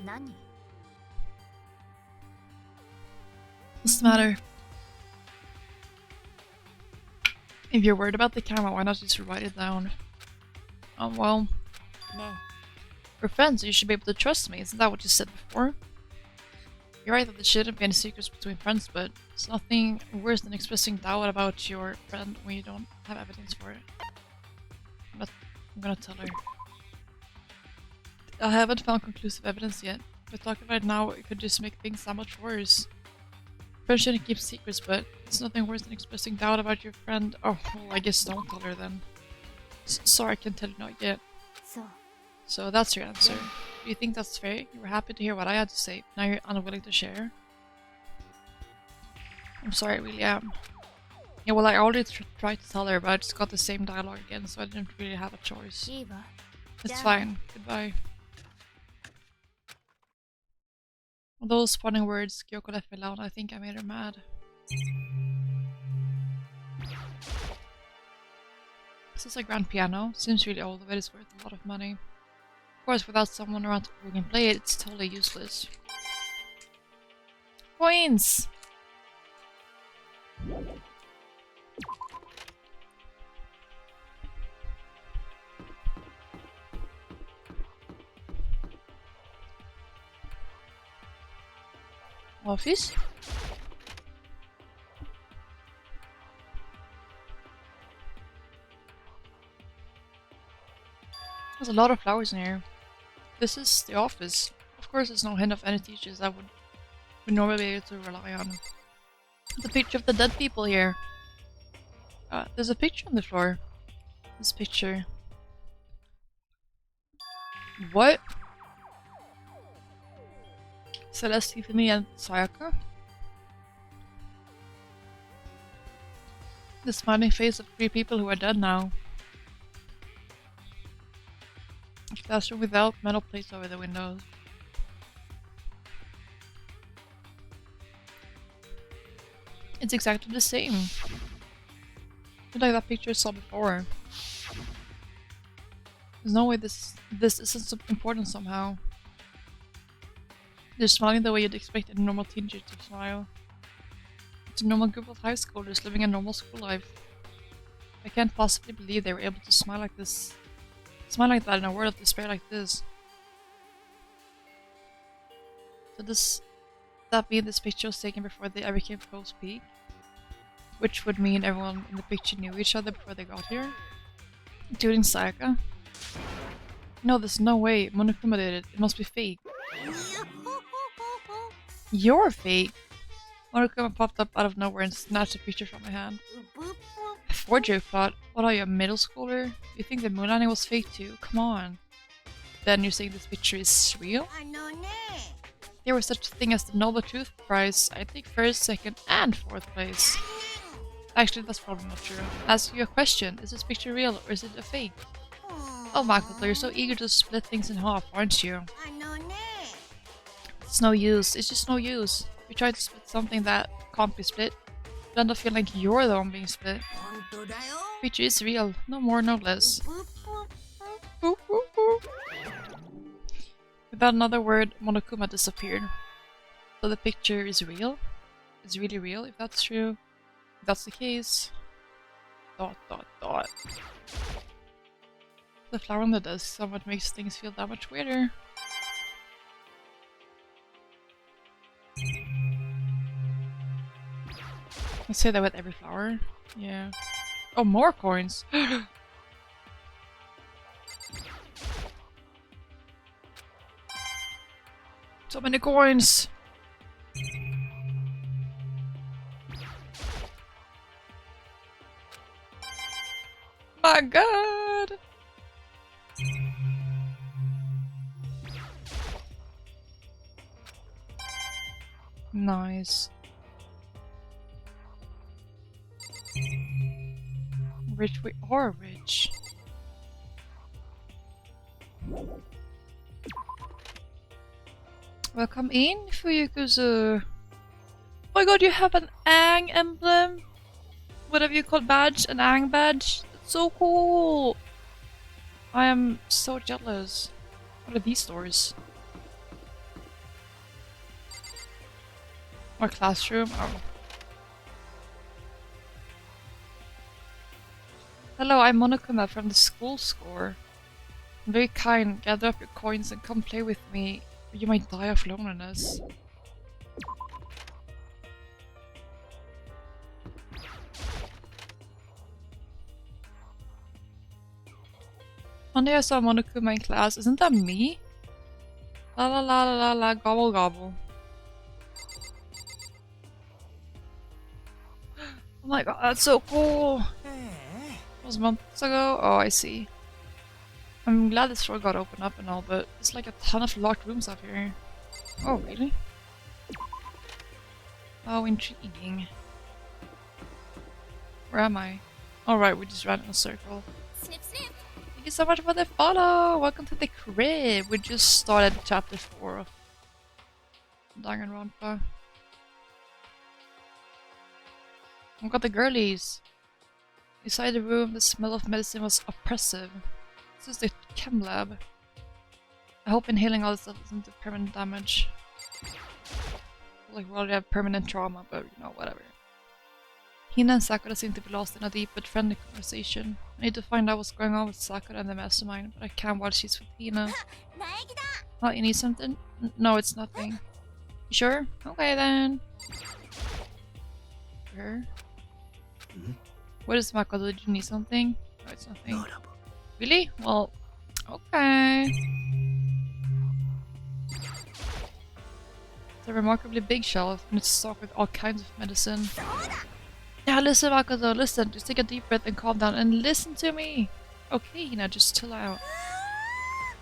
何 the matter? If you're worried about the camera, why not just write it down? Well, we're friends, so you should be able to trust me. Isn't that what you said before? You're right that there shouldn't be any secrets between friends, but it's nothing worse than expressing doubt about your friend when you don't have evidence for it. I'm gonna tell her. I haven't found conclusive evidence yet, but talking about it now, it could just make things that much worse. Friends shouldn't keep secrets, but it's nothing worse than expressing doubt about your friend. Oh, well, I guess don't tell her then. Sorry, I can't tell you not yet. So that's your answer. Do you think that's fair? You were happy to hear what I had to say. Now you're unwilling to share? I'm sorry, I really am. Yeah, well, I already tried to tell her, but I just got the same dialogue again, so I didn't really have a choice. It's fine. Goodbye. With those funny words, Kyoko left me alone. I think I made her mad. This is a grand piano. Seems really old, but it's worth a lot of money. Of course, without someone around who can play it, it's totally useless. Coins! Office? There's a lot of flowers in here. This is the office. Of course, there's no hint of any teachers that would normally be able to rely on. The picture of the dead people here. There's a picture on the floor. This picture. What? Celeste, Tiffany, and Sayaka? The smiling face of 3 people who are dead now. A classroom without metal plates over the windows. It's exactly the same. Just like that picture I saw before. There's no way this isn't so important somehow. They're smiling the way you'd expect a normal teenager to smile. It's a normal group of high schoolers living a normal school life. I can't possibly believe they were able to smile like this. Smile like that in a world of despair like this. So that mean this picture was taken before they ever came close peak? Which would mean everyone in the picture knew each other before they got here? Including Sayaka? No, there's no way. Monokuma did it. It must be fake. You're fake! Monokuma popped up out of nowhere and snatched a picture from my hand. A forgery plot? What are you, a middle schooler? You think the moon landing was fake too? Come on. Then you're saying this picture is real? There was such a thing as the Nobel Truth Prize. I think first, second, and fourth place. Actually, that's probably not true. Ask you a question. Is this picture real or is it a fake? Oh, Makoto, you're so eager to split things in half, aren't you? It's no use. It's just no use. You try to split something that can't be split, you end up feeling like you're the one being split. Picture is real. No more, no less. Without another word, Monokuma disappeared. So the picture is real? It's really real, if that's true. If that's the case... ... The flower on the desk somewhat makes things feel that much weirder. I say that with every flower. Yeah. Oh, more coins! So many coins! My god! Nice. Rich, we are rich. Welcome in, Fuyukuzu. Oh my god, you have an Aang emblem? Whatever you call badge, an Aang badge? That's so cool! I am so jealous. What are these doors? Or classroom? Oh. Hello, I'm Monokuma from the school score. I'm very kind. Gather up your coins and come play with me, or you might die of loneliness. One day I saw Monokuma in class. Isn't that me? La la la la la la, gobble gobble. Oh my god, that's so cool! It was months ago? Oh, I see. I'm glad this door got opened up and all, but there's like a ton of locked rooms up here. Oh, really? Oh, intriguing. Where am I? Alright, we just ran in a circle. Snip, snip. Thank you so much for the follow! Welcome to the crib! We just started chapter 4 of Danganronpa. I've got the girlies! Inside the room, the smell of medicine was oppressive. This is the chem lab. I hope inhaling all this stuff isn't do permanent damage. Like, we already have permanent trauma, but you know, whatever. Hina and Sakura seem to be lost in a deep but friendly conversation. I need to find out what's going on with Sakura and the mastermind, but I can't while she's with Hina. Oh, you need something? No, it's nothing. You sure? Okay then. Sure. What is Makoto? Did you need something? No, it's nothing. Really? Well, okay. It's a remarkably big shelf, and it's stocked with all kinds of medicine. Yeah, listen, Makoto, listen. Just take a deep breath and calm down and listen to me. Okay, Hina, just chill out.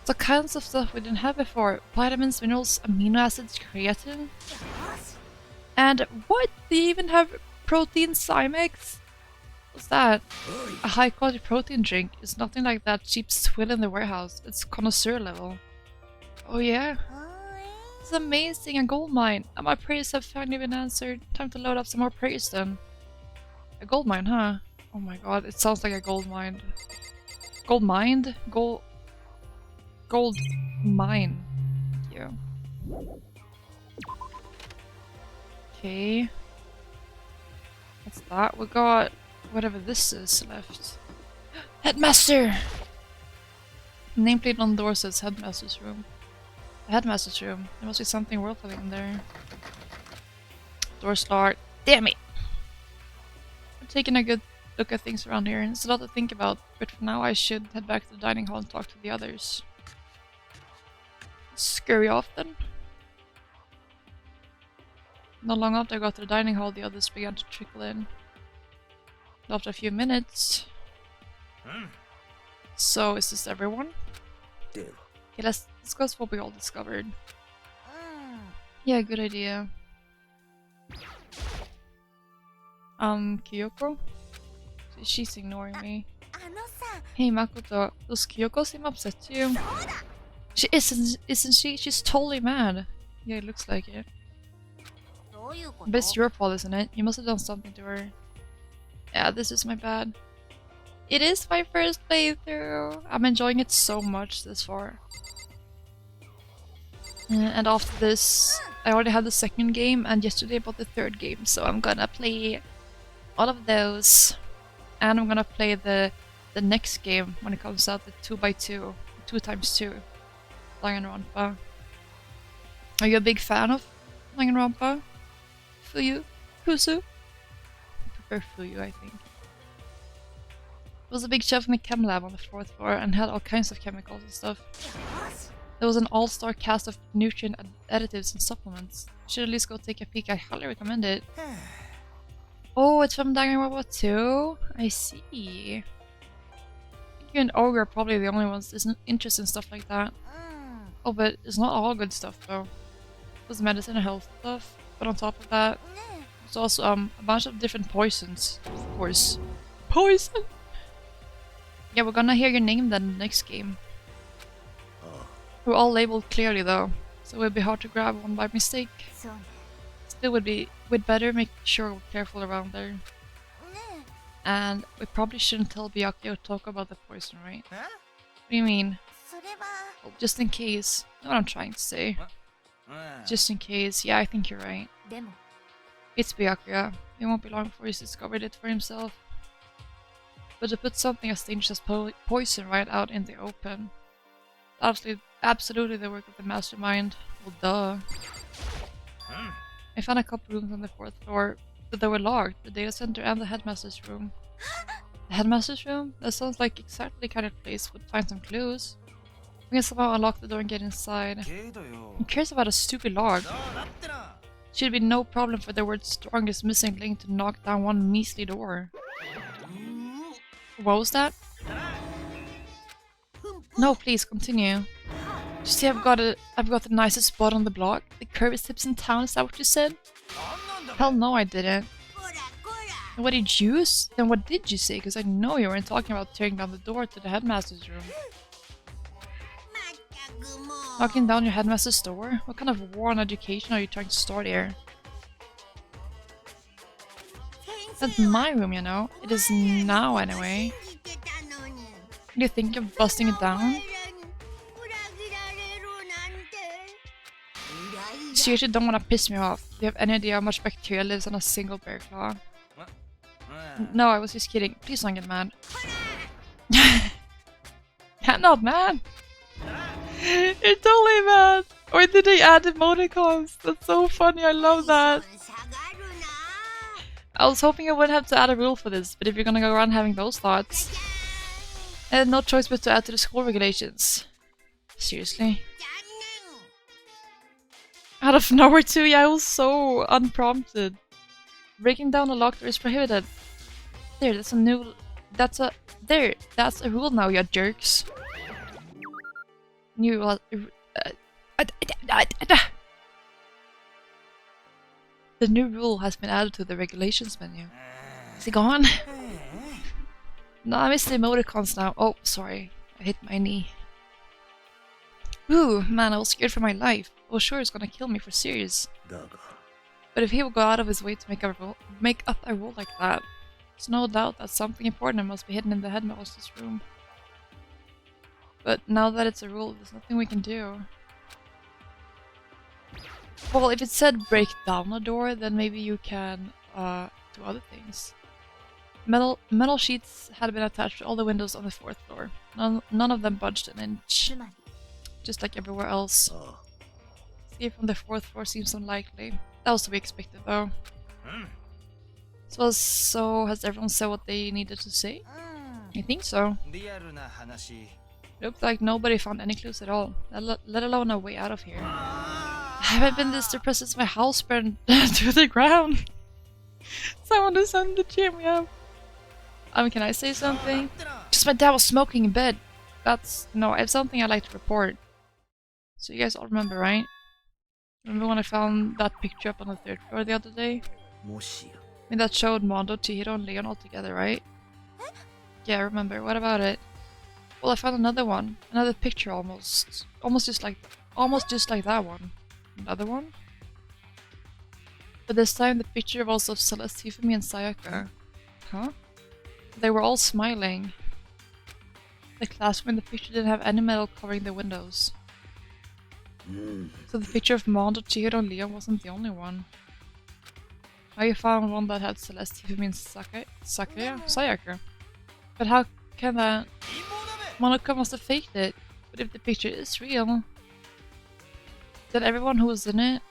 It's all kinds of stuff we didn't have before. Vitamins, minerals, amino acids, creatine. And what? They even have protein Cymex? What's that? A high quality protein drink. It's nothing like that cheap swill in the warehouse. It's connoisseur level. Oh yeah? It's amazing, a gold mine. And my prayers have finally been answered. Time to load up some more prayers then. A gold mine, huh? Oh my god, it sounds like a gold mine. Gold mine? Gold mine. Thank you. Okay. What's that? We got whatever this is left. Headmaster! Nameplate on the door says Headmaster's room. The Headmaster's room. There must be something worth having in there. Door's locked. Damn it! I'm taking a good look at things around here. It's a lot to think about, but for now I should head back to the dining hall and talk to the others. Scurry off then. Not long after I got to the dining hall, the others began to trickle in. After a few minutes. So, is this everyone? Okay, let's discuss what we all discovered. Yeah, good idea. Kyoko? She's ignoring me. Hey Makoto, does Kyoko seem upset to you? She isn't she? She's totally mad. Yeah, it looks like it. But it's your fault, isn't it? You must have done something to her. Yeah, this is my bad. It is my first playthrough. I'm enjoying it so much this far. And after this, I already had the second game, and yesterday I bought the third game, so I'm gonna play all of those. And I'm gonna play the next game when it comes out, the 2x2, 2x2, Danganronpa. Are you a big fan of Danganronpa? Fuyu? Kusu? I prefer Fuyu, I think. There was a big shelf in the chem lab on the 4th floor and had all kinds of chemicals and stuff. There was an all-star cast of nutrient additives and supplements. Should at least go take a peek. I highly recommend it. Oh, it's from Danganronpa 2? I see. You and Ogre are probably the only ones that's interested in stuff like that. Oh, but it's not all good stuff though. There's medicine and health stuff, but on top of that, there's also a bunch of different poisons, of course. Poison! Yeah, we're gonna hear your name then in the next game. We're all labeled clearly though, so it would be hard to grab one by mistake. Still we'd better make sure we're careful around there. And we probably shouldn't tell Byakuya or talk about the poison, right? What do you mean? Well, just in case. You know what I'm trying to say. Just in case. Yeah, I think you're right. It's Byakuya. It won't be long before he's discovered it for himself. But to put something as dangerous as poison right out in the open. Absolutely the work of the mastermind. Well, duh. I found a couple rooms on the 4th floor, but they were locked. The data center and the headmaster's room. The headmaster's room? That sounds like exactly the kind of place would find some clues. We can somehow unlock the door and get inside. Who cares about a stupid lock? Should be no problem for the world's strongest missing link to knock down one measly door. What was that? No, please continue. You see, I've got the nicest spot on the block. The curviest tips in town. Is that what you said? Hell no, I didn't. And what did you? Then what did you say? Because I know you weren't talking about tearing down the door to the headmaster's room. Knocking down your headmaster's door? What kind of war on education are you trying to start here? That's my room, you know. It is now, anyway. Do you think of busting it down? Seriously, don't want to piss me off. Do you have any idea how much bacteria lives on a single bear claw? No, I was just kidding. Please don't get mad. I'm not mad. You're totally mad. Or did they add emoticons? That's so funny. I love that. I was hoping I wouldn't have to add a rule for this, but if you're gonna go around having those thoughts, I had no choice but to add to the school regulations. Seriously. Out of nowhere too, yeah, I was so unprompted. Breaking down a locked door is prohibited. There, that's a new... That's a rule now, you jerks. New rule... The new rule has been added to the regulations menu. Is it gone? No, I missed the emoticons now. Oh, sorry. I hit my knee. Ooh, man, I was scared for my life. I was sure he was gonna kill me for serious. But if he would go out of his way to make up a rule like that, there's no doubt that something important must be hidden in the headmaster's room. But now that it's a rule, there's nothing we can do. Well, if it said break down a door, then maybe you can do other things. Metal sheets had been attached to all the windows on the 4th floor. None of them budged an inch. Just like everywhere else. Escape from the 4th floor seems unlikely. That was to be expected, though. So has everyone said what they needed to say? I think so. Looked like nobody found any clues at all, let alone a way out of here. I haven't been this depressed since my house burned to the ground. Someone to send the cheer me up. Can I say something? Just my dad was smoking in bed. No, I have something I'd like to report. So you guys all remember, right? Remember when I found that picture up on the 3rd floor the other day? I mean, that showed Mondo, Chihiro, and Leon all together, right? Yeah, I remember. What about it? Well, I found another one. Another picture almost just like that one. Another one? But this time the picture was of Celeste, Hifumi, and Sayaka. Huh? They were all smiling. The classroom in the picture didn't have any metal covering the windows. So the picture of Mondo, Chihiro, and Leon wasn't the only one. Now you found one that had Celeste, Hifumi, and Sayaka. But how can that... Monaco must have faked it. But if the picture is real, then everyone who was in it,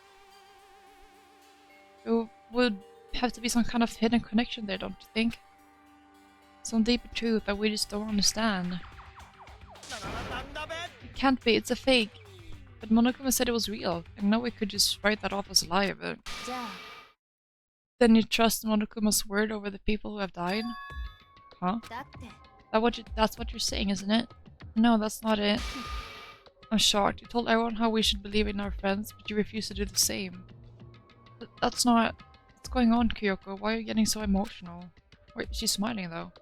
there would have to be some kind of hidden connection there, don't you think? Some deeper truth that we just don't understand. It can't be, it's a fake. But Monokuma said it was real. I know we could just write that off as a lie, but... Then you trust Monokuma's word over the people who have died? Huh? That's what you're saying, isn't it? No, that's not it. I'm shocked. You told everyone how we should believe in our friends, but you refuse to do the same. That's not... What's going on, Kyoko? Why are you getting so emotional? Wait, she's smiling though.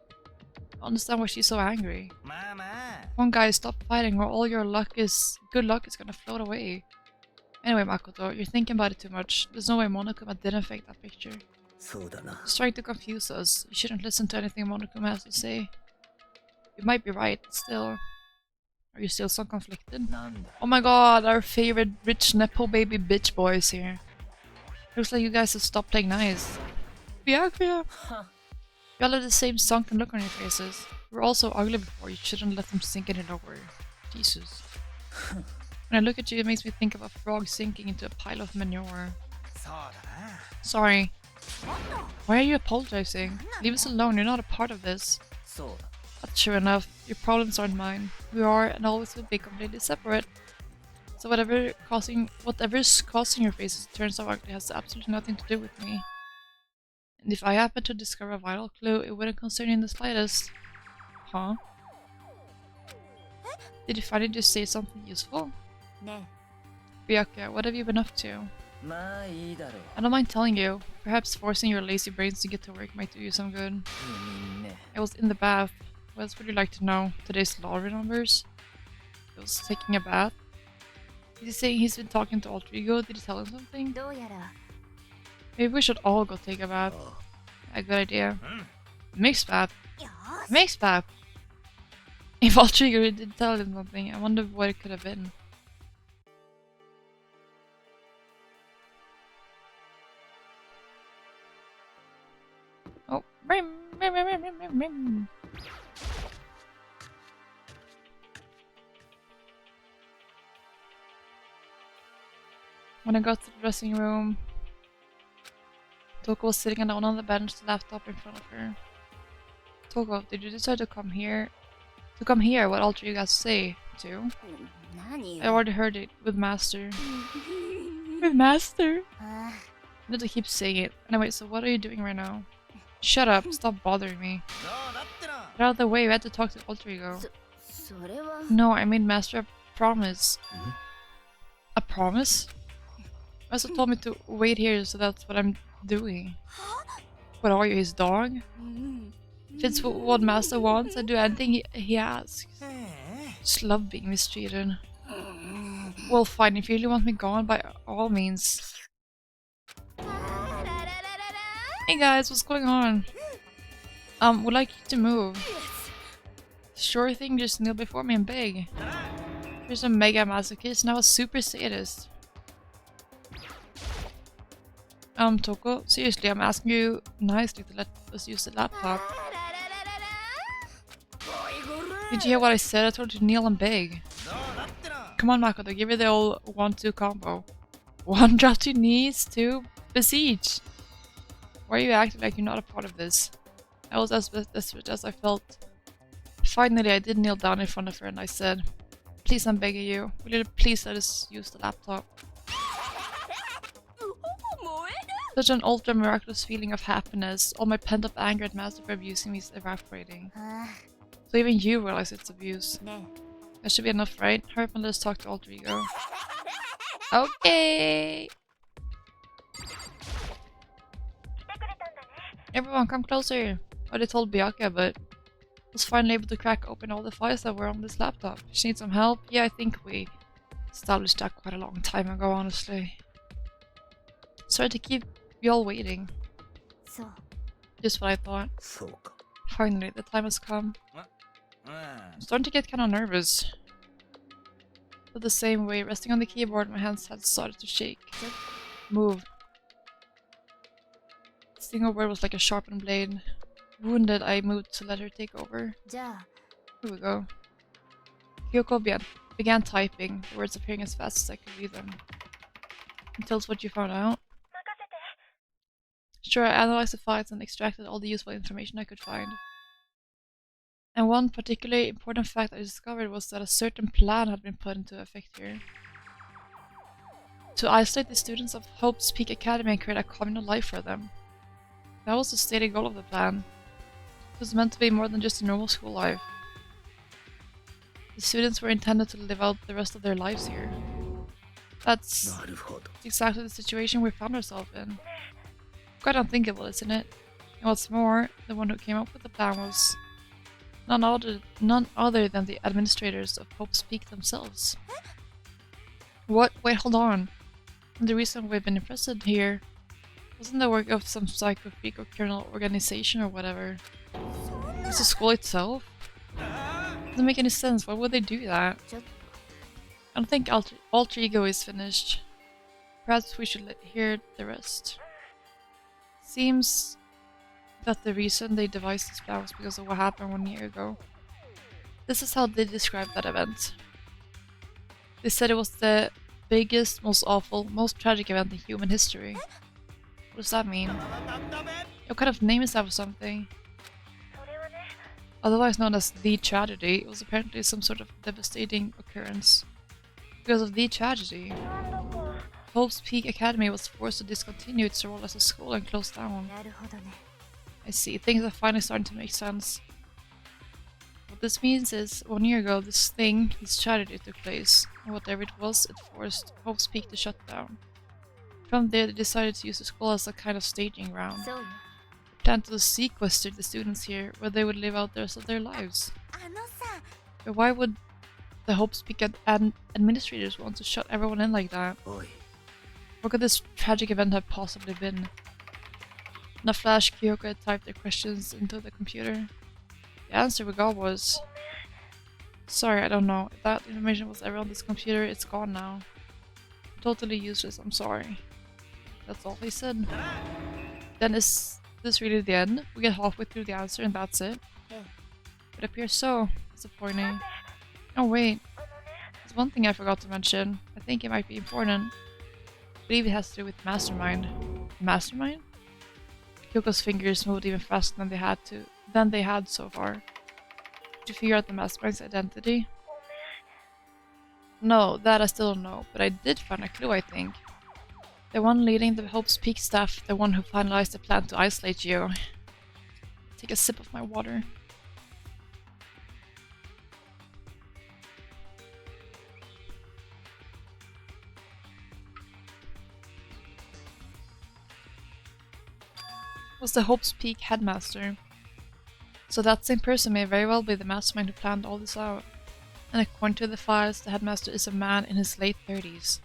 I understand why she's so angry. One guy, stop fighting or all your good luck is gonna float away. Anyway, Makoto, you're thinking about it too much. There's no way Monokuma didn't fake that picture. He's trying to confuse us. You shouldn't listen to anything Monokuma has to say. You might be right, but still... Are you still so conflicted? Oh my god, our favorite rich nepo baby bitch boys here. Looks like you guys have stopped playing nice. Byakuya! You all have the same sunken look on your faces. You were also ugly before, you shouldn't let them sink any lower. Jesus. When I look at you, it makes me think of a frog sinking into a pile of manure. Sorry. Why are you apologizing? Leave us alone, you're not a part of this. That's true enough. Your problems aren't mine. We are and always will be completely separate. So whatever's causing your faces to turn so ugly has absolutely nothing to do with me. And if I happen to discover a vital clue, it wouldn't concern you in the slightest. Huh? Did you finally just say something useful? Byakuya, what have you been up to? I don't mind telling you. Perhaps forcing your lazy brains to get to work might do you some good. I was in the bath. What else would you like to know? Today's lottery numbers? I was taking a bath. Is he saying he's been talking to Alter Ego? Did he tell him something? Maybe we should all go take a bath. A good idea. Mixed bath. Mixed bath! If Alter Ego did tell him something, I wonder what it could have been. Oh, when I got to the dressing room, Toko was sitting down on the bench, the laptop in front of her. Toko, did you decide to come here? To come here, what Alter Ego has to say, too? I already heard it with Master. With Master? I need to keep saying it. Anyway, so what are you doing right now? Shut up, stop bothering me. Get out of the way, we had to talk to Alter Ego. No, I made Master a promise. A promise? Master told me to wait here, so that's what I'm doing. What are you, his dog? If it's what Master wants, I do anything he asks. Just love being mistreated. Well, fine, if you really want me gone, by all means. Hey guys, what's going on? Would like you to move. Sure thing, just kneel before me and beg. Here's a mega masochist, now a super sadist. Toko, seriously, I'm asking you nicely to let us use the laptop. Did you hear what I said? I told you to kneel and beg. Come on, Makoto, give me the old 1-2 combo. 1, drop to your knees, 2, beseech. Why are you acting like you're not a part of this? I was as desperate as I felt. Finally, I did kneel down in front of her and I said, please, I'm begging you, will you please let us use the laptop? Such an ultra miraculous feeling of happiness. All my pent-up anger at Master for abusing me is evaporating. So even you realize it's abuse. That should be enough, right? Hurry up and let's talk to Alter Ego. Okay! Everyone, come closer! I told Byakuya, but I was finally able to crack open all the files that were on this laptop. She needs some help? Yeah, I think we established that quite a long time ago, honestly. Sorry to keep you all waiting. Just what I thought. Finally, the time has come. I'm starting to get kind of nervous. But the same way, resting on the keyboard, my hands had started to shake. Move. The single word was like a sharpened blade. Wounded, I moved to let her take over. Here we go. Kyoko began typing, the words appearing as fast as I could read them. And tell us what you found out. Sure, I analyzed the files and extracted all the useful information I could find. And one particularly important fact I discovered was that a certain plan had been put into effect here. To isolate the students of Hope's Peak Academy and create a communal life for them. That was the stated goal of the plan. It was meant to be more than just a normal school life. The students were intended to live out the rest of their lives here. That's exactly the situation we found ourselves in. Quite unthinkable, isn't it? And what's more, the one who came up with the plan was none other than the administrators of Hope's Peak themselves. What? Wait, hold on. The reason we've been imprisoned here wasn't the work of some psycho freak or criminal organization or whatever. It was the school itself? Doesn't make any sense. Why would they do that? I don't think Alter Ego is finished. Perhaps we should hear the rest. Seems that the reason they devised this plan was because of what happened 1 year ago. This is how they described that event. They said it was the biggest, most awful, most tragic event in human history. What does that mean? What kind of name is that for something? Otherwise known as the tragedy, it was apparently some sort of devastating occurrence. Because of the tragedy, Hope's Peak Academy was forced to discontinue its role as a school and close down. I see, things are finally starting to make sense. What this means is, 1 year ago, this tragedy took place, and whatever it was, it forced Hope's Peak to shut down. From there, they decided to use the school as a kind of staging ground. They planned to sequester the students here, where they would live out the rest of their lives. But why would the Hope's Peak administrators want to shut everyone in like that? What could this tragic event have possibly been? In a flash, Kyoko had typed their questions into the computer. The answer we got was... Sorry, I don't know. If that information was ever on this computer, it's gone now. Totally useless, I'm sorry. That's all he said. Then is this really the end? We get halfway through the answer and that's it? It appears so. Disappointing. Oh wait. There's one thing I forgot to mention. I think it might be important. I believe it has to do with Mastermind. Mastermind? Kyoko's fingers moved even faster than they had so far. Did you figure out the Mastermind's identity? No, that I still don't know, but I did find a clue, I think. The one leading the Hope's Peak staff, the one who finalized the plan to isolate you. Take a sip of my water. Was the Hope's Peak headmaster. So that same person may very well be the mastermind who planned all this out. And according to the files, the headmaster is a man in his late 30s.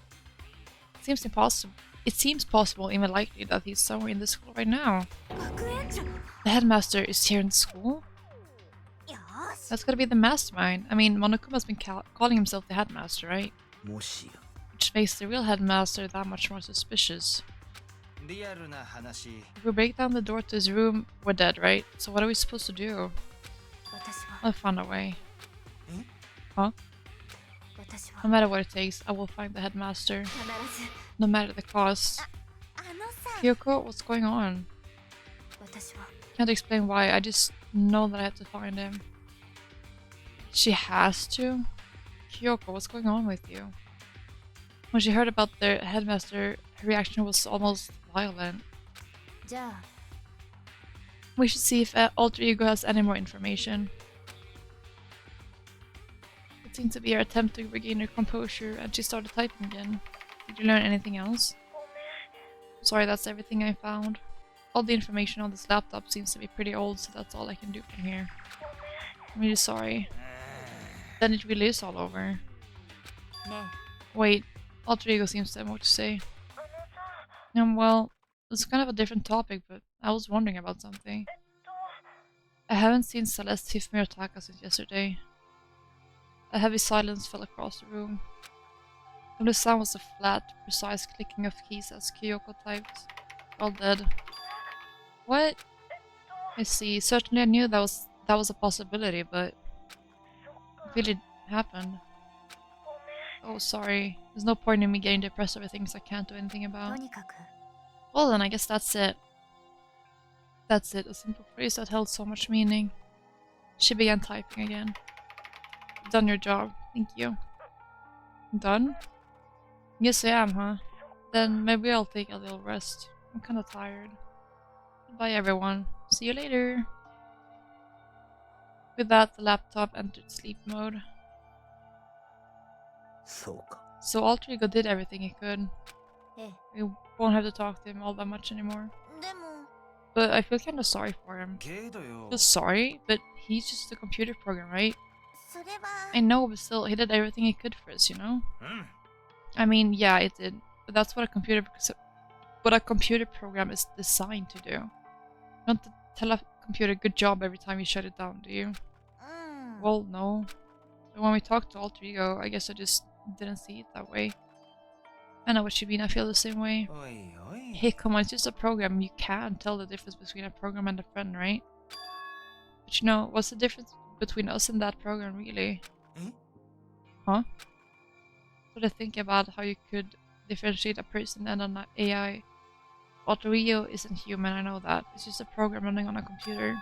It seems possible, even likely, that he's somewhere in the school right now. The headmaster is here in the school? That's gotta be the mastermind. I mean, Monokuma's been calling himself the headmaster, right? Which makes the real headmaster that much more suspicious. If we break down the door to his room, we're dead, right? So what are we supposed to do? I'll find a way. Huh? No matter what it takes, I will find the headmaster. No matter the cost. Kyoko, what's going on? Can't explain why, I just know that I have to find him. She has to? Kyoko, what's going on with you? When she heard about the headmaster, her reaction was almost violent. We should see if Alter Ego has any more information. It seemed to be her attempt to regain her composure, and she started typing again. Did you learn anything else? Sorry, that's everything I found. All the information on this laptop seems to be pretty old, so that's all I can do from here. I'm really sorry. Then it really is all over. Wait, Alter Ego seems to have more to say. Well, it's kind of a different topic, but I was wondering about something. I haven't seen Celeste, Tiffany, or Taka since yesterday. A heavy silence fell across the room. From the sound was a flat, precise clicking of keys as Kyoko typed. All dead. What? I see. Certainly I knew that was a possibility, but it really happened. Oh, sorry. There's no point in me getting depressed over things I can't do anything about. Well then, I guess that's it. That's it, a simple phrase that held so much meaning. She began typing again. Done your job, thank you. Done? Yes I am, huh? Then maybe I'll take a little rest. I'm kinda tired. Bye everyone. See you later. With that, the laptop entered sleep mode. So Alter Ego did everything he could. We won't have to talk to him all that much anymore. But I feel kinda sorry for him. Just sorry, but he's just a computer program, right? I know, but still, he did everything he could for us, you know? I mean, yeah, it did. But that's what a computer program is designed to do. You don't tell a computer good job every time you shut it down, do you? Well, no. But when we talked to Alter Ego, I guess I just didn't see it that way. I know what you mean, I feel the same way. Oi, oi. Hey, come on, it's just a program. You can't tell the difference between a program and a friend, right? But you know, what's the difference between us and that program, really? Huh? But I think about how you could differentiate a person and an AI. Alter Ego isn't human, I know that. It's just a program running on a computer.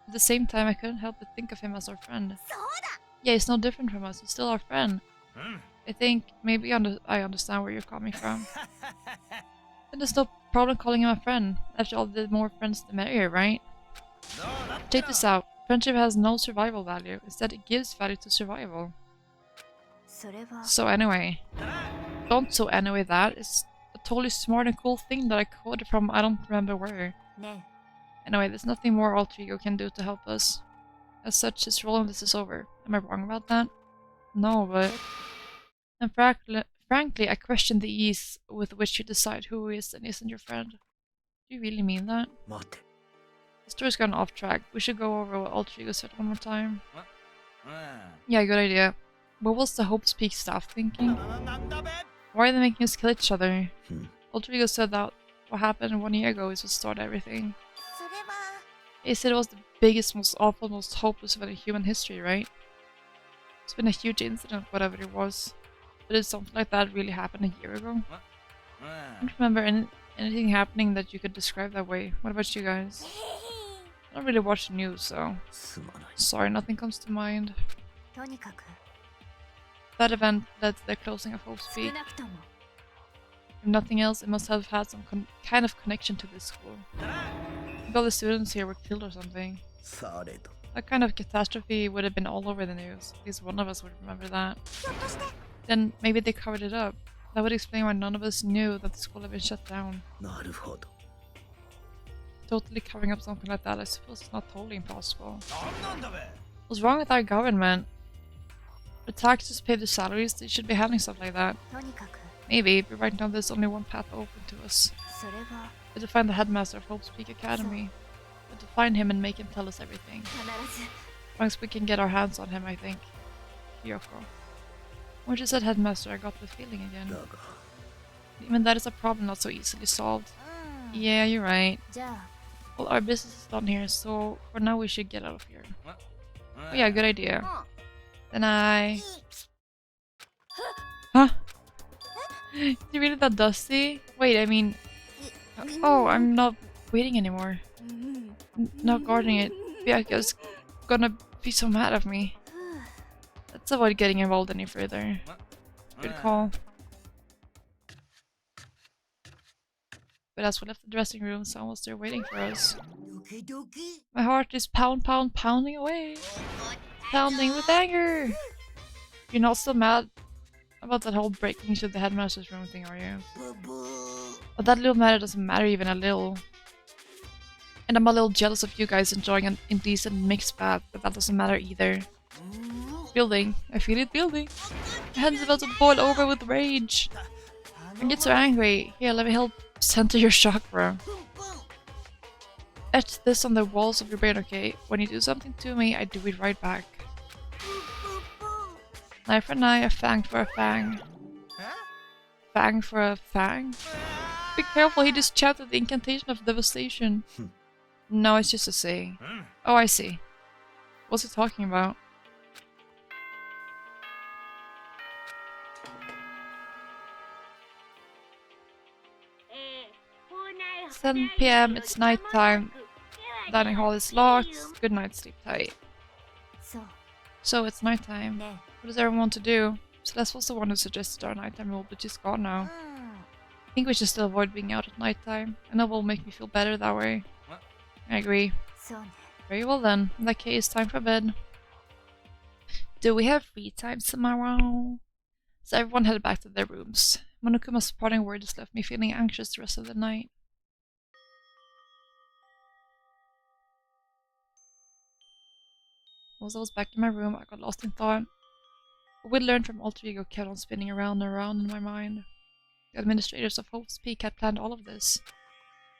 At the same time, I couldn't help but think of him as our friend. Yeah, he's no different from us. He's still our friend. I think maybe I understand where you're coming from. Then there's no problem calling him a friend. After all, the more friends the merrier, right? Check this out. Friendship has no survival value. Instead, it gives value to survival. それは So anyway. Don't so anyway that. It's a totally smart and cool thing that I quoted from I don't remember where. ね Anyway, there's nothing more Alter Ego can do to help us. As such, his role in this is over. Am I wrong about that? No, but... And frankly, I question the ease with which you decide who is and isn't your friend. Do you really mean that? 待て。 The story's gone off track. We should go over what Alter Ego said one more time. うん。 Yeah, good idea. What was the Hope's Peak staff thinking? なんだべ Why are they making us kill each other? Hmm. Alter Ego said that what happened 1 year ago is what started everything. それは He said it was the biggest, most awful, most hopeless event in human history, right? It's been a huge incident, whatever it was. But did something like that really happen a year ago? う I ん。 don't remember anything happening that you could describe that way. What about you guys? I don't really watch the news, so... すまない。 Sorry, nothing comes to mind. とにかく That event led to the closing of Hope's 少 Peak. なくとも If nothing else, it must have had some kind of connection to this school. Maybe all the students here were killed or something. されど。 That kind of catastrophe would have been all over the news. At least one of us would remember that. ひょっとして Then maybe they covered it up. That would explain why none of us knew that the school had been shut down. なるほど。 Totally covering up something like that, I suppose it's not totally impossible. なんなんだべ What's wrong with our government? The taxes pay the salaries, they should be handling stuff like that. とにかく Maybe, but right now there's only one path open to us. それは But to find the headmaster of Hope's Peak Academy. But to find him and make him tell us everything. 必ず Once we can get our hands on him, I think. Yoko. When you said headmaster, I got the feeling again. だが、 Even that is a problem not so easily solved. うん Yeah, you're right. じゃあ Well, our business is done here, so for now we should get out of here. う Oh ん yeah, good idea. うん Then I... Huh? You really that dusty? Wait, I mean... Oh, I'm not waiting anymore. Not guarding it. Byaku's gonna be so mad at me. Let's avoid getting involved any further. Good call. But as we left the dressing room, someone was there waiting for us. ドキドキ。 My heart is pounding away. Pounding with anger! You're not still mad about that whole breaking into the headmaster's room thing, are you? ブブー。 But that little matter doesn't matter even a little. And I'm a little jealous of you guys enjoying an indecent mixed bath, but that doesn't matter either. Building. I feel it building. My head's about to boil over with rage. I get so angry. Here, let me help center your chakra. Etch this on the walls of your brain, okay? When you do something to me, I do it right back. Knife for a knife, a fang for a fang. Fang for a fang? Be careful, he just chanted the incantation of devastation. No, it's just a saying. うん Oh, I see. What's he talking about? Hey, 7 p.m. It's nighttime. Dining hall is locked. Good night, sleep tight. そう So it's nighttime. ね What does everyone want to do? Celeste was the one who suggested our nighttime rule, but she's gone now. うん I think we should still avoid being out at nighttime. I know it will make me feel better that way. I agree. そうね Very well then. In that case, time for bed. Do we have free time tomorrow? So everyone headed back to their rooms. Monokuma's parting words left me feeling anxious the rest of the night. Once I was back in my room, I got lost in thought. What we learned from Alter Ego kept on spinning around and around in my mind. The administrators of Hope's Peak had planned all of this.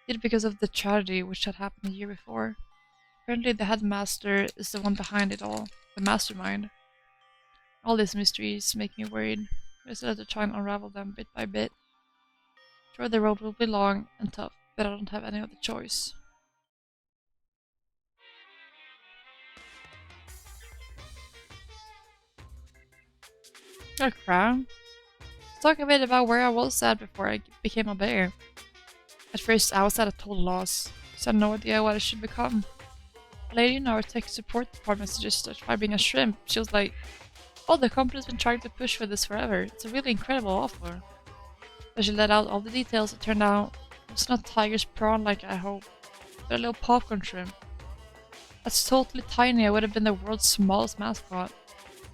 Did it because of the tragedy which had happened the year before. Apparently the headmaster is the one behind it all, the mastermind. All these mysteries make me worried. I still have to try and unravel them bit by bit. Sure, the road will be long and tough, but I don't have any other choice. Got a crown? Let's talk a bit about where I was at before I became a bear. At first, I was at a total loss, so I had no idea what I should become. A lady in our tech support department suggested I try being a shrimp. She was like, "Oh, the company's been trying to push for this forever. It's a really incredible offer." But she let out all the details. It turned out it's not tiger's prawn like I hoped, but a little popcorn shrimp. That's totally tiny. I would have been the world's smallest mascot.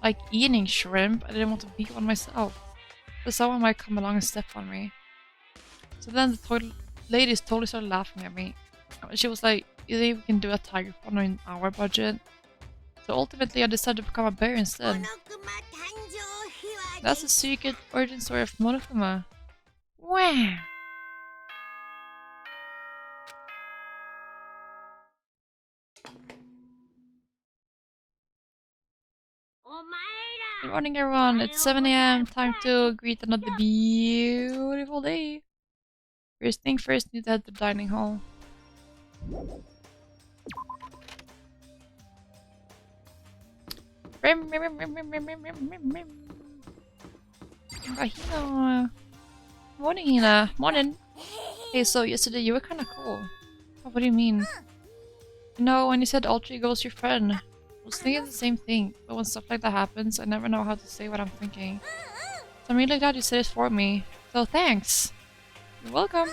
Like eating shrimp, I didn't want to be one myself. But someone might come along and step on me. So then the toilet ladies totally started laughing at me. She was like, "You think we can do a tiger fawn in our budget?" So ultimately I decided to become a bear instead. That's the secret origin story of Monokuma. Wow. Good morning everyone, it's 7 AM, time to greet another beautiful day. First thing first, need to head to the dining hall. Hina. Morning Hina, morning. Hey, so yesterday you were kinda cool. Oh, what do you mean? You know, when you said alter ego's your friend, I was thinking the same thing, but when stuff like that happens, I never know how to say what I'm thinking. So I'm really glad you said it for me. So thanks! You're welcome!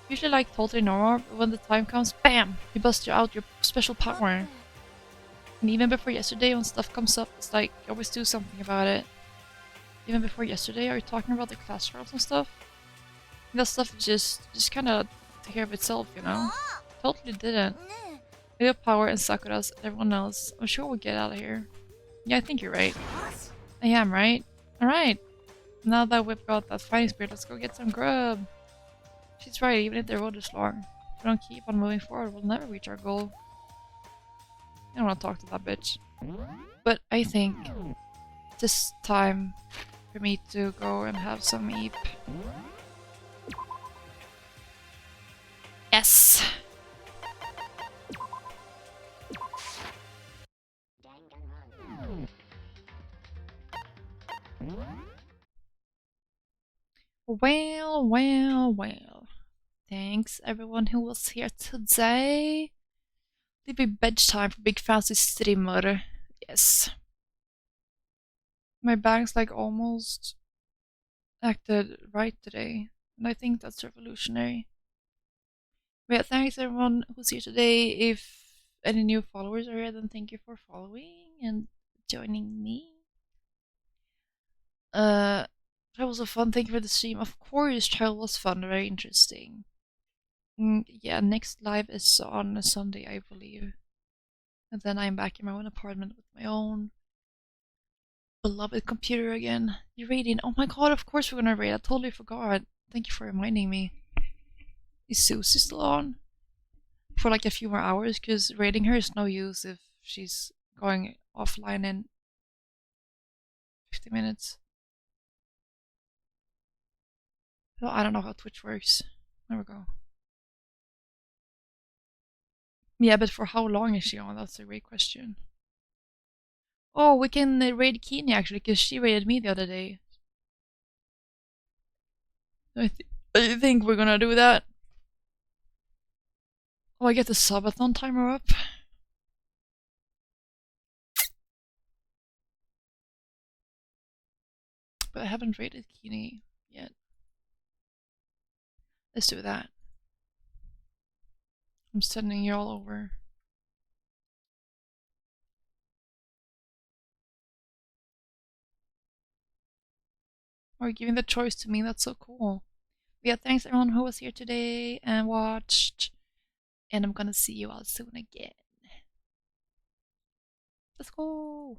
Usually like totally normal, but when the time comes, BAM! You bust out your special power. And even before yesterday, when stuff comes up, it's like you always do something about it. Even before yesterday, are you talking about the class trials and stuff? That stuff just kinda took care of itself, you know? Totally didn't. We have power and Sakura's and everyone else. I'm sure we'll get out of here. Yeah, I think you're right. I am, right? Alright. Now that we've got that fighting spirit, let's go get some grub. She's right, even if the road is long. If we don't keep on moving forward, we'll never reach our goal. I don't want to talk to that bitch. But I think it's time for me to go and have some eep. Yes! Well, well, well. Thanks everyone who was here today. It'll be bedtime for Big Fancy Streamer. Yes. My bag's like almost acted right today, and I think that's revolutionary. But yeah, thanks everyone who's here today. If any new followers are here, then thank you for following and joining me. That was a fun. Thank you for the stream. Of course, trial was fun, very interesting. Yeah, next live is on a Sunday, I believe. And then I'm back in my own apartment with my own beloved computer again. You're raiding. Oh my god, of course we're gonna raid. I totally forgot. Thank you for reminding me. Is Susie still on? For like a few more hours, because raiding her is no use if she's going offline in 50 minutes. So I don't know how Twitch works. There we go. Yeah, but for how long is she on? That's a great question. Oh, we can raid Kini actually, because she raided me the other day. I think we're gonna do that. Oh, I get the subathon timer up. But I haven't raided Kini yet. Let's do that. I'm sending you all over. Or giving the choice to me, that's so cool. But yeah, thanks everyone who was here today and watched. And I'm gonna see you all soon again. Let's go!